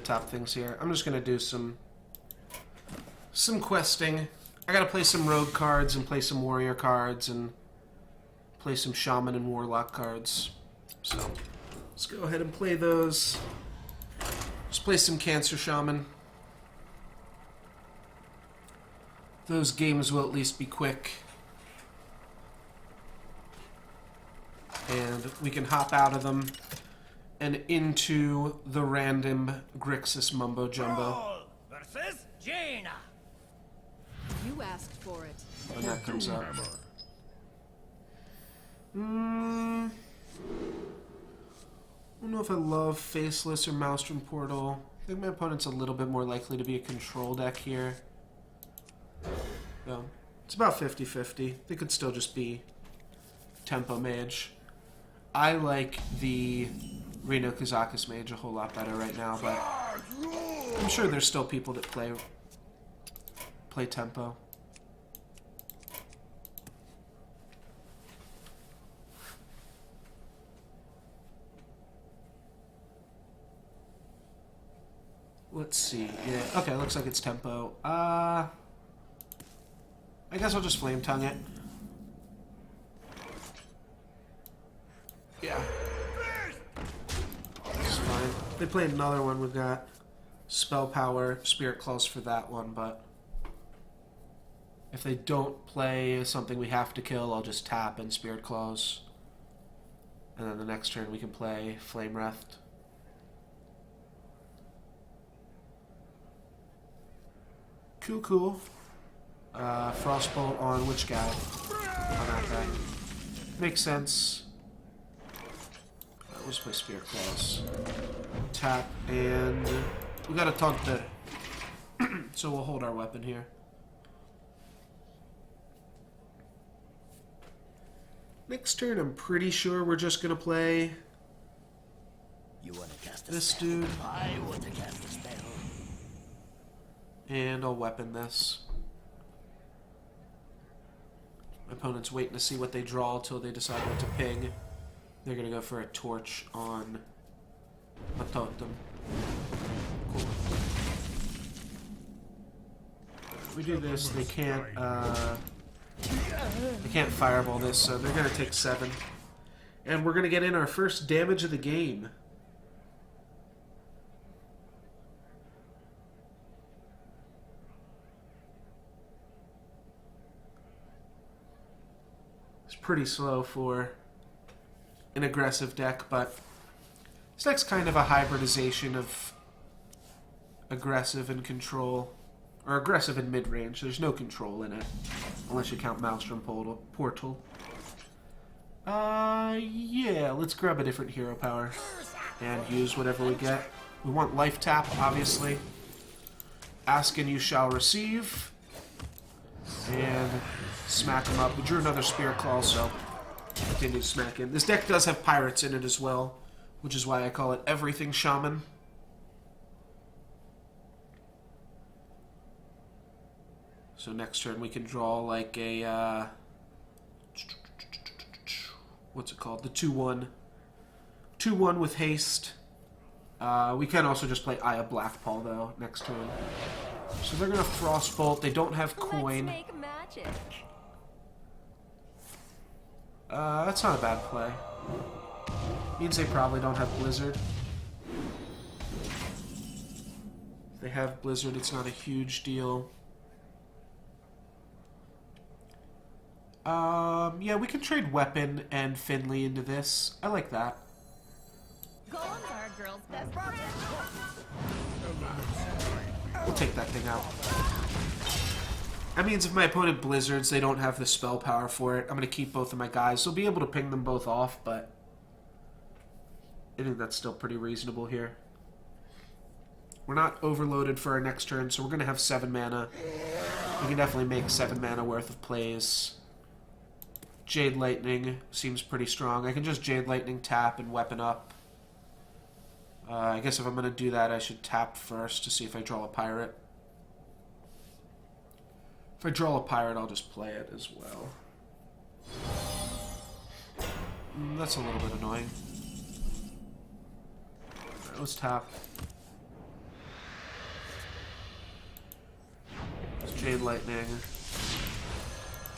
top things here. I'm just gonna do some questing. I gotta play some rogue cards and play some warrior cards and play some shaman and warlock cards. So let's go ahead and play those. Just play some cancer shaman. Those games will at least be quick. And we can hop out of them and into the random Grixis mumbo jumbo. Brawl versus Jaina. You asked for it. When that comes up. I don't know if I love Faceless or Maelstrom Portal. I think my opponent's a little bit more likely to be a control deck here. No, it's about 50-50. They could still just be Tempo Mage. I like the Reno Kazakus Mage a whole lot better right now, but I'm sure there's still people that play Tempo. Let's see. Yeah, okay, looks like it's Tempo. I guess I'll just Flame Tongue it. Yeah. It's fine. They played another one. We've got Spell Power, Spirit Claws for that one, but if they don't play something we have to kill, I'll just tap and Spirit Claws. And then the next turn we can play Flame Wrath. Cool. Frostbolt on which guy? On that guy. Makes sense. Let's play Spirit Claws. Tap, and we got a taunt there. So we'll hold our weapon here. Next turn, I'm pretty sure we're just gonna play You wanna cast a this spell? dude, I want to cast a spell. and I'll weapon this. My opponent's waiting to see what they draw until they decide what to ping. They're gonna go for a torch on a totem. Cool. We do this, they can't fireball this, so they're gonna take 7. And we're gonna get in our first damage of the game. It's pretty slow for an aggressive deck, but this deck's kind of a hybridization of aggressive and control. Or aggressive and mid-range. There's no control in it. Unless you count Maelstrom Portal. Yeah, let's grab a different hero power. And use whatever we get. We want life tap, obviously. Ask and you shall receive. And smack him up. We drew another Spirit Claw, so continue to smack him. This deck does have pirates in it as well, which is why I call it Everything Shaman. So next turn we can draw like a, what's it called? The 2-1. 2-1 with haste. We can also just play Eye of Blackpaw though next turn. So they're gonna Frostbolt. They don't have coin. Let's make magic. That's not a bad play. Means they probably don't have Blizzard. If they have Blizzard, it's not a huge deal. Yeah, we can trade Weapon and Finley into this. I like that. Golems are a girl's best friend. We'll take that thing out. That means if my opponent Blizzards, they don't have the spell power for it. I'm going to keep both of my guys. So I'll be able to ping them both off, but I think that's still pretty reasonable here. We're not overloaded for our next turn, so we're going to have 7 mana. We can definitely make 7 mana worth of plays. Jade Lightning seems pretty strong. I can just Jade Lightning tap and weapon up. I guess if I'm going to do that, I should tap first to see if I draw a pirate. If I draw a pirate, I'll just play it as well. That's a little bit annoying. Alright, let's tap. Let's Jade Lightning.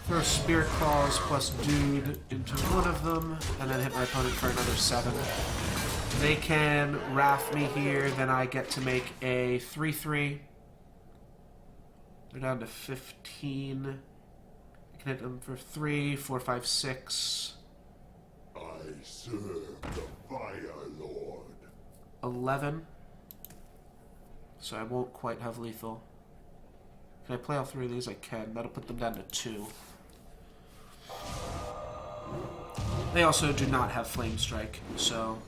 Throw Spirit Claws plus Dude into one of them, and then hit my opponent for another 7. They can Wrath me here, then I get to make a 3/3. They're down to 15. I can hit them for 3, 4, 5, 6. I serve the Fire Lord. 11. So I won't quite have lethal. Can I play all 3 of these? I can. That'll put them down to 2. They also do not have Flame Strike, so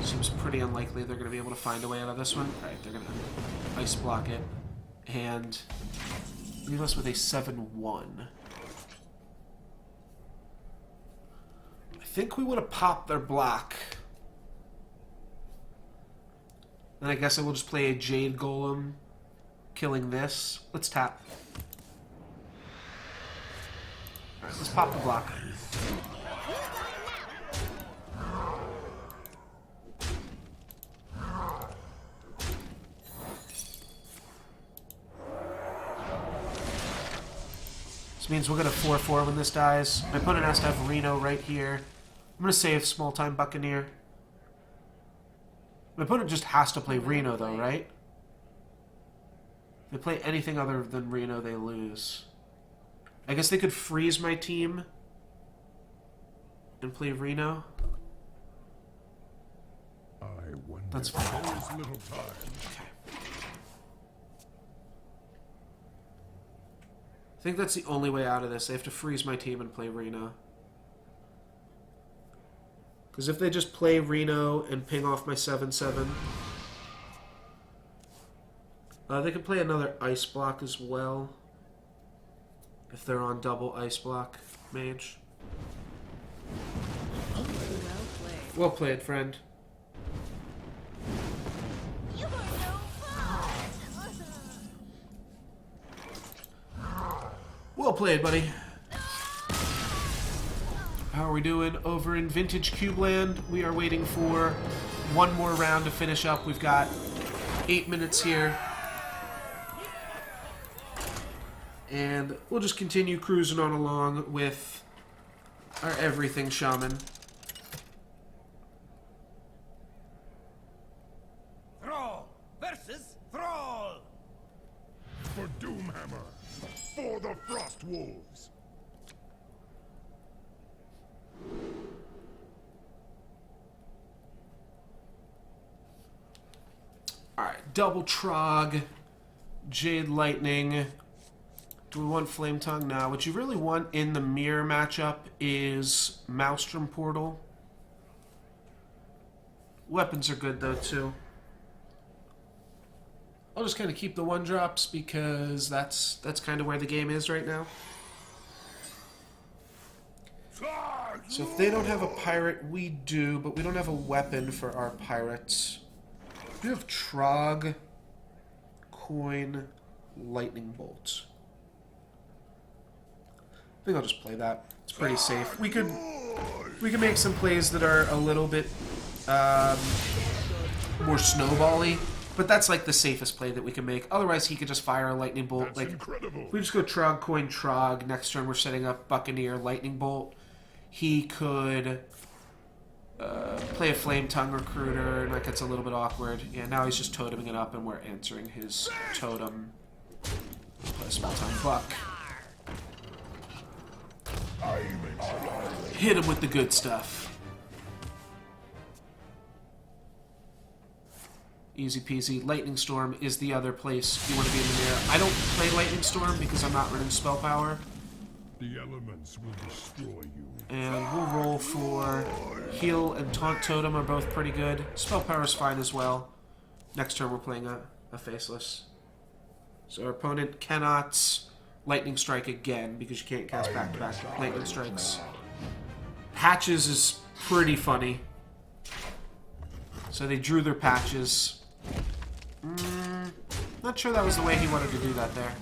it seems pretty unlikely they're going to be able to find a way out of this one. Alright, they're going to Ice Block it and leave us with a 7-1. I think we want to pop their block. Then I guess I will just play a Jade Golem, killing this. Let's tap. Alright, let's pop the block. This means we'll get a 4/4 when this dies. My opponent has to have Reno right here. I'm going to save Small Time Buccaneer. My opponent just has to play Reno, though, right? If they play anything other than Reno, they lose. I guess they could freeze my team and play Reno. I wonder. That's fine. There is little time. Okay. I think that's the only way out of this. They have to freeze my team and play Reno. Because if they just play Reno and ping off my 7/7, they can play another Ice Block as well. If they're on double Ice Block Mage. Well played, friend. You go so far. Well played, buddy. How are we doing over in Vintage Cube Land? We are waiting for one more round to finish up. We've got 8 minutes here. And we'll just continue cruising on along with our everything shaman. Thrall versus Thrall. For Doomhammer. For the Frost Wolves. Alright, double Trog, Jade Lightning. Do we want Flame Tongue? No. What you really want in the mirror matchup is Maelstrom Portal. Weapons are good though too. I'll just kind of keep the 1-drops because that's kind of where the game is right now. So if they don't have a pirate, we do, but we don't have a weapon for our pirates. We have Trog, Coin, Lightning Bolt. I think I'll just play that. It's pretty safe. We could make some plays that are a little bit more snowbally, but that's like the safest play that we can make. Otherwise, he could just fire a Lightning Bolt. That's Like incredible. if we just go Trog, Coin, Trog. Next turn, we're setting up Buccaneer, Lightning Bolt. He could play a Flame Tongue Recruiter, and that gets a little bit awkward. Yeah, now he's just toteming it up, and we're answering his totem. Play a small-time Buck. Hit him with the good stuff. Easy peasy. Lightning Storm is the other place you want to be in the mirror. I don't play Lightning Storm because I'm not running Spell Power. The elements will destroy you. And we'll roll for Heal and Taunt Totem are both pretty good. Spell Power is fine as well. Next turn we're playing a Faceless. So our opponent cannot Lightning Strike again because you can't cast back-to-back Lightning Strikes. Patches is pretty funny. So they drew their patches. Not sure that was the way he wanted to do that there.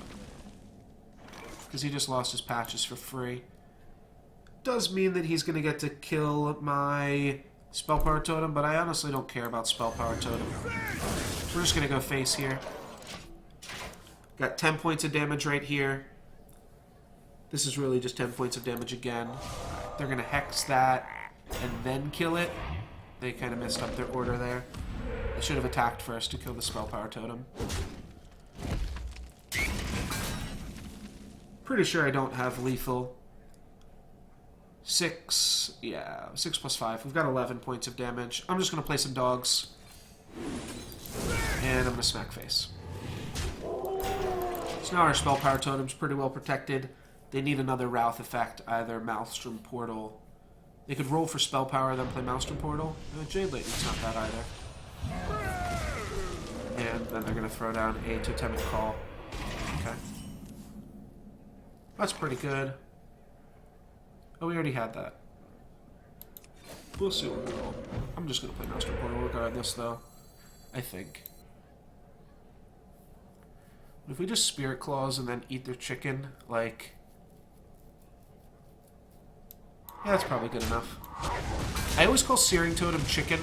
Because he just lost his patches for free. Does mean that he's going to get to kill my Spell Power Totem, but I honestly don't care about Spell Power Totem. We're just going to go face here. Got 10 points of damage right here. This is really just 10 points of damage again. They're going to Hex that and then kill it. They kind of messed up their order there. They should have attacked first to kill the Spell Power Totem. Pretty sure I don't have lethal. 6, yeah, 6 plus 5. We've got 11 points of damage. I'm just going to play some dogs. And I'm going to smack face. So now our Spell Power Totem's pretty well protected. They need another Routh effect, either Maelstrom Portal. They could roll for Spell Power, then play Maelstrom Portal. Jade Lightning's not bad either. And then they're going to throw down a Totemic Call. Okay. That's pretty good. Oh, we already had that. We'll see what we roll. I'm just going to play Maelstrom Portal regardless, though. I think. If we just Spirit Claws and then eat their chicken, like... yeah, that's probably good enough. I always call Searing Totem chicken.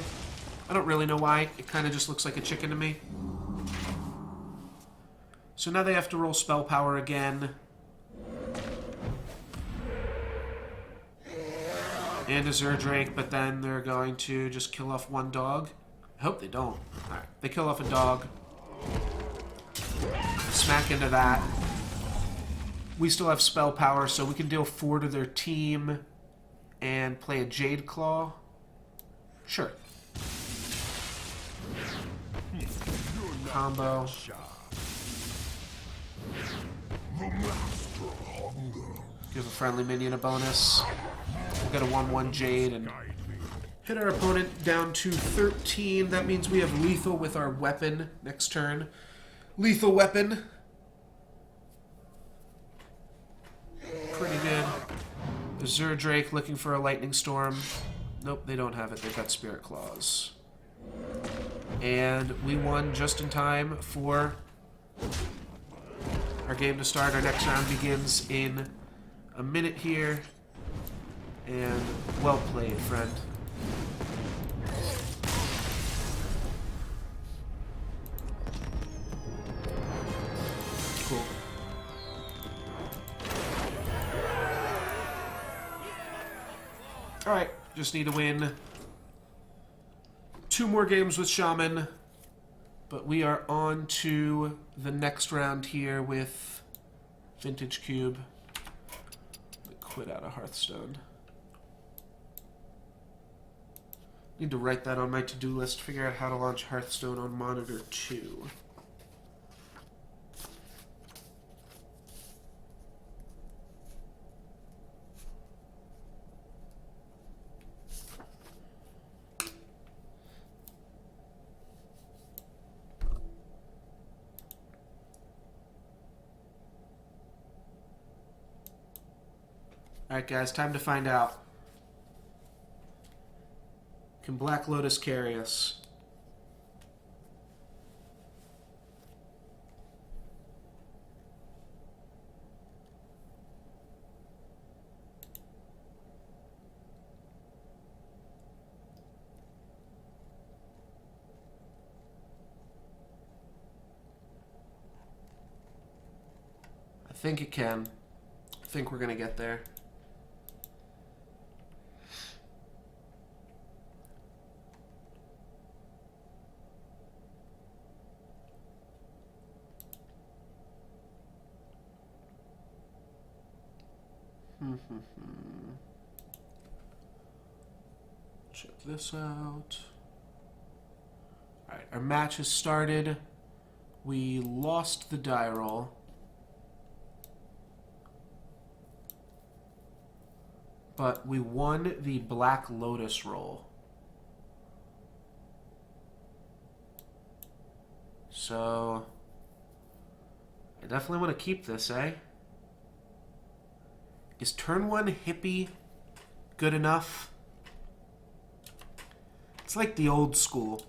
I don't really know why. It kind of just looks like a chicken to me. So now they have to roll Spell Power again. And a Zerdrake, but then they're going to just kill off one dog. I hope they don't. Alright, they kill off a dog. Smack into that. We still have Spell Power, so we can deal 4 to their team and play a Jade Claw. Sure. Combo. Give a friendly minion a bonus. We'll get a 1/1 Jade and hit our opponent down to 13. That means we have lethal with our weapon next turn. Lethal weapon. Pretty good. The Zerdrake looking for a Lightning Storm. Nope, they don't have it. They've got Spirit Claws. And we won just in time for our game to start. Our next round begins in a minute here. And well played, friend. Cool. Alright, just need to win 2 more games with Shaman. But we are on to the next round here with Vintage Cube. Quit out of Hearthstone. Need to write that on my to-do list, figure out how to launch Hearthstone on monitor 2. Alright guys, time to find out. Can Black Lotus carry us? I think it can. I think we're gonna get there. Check this out. Alright, our match has started. We lost the die roll. But we won the Black Lotus roll. So I definitely want to keep this, eh? Is turn 1 Hippie good enough? It's like the old school.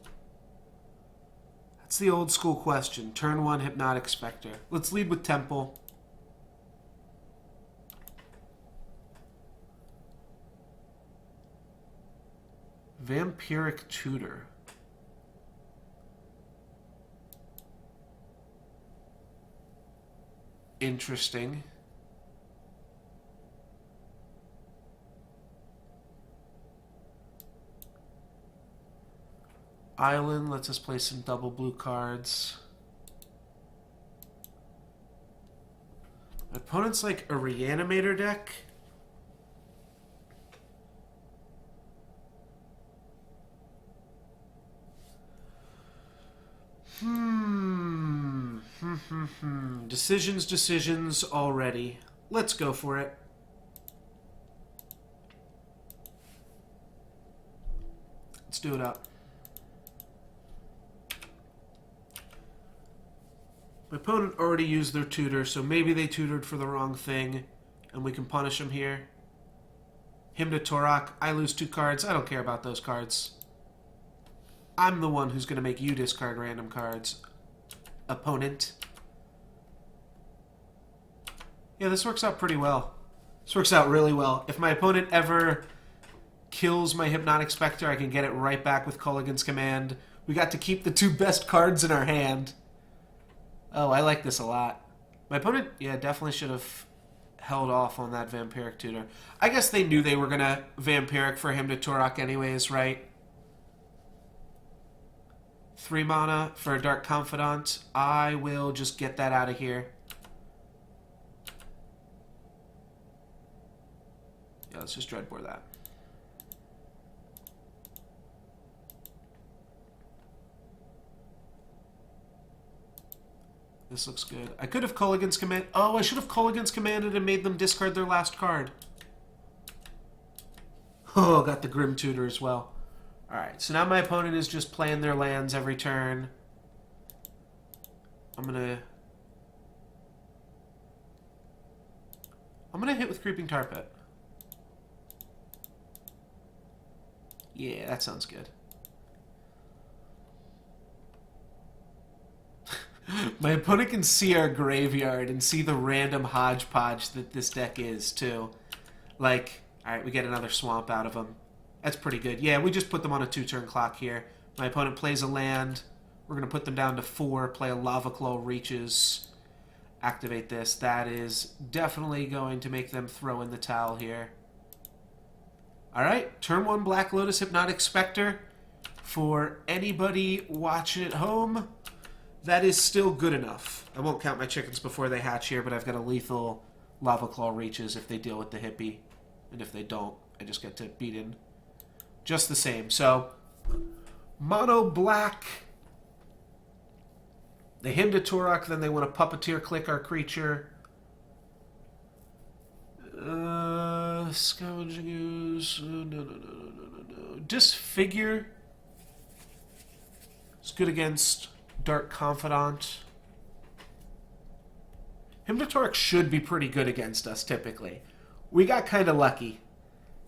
That's the old school question. Turn 1 Hypnotic Spectre. Let's lead with Temple. Vampiric Tutor. Interesting. Island lets us play some double blue cards. My opponent's like a Reanimator deck. Decisions already. Let's go for it. Let's do it up. My opponent already used their tutor, so maybe they tutored for the wrong thing, and we can punish them here. Hymn to Torak. I lose 2 cards. I don't care about those cards. I'm the one who's going to make you discard random cards. Opponent. Yeah, this works out pretty well. This works out really well. If my opponent ever kills my Hypnotic Spectre, I can get it right back with Culligan's Command. We got to keep the 2 best cards in our hand. Oh, I like this a lot. My opponent, yeah, definitely should have held off on that Vampiric Tutor. I guess they knew they were going to Vampiric for him to Turok anyways, right? 3 mana for a Dark Confidant. I will just get that out of here. Yeah, let's just Dreadbore that. This looks good. I could have Culligan's Command. Oh, I should have Culligan's Commanded and made them discard their last card. Oh, got the Grim Tutor as well. Alright, so now my opponent is just playing their lands every turn. I'm gonna hit with Creeping Tar Pit. Yeah, that sounds good. My opponent can see our graveyard and see the random hodgepodge that this deck is, too. Like, alright, we get another swamp out of them. That's pretty good. Yeah, we just put them on a 2-turn clock here. My opponent plays a land. We're going to put them down to 4, play a Lava Claw, reaches, activate this. That is definitely going to make them throw in the towel here. Alright, turn 1 Black Lotus Hypnotic Spectre. For anybody watching at home, that is still good enough. I won't count my chickens before they hatch here, but I've got a lethal Lava Claw reaches if they deal with the hippie. And if they don't, I just get to beat in just the same. So, mono black. They Hymn to Torok, then they want to Puppeteer click our creature. Scavenging Ooze. No. Disfigure. It's good against Dark Confidant. Hymn to Torok should be pretty good against us, typically. We got kind of lucky.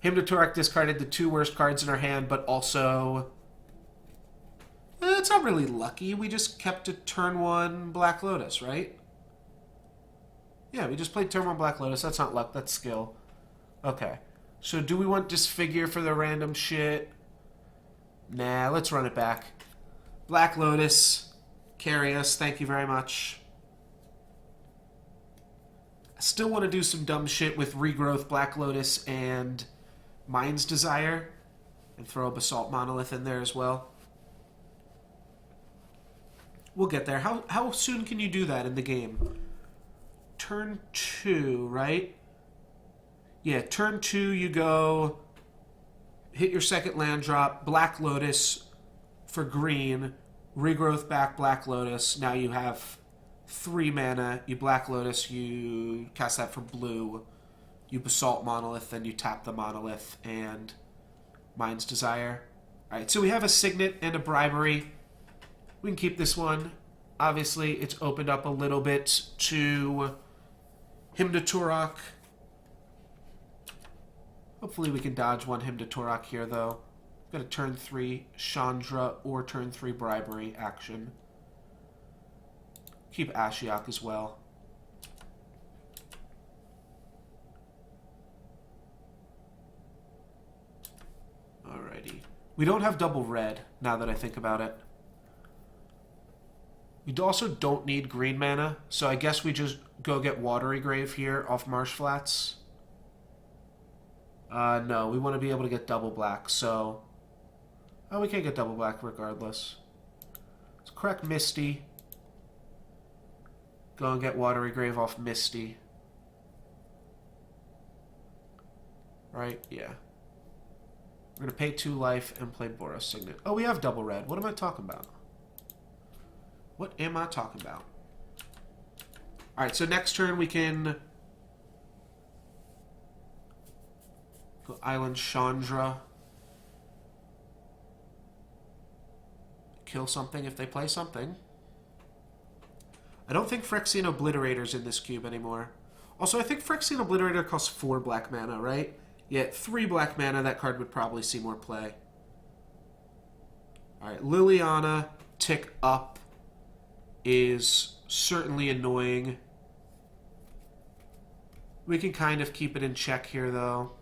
Hymn to Torok discarded the 2 worst cards in our hand, but also... it's not really lucky. We just kept a turn 1 Black Lotus, right? Yeah, we just played turn 1 Black Lotus. That's not luck, that's skill. Okay. So do we want Disfigure for the random shit? Nah, let's run it back. Black Lotus. Carry us. Thank you very much. I still want to do some dumb shit with Regrowth, Black Lotus, and Mind's Desire. And throw a Basalt Monolith in there as well. We'll get there. How soon can you do that in the game? Turn 2, right? Yeah, turn 2 you go... hit your second land drop, Black Lotus for green, Regrowth back Black Lotus. Now you have 3 mana. You Black Lotus, you cast that for blue. You Basalt Monolith, then you tap the Monolith and Mind's Desire. Alright, so we have a Signet and a Bribery. We can keep this one. Obviously, it's opened up a little bit to Hymn to Torok. Hopefully we can dodge 1 Hymn to Torok here, though. Got a turn 3 Chandra or turn 3 Bribery action. Keep Ashiok as well. Alrighty. We don't have double red, now that I think about it. We also don't need green mana, so I guess we just go get Watery Grave here off Marsh Flats. No, we want to be able to get double black, so... oh, we can't get double black regardless. Let's crack Misty. Go and get Watery Grave off Misty. Right? Yeah. We're going to pay 2 life and play Boros Signet. Oh, we have double red. What am I talking about? What am I talking about? Alright, so next turn we can... go Island Chandra. Kill something if they play something. I don't think Phyrexian Obliterator's in this cube anymore. Also, I think Phyrexian Obliterator costs 4 black mana, right? Yeah, 3 black mana, that card would probably see more play. Alright, Liliana, tick up, is certainly annoying. We can kind of keep it in check here, though.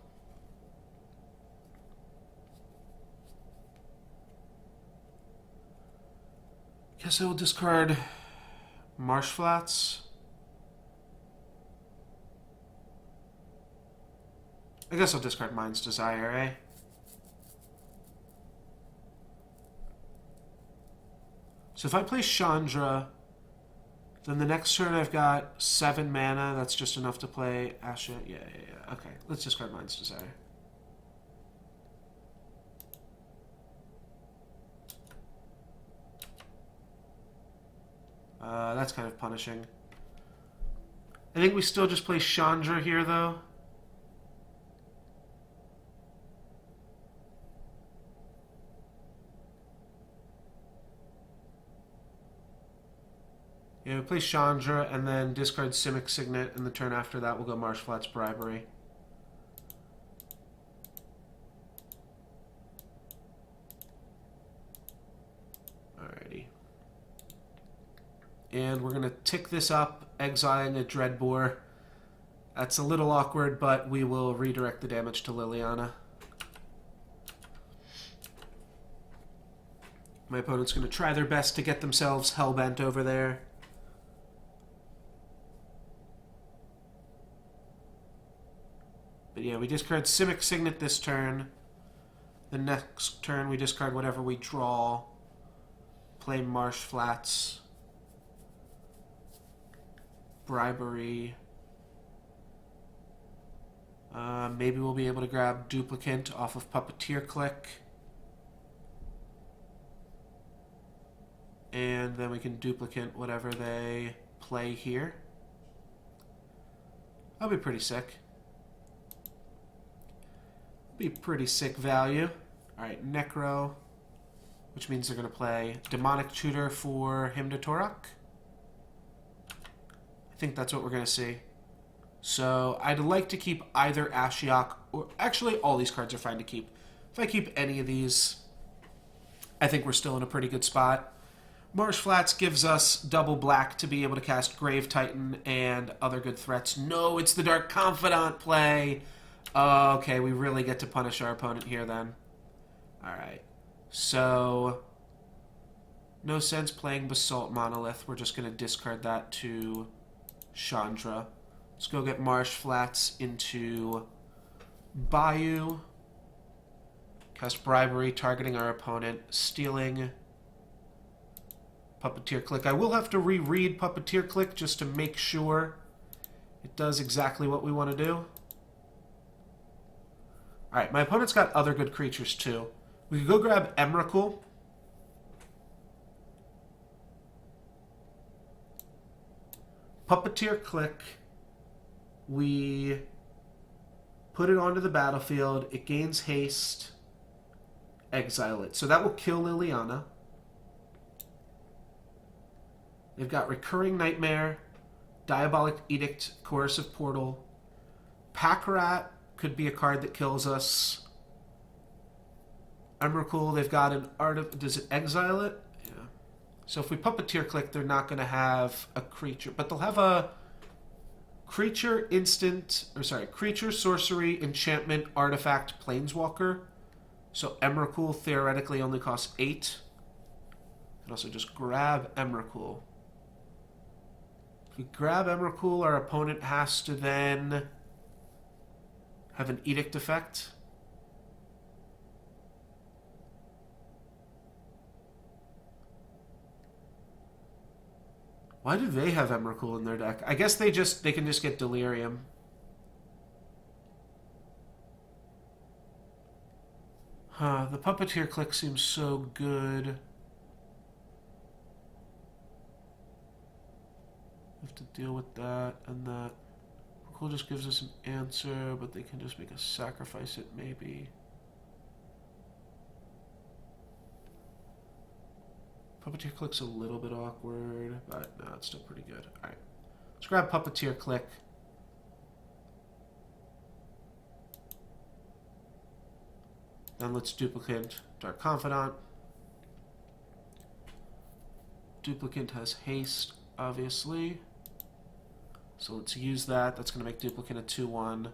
Guess I will discard Marsh Flats. I guess I'll discard Mind's Desire, eh? So if I play Chandra, then the next turn I've got 7 mana. That's just enough to play Asha. Yeah. Okay, let's discard Mind's Desire. That's kind of punishing. I think we still just play Chandra here, though. Yeah, we play Chandra and then discard Simic Signet, and the turn after that we'll go Marsh Flats Bribery. And we're going to tick this up, exiling a Dreadbore. That's a little awkward, but we will redirect the damage to Liliana. My opponent's going to try their best to get themselves hellbent over there. But yeah, we discard Simic Signet this turn. The next turn we discard whatever we draw. Play Marsh Flats. Bribery. Maybe we'll be able to grab Duplicant off of Puppeteer Click. And then we can Duplicant whatever they play here. That'll be pretty sick. Be pretty sick value. Alright, Necro. Which means they're going to play Demonic Tutor for Hymn to Torok. I think that's what we're going to see. So I'd like to keep either Ashiok or... Actually, all these cards are fine to keep. If I keep any of these, I think we're still in a pretty good spot. Marsh Flats gives us double black to be able to cast Grave Titan and other good threats. No, it's the Dark Confidant play. Okay, we really get to punish our opponent here then. Alright. So, no sense playing Basalt Monolith. We're just going to discard that to Chandra. Let's go get Marsh Flats into Bayou. Cast Bribery, targeting our opponent. Stealing Puppeteer Click. I will have to reread Puppeteer Click just to make sure it does exactly what we want to do. Alright, my opponent's got other good creatures too. We could go grab Emrakul. Puppeteer Click. We put it onto the battlefield. It gains haste. Exile it. So that will kill Liliana. They've got Recurring Nightmare, Diabolic Edict, Coercive Portal. Packrat could be a card that kills us. Emrakul, they've got an Art of... Does it exile it? Yeah. So if we Puppeteer Click, they're not going to have a creature. But they'll have a creature, instant... Or sorry, creature, sorcery, enchantment, artifact, planeswalker. So Emrakul theoretically only costs 8. You can also just grab Emrakul. If we grab Emrakul, our opponent has to then have an Edict effect. Why do they have Emrakul in their deck? I guess they can just get Delirium. Huh, the Puppeteer Click seems so good. We have to deal with that and that. Emrakul just gives us an answer, but they can just make us sacrifice it, maybe. Puppeteer Click's a little bit awkward, but no, it's still pretty good. Alright. Let's grab Puppeteer Click. Then let's Duplicate Dark Confidant. Duplicate has haste, obviously. So let's use that. That's going to make Duplicate a 2/1.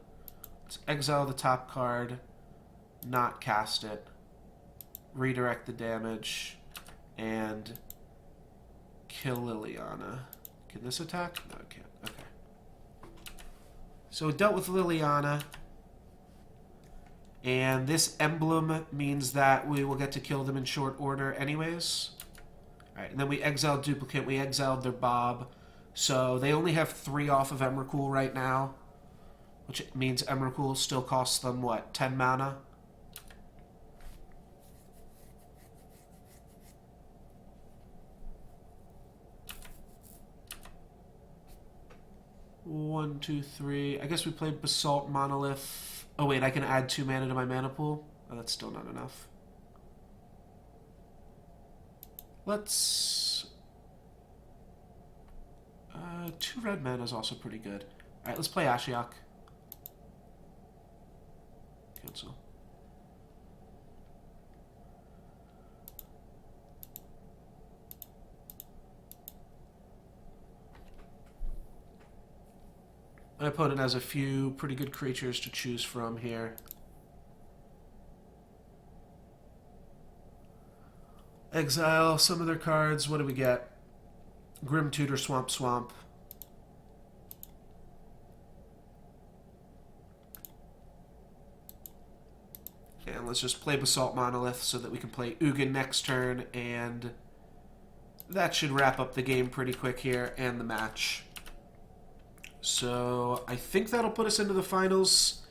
Let's exile the top card, not cast it, redirect the damage, and kill Liliana. Can this attack? No, it can't. Okay. So we dealt with Liliana. And this emblem means that we will get to kill them in short order anyways. Alright, and then we exiled Duplicate. We exiled their Bob. So they only have 3 off of Emrakul right now. Which means Emrakul still costs them, what, 10 mana? One, two, three. I guess we played Basalt Monolith. Oh wait, I can add 2 mana to my mana pool? Oh, that's still not enough. Let's... 2 red mana is also pretty good. Alright, let's play Ashiok. Cancel. My opponent has a few pretty good creatures to choose from here. Exile some of their cards. What do we get? Grim Tutor, Swamp. And let's just play Basalt Monolith so that we can play Ugin next turn, and that should wrap up the game pretty quick here and the match. So I think that'll put us into the finals.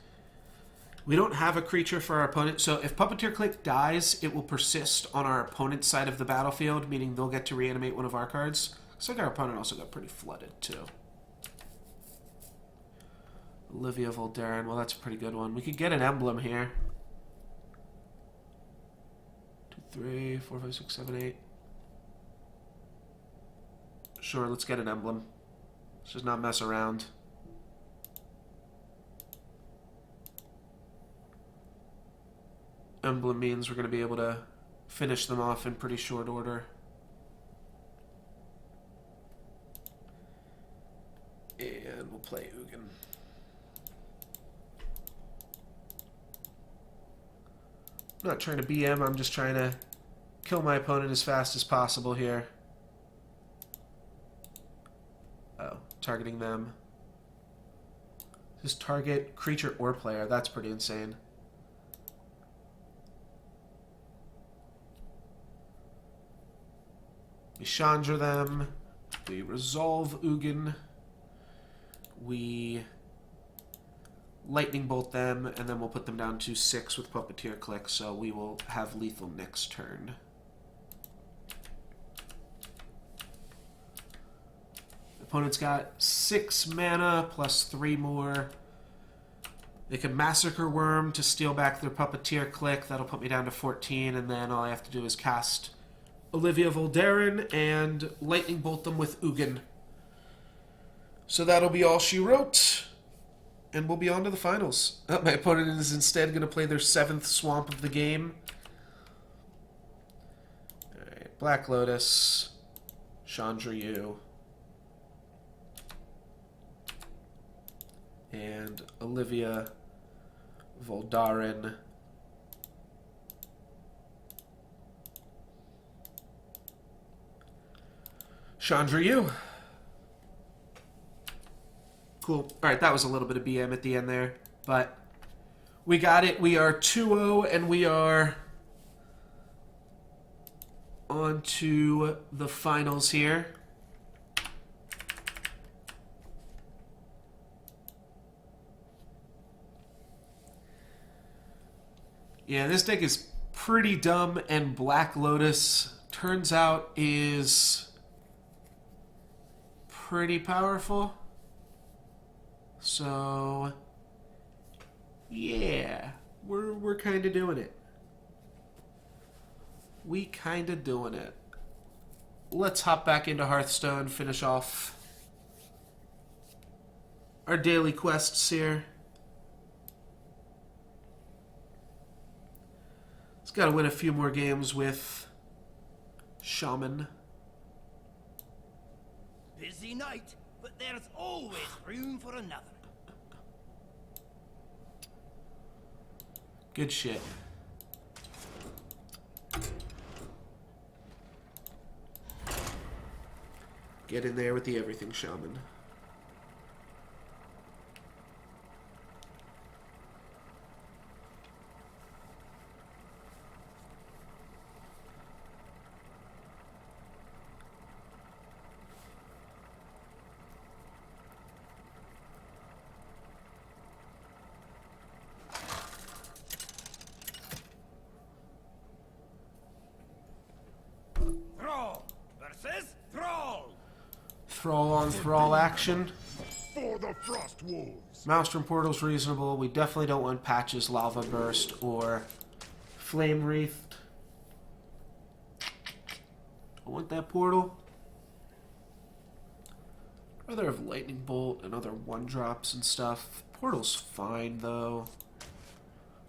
We don't have a creature for our opponent, so if Puppeteer Clique dies, it will persist on our opponent's side of the battlefield, meaning they'll get to reanimate one of our cards. Looks like our opponent also got pretty flooded, too. Olivia Voldaren, well, that's a pretty good one. We could get an emblem here. 2, 3, 4, 5, 6, 7, 8. Sure, let's get an emblem. Let's just not mess around. Emblem means we're going to be able to finish them off in pretty short order. And we'll play Ugin. I'm not trying to BM, I'm just trying to kill my opponent as fast as possible here. Oh, targeting them. Just target creature or player, that's pretty insane. We Chandra them. We resolve Ugin. We lightning bolt them, and then we'll put them down to 6 with Puppeteer Clique, so we will have lethal next turn. Opponent's got 6 mana plus 3 more. They can Massacre Worm to steal back their Puppeteer Clique. That'll put me down to 14, and then all I have to do is cast Olivia Voldaren and lightning bolt them with Ugin. So that'll be all she wrote. And we'll be on to the finals. Oh, my opponent is instead going to play their 7th swamp of the game. Alright, Black Lotus, Chandra Yu, and Olivia Voldaren. Chandra Yu. Cool. Alright, that was a little bit of BM at the end there, but we got it. We are 2-0, and we are on to the finals here. Yeah, this deck is pretty dumb, and Black Lotus turns out is pretty powerful. So, yeah, we're kind of doing it. We kind of doing it. Let's hop back into Hearthstone, finish off our daily quests here. It's got to win a few more games with Shaman. Busy night, but there's always room for another. Good shit. Get in there with the everything Shaman. Thrall versus Thrall. Thrall on Thrall action. For the Frost Wolves! Maelstrom Portal's reasonable. We definitely don't want Patch's Lava Burst or Flame Wreathed. I want that portal. I'd rather have Lightning Bolt and other 1-drops and stuff. Portal's fine, though.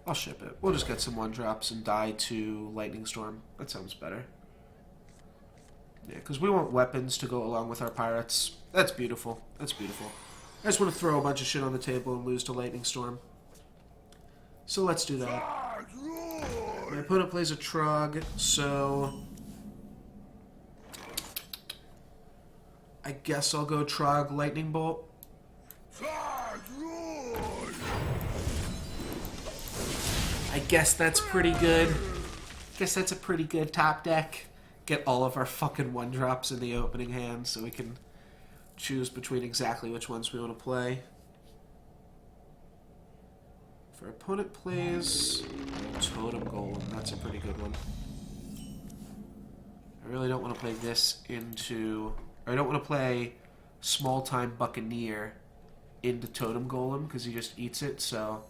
I'll ship it. We'll just get some 1-drops and die to Lightning Storm. That sounds better. Yeah, because we want weapons to go along with our pirates. That's beautiful. That's beautiful. I just want to throw a bunch of shit on the table and lose to Lightning Storm. So let's do that. My opponent plays a Trog, so I guess I'll go Trog Lightning Bolt. I guess that's pretty good. Guess that's a pretty good top deck. Get all of our fucking 1-drops in the opening hand so we can choose between exactly which ones we want to play. If our opponent plays Totem Golem, that's a pretty good one. I really don't want to play this into... Or I don't want to play Small Time Buccaneer into Totem Golem because he just eats it, so...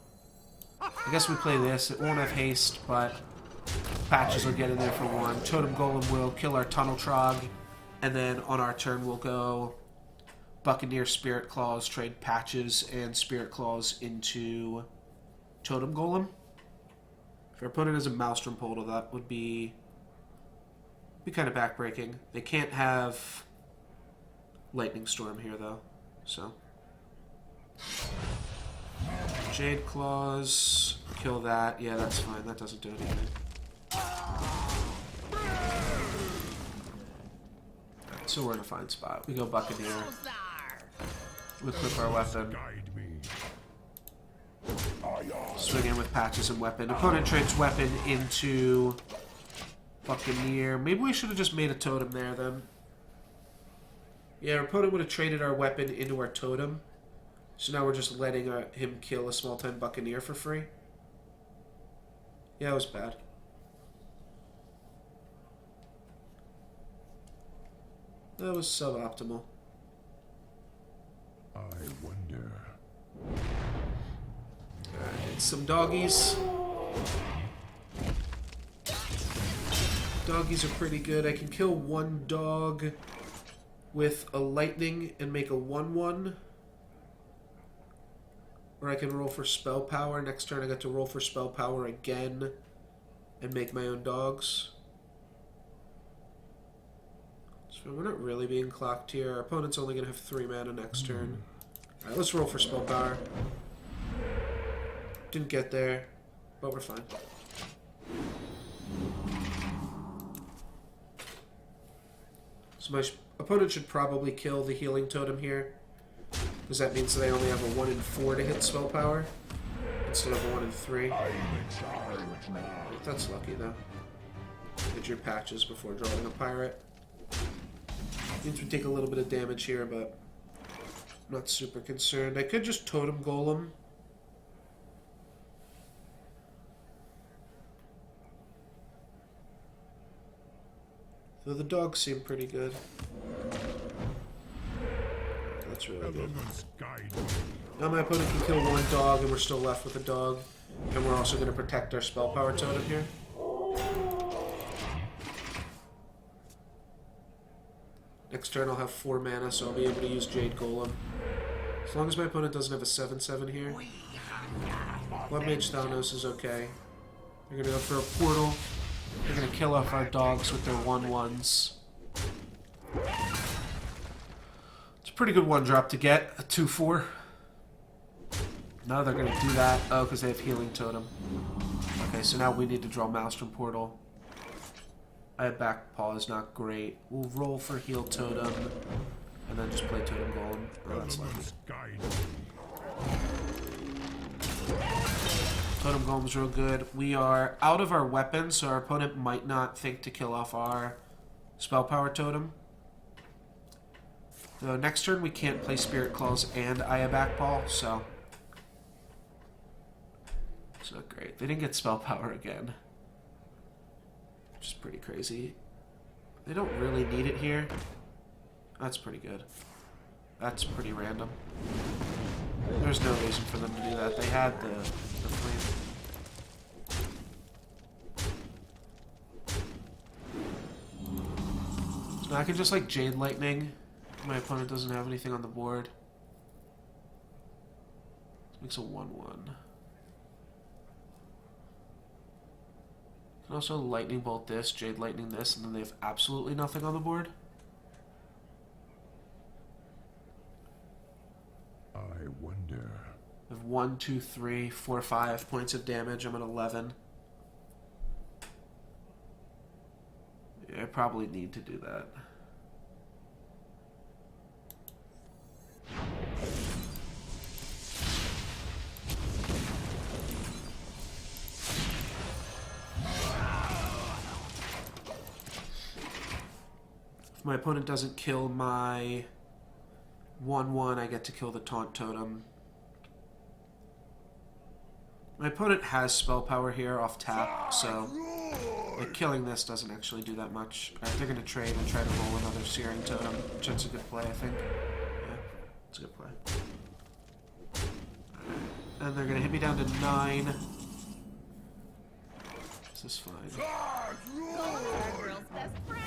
I guess we play this. It won't have haste, but Patches will get in there for 1. Totem Golem will kill our Tunnel Trog, and then on our turn we'll go Buccaneer Spirit Claws, trade Patches and Spirit Claws into Totem Golem. If our opponent has a Maelstrom Portal, that would be kind of backbreaking. They can't have Lightning Storm here, though, so... Jade Claws, kill that. Yeah, that's fine. That doesn't do anything. Alright, so we're in a fine spot. We go Buccaneer. We equip our weapon. Swing in with Patches and weapon. Opponent trades weapon into Buccaneer. Maybe we should have just made a totem there, then. Yeah, our opponent would have traded our weapon into our totem. So now we're just letting him kill a small-time Buccaneer for free. Yeah, it was bad. That was suboptimal. I wonder. Alright, some doggies. Doggies are pretty good. I can kill 1 dog with a lightning and make a 1/1. Or I can roll for spell power. Next turn I get to roll for spell power again and make my own dogs. So we're not really being clocked here. Our opponent's only going to have 3 mana next turn. Alright, let's roll for spell power. Didn't get there, but we're fine. So my opponent should probably kill the healing totem here. Because that means they only have a 1 in 4 to hit spell power instead of a 1 in 3. That's lucky though. Get your Patches before drawing a pirate. Means we take a little bit of damage here, but I'm not super concerned. I could just Totem Golem. Though the dogs seem pretty good. That's really good. Now my opponent can kill 1 dog and we're still left with a dog. And we're also going to protect our spell power totem here. Next turn I'll have 4 mana, so I'll be able to use Jade Golem. As long as my opponent doesn't have a 7/7 here. Blood Mage Thanos is okay. They're going to go for a portal. They're going to kill off our dogs with their 1/1s. It's a pretty good 1-drop to get, a 2/4. No, they're going to do that. Oh, because they have Healing Totem. Okay, so now we need to draw Maelstrom Portal. I have Back Paw is not great. We'll roll for Heal Totem, and then just play Totem Golem. Oh, that's lucky. Totem Golem's real good. We are out of our weapons, so our opponent might not think to kill off our Spell Power Totem. The next turn we can't play Spirit Claws and Aya Back Paw, so it's not great. They didn't get Spell Power again, which is pretty crazy. They don't really need it here. That's pretty good. That's pretty random. There's no reason for them to do that. They had the flame. So now I can just like Jade Lightning. My opponent doesn't have anything on the board. This makes a 1/1. Can also Lightning Bolt this, Jade Lightning this, and then they have absolutely nothing on the board. I wonder. I have 1, 2, 3, 4, 5 points of damage. I'm at 11. Yeah, I probably need to do that. If my opponent doesn't kill my 1/1, I get to kill the taunt totem. My opponent has spell power here off tap, so like, killing this doesn't actually do that much. Alright, they're going to trade and try to roll another Searing Totem, which is a good play, I think. Yeah, it's a good play. Alright, and they're going to hit me down to 9. This is fine. Girl's best friend.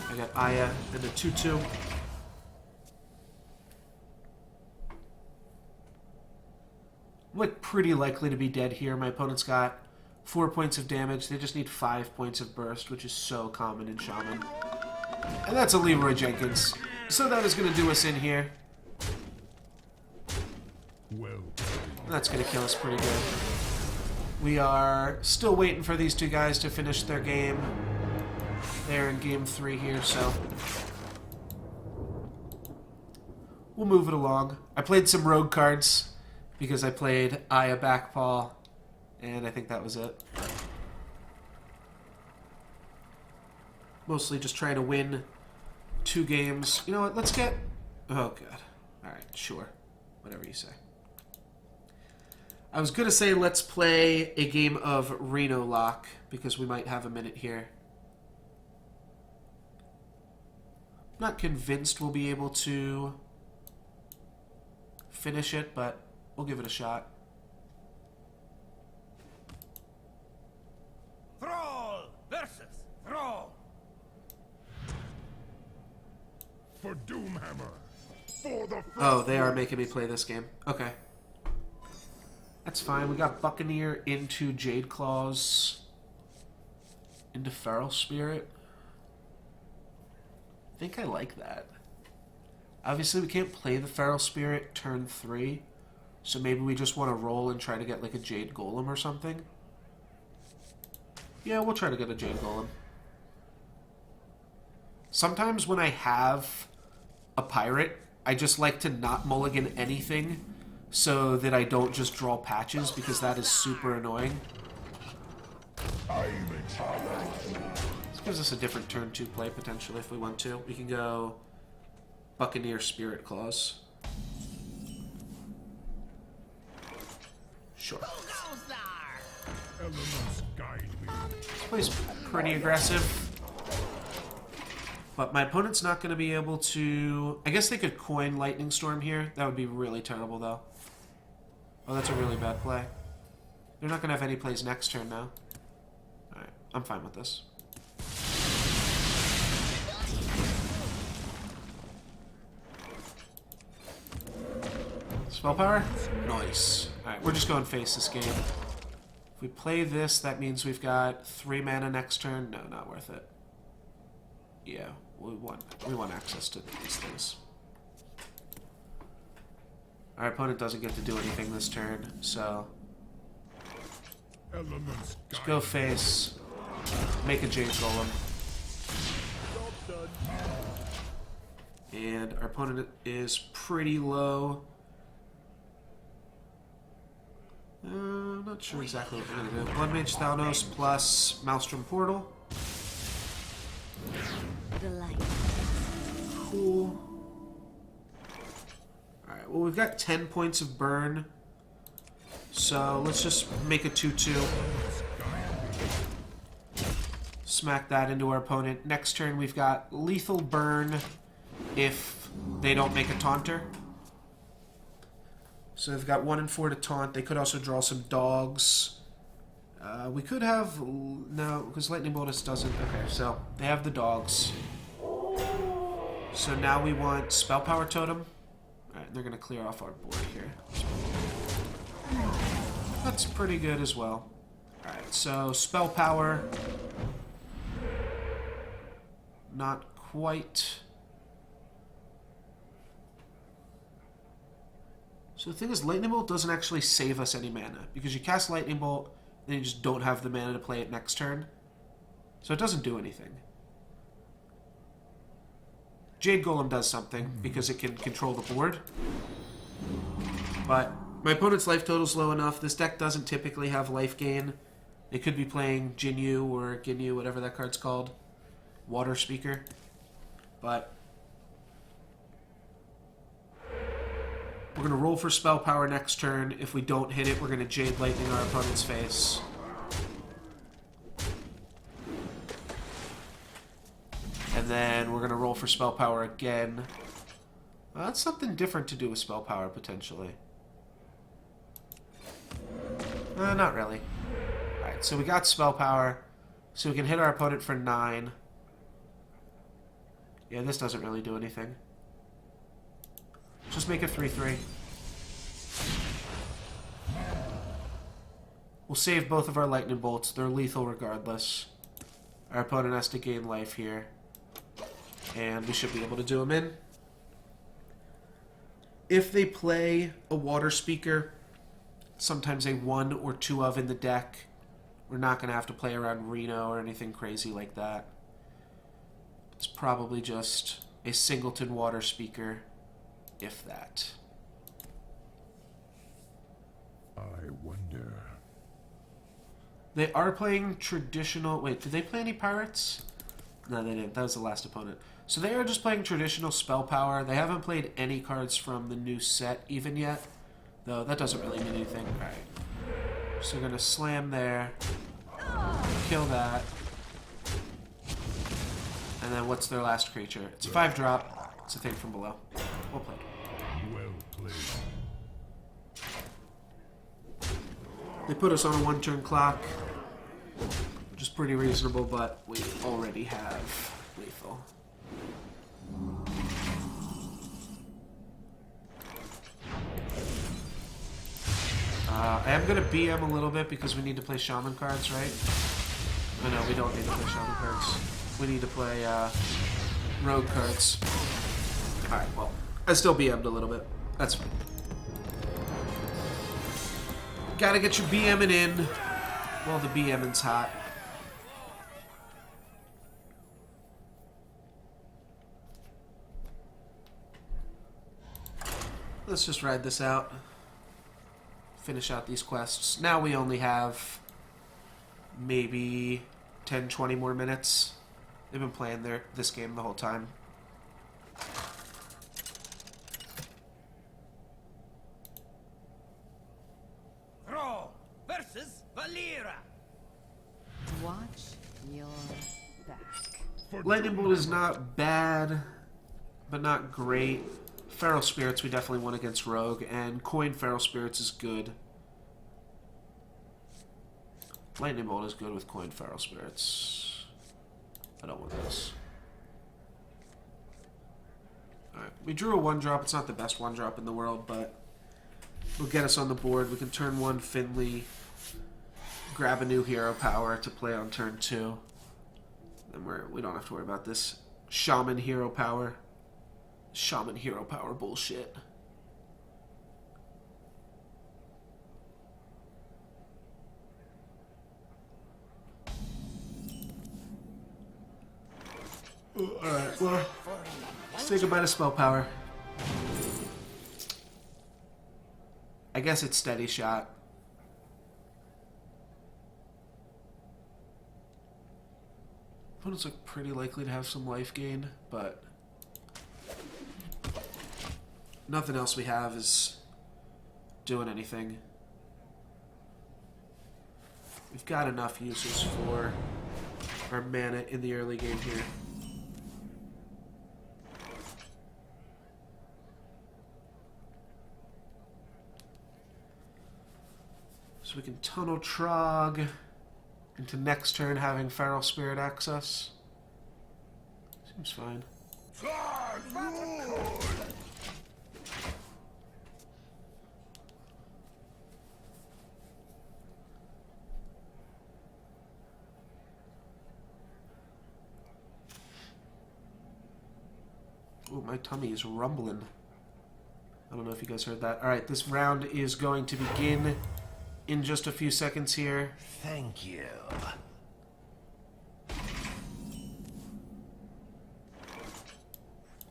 I got Aya and a 2/2. I'm like pretty likely to be dead here. My opponent's got 4 points of damage. They just need 5 points of burst, which is so common in Shaman. And that's a Leroy Jenkins. So that is going to do us in here. Well, And that's going to kill us pretty good. We are still waiting for these two guys to finish their game. They're in game 3 here, so we'll move it along. I played some rogue cards because I played Aya Backpaw, and I think that was it. Mostly just trying to win 2 games. You know what? Let's get... Oh, God. Alright, sure. Whatever you say. I was going to say let's play a game of Reno Lock, because we might have a minute here. Not convinced we'll be able to finish it, but we'll give it a shot. Thrall versus Thrall. for Doomhammer. For the Oh, they are making me play this game. Okay. That's fine. We got Buccaneer into Jade Claws. Into Feral Spirit. I think I like that. Obviously, we can't play the Feral Spirit turn 3. So maybe we just want to roll and try to get like a Jade Golem or something. Yeah, we'll try to get a Jade Golem. Sometimes when I have a pirate, I just like to not mulligan anything so that I don't just draw patches, because that is super annoying. This gives us a different turn 2 play potentially if we want to. We can go Buccaneer Spirit Claws. Sure. elements guide me. This play's pretty aggressive. But my opponent's not going to be able to... I guess they could coin Lightning Storm here. That would be really terrible, though. Oh, that's a really bad play. They're not going to have any plays next turn now. Alright, I'm fine with this. Spell power? Nice. Alright, we're just going face this game. If we play this, that means we've got 3 mana next turn. No, not worth it. Yeah, we want access to these things. Our opponent doesn't get to do anything this turn, so Elements let's guide go face, make a Jade Golem. And our opponent is pretty low. I'm not sure exactly what we're going to do. Blood Mage Thanos plus Maelstrom Portal. Delight. Cool. Alright, well, we've got 10 points of burn. So let's just make a 2/2. Smack that into our opponent. Next turn, we've got lethal burn if they don't make a taunter. So they've got 1 and 4 to taunt. They could also draw some dogs. We could have... No, because Lightning Bolus doesn't... Okay, so they have the dogs. So now we want Spell Power Totem. Alright, they're going to clear off our board here. That's pretty good as well. Alright, so Spell Power. Not quite. So the thing is, Lightning Bolt doesn't actually save us any mana, because you cast Lightning Bolt, and you just don't have the mana to play it next turn. So it doesn't do anything. Jade Golem does something, because it can control the board. But my opponent's life total's low enough. This deck doesn't typically have life gain. They could be playing Jinyu or Ginyu, whatever that card's called. Water Speaker. But we're going to roll for spell power next turn. If we don't hit it, we're going to Jade Lightning our opponent's face. And then we're going to roll for spell power again. Well, that's something different to do with spell power, potentially. Not really. Alright, so we got spell power. So we can hit our opponent for 9. Yeah, this doesn't really do anything. Just make it 3/3. We'll save both of our lightning bolts. They're lethal regardless. Our opponent has to gain life here. And we should be able to do them in. If they play a water speaker, sometimes a 1 or 2 of in the deck, we're not going to have to play around Reno or anything crazy like that. It's probably just a singleton water speaker, if that. I wonder. They are playing traditional... Wait, did they play any pirates? No, they didn't. That was the last opponent. So they are just playing traditional spell power. They haven't played any cards from the new set even yet. Though that doesn't really mean anything. Alright. So we're going to slam there. Kill that. And then what's their last creature? It's a 5-drop. It's a thing from below. Well played. Well played. They put us on a 1-turn clock, which is pretty reasonable, but we already have lethal. I am going to BM a little bit because we need to play Shaman cards, right? Oh no, we don't need to play Shaman cards. We need to play Rogue cards. Alright, well, I still BM'd a little bit. That's fine. Gotta get your BMing in while the BMing's hot. Let's just ride this out. Finish out these quests. Now we only have maybe 10, 20 more minutes. They've been playing this game the whole time. Thrall versus Valera. Watch your back. Lightning Bolt is not bad, but not great. Feral Spirits we definitely won against Rogue, and Coin Feral Spirits is good. Lightning Bolt is good with Coin Feral Spirits. I don't want this. Alright, we drew a 1-drop. It's not the best 1-drop in the world, but it'll get us on the board. We can turn 1 Finley, grab a new hero power to play on turn 2. Then we don't have to worry about this Shaman hero power. Shaman hero power bullshit. Alright, well, let's say goodbye to spell power. I guess it's steady shot. Opponents look pretty likely to have some life gain, but nothing else we have is doing anything. We've got enough uses for our mana in the early game here. So we can Tunnel Trog into next turn having Feral Spirit access. Seems fine. Ooh, my tummy is rumbling. don't know if you guys heard that. All right, this round is going to begin in just a few seconds here. Thank you.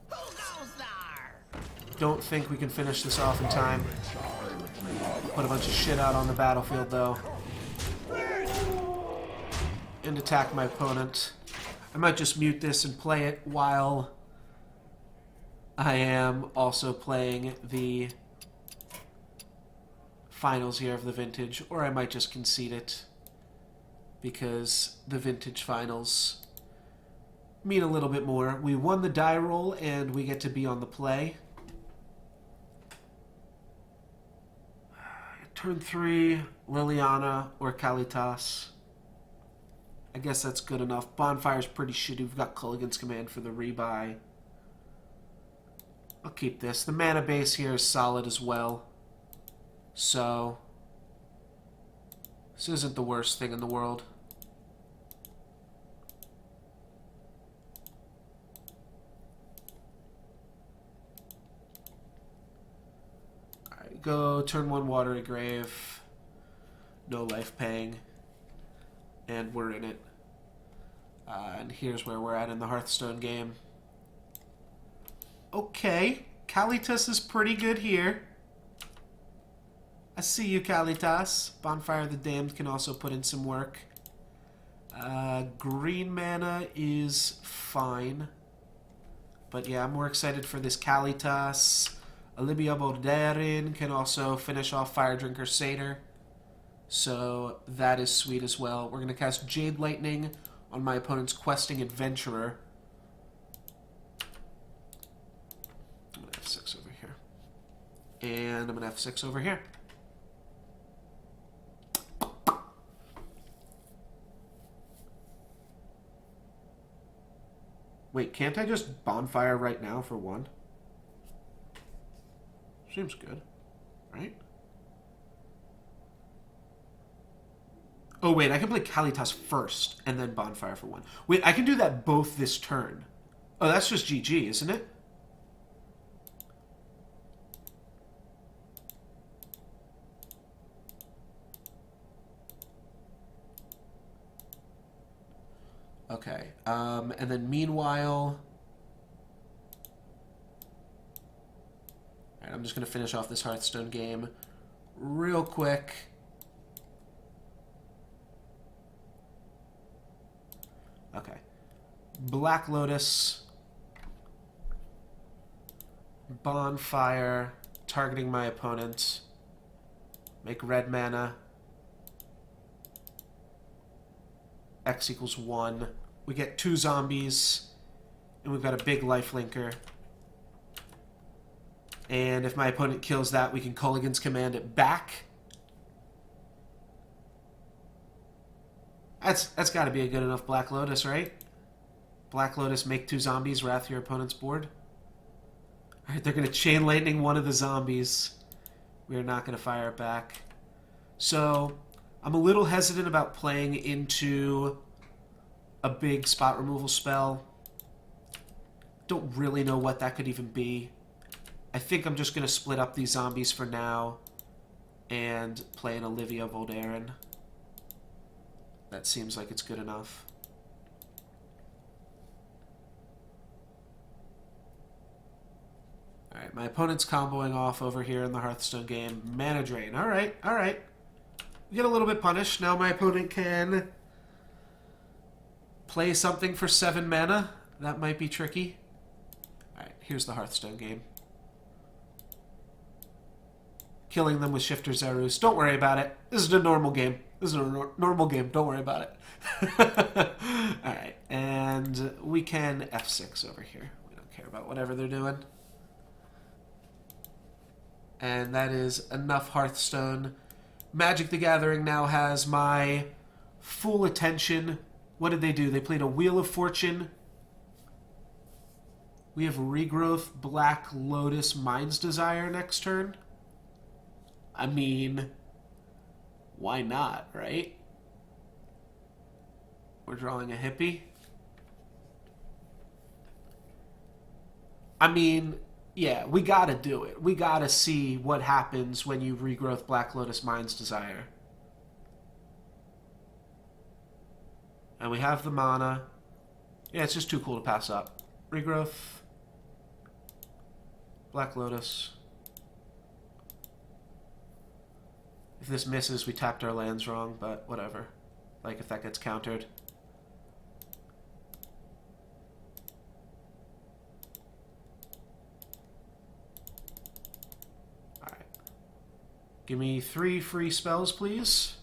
Who goes there? Don't think we can finish this off in time. Put a bunch of shit out on the battlefield, though. And attack my opponent. I might just mute this and play it while I am also playing the finals here of the Vintage, or I might just concede it because the Vintage finals mean a little bit more. We won the die roll and we get to be on the play. Turn 3, Liliana or Kalitas. I guess that's good enough. Bonfire's pretty shitty. We've got Culligan's Command for the rebuy. I'll keep this. The mana base here is solid as well. So, this isn't the worst thing in the world. Alright, go turn 1 Watery Grave. No life paying. And we're in it. And here's where we're at in the Hearthstone game. Okay, Kalitas is pretty good here. I see you, Kalitas. Bonfire of the Damned can also put in some work. Green mana is fine. But yeah, I'm more excited for this Kalitas. Olivia Bolderin can also finish off Fire Drinker Satyr. So that is sweet as well. We're going to cast Jade Lightning on my opponent's Questing Adventurer. I'm going to F6 over here. And I'm going to F6 over here. Wait, can't I just Bonfire right now for 1? Seems good, right? Oh, wait, I can play Kalitas first and then Bonfire for 1. Wait, I can do that both this turn. Oh, that's just GG, isn't it? Okay, and then meanwhile... Alright, I'm just going to finish off this Hearthstone game real quick. Okay. Black Lotus. Bonfire. Targeting my opponent. Make red mana. X equals 1. We get 2 zombies. And we've got a big lifelinker. And if my opponent kills that, we can Culligan's Command it back. That's got to be a good enough Black Lotus, right? Black Lotus, make 2 zombies, wrath your opponent's board. Alright, they're going to Chain Lightning one of the zombies. We are not going to fire it back. So, I'm a little hesitant about playing into a big spot removal spell. Don't really know what that could even be. I think I'm just going to split up these zombies for now and play an Olivia Bolderin. That seems like it's good enough. Alright, my opponent's comboing off over here in the Hearthstone game. Mana Drain. Alright, alright. We get a little bit punished. Now my opponent can play something for 7 mana. That might be tricky. Alright, here's the Hearthstone game. Killing them with Shifter Zerus. Don't worry about it. This is a normal game. This is a normal game. Don't worry about it. Alright, and we can F6 over here. We don't care about whatever they're doing. And that is enough Hearthstone. Magic the Gathering now has my full attention. What did they do? They played a Wheel of Fortune. We have Regrowth, Black Lotus, Mind's Desire next turn. I mean, why not, right? We're drawing a hippie. I mean, Yeah, we gotta do it. We gotta see what happens when you regrowth Black Lotus Mind's Desire. And we have the mana. Yeah, it's just too cool to pass up. Regrowth. Black Lotus. If this misses, we tapped our lands wrong, but whatever. Like, if that gets countered. Alright. Give me 3 free spells, please.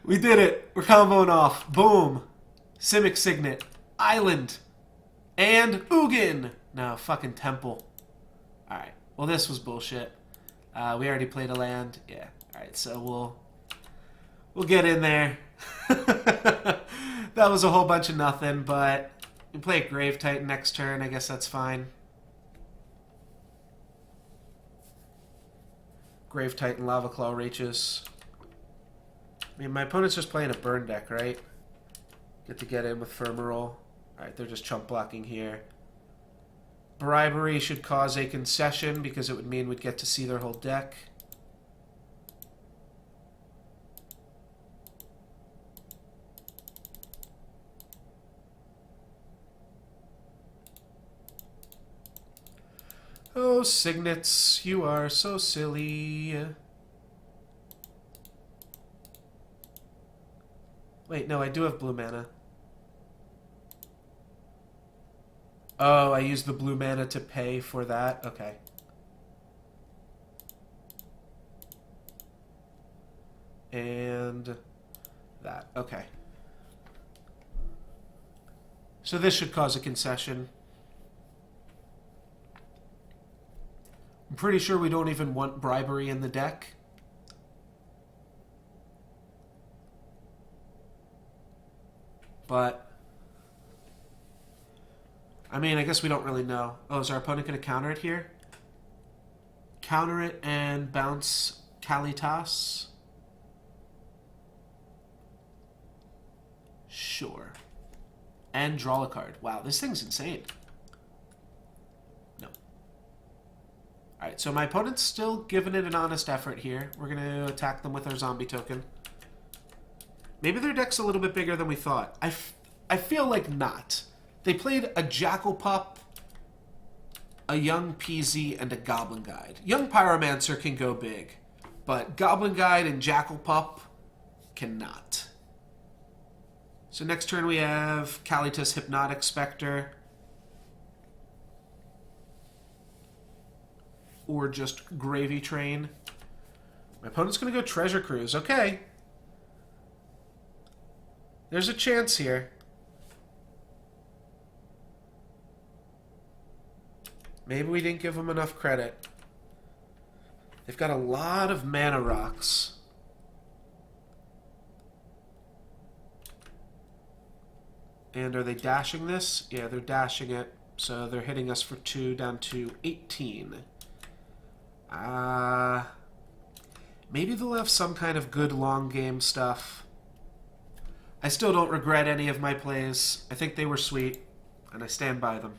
We did it! We're comboing off. Boom! Simic Signet. Island. And Ugin! No, fucking Temple. Alright. Well, this was bullshit. We already played a land. Yeah. Alright, so we'll get in there. That was a whole bunch of nothing, but we play a Grave Titan next turn. I guess that's fine. Grave Titan, Lava Claw Reaches. I mean, my opponent's just playing a burn deck, right? Get to get in with Firmarole. Alright, they're just chump blocking here. Bribery should cause a concession because it would mean we'd get to see their whole deck. Oh, Signets, you are so silly. Wait, no, I do have blue mana. Oh, I used the blue mana to pay for that? Okay. And that. Okay. So this should cause a concession. I'm pretty sure we don't even want bribery in the deck. But I mean, I guess we don't really know. Oh, is our opponent going to counter it here? Counter it and bounce Kalitas? Sure. And draw a card. Wow, this thing's insane. No. Alright, so my opponent's still giving it an honest effort here. We're going to attack them with our zombie token. Maybe their deck's a little bit bigger than we thought. I feel like not. They played a Jackal Pup, a Young PZ, and a Goblin Guide. Young Pyromancer can go big, but Goblin Guide and Jackal Pup cannot. So next turn we have Kalitas Hypnotic Spectre. Or just Gravy Train. My opponent's going to go Treasure Cruise. Okay. There's a chance here. Maybe we didn't give them enough credit. They've got a lot of mana rocks. And are they dashing this? Yeah, they're dashing it. So they're hitting us for 2 down to 18. Maybe they'll have some kind of good long game stuff. I still don't regret any of my plays. I think they were sweet, and I stand by them.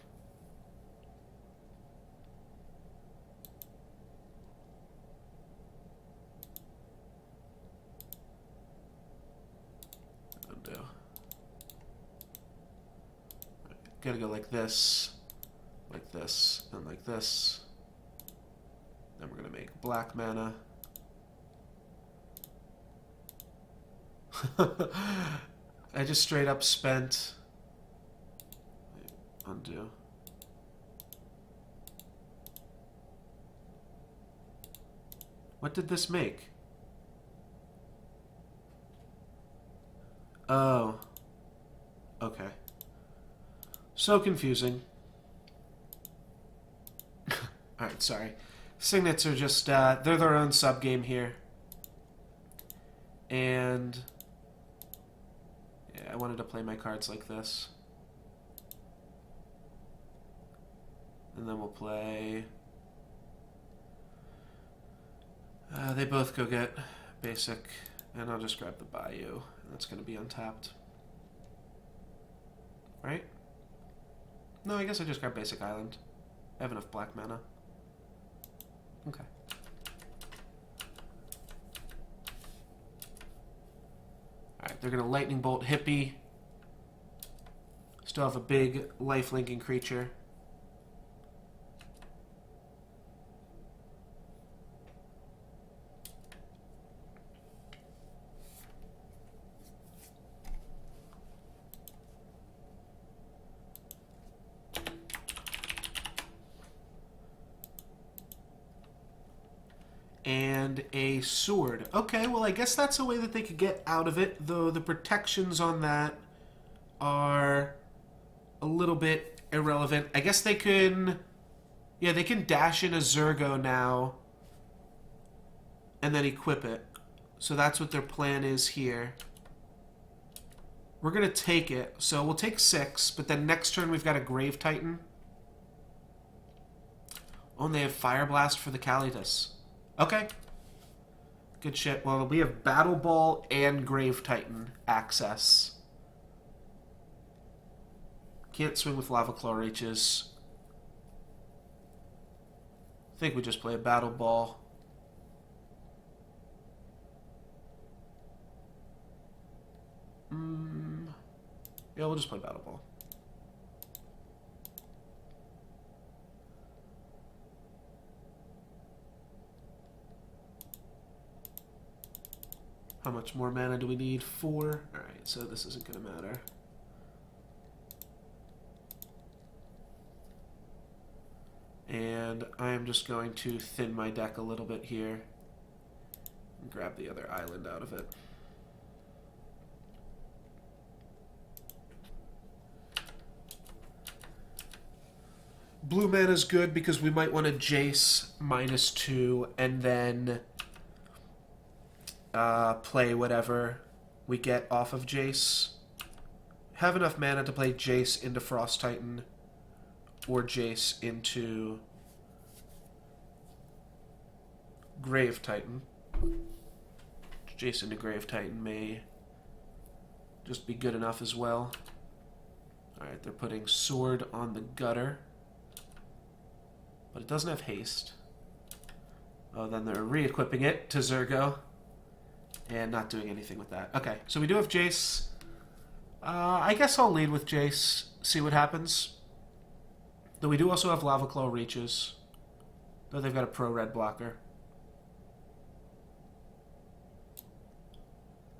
Gotta go like this, and like this. Then we're gonna make black mana. I just straight up spent. Undo. What did this make? Oh. Okay. So confusing. Alright, sorry. Signets are just, they're their own sub-game here. And yeah, I wanted to play my cards like this. And then we'll play... they both go get basic, and I'll just grab the Bayou. That's going to be untapped. Right? No, I guess I just grab basic island. I have enough black mana. Okay. Alright, they're gonna lightning bolt Hippie. Still have a big life-linking creature. And a sword. Okay, well, I guess that's a way that they could get out of it, though the protections on that are a little bit irrelevant. I guess they can... Yeah, they can dash in a Zergo now and then equip it. So that's what their plan is here. We're going to take it. So we'll take 6, but then next turn we've got a Grave Titan. Oh, and they have Fire Blast for the Kalitas. Okay. Good shit. Well, we have Battle Ball and Grave Titan access. Can't swing with Lava Claw Reaches. I think we just play a Battle Ball. Yeah, we'll just play Battle Ball. How much more mana do we need? 4. Alright, so this isn't going to matter. And I am just going to thin my deck a little bit here. And grab the other island out of it. Blue mana is good because we might want to Jace -2 and then play whatever we get off of Jace. Have enough mana to play Jace into Frost Titan or Jace into Grave Titan. Jace into Grave Titan may just be good enough as well. Alright, they're putting Sword on the Gutter. But it doesn't have haste. Oh, then they're re-equipping it to Zergo. And not doing anything with that. Okay, so we do have Jace. I guess I'll lead with Jace, see what happens. Though we do also have Lava Claw Reaches. Though they've got a pro-red blocker.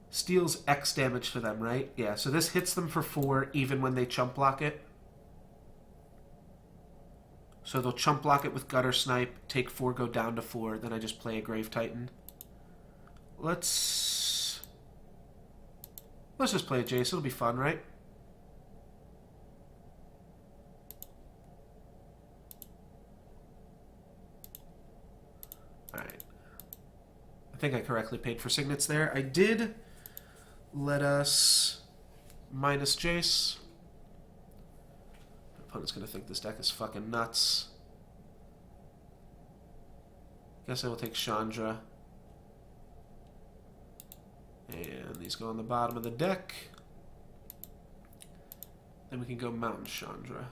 Steals X damage to them, right? Yeah, so this hits them for 4 even when they chump block it. So they'll chump block it with Gutter Snipe, take 4, go down to 4, then I just play a Grave Titan. Let's just play a Jace, it'll be fun, right? Alright. I think I correctly paid for signets there. I did let us minus Jace. Opponent's gonna think this deck is fucking nuts. Guess I will take Chandra. And these go on the bottom of the deck. Then we can go Mountain Chandra.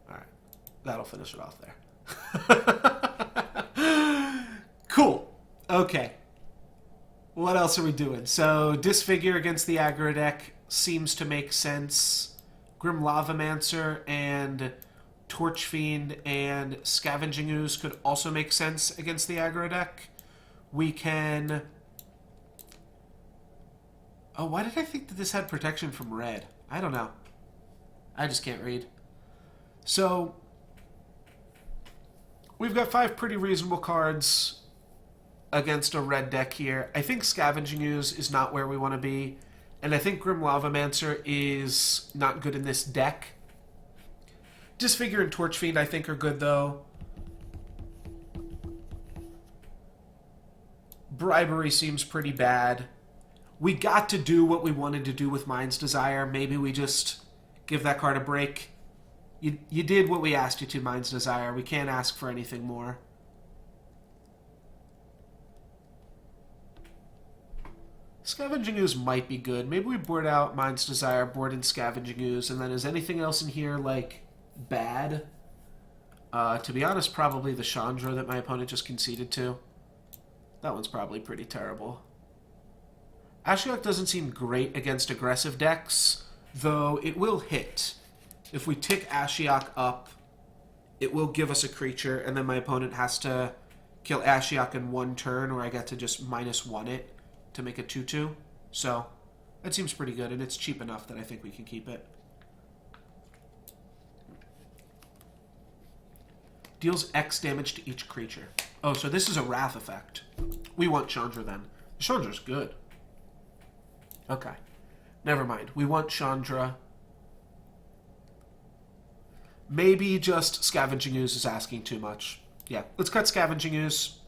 Alright. That'll finish it off there. Cool. Okay. What else are we doing? So, Disfigure against the aggro deck seems to make sense. Grim Lavamancer and Torch Fiend and Scavenging Ooze could also make sense against the aggro deck. We can... Oh, why did I think that this had protection from red? I don't know. I just can't read. So, we've got 5 pretty reasonable cards against a red deck here. I think Scavenging Ooze is not where we want to be. And I think Grim Lavamancer is not good in this deck. Disfigure and Torch Fiend I think are good though. Bribery seems pretty bad. We got to do what we wanted to do with Mind's Desire. Maybe we just give that card a break. You did what we asked you to, Mind's Desire. We can't ask for anything more. Scavenging Ooze might be good. Maybe we board out Mind's Desire, board in Scavenging Ooze, and then is anything else in here, like, bad? To be honest, probably the Chandra that my opponent just conceded to. That one's probably pretty terrible. Ashiok doesn't seem great against aggressive decks, though it will hit. If we tick Ashiok up, it will give us a creature, and then my opponent has to kill Ashiok in one turn, or I get to just -1 it to make a 2/2. So, that seems pretty good, and it's cheap enough that I think we can keep it. Deals X damage to each creature. Oh, so this is a Wrath effect. We want Chandra then. Chandra's good. Okay. Never mind. We want Chandra. Maybe just Scavenging Ooze is asking too much. Yeah, let's cut Scavenging Ooze.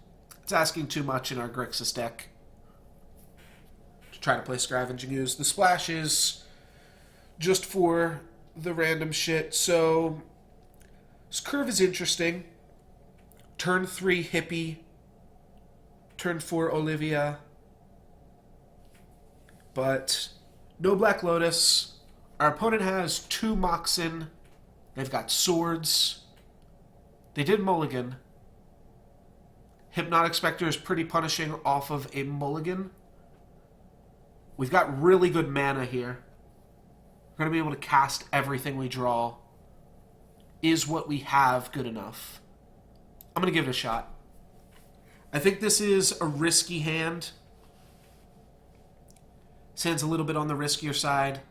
It's asking too much in our Grixis deck to try to play Scavenging Ooze. The splash is just for the random shit, so this curve is interesting. Turn 3 Hippie. Turn 4 Olivia. But no Black Lotus. Our opponent has 2 Moxen. They've got swords. They did mulligan. Hypnotic Spectre is pretty punishing off of a mulligan. We've got really good mana here. We're going to be able to cast everything we draw. Is what we have good enough? I'm going to give it a shot. I think this is a risky hand. This hand's a little bit on the riskier side.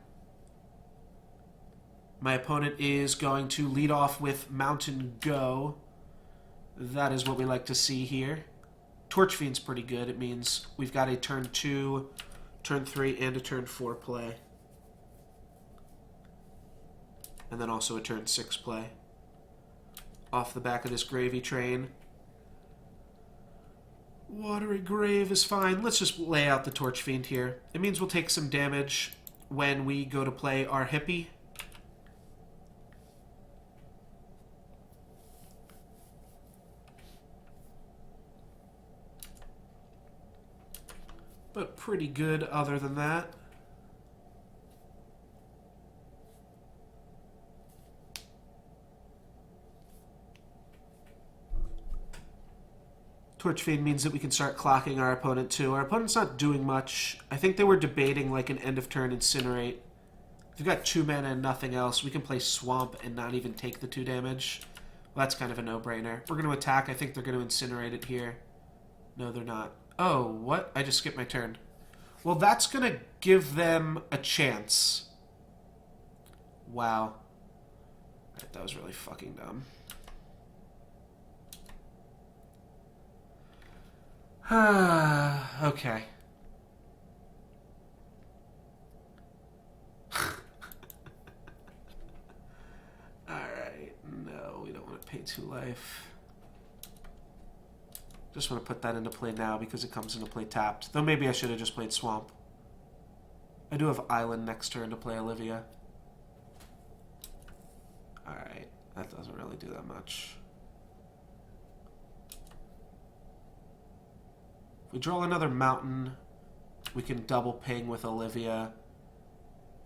My opponent is going to lead off with Mountain Go. That is what we like to see here. Torch Fiend's pretty good. It means we've got a turn 2, turn 3, and a turn 4 play. And then also a turn 6 play. Off the back of this gravy train. Watery Grave is fine. Let's just lay out the Torch Fiend here. It means we'll take some damage when we go to play our Hippie. But pretty good other than that. Torch Fiend means that we can start clocking our opponent too. Our opponent's not doing much. I think they were debating like an end of turn Incinerate. If we've got 2 mana and nothing else, we can play Swamp and not even take the 2 damage. Well, that's kind of a no-brainer. We're going to attack. I think they're going to Incinerate it here. No, they're not. Oh, what? I just skipped my turn. Well, that's going to give them a chance. Wow. That was really fucking dumb. Okay. Alright, no, we don't want to pay 2 life. Just want to put that into play now because it comes into play tapped. Though maybe I should have just played Swamp. I do have Island next turn to play Olivia. Alright, that doesn't really do that much. If we draw another Mountain, we can double ping with Olivia.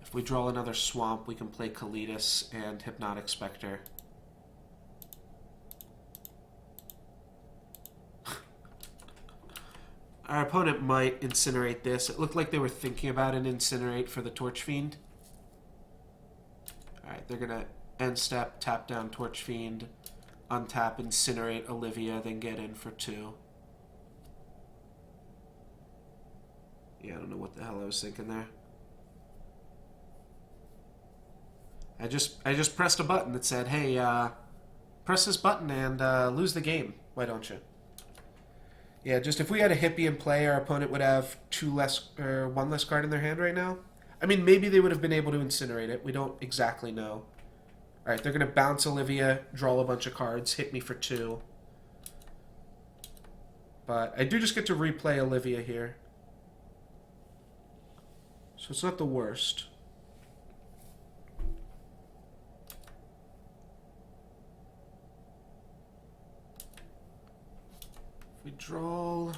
If we draw another Swamp, we can play Kalitas and Hypnotic Spectre. Our opponent might Incinerate this. It looked like they were thinking about an Incinerate for the Torch Fiend. Alright, they're going to end step, tap down Torch Fiend, untap, Incinerate Olivia, then get in for 2. Yeah, I don't know what the hell I was thinking there. I just pressed a button that said, hey, press this button and lose the game. Why don't you? Yeah, just if we had a Hippie in play, our opponent would have 1 less card in their hand right now. I mean, maybe they would have been able to Incinerate it. We don't exactly know. Alright, they're going to bounce Olivia, draw a bunch of cards, hit me for 2. But I do just get to replay Olivia here. So it's not the worst. If we draw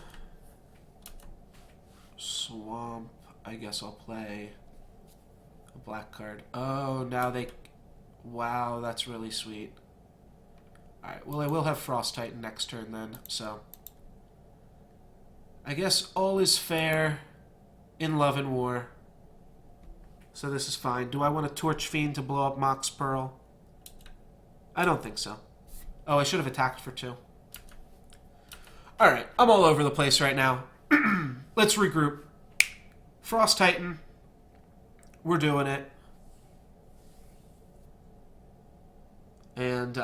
swamp. I guess I'll play a black card. Oh, now they... Wow, that's really sweet. Alright, well I will have Frost Titan next turn then, so... I guess all is fair in love and war. So this is fine. Do I want a Torch Fiend to blow up Mox Pearl? I don't think so. Oh, I should have attacked for 2. Alright, I'm all over the place right now. Let's regroup. Frost Titan. We're doing it. And,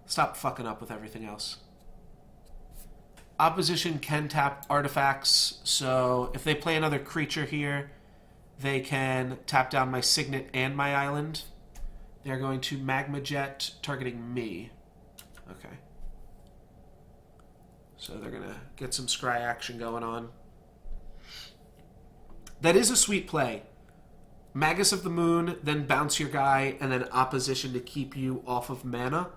stop fucking up with everything else. Opposition can tap artifacts, so if they play another creature here, they can tap down my Signet and my island. They're going to Magma Jet, targeting me. Okay. So they're going to get some scry action going on. That is a sweet play. Magus of the Moon, then bounce your guy, and then opposition to keep you off of mana.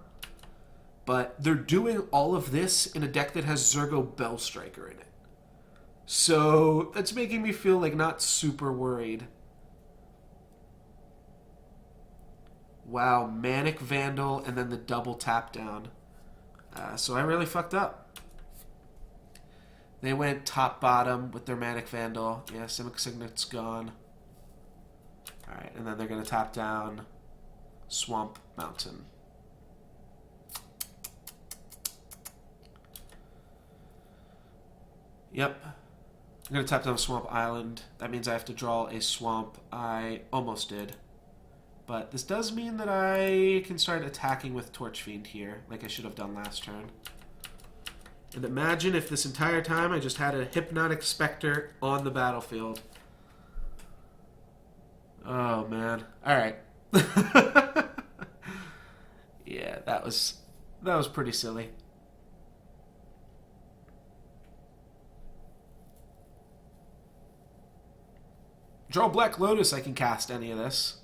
But they're doing all of this in a deck that has Zergo Bellstriker in it. So that's making me feel like not super worried. Wow, Manic Vandal and then the double tap down. So I really fucked up. They went top-bottom with their Manic Vandal. Yeah, Simic Signet's gone. Alright, and then they're going to tap down Swamp Mountain. Yep. I'm going to tap down Swamp Island. That means I have to draw a swamp. I almost did. But this does mean that I can start attacking with Torch Fiend here, like I should have done last turn. And imagine if this entire time I just had a Hypnotic Spectre on the battlefield. Oh, man. Alright. Yeah, that was pretty silly. Draw Black Lotus, I can cast any of this.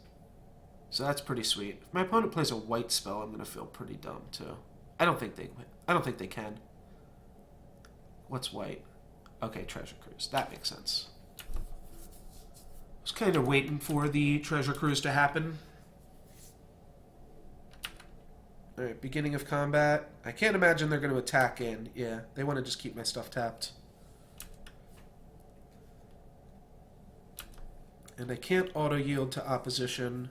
So that's pretty sweet. If my opponent plays a white spell, I'm gonna feel pretty dumb too. I don't think they can. What's white? Okay, Treasure Cruise. That makes sense. I was kind of waiting for the Treasure Cruise to happen. Alright, beginning of combat. I can't imagine they're going to attack in. Yeah, they want to just keep my stuff tapped. And I can't auto-yield to opposition.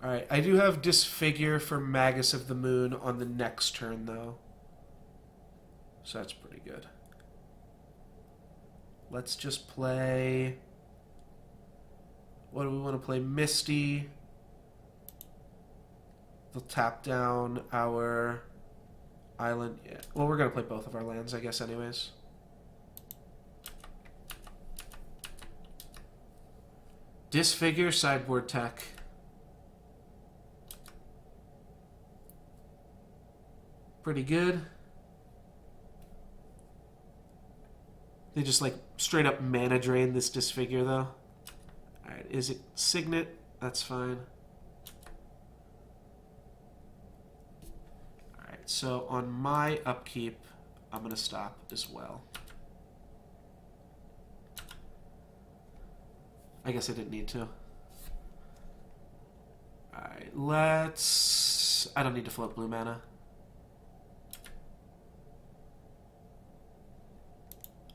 Alright, I do have Disfigure for Magus of the Moon on the next turn, though. So that's pretty good. Let's just play... What do we want to play? Misty. They'll tap down our island. Yeah. Well, we're going to play both of our lands, I guess, anyways. Disfigure, sideboard tech. Pretty good. They just, like, straight up mana drain this Disfigure, though. Alright, is it Signet? That's fine. Alright, so on my upkeep, I'm going to stop as well. I guess I didn't need to. Alright, let's... I don't need to float blue mana.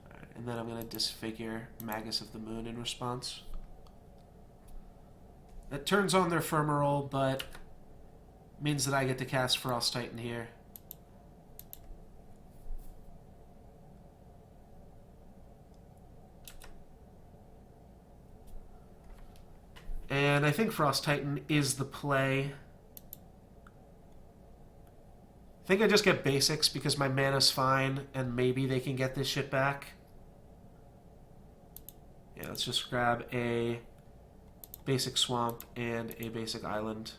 Alright, and then I'm going to Disfigure Magus of the Moon in response. That turns on their Ephemeral, but means that I get to cast Frost Titan here. And I think Frost Titan is the play. I think I just get basics because my mana's fine, and maybe they can get this shit back. Yeah, let's just grab a basic swamp and a basic island.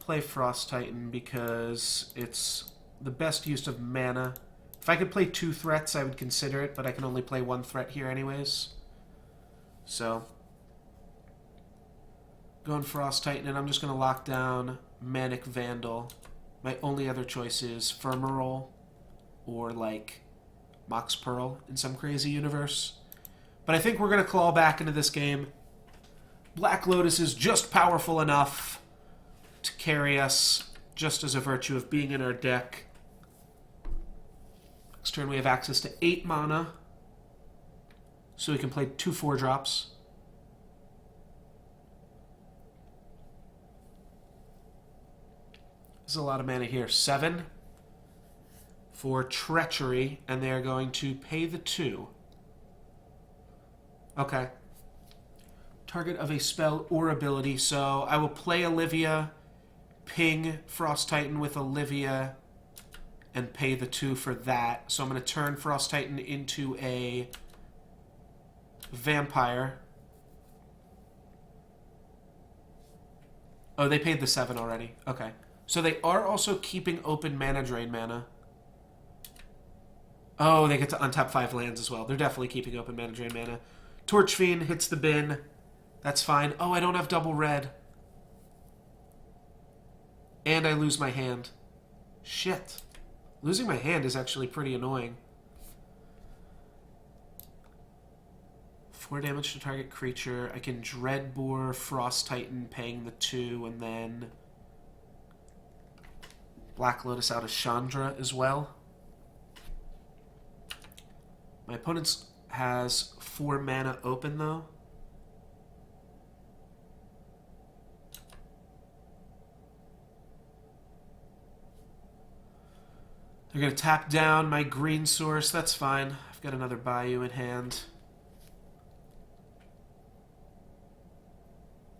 Play Frost Titan because it's the best use of mana. If I could play 2 threats, I would consider it, but I can only play 1 threat here anyways. So, going Frost Titan, and I'm just going to lock down Manic Vandal My only other choice is Firmerole or like Mox Pearl in some crazy universe. But I think we're going to claw back into this game. Black Lotus is just powerful enough to carry us just as a virtue of being in our deck. Next turn we have access to 8 mana. So we can play 2 4-drops. There's a lot of mana here. 7 for Treachery, and they're going to pay the 2. Okay. Target of a spell or ability. So I will play Olivia, ping Frost Titan with Olivia, and pay the 2 for that. So I'm going to turn Frost Titan into a vampire. Oh, they paid the 7 already. Okay. So they are also keeping open mana drain mana. Oh, they get to untap 5 lands as well. They're definitely keeping open mana drain mana. Torch Fiend hits the bin. That's fine. Oh, I don't have double red. And I lose my hand. Shit. Losing my hand is actually pretty annoying. 4 damage to target creature. I can Dreadbore, Frost Titan, paying the 2, and then Black Lotus out of Chandra as well. My opponent has 4 mana open, though. They're going to tap down my green source. That's fine. I've got another Bayou in hand.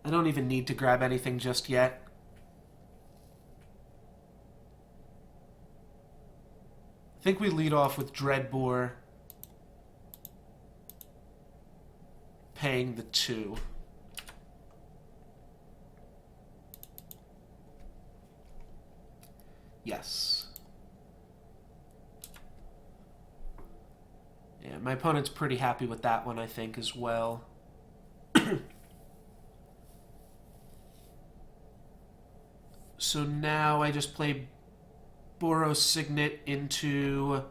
I don't even need to grab anything just yet. I think we lead off with Dreadbore paying the 2. Yes. Yeah, my opponent's pretty happy with that one, I think, as well. So now I just play Boros Signet into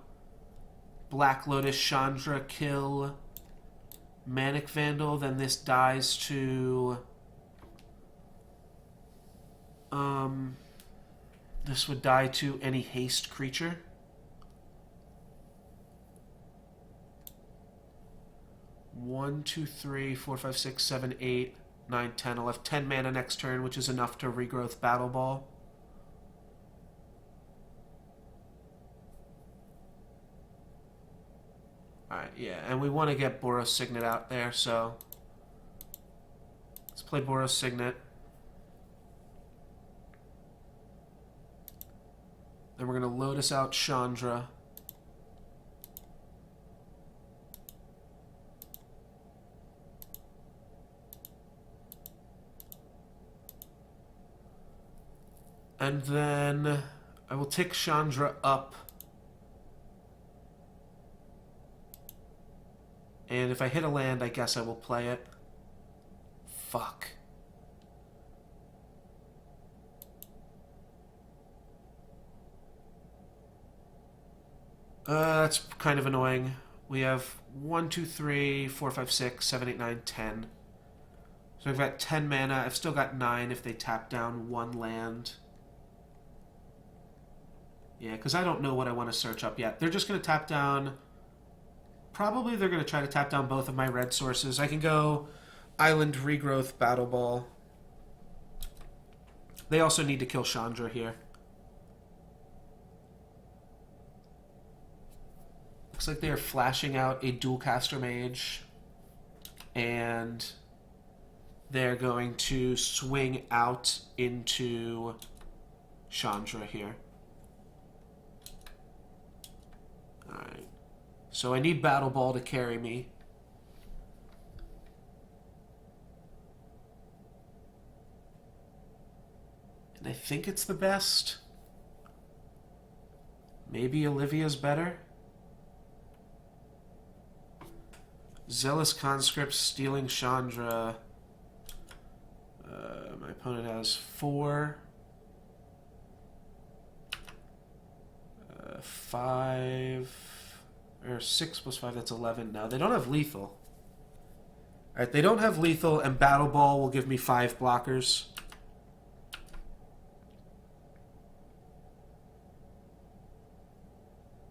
Black Lotus, Chandra, kill Manic Vandal. Then this dies to... this would die to any haste creature. One, two, three, 4, 5, 6, 7, 8, 9, 10. I'll have 10 mana next turn, which is enough to regrowth Battle Ball. Alright, yeah, and we want to get Boros Signet out there, so let's play Boros Signet. Then we're going to Lotus out Chandra. And then I will take Chandra up. And if I hit a land, I guess I will play it. Fuck. That's kind of annoying. We have 1, 2, 3, 4, 5, 6, 7, 8, 9, 10. So I've got 10 mana. I've still got 9 if they tap down 1 land. Yeah, because I don't know what I want to search up yet. They're just going to tap down... Probably they're going to try to tap down both of my red sources. I can go Island Regrowth, Battle Ball. They also need to kill Chandra here. Looks like they are flashing out a Dualcaster Mage. And they're going to swing out into Chandra here. Alright. So I need Battle Ball to carry me. And I think it's the best. Maybe Olivia's better. Zealous Conscript stealing Chandra. My opponent has 4. 5 or 6 plus 5, that's 11. No, they don't have lethal. Alright, they don't have lethal, and Battle Ball will give me 5 blockers.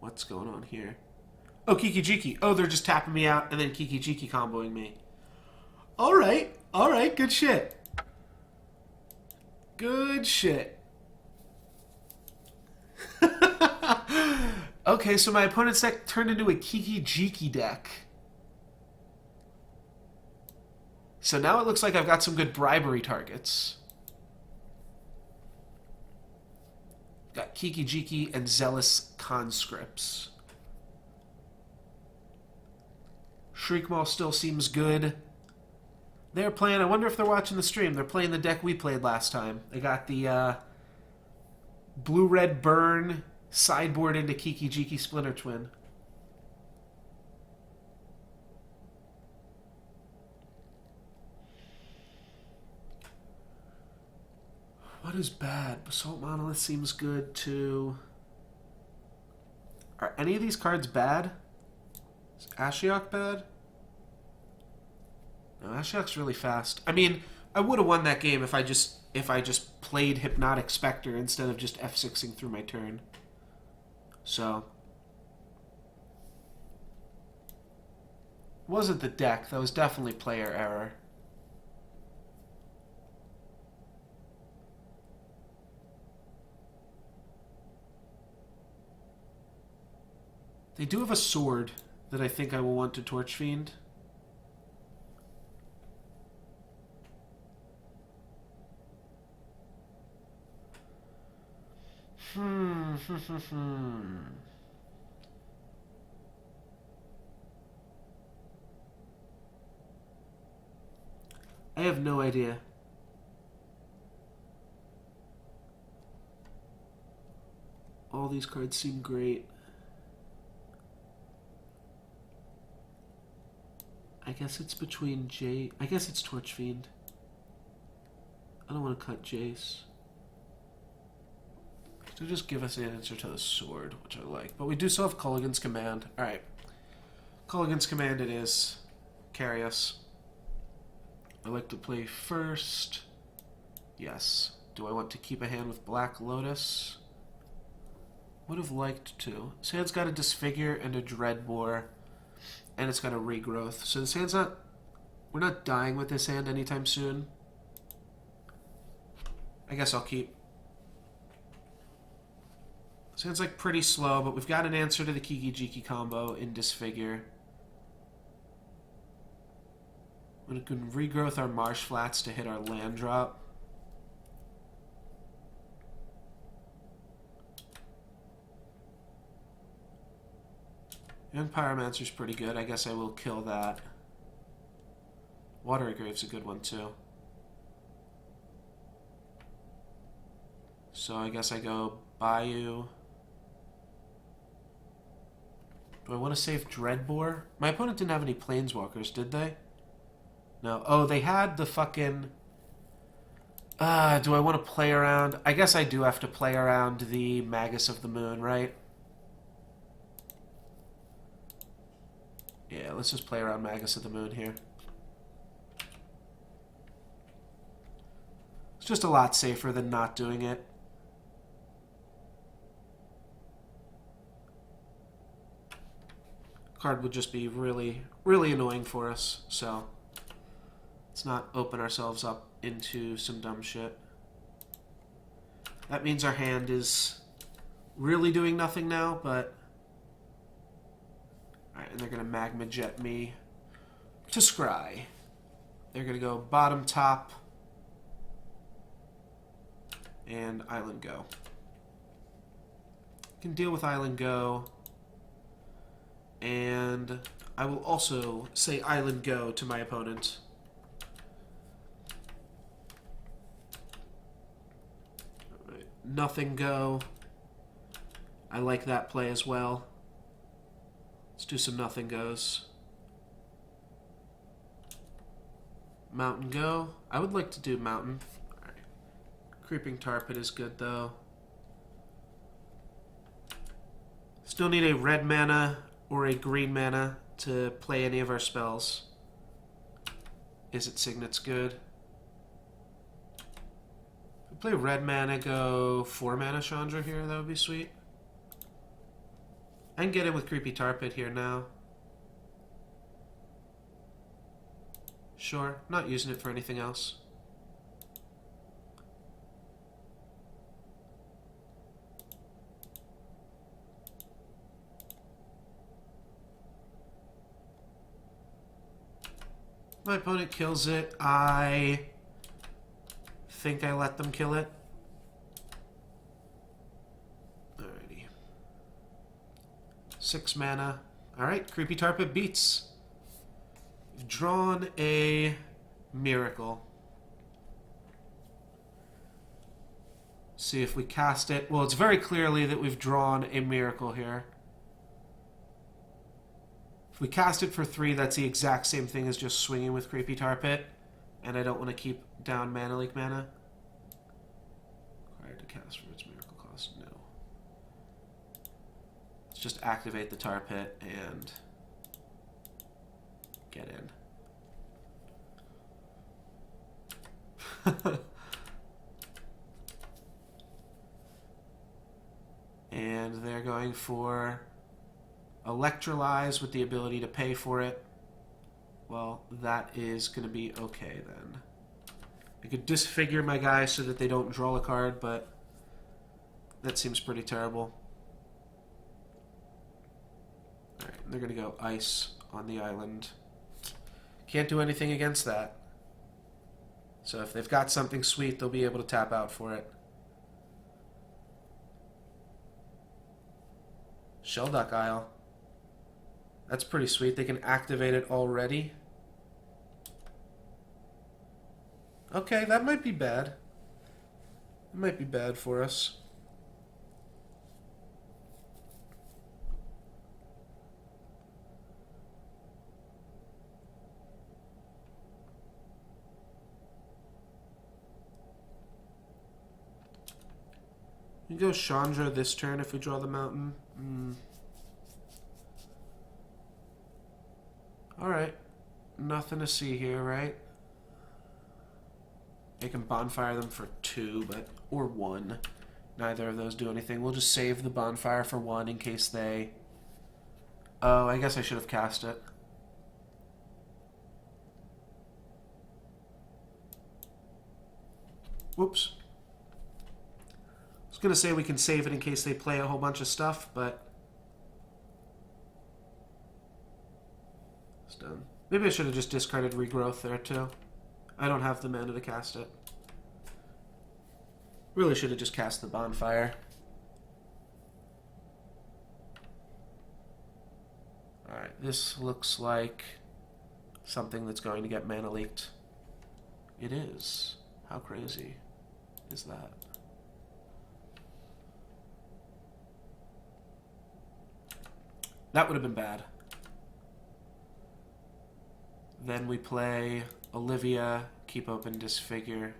What's going on here? Oh, Kiki Jiki. Oh, they're just tapping me out and then Kiki Jiki comboing me. Alright, good shit. Good shit. Okay, so my opponent's deck turned into a Kiki Jiki deck. So now it looks like I've got some good bribery targets. Got Kiki Jiki and Zealous Conscripts. Shriekmaw still seems good. They're playing, I wonder if they're watching the stream. They're playing the deck we played last time. They got the Blue-Red Burn sideboard into Kiki Jiki Splinter Twin. What is bad? Basalt Monolith seems good too. Are any of these cards bad? Is Ashiok bad? No, Ashiok's really fast. I mean, I would have won that game if I just played Hypnotic Spectre instead of just F6ing through my turn. So wasn't the deck. That was definitely player error. They do have a sword that I think I will want to Torch Fiend. I have no idea. All these cards seem great. I guess it's between I guess it's Torch Fiend. I don't want to cut Jace. So just give us an answer to the sword, which I like. But we do still have Culligan's Command. Alright. Culligan's Command it is. Carry us. I like to play first. Yes. Do I want to keep a hand with Black Lotus? Would have liked to. This hand's got a Disfigure and a Dreadbore. And it's got a Regrowth. So this hand's not... We're not dying with this hand anytime soon. I guess I'll keep. This hand's like pretty slow, but we've got an answer to the Kiki Jiki combo in Disfigure. We can Regrowth our Marsh Flats to hit our land drop. Young Pyromancer's pretty good. I guess I will kill that. Watery Grave's a good one too. So I guess I go Bayou. Do I want to save Dreadbore? My opponent didn't have any Planeswalkers, did they? No. Oh, they had the fucking... do I want to play around? I guess I do have to play around the Magus of the Moon, right? Yeah, let's just play around Magus of the Moon here. It's just a lot safer than not doing it. Card would just be really, really annoying for us, so let's not open ourselves up into some dumb shit. That means our hand is really doing nothing now, but... Alright, and they're going to Magma Jet me to Scry. They're going to go bottom, top, and Island Go. Can deal with Island Go. And I will also say Island Go to my opponent. Right. Nothing Go. I like that play as well. Let's do some Nothing Goes. Mountain Go. I would like to do Mountain. All right. Creeping Tar Pit is good though. Still need a red mana or a green mana to play any of our spells. Is it Signet's good? If we play red mana, go 4 mana Chandra here, that would be sweet. I can get in with Creepy Tar Pit here now. Sure, not using it for anything else. My opponent kills it. I think I let them kill it. Alrighty. 6 mana. Alright, Creepy Tar Pit beats. We've drawn a Miracle. See if we cast it. Well, it's very clearly that we've drawn a Miracle here. If we cast it for 3, that's the exact same thing as just swinging with Creepy Tar Pit. And I don't want to keep down Mana Leak mana. Required to cast for its Miracle cost? No. Let's just activate the Tar Pit and get in. And they're going for Electrolyze with the ability to pay for it. Well, that is going to be okay then. I could disfigure my guys so that they don't draw a card, but that seems pretty terrible. Alright, they're going to go Ice on the island. Can't do anything against that. So if they've got something sweet, they'll be able to tap out for it. Shelduck Isle. That's pretty sweet. They can activate it already. Okay, that might be bad. It might be bad for us. You can go Chandra this turn if we draw the mountain. Alright. Nothing to see here, right? They can bonfire them for 2, but or 1. Neither of those do anything. We'll just save the bonfire for 1 in case they... Oh, I guess I should have cast it. Whoops. I was going to say we can save it in case they play a whole bunch of stuff, but... It's done. Maybe I should have just discarded Regrowth there, too. I don't have the mana to cast it. Really should have just cast the bonfire. Alright, this looks like something that's going to get mana leaked. It is. How crazy is that? That would have been bad. Then we play Olivia, keep open Disfigure.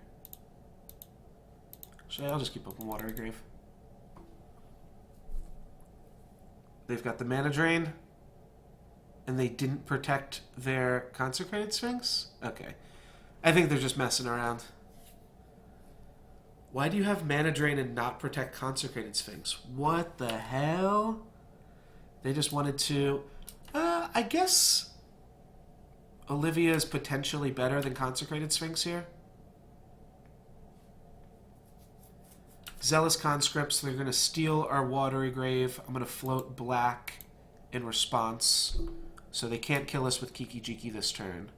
Actually, I'll just keep open Watery Grave. They've got the Mana Drain, and they didn't protect their Consecrated Sphinx? Okay. I think they're just messing around. Why do you have Mana Drain and not protect Consecrated Sphinx? What the hell? They just wanted to... I guess... Olivia is potentially better than Consecrated Sphinx here. Zealous Conscripts, they're going to steal our Watery Grave. I'm going to float black in response. So they can't kill us with Kiki Jiki this turn.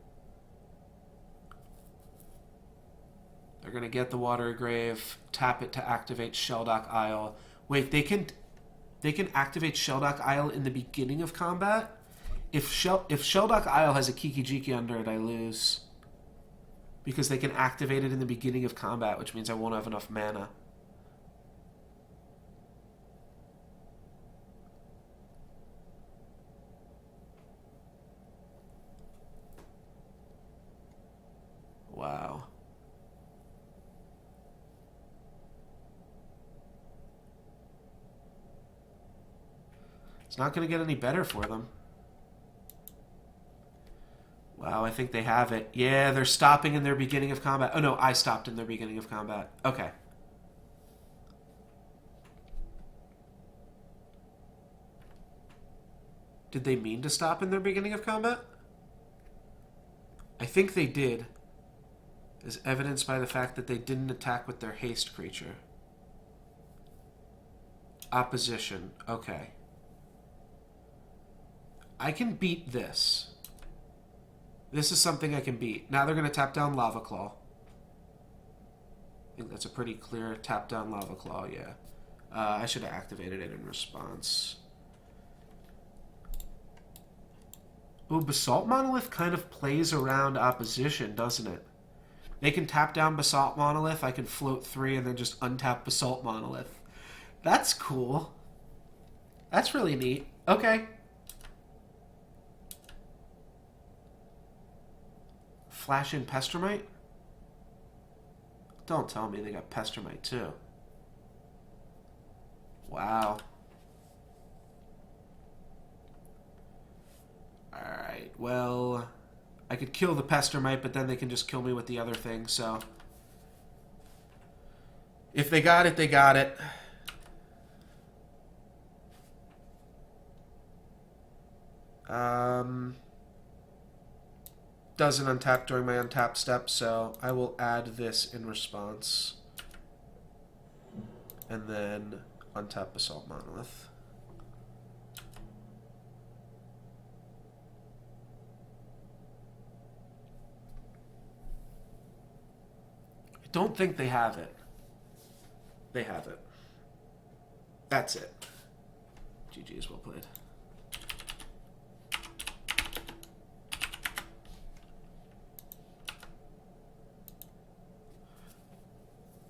They're going to get the Watery Grave, tap it to activate Shelduck Isle. Wait, they can activate Shelduck Isle in the beginning of combat? If Shelduck Isle has a Kiki Jiki under it, I lose. Because they can activate it in the beginning of combat, which means I won't have enough mana. Wow. It's not going to get any better for them. Wow, I think they have it. Yeah, they're stopping in their beginning of combat. Oh, no, I stopped in their beginning of combat. Okay. Did they mean to stop in their beginning of combat? I think they did, as evidenced by the fact that they didn't attack with their haste creature. Opposition. Okay. I can beat this. This is something I can beat. Now they're going to tap down Lava Claw. I think that's a pretty clear tap down Lava Claw, yeah. I should have activated it in response. Ooh, Basalt Monolith kind of plays around opposition, doesn't it? They can tap down Basalt Monolith, I can float 3 and then just untap Basalt Monolith. That's cool. That's really neat. Okay. Flash in Pestermite? Don't tell me they got Pestermite too. Wow. Alright, well, I could kill the Pestermite, but then they can just kill me with the other thing, so. If they got it, they got it. Doesn't untap during my untap step, so I will add this in response. And then untap Basalt Monolith. I don't think they have it. They have it. That's it. GG's, well played.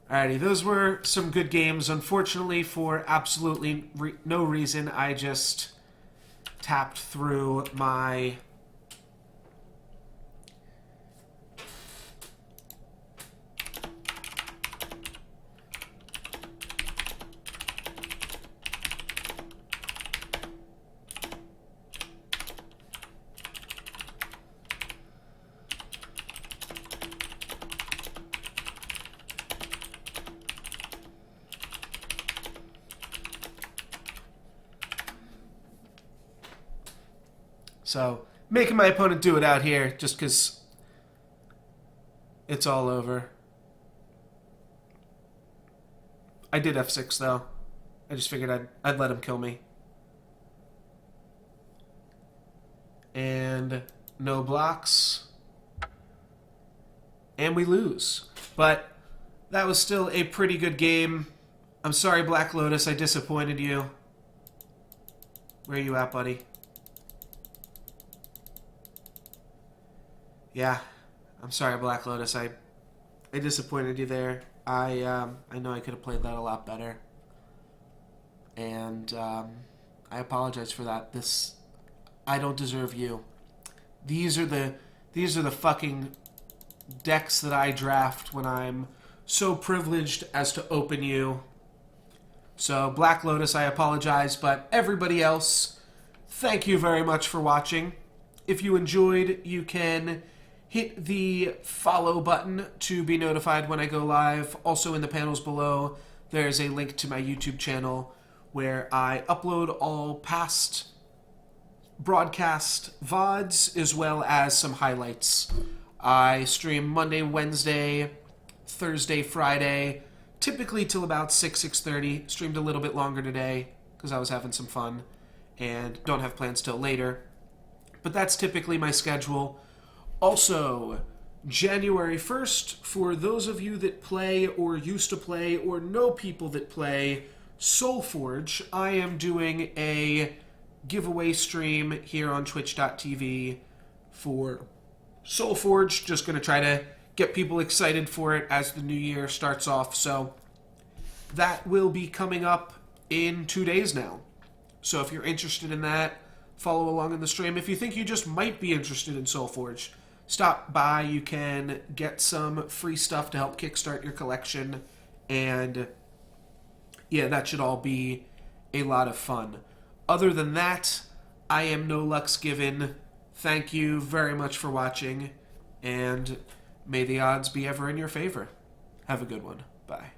Alrighty, those were some good games. Unfortunately, for absolutely no reason, I just tapped through my... So, making my opponent do it out here just because it's all over. I did F6 though. I just figured I'd let him kill me. And no blocks. And we lose. But that was still a pretty good game. I'm sorry, Black Lotus, I disappointed you. Where are you at, buddy? Yeah, I'm sorry, Black Lotus. I disappointed you there. I know I could have played that a lot better, and I apologize for that. I don't deserve you. These are the fucking decks that I draft when I'm so privileged as to open you. So, Black Lotus, I apologize, but everybody else, thank you very much for watching. If you enjoyed, you can hit the follow button to be notified when I go live. Also in the panels below, there's a link to my YouTube channel where I upload all past broadcast VODs as well as some highlights. I stream Monday, Wednesday, Thursday, Friday, typically till about 6:30. Streamed a little bit longer today because I was having some fun and don't have plans till later. But that's typically my schedule. Also, January 1st, for those of you that play or used to play or know people that play SoulForge, I am doing a giveaway stream here on twitch.tv for SoulForge. Just going to try to get people excited for it as the new year starts off. So that will be coming up in 2 days now. So if you're interested in that, follow along in the stream. If you think you just might be interested in SoulForge, stop by. You can get some free stuff to help kickstart your collection. And yeah, that should all be a lot of fun. Other than that, I am No Lux Given. Thank you very much for watching, and may the odds be ever in your favor. Have a good one. Bye.